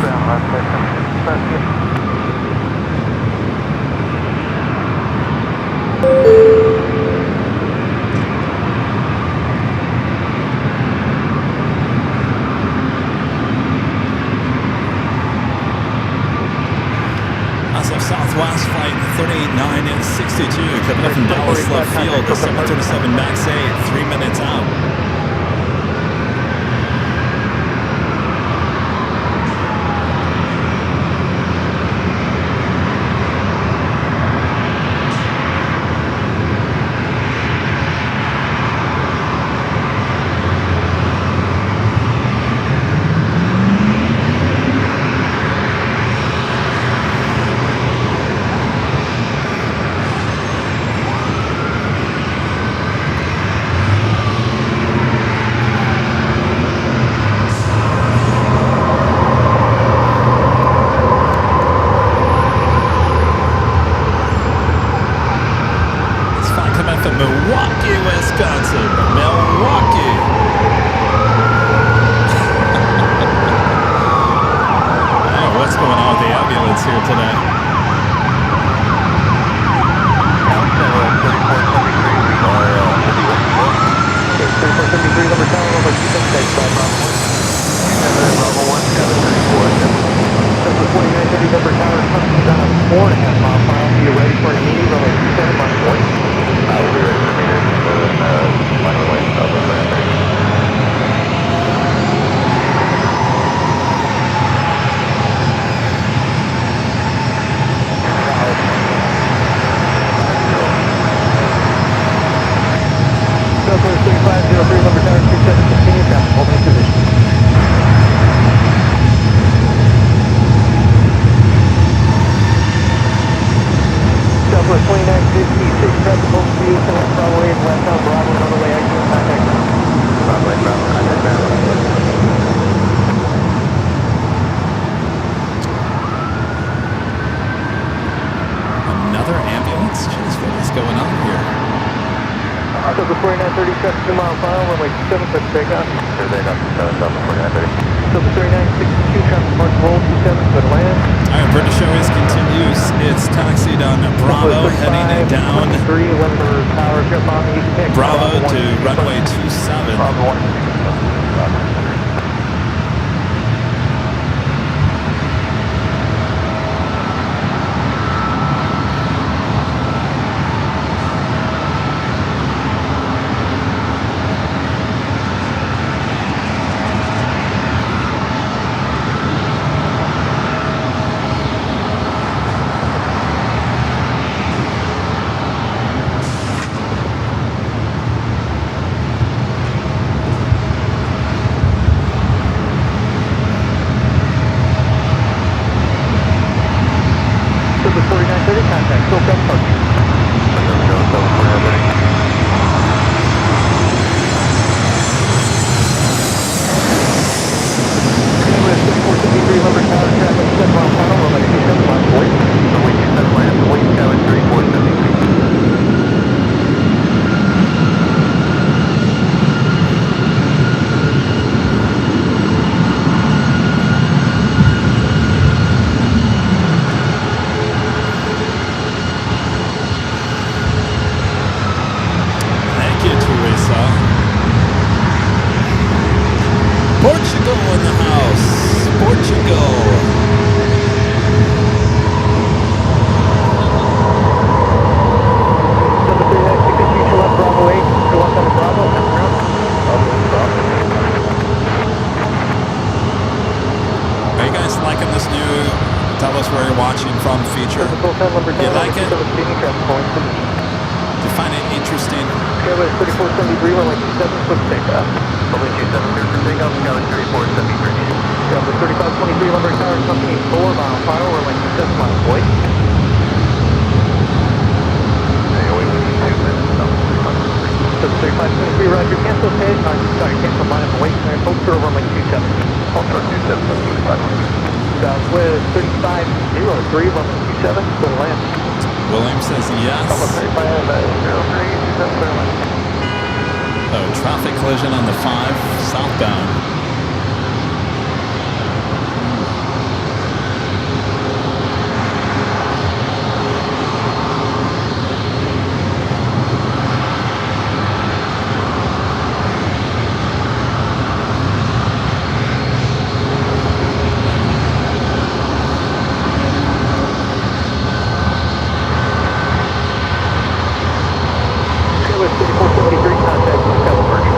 As of Southwest flight 38962, coming in from Dallas left field, the 737 MAX 8, 3 minutes out. Milwaukee, Wisconsin. Milwaukee. Oh, what's going on with the ambulance here today? 3473, Limber Tower, runway 27, takeoff, Bravo 1. Bravo 1, 734. Southwest 2930, Limber Tower, coming down a 4.5 mile final. Be ready for an immediate runway 27, minus 1. We'll be ready for meters, final way south of that. Southwest 3503, Limber Tower, 27, continue, traffic holding position. Southwest 2956, traffic holding position. 37 mile final, runway 27, clear for takeoff. Clear takeoff, 4930. Silver 3962, traffic mark roll 27, good land. All right, British Airways continues its taxi down Bravo, heading down 3, 11 power, jump on the east Bravo to runway 27. Bravo 1. Silver 4930, contact SoCal parking. With 3473 Lumber Tower, traffic 7 mile final, runway 27, line void. Runway 27 land, wind tower 3473. Thank you, Teresa. Portugal in the house. Portugal. Silver 3962 to left, Bravo 8, go up on the Bravo, left ground. Are you guys liking this new tell us where you're watching from feature? You like it? Do you find it interesting? Skyway 3473, runway 27, quick takeoff. Runway 27 clear for takeoff, Skyway 3473. Skyway 3523 Lumber Tower, company 4 mile final, runway 27, line void. AOA within 2 minutes, Silver 3523, roger, cancel page, sorry, cancel line up away, clear, Ultra runway 27. Ultra 27, 500. Southwest 3503, runway 27, clear to land. William says yes. Oh, traffic collision on the 5 southbound. Skyway 3473, contact SoCal departure.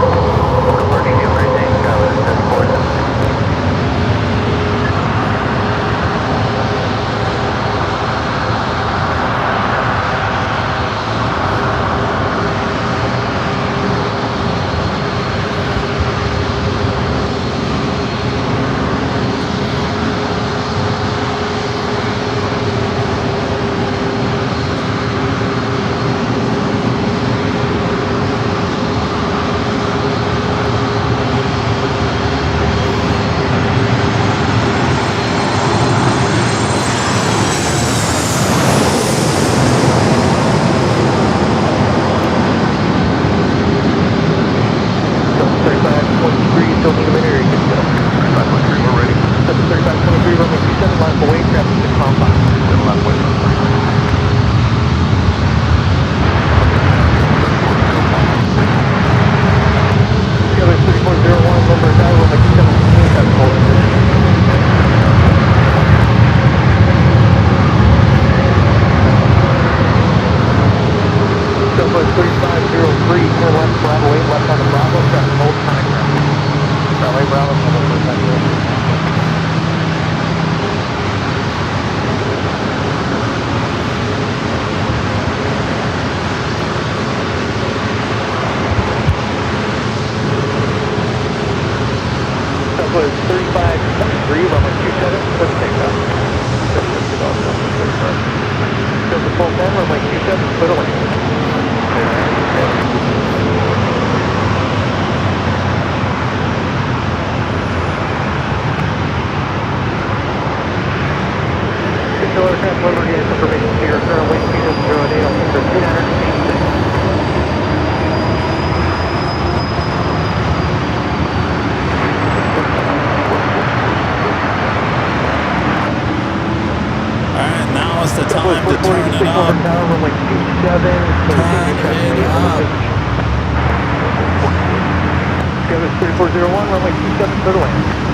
Departing the overarching, Skyway 3473. now's the time to turn it up. Turn it up. Kevin 3401, runway 27, clear to land.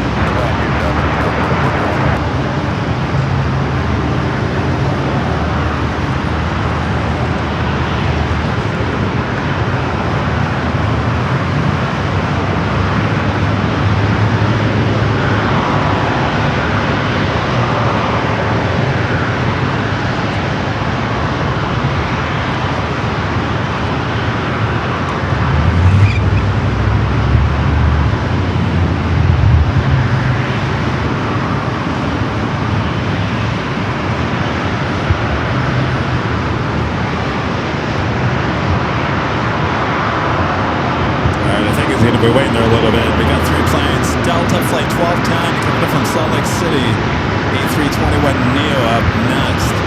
We're waiting there a little bit. We got 3 planes. Delta Flight 1210 coming in from Salt Lake City. A321neo up next.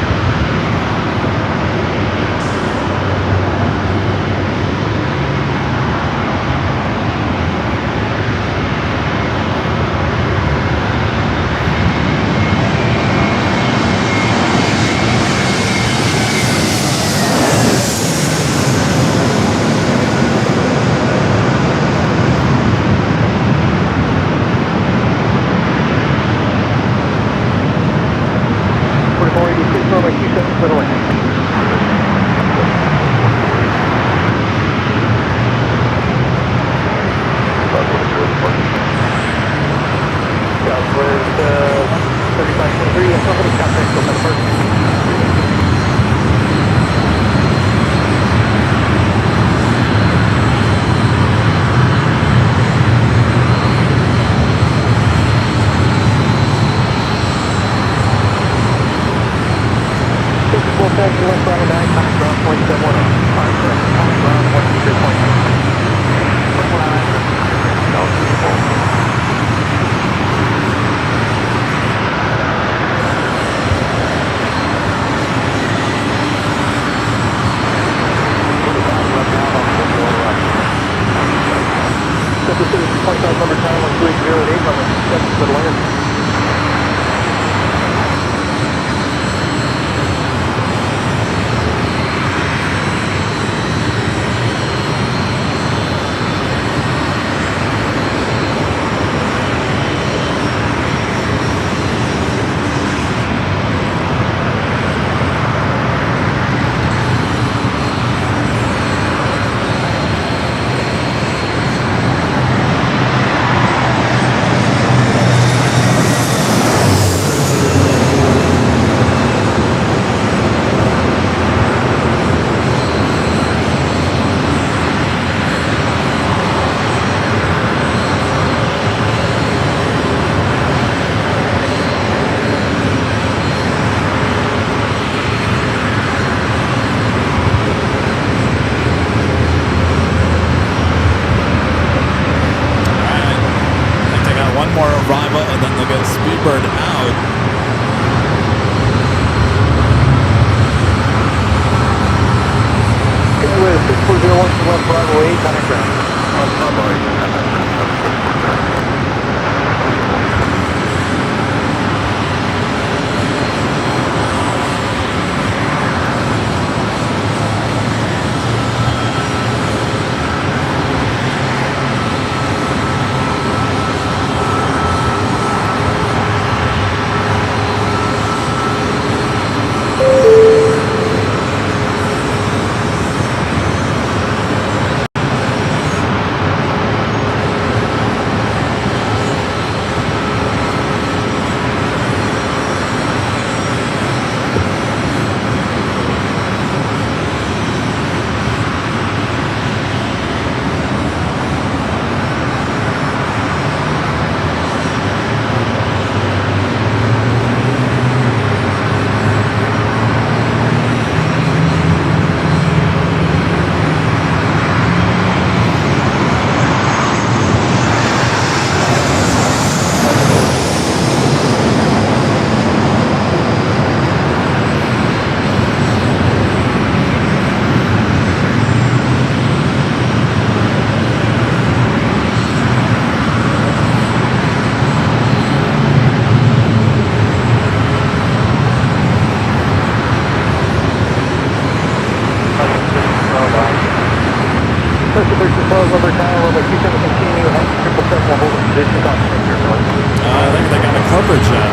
close, number tower, runway 27, continue, heavy 777, hold in position, confirmation your noise. I think they got a coverage yet.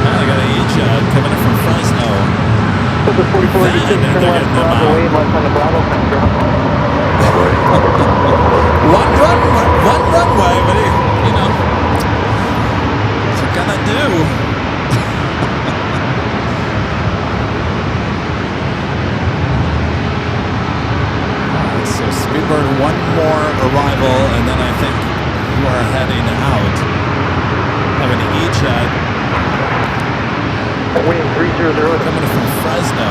Now they got an E-Jet coming in from Fresno. So the 44, Then they're getting them Bravo, out. wave left on the Bravo, control. One runway, but you know, what's it gonna do? So Speedbird, one more arrival, and then I think you are heading out. Have an E-Jet Wind 300. coming from Fresno.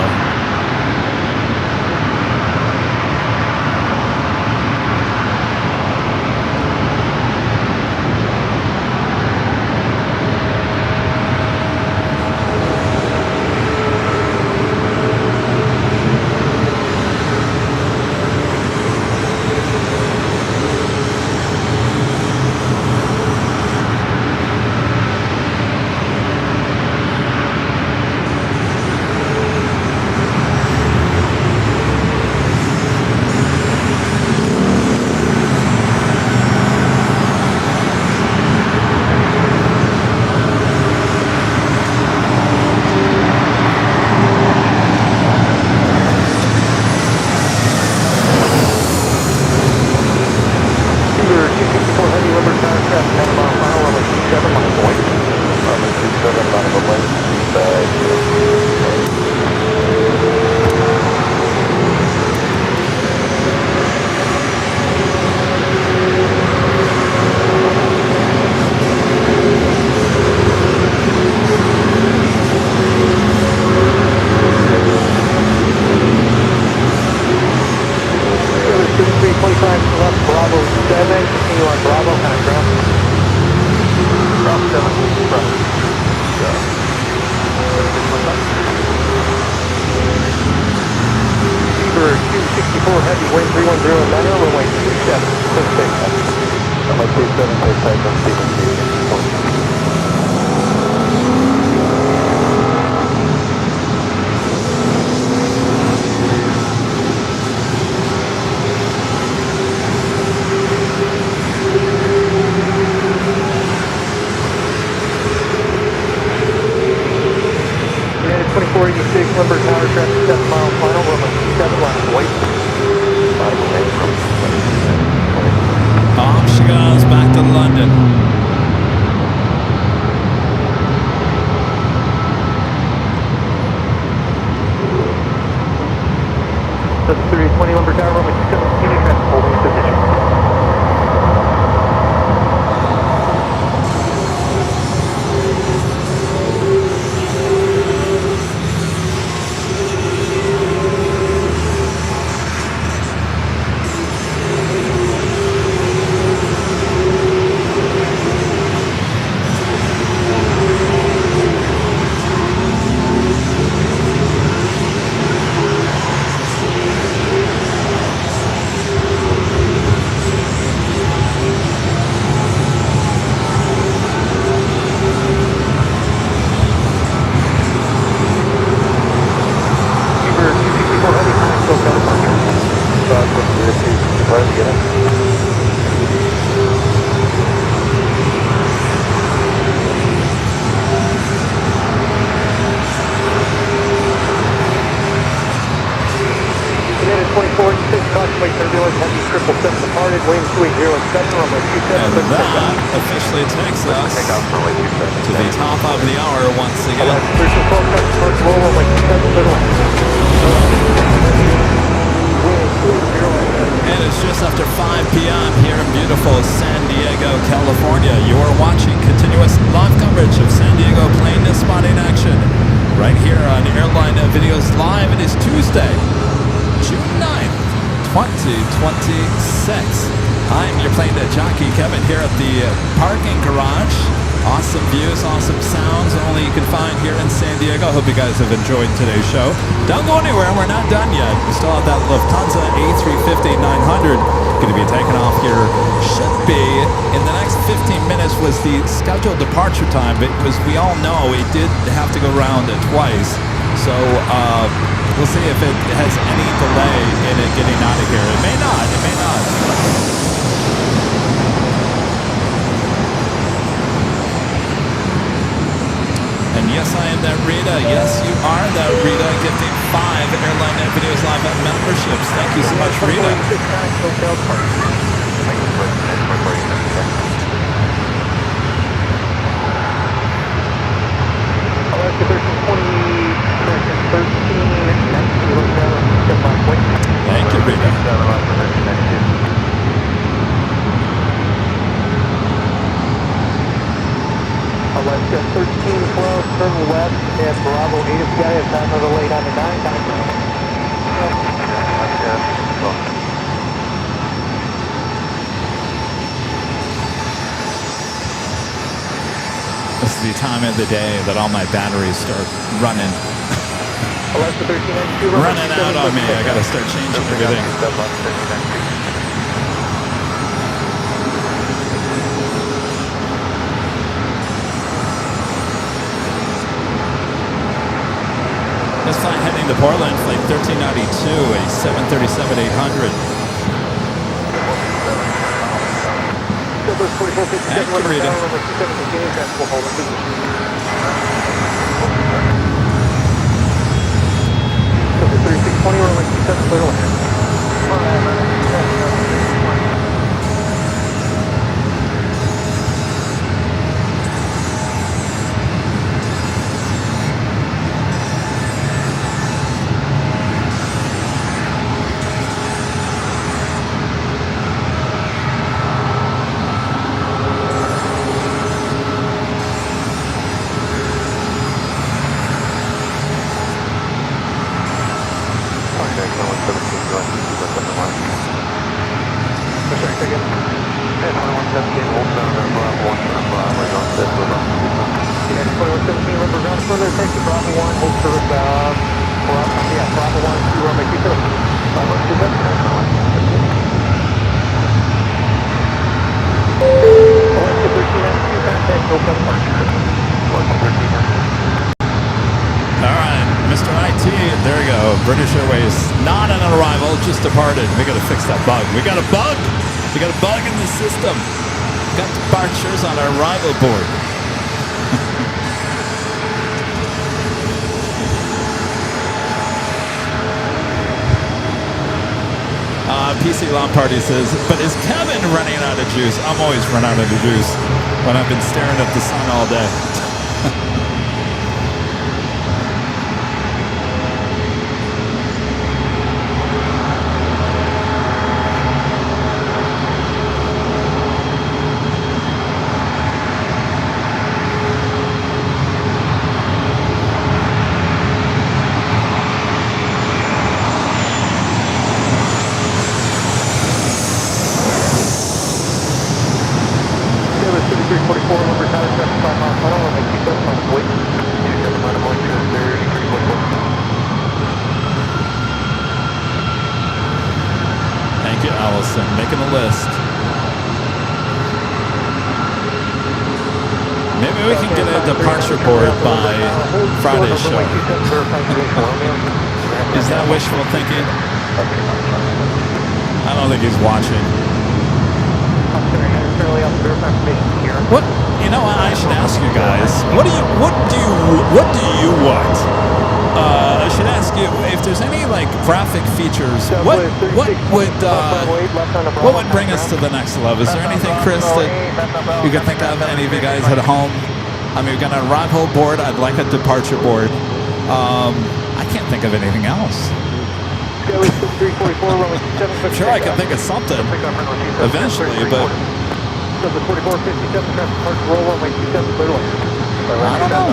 Off she goes back to London. That's 320 number tower, runway 27, continue, traffic holding position. And that officially takes us to the top of the hour once again. And it's just after 5 p.m. here in beautiful San Diego, California. You are watching continuous live coverage of San Diego plane spotting action right here on Airline Videos Live. It is Tuesday, June 9th, 2026. I'm your Plane Jockey Kevin here at the parking garage. Awesome views, awesome sounds, only you can find here in San Diego. I hope you guys have enjoyed today's show. Don't go anywhere, we're not done yet. We still have that Lufthansa A350-900 going to be taking off here. Should be in the next 15 minutes was the scheduled departure time, but as we all know, it did have to go around twice. So We'll see if it has any delay in it getting out of here. It may not. It may not. And yes, I am that Rita. Yes, you are that Rita. Gifting 5 Airline Videos Live memberships. Thank you so much, Rita. Thank you, Rita. Alaska 1312, turn west at Bravo 8 of Sky, it's time of the late on the 9. This is the time of the day that all my batteries start running. Alaska 1392, Running out on me. I gotta start changing everything. This flight heading to Portland, flight 1392, a 737-800. Thank you, Rita. British Airways, not an arrival, just departed. We got to fix that bug. We got a bug. We got a bug in the system. We got departures on our arrival board. PC Lawn Party says, but is Kevin running out of juice? I'm always run out of the juice when I've been staring at the sun all day. Making a list. Maybe we can get a departure board by Friday's show. Is that wishful thinking? I don't think he's watching. What? You know, I should ask you guys. What do you want? I should ask you if there's any like graphic features. What would bring us to the next level? Is there anything, Chris, that you can think of? Any of you guys at home? I mean, we've got an arrival board. I'd like a departure board. I can't think of anything else. I'm sure I can think of something eventually, but I don't know.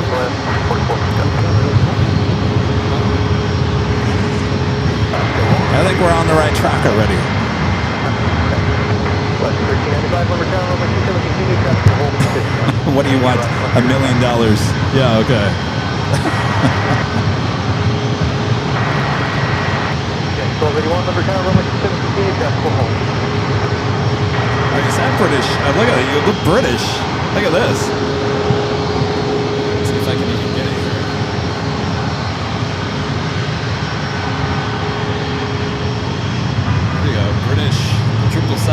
I think we're on the right track already. What do you want? $1 million. Yeah, okay. Like, is that British? Look at it. You look British. Look at this. Let's see if I can even get it here.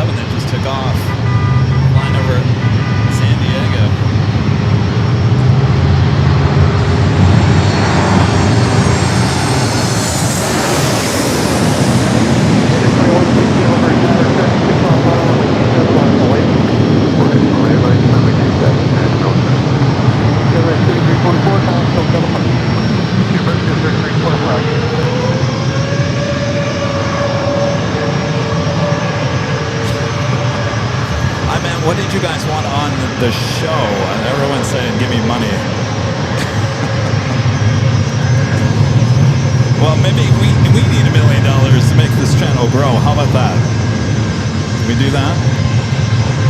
Kevin that just took off, flying over San Diego. What did you guys want on the show? And everyone's saying, give me money. Well, maybe we need $1 million to make this channel grow. How about that? Can we do that?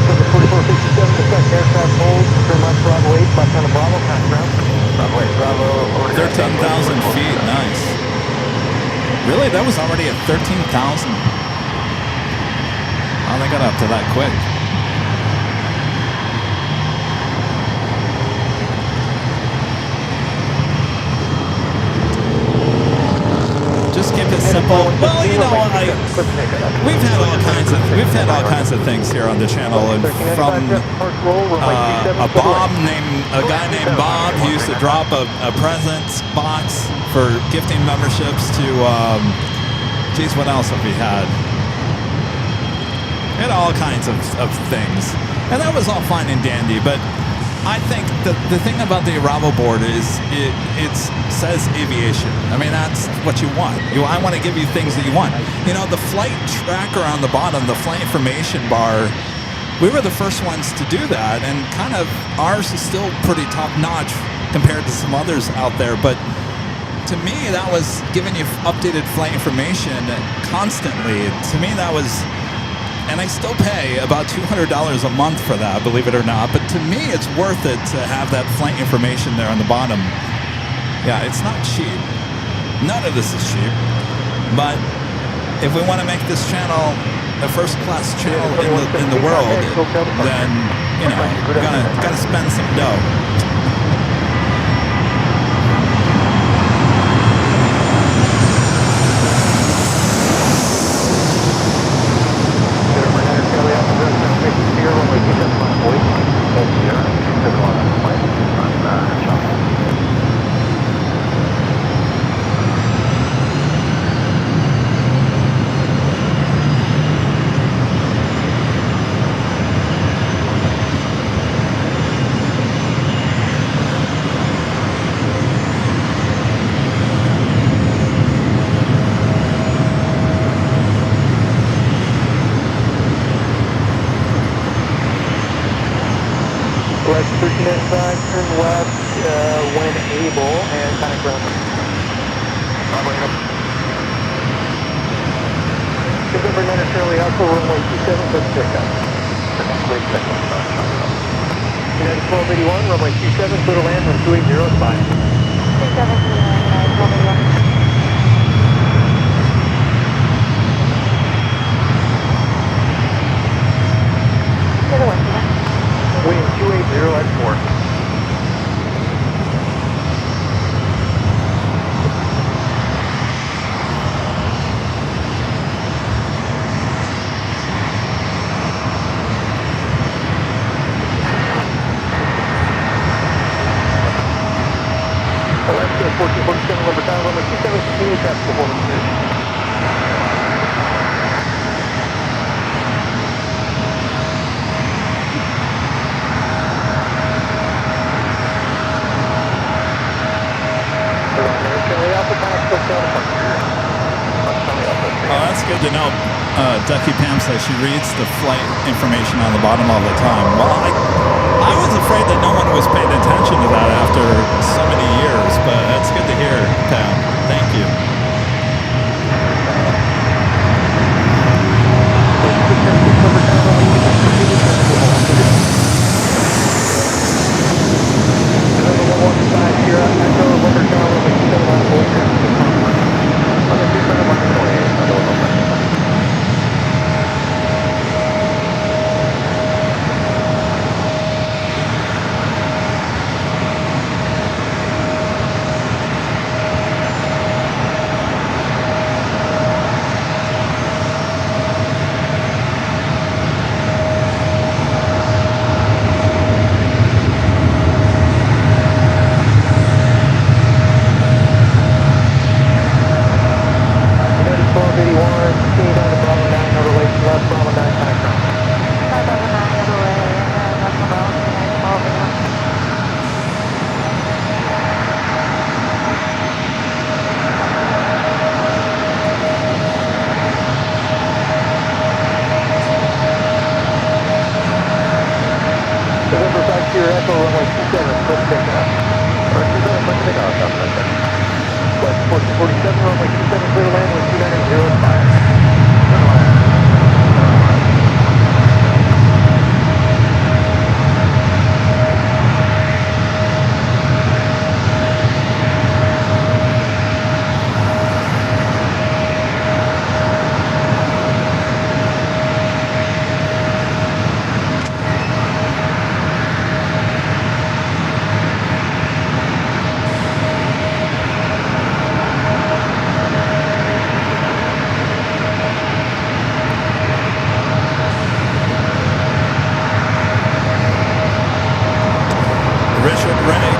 4457, expect aircraft hold, turn left Bravo 8, left on Bravo, pass ground. Bravo 8, Bravo. 13,000 feet, nice. Really? That was already at 13,000? Oh, they got up to that quick. Just keep it simple. Well, you know, we've had all kinds of things here on the channel, and from a guy named Bob who used to drop a presents box for gifting memberships to, geez, what else have we had? We had all kinds of things, and that was all fine and dandy, but I think the thing about the Aravo board is it says aviation. I mean, that's what you want. I want to give you things that you want. You know, the flight tracker on the bottom, the flight information bar, we were the first ones to do that, and kind of ours is still pretty top-notch compared to some others out there. But to me, that was giving you updated flight information constantly. To me, that was... And I still pay about $200 a month for that, believe it or not. But to me, it's worth it to have that flight information there on the bottom. Yeah, it's not cheap. None of this is cheap. But if we want to make this channel a first-class channel in the world, then, you know, we're gotta spend some dough. Inside, turn left when able, and kind of ground. November 9 Charlie Alpha, runway 27, let's check out. United 1281, runway 27, clear to land, run 280, spot. 27, United 1281. To the west, William 280 at 4. Alaska 1447, number time, runway 27, continue traffic performance position. Oh, that's good to know. Ducky Pam says she reads the flight information on the bottom all the time. Well, I was afraid that no one was paying attention to that after so many years, but that's good to hear, Pam. Thank you. runway 27, clear for takeoff. Roger, clear for takeoff, Southwest. West 1447, runway 27, clear to land with 2905.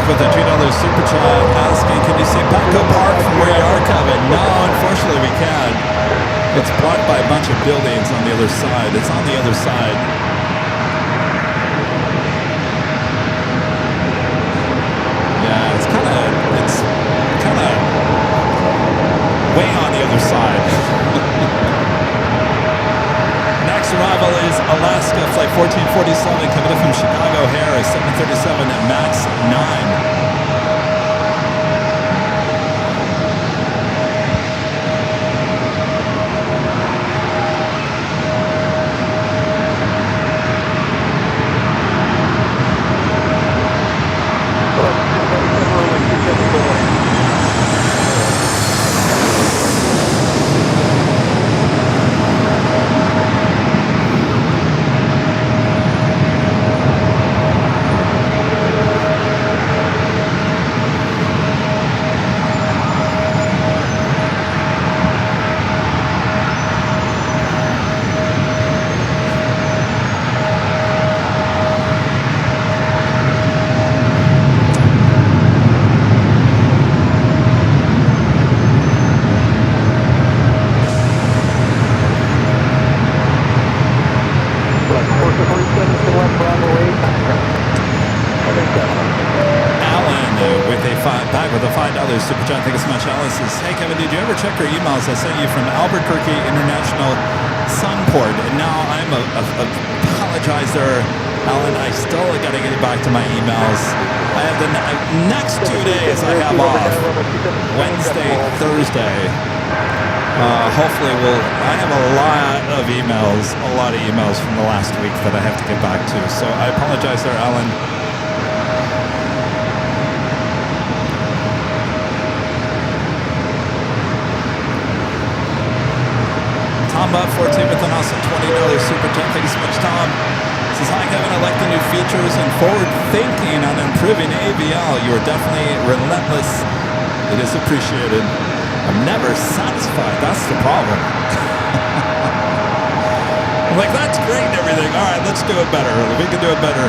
With a $2 super chat asking, can you see Petco Park from where you are, Kevin? No, unfortunately we can't. It's blocked by a bunch of buildings on the other side. It's on the other side. Yeah, it's kind of way on the other side. Next arrival is Alaska, flight 1447, coming in from Chicago Harris, 737 at MAX 9. Super chat, thank you so much. Alice says, hey Kevin, did you ever check your emails? I sent you from Albuquerque International Sunport, and now I'm a apologizer. Alan, I still got to get back to my emails. I have the next 2 days I have off, Wednesday, Thursday. Hopefully I have a lot of emails from the last week that I have to get back to. So I apologize there, Alan. Tom Butt 14 with an awesome $20 super chat. Thank you so much, Tom. Says, hi Kevin, I like the new features and forward thinking on improving AVL. You are definitely relentless. It is appreciated. I'm never satisfied. That's the problem. I'm like, that's great and everything. All right, let's do it better. We can do it better.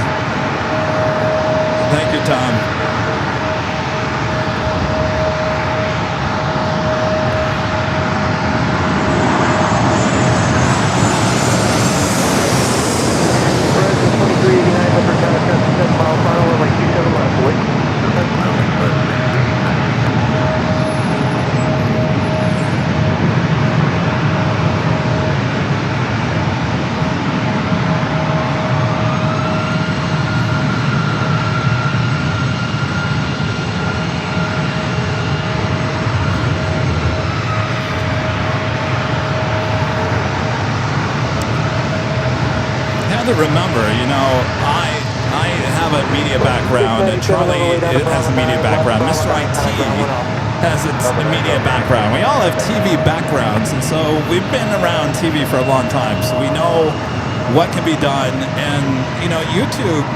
Thank you, Tom. Remember, I have a media background, and Charlie has a media background. Mr. IT has its media background. We all have TV backgrounds, and so we've been around TV for a long time, so we know what can be done. And YouTube,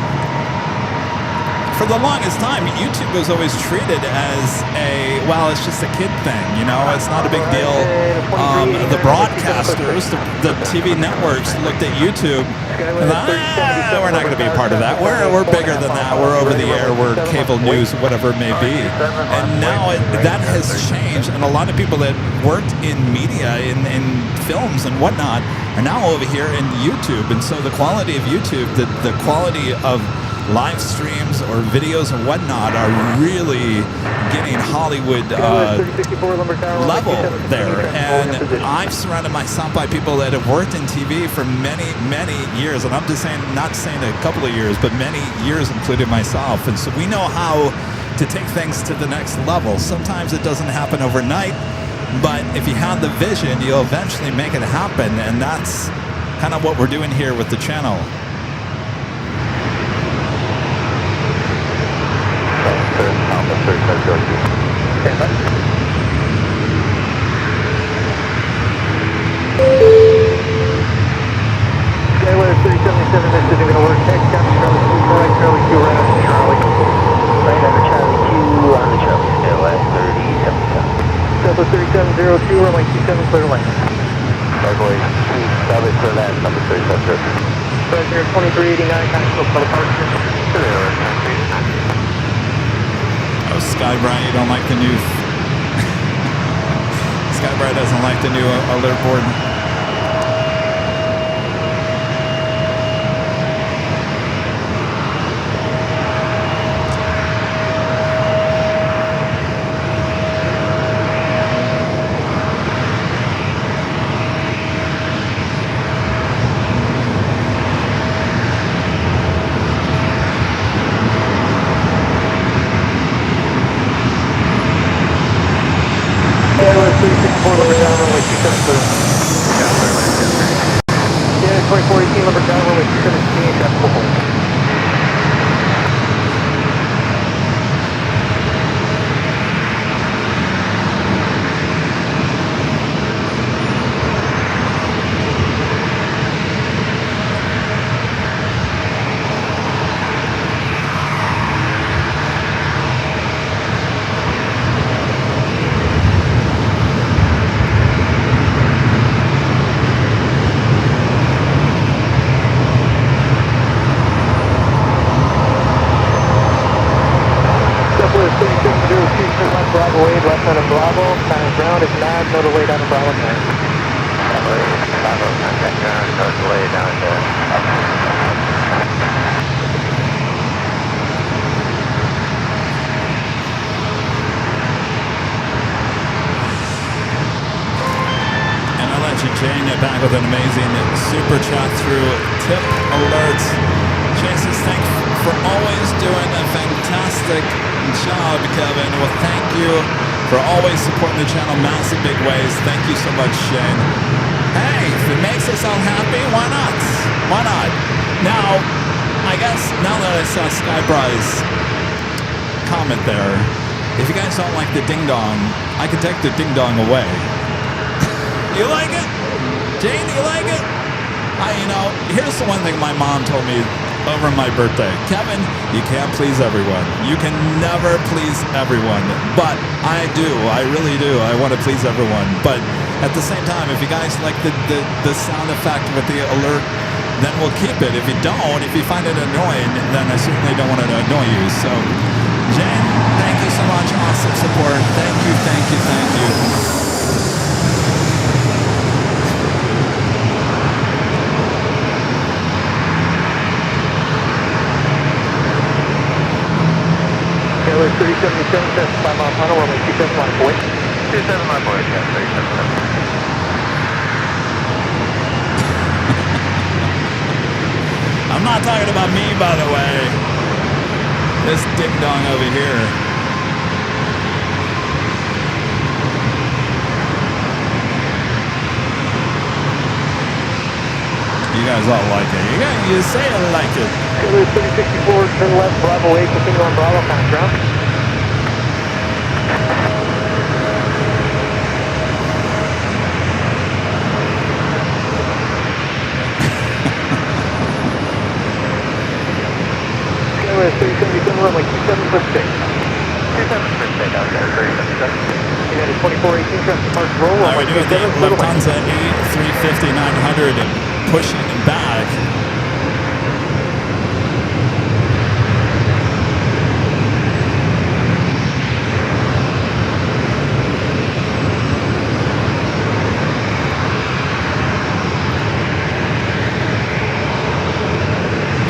for the longest time, YouTube was always treated as it's just a kid thing. It's not a big deal. The broadcasters, the TV networks looked at YouTube and thought, we're not going to be a part of that. We're bigger than that. We're over the air. We're cable news, whatever it may be. And now that has changed, and a lot of people that worked in media, in films and whatnot, are now over here in YouTube. And so the quality of YouTube, the quality of live streams or videos and whatnot are really getting Hollywood level there. And I've surrounded myself by people that have worked in TV for many, many years. And I'm just saying, not saying a couple of years, but many years, including myself. And so we know how to take things to the next level. Sometimes it doesn't happen overnight, but if you have the vision, you'll eventually make it happen. And that's kind of what we're doing here with the channel. Skyweather 377, this isn't going to work. Head down to Charlie 2, correct, Charlie 2, right on to Charlie. Right on to Charlie 2, on to Charlie, Skyway 377. Delta 3702, runway 27, clear lane. Runway 27, clear land, number 37. President 2389, National for departure. Oh, Skybright, you don't like the new... Skybright doesn't like the new alert board. Back with an amazing super chat through tip alerts. Chases, thanks for always doing a fantastic job, Kevin. Well, thank you for always supporting the channel massive big ways. Thank you so much, Shane. Hey, if it makes us all happy, why not? Why not? Now, I guess now that I saw Skybri's comment there, if you guys don't like the ding dong, I can take the ding dong away. You like it? Jane, you like it? Here's the one thing my mom told me over my birthday. Kevin, you can't please everyone. You can never please everyone. But I do. I really do. I want to please everyone. But at the same time, if you guys like the sound effect with the alert, then we'll keep it. If you don't, if you find it annoying, then I certainly don't want to annoy you. So, Jane, thank you so much. Awesome support. Thank you, thank you, thank you. Airline 377, that's 5 mile final, runway 27, line of 27, line of 37. I'm not talking about me, by the way. This ding dong over here. You guys all like it. You say I like it. Airline 3064, turn left, Bravo 8, continue on Bravo, pass ground. Airline 377, runway 27 foot 6. 27 foot 6 out there, 377. United 2418, traffic departure roll. All right, we're doing the Lufthansa A350-900 and pushing back.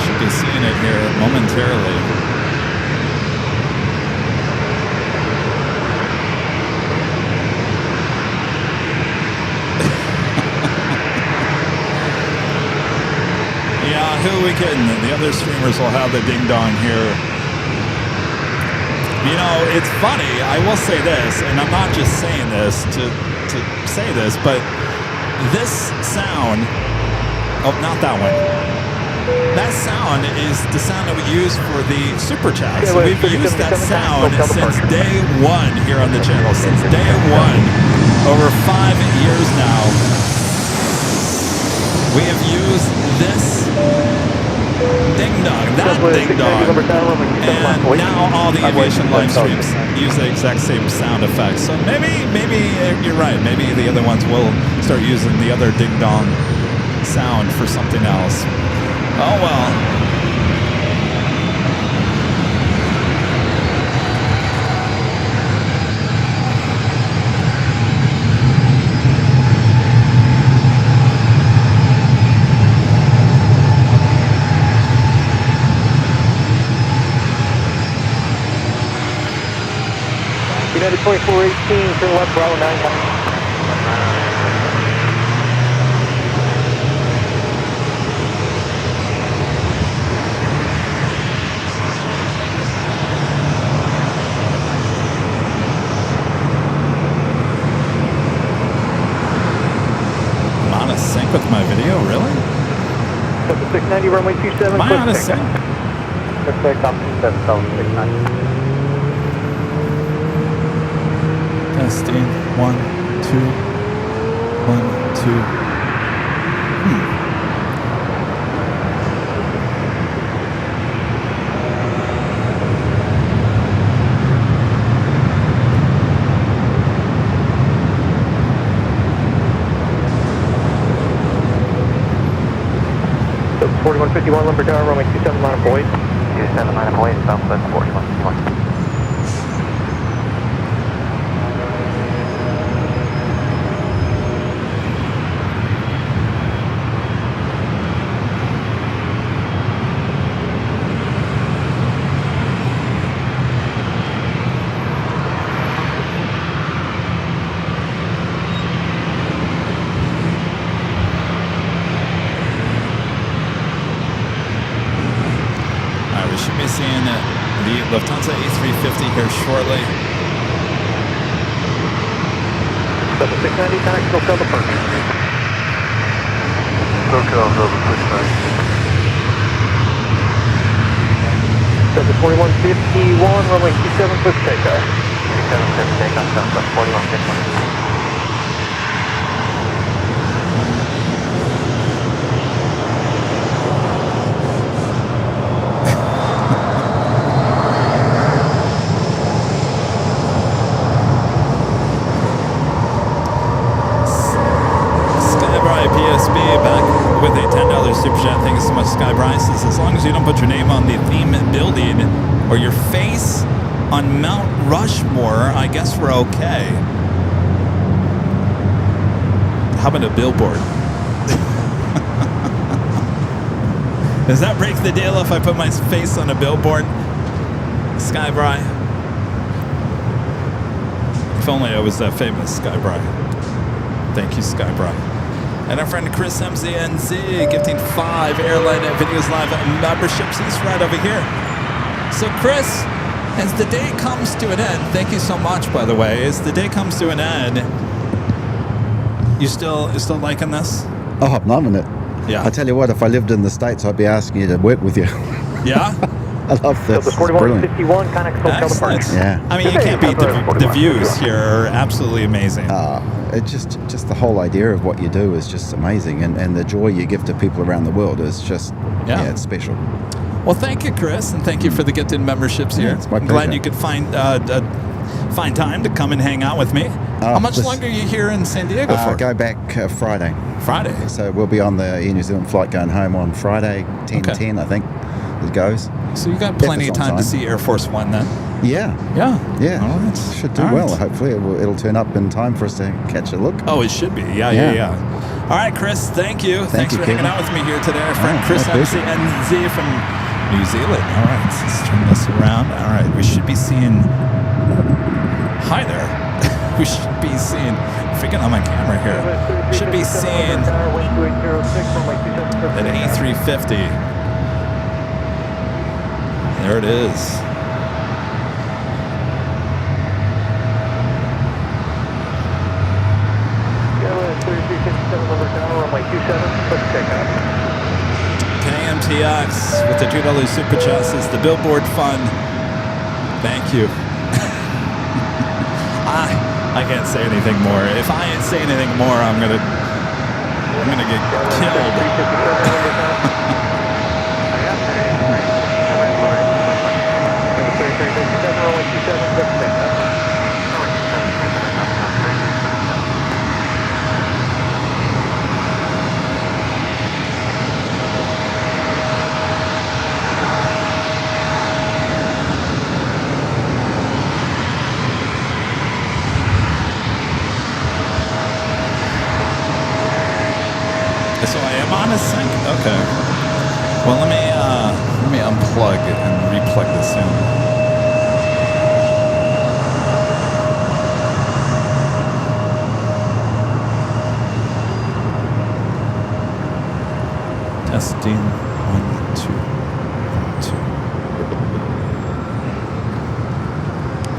Should be seeing it here momentarily. kidding. The other streamers will have the ding dong here. You know, it's funny. I will say this, and I'm not just saying this to say this, but this sound, oh, not that one. That sound is the sound that we use for the super chats. So we've used that sound since day one here on the channel. Since day one, over 5 years now, we have used this ding dong, that ding dong, and now all the aviation live streams use the exact same sound effects. So maybe you're right. Maybe the other ones will start using the other ding dong sound for something else. Oh well. United 2418, turn left, Bravo 9. I'm out of sync with my video, really? 690, runway 27. Am I out of sync? Perfect, up 690. Testing. 1, 2. 1, 2. So 4151, Lumber Tower, runway 27, line of void. 27 line of void, Southwest 4151. Seeing the Lufthansa A350 here shortly. 690, connect, SoCal departure. SoCal, Delta 690. 4151, runway 27, quick takeoff. 27 quick takeoff, Southwest 4151. Back with a $10 super chat. Thank you so much, Sky Bryce. Says, as long as you don't put your name on the theme building or your face on Mount Rushmore, I guess we're okay. How about a billboard? Does that break the deal if I put my face on a billboard? Sky Bry. If only I was that famous, Sky Bry. Thank you, Sky Bry. And our friend Chris MZNZ gifting 5 Airline Videos Live memberships. He's right over here. So Chris, as the day comes to an end, thank you so much, by the way. As the day comes to an end, you still liking this? Oh, I'm loving it. Yeah. I tell you what, if I lived in the States, I'd be asking you to work with you. Yeah? I love this. Delta 4151, connect, SoCal departure. Yeah. I mean, you can't beat the views here are absolutely amazing. It just the whole idea of what you do is just amazing, and the joy you give to people around the world is just it's special. Well, thank you, Chris, and thank you for the gifted memberships here. It's my I'm glad pleasure. you could find time to come and hang out with me. How much longer are you here in San Diego for? Go back Friday. Friday. So we'll be on the Air New Zealand flight going home on Friday, 10:10, I think it goes. So you got plenty of time to see Air Force One then. Yeah. Yeah. All right. Should do well. Hopefully it'll turn up in time for us to catch a look. Oh, it should be. Yeah. All right, Chris, thank you. Thanks for hanging out with me here today. Our friend Chris MCNZ from New Zealand. All right, let's turn this around. All right, we should be seeing... Hi there. We should be seeing... Freaking on my camera here. Should be seeing... an A350 There it is. KMTX with the $2 super chest is the Billboard Fund. Thank you. I can't say anything more. If I say anything more, I'm gonna get So I am on a sync? Okay. Well, let me unplug and replug this in. Testing 1, 2, 1, 2.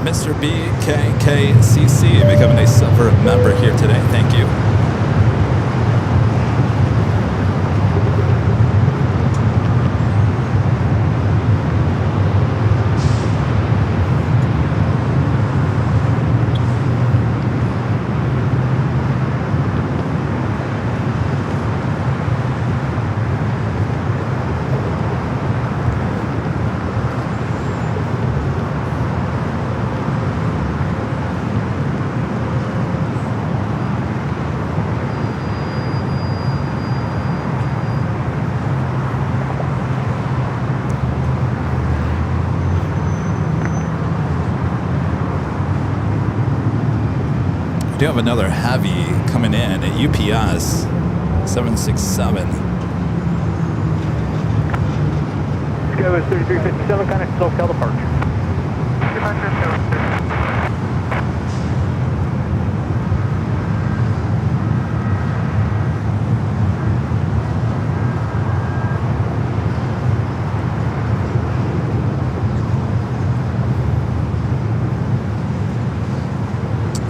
Mr. BKKCC becoming a silver member here today. Thank you. We do have another heavy coming in at UPS 767. Go is 3357, kind of SoCal departure.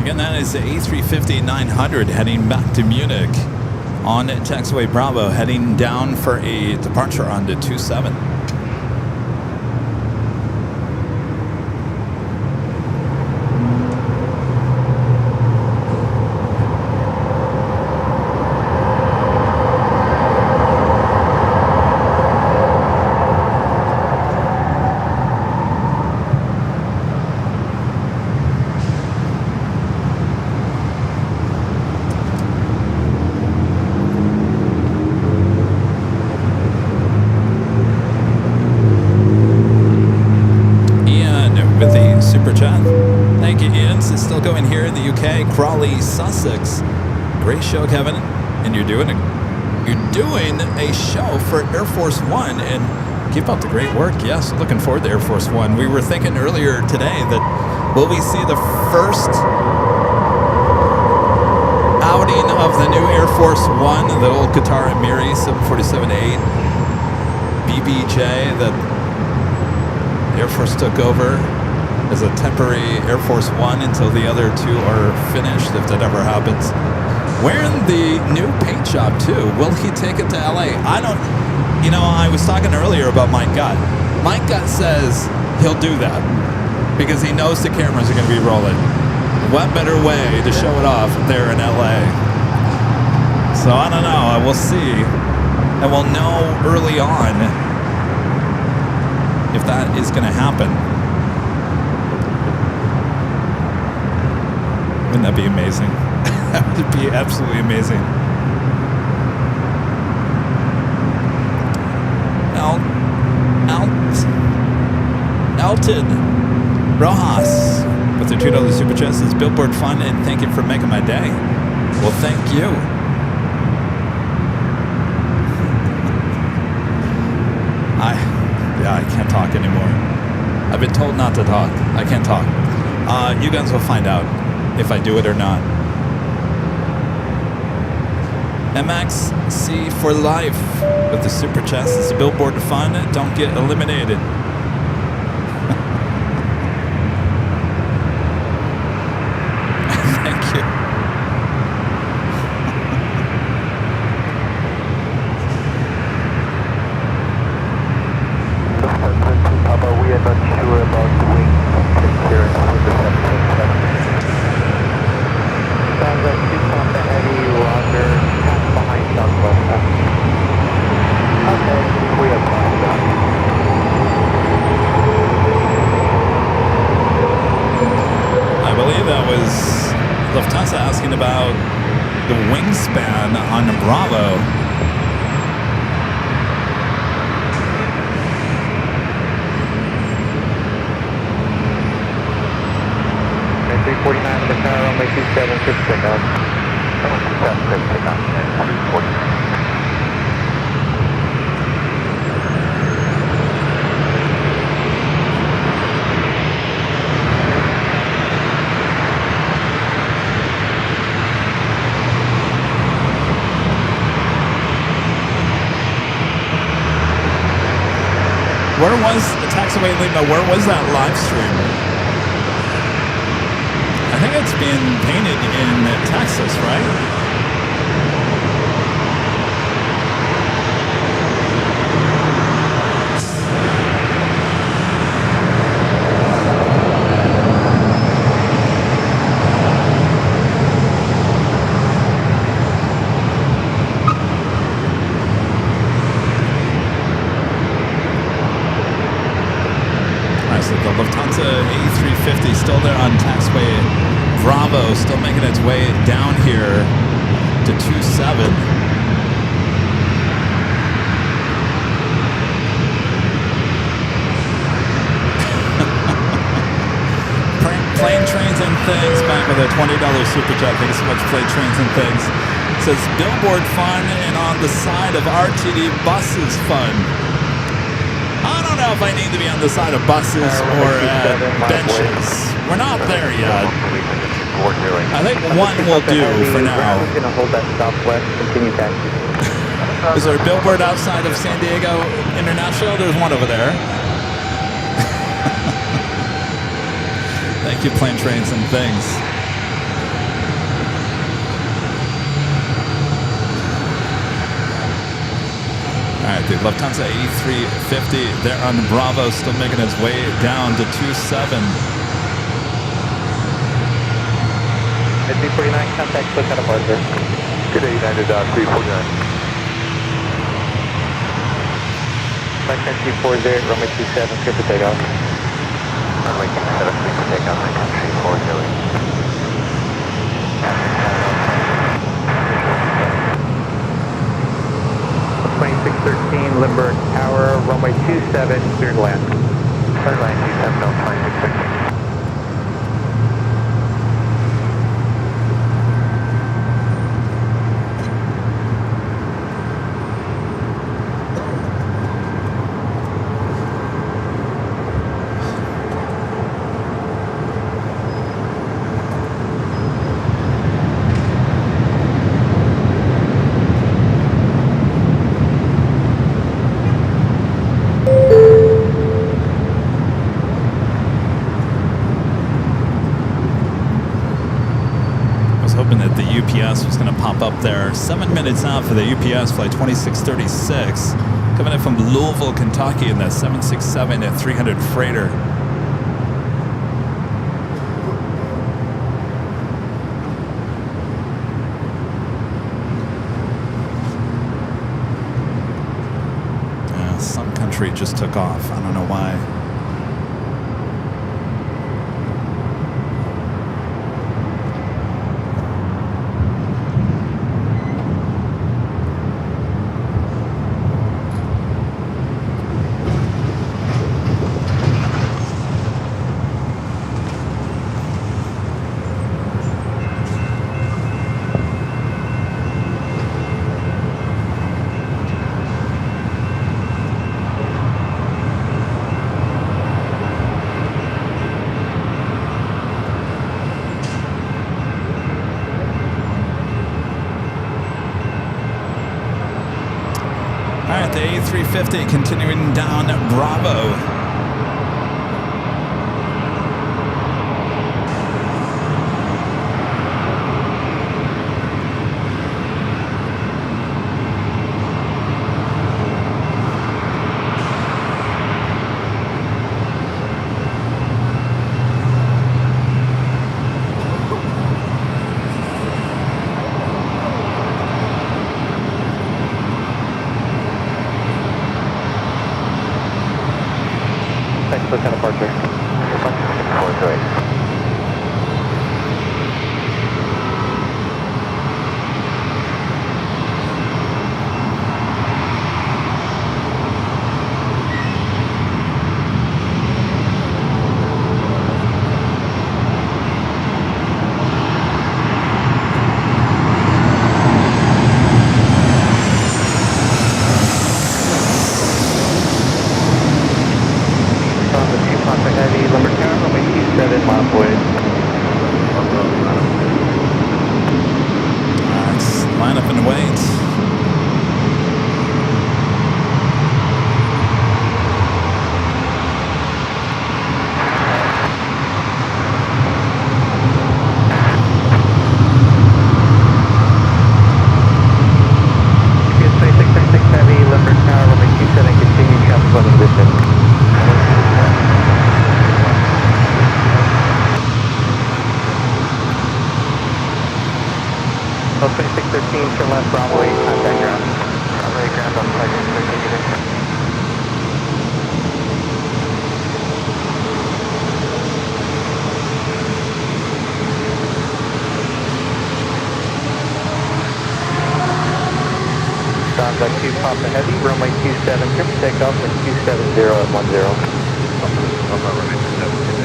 Again, that is the A350-900 heading back to Munich on taxiway Bravo, heading down for a departure on the 27. Super chat. Thank you, Ian. This is still going here in the UK. Crawley, Sussex. Great show, Kevin. And you're doing a show for Air Force One, and keep up the great work. Yes, looking forward to Air Force One. We were thinking earlier today that will we see the first outing of the new Air Force One, the old Qatar Emiri 747-8 BBJ that Air Force took over as a temporary Air Force One until the other two are finished, if that ever happens. Wearing the new paint job too. Will he take it to LA? I don't, I was talking earlier about my gut. My gut says he'll do that because he knows the cameras are going to be rolling. What better way to show it off there in LA? So I don't know. We'll see. And we'll know early on if that is going to happen. Wouldn't that be amazing? That would be absolutely amazing. Elton Rojas with the $2 super chat says Billboard Fun, and thank you for making my day. Well, thank you. I can't talk anymore. I've been told not to talk. I can't talk. You guys will find out if I do it or not. MXC for life with the super chest. It's a Billboard Fun. Don't get eliminated. Lufthansa asking about the wingspan on Bravo. Okay, 349 in the car, runway 27, clear for takeoff. Runway 27, clear for takeoff, 140. Where was the taxiway Lima? Where was that live stream? I think it's being painted in Texas, right? The Lufthansa A350 still there on taxiway Bravo, still making its way down here to 27. Plane Trains and Things back with a $20 super chat. Thank you so much, Plane Trains and Things. It says billboard fun and on the side of RTD buses fun. I don't know if I need to be on the side of buses or benches. We're not there yet. I think one will do for now. We're going to hold that southwest, continue taxi. Is there a billboard outside of San Diego International? There's one over there. Thank you, Plane Trains and Things. All right, the Lufthansa A350 there on Bravo, still making its way down to 27. At 349, contact clear kind of departure. Good day, United 349. Flight 240, runway 27, clear for takeoff. Runway 27, clear for takeoff, 340. Plane 613, Lindbergh Tower, runway 27, clear to land. Airline 27, no, plane 613. UPS was going to pop up there 7 minutes out for the UPS flight 2636 coming in from Louisville, Kentucky in that 767 at 300 freighter. Yeah, some country just took off. I don't know why. The A350 continuing down Bravo. What kind of departure? mile away. Let's line up and wait. Oh, 2613, turn left, Bravo 8, contact ground. Bravo 8 ground on flight 13. Sounds like 2 Papa Heavy, runway 27, triple takeoff with 270 at 10. Runway 27.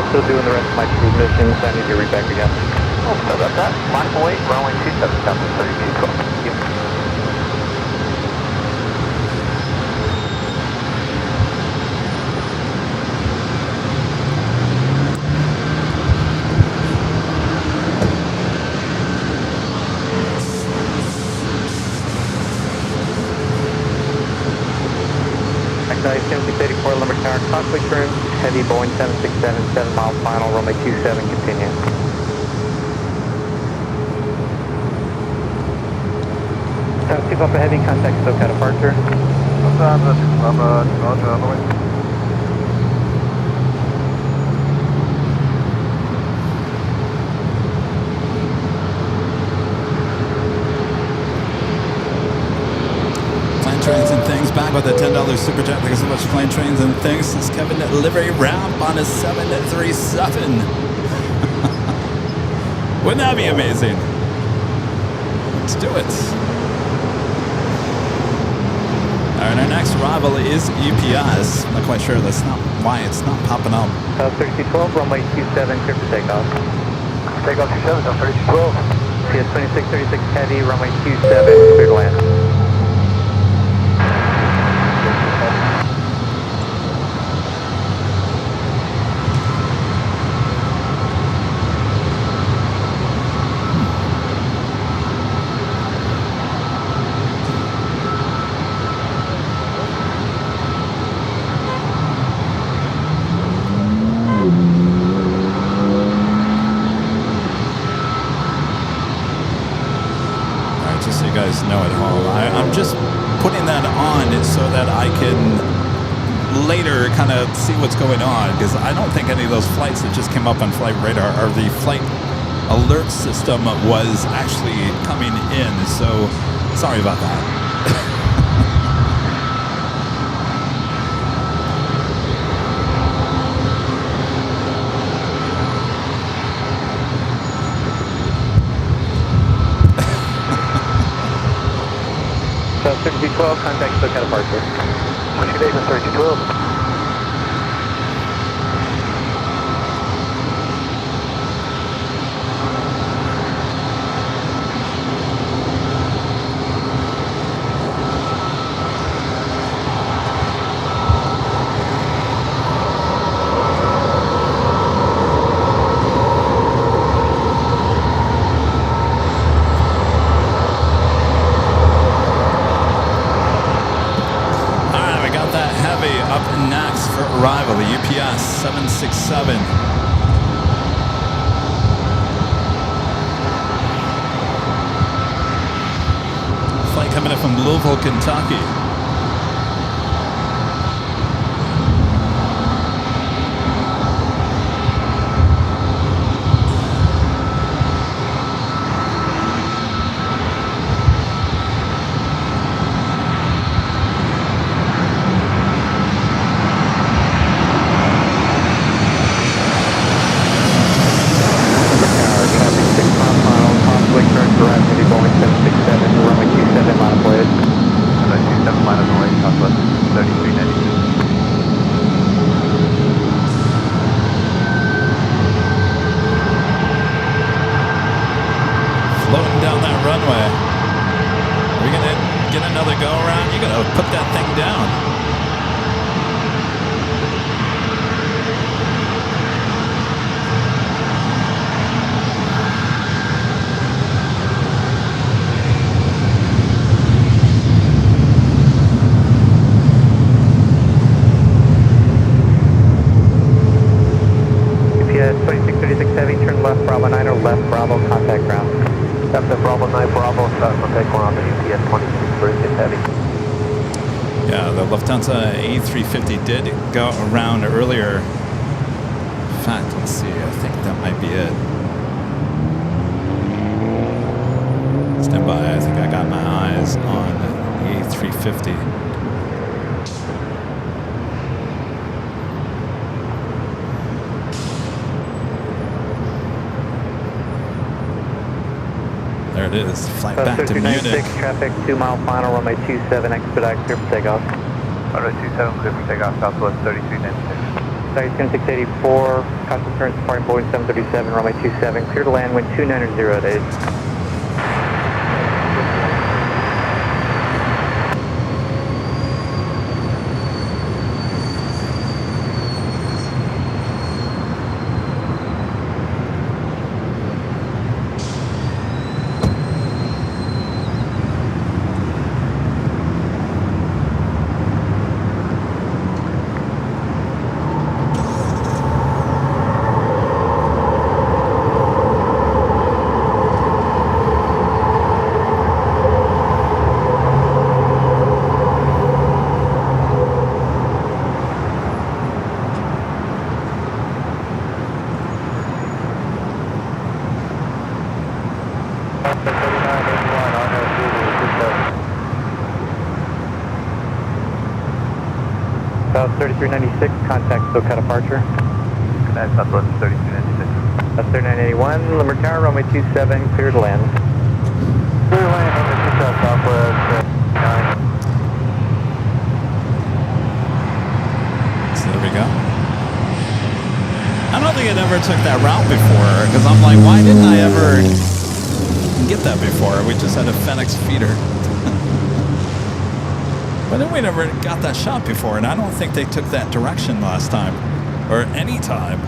Still doing the rest of my transmissions. I need to read back again. Oh, sorry about that. Line up away, runway 27, down to 3212. Thank you. Nice 7684 Limerick Tower, conflict turn, heavy Boeing 767, 7 miles final, runway 27, continue. South 2 Papa Heavy, contact SoCal departure. Trains and Things back with a $10 super chat. Thank you so much, Plane Trains and Things. This is Kevin at livery ramp on a 737. Wouldn't that be amazing? Let's do it. All right, our next arrival is UPS. Not quite sure. That's not why it's not popping up. 3212, runway 27, clear for takeoff. Takeoff 27, down 3212. PS 2636 heavy, runway 27, clear to land. Know at home. I'm just putting that on so that I can later kind of see what's going on, because I don't think any of those flights that just came up on flight radar or the flight alert system was actually coming in, so sorry about that. So 3212, contact SoCal departure. What's your name, 3212? Arrival, the UPS 767. Flight coming in from Louisville, Kentucky. put that thing down. UPS 2636 Heavy, turn left Bravo 9 or left Bravo, contact ground. After Bravo 9 Bravo, start contact ground at UPS 2636 Heavy. Yeah, the Lufthansa A350 did go around earlier. In fact, let's see. I think that might be it. Stand by. I think I got my eyes on the A350. There it is. Flight back to Munich. Traffic 2 mile final, runway 27, expedite, clear for takeoff. Runway 27, clear for takeoff, Southwest 3396. Sorry, 684, caution turns departing Boeing 737, runway 27, clear to land, wind 290 at 8. South 3396, contact SoCal departure. Connect Southwest 3396. That's 3981, Limerick Tower, runway 27, clear to land. Clear to land, runway 27, Southwest 9. So there we go. I don't think I ever took that route before, because I'm like, why didn't I ever get that before? We just had a FedEx feeder. But then we never got that shot before, and I don't think they took that direction last time, or any time.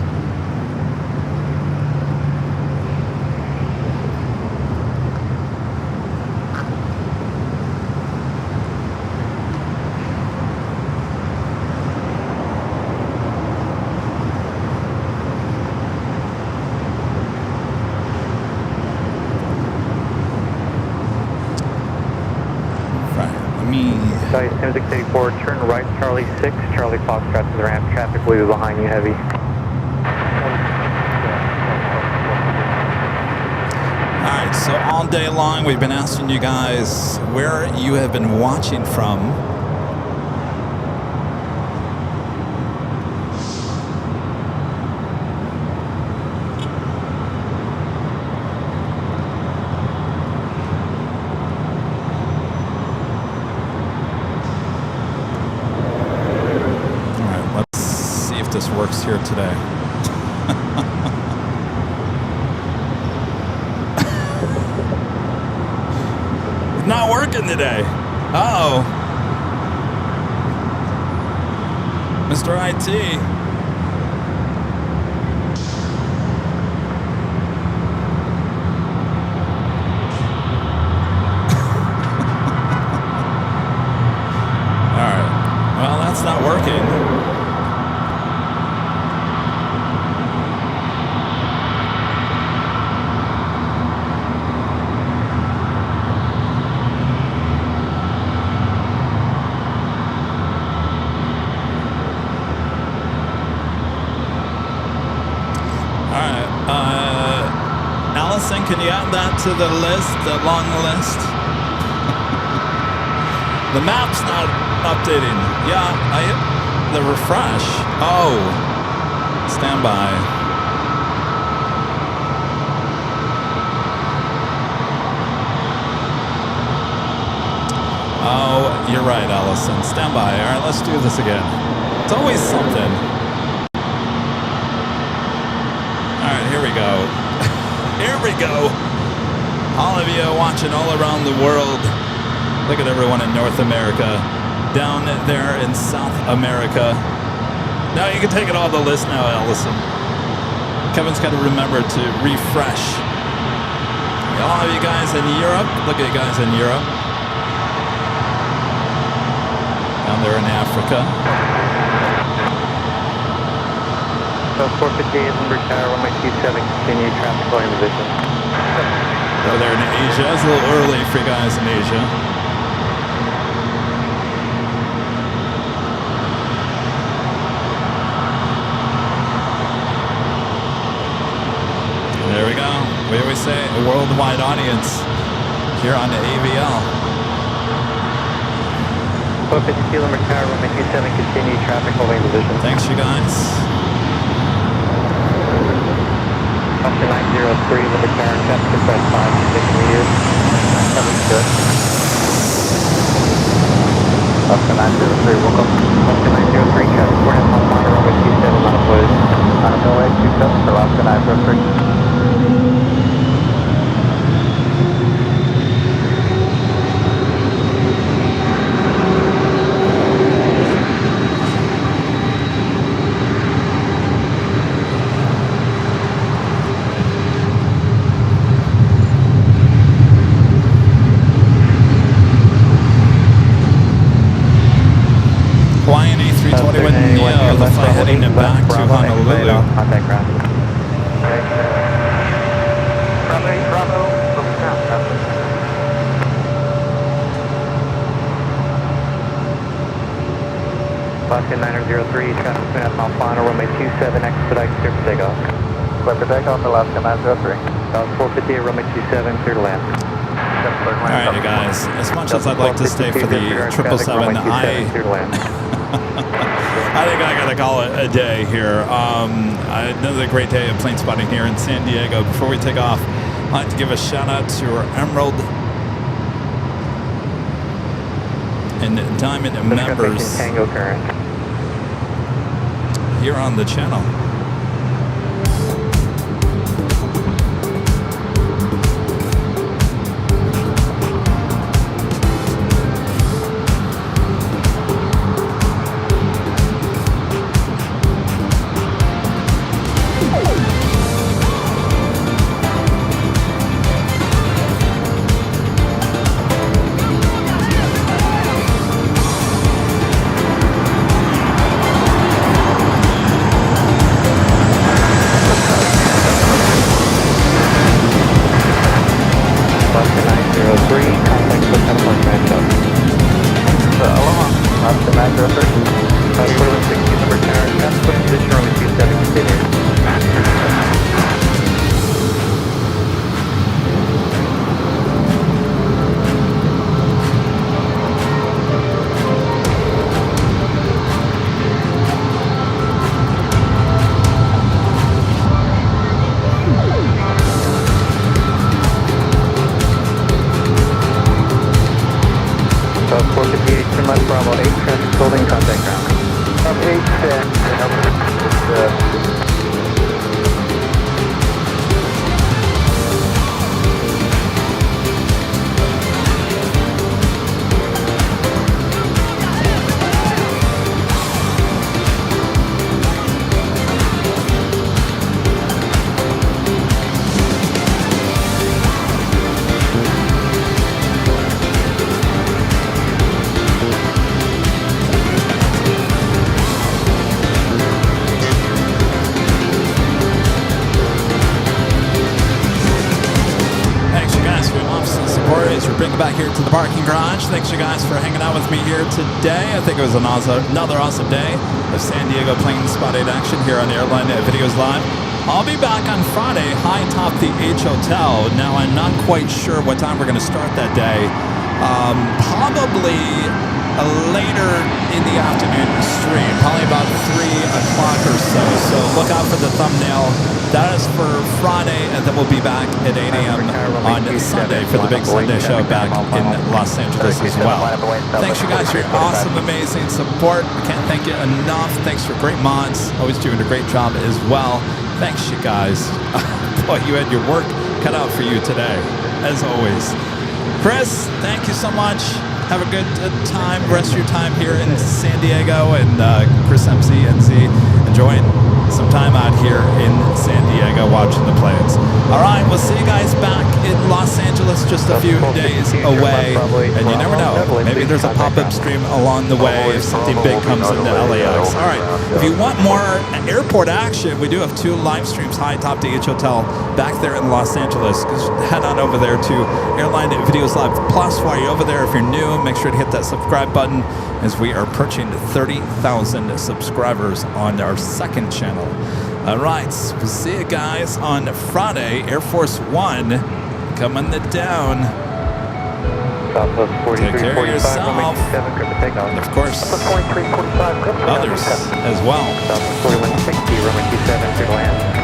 Sorry, 7684, turn right, Charlie 6, Charlie Foxtrot to the ramp. Traffic will be behind you, heavy. Alright, so all day long we've been asking you guys where you have been watching from. This works here today. Not working today. Uh-oh. Mr. IT. All right. Well, that's not working. Can you add that to the list, the long list? The map's not updating. Yeah, I hit the refresh. Oh, stand by. Oh, you're right, Allison. Stand by. All right, let's do this again. It's always something. All right, here we go. Here we go. All of you watching all around the world. Look at everyone in North America. down there in South America. Now you can take it on the list now, Ellison. Kevin's got to remember to refresh. All of you guys in Europe, look at you guys in Europe. Down there in Africa. So 458 Lumber Tower, runway 27, continue traffic going position. Over there in Asia, it's a little early for you guys in Asia. There we go. We always say a worldwide audience here on the AVL. 452 Lumber Tower, runway 27, continue traffic holding position. Thanks, you guys. Oscar 903 Lumber Tower, traffic approach 5 meters. 7 good. Oscar 903, welcome. Oscar 903, traffic 4 and half mile, runway 27, not opposed. On a runway 27 for Oscar 903. Hawaiian A321 Neo, the flight heading back to Honolulu. Contact ground. Bravo, over ground, traffic. Oscar 903, traffic 2.5 mile final, runway 27, expedite, clear for takeoff. Clear for takeoff, Alaska 903. South 458, runway 27, clear to land. All right, you guys. As much as I'd like to stay for the 777, I think I gotta call it a day here. Another great day of plane spotting here in San Diego. Before we take off, I'd like to give a shout out to our Emerald and Diamond members Tango current. here on the channel. Back here to the parking garage. Thanks you guys for hanging out with me here today. I think it was another awesome day of San Diego plane spotting action here on Airline Videos Live. I'll be back on Friday high atop the H Hotel. Now I'm not quite sure what time we're going to start that day. Probably later in the afternoon stream, probably about 3 o'clock or so. So look out for the thumbnail. That is for Friday, and then we'll be back at 8 a.m. on Sunday for the big Sunday show back in Los Angeles as well. Thanks, you guys, for your awesome, amazing support. I can't thank you enough. Thanks for great mods. Always doing a great job as well. Thanks, you guys. Boy, you had your work cut out for you today, as always. Chris, thank you so much. Have a good time, rest of your time here in San Diego, and Chris MC, NC, enjoying some time out here in San Diego watching the planes. All right, we'll see you guys back in Los Angeles just a few days away. And you never know, maybe there's a pop-up stream along the way if something big comes into LAX. All right, if you want more airport action, we do have 2 live streams, high top to each hotel back there in Los Angeles. Just head on over there to Airline Videos Live Plus. While you're over there, if you're new, make sure to hit that subscribe button, as we are approaching 30,000 subscribers on our second channel. All right, we'll see you guys on Friday. Air Force One coming down. Take care of yourself, and of course, others as well. 4160, runway 27, clear to land.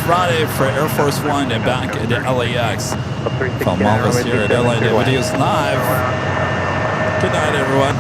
Friday for Air Force One and back at LAX. From all of us here at Airline Videos Live. Good night, everyone.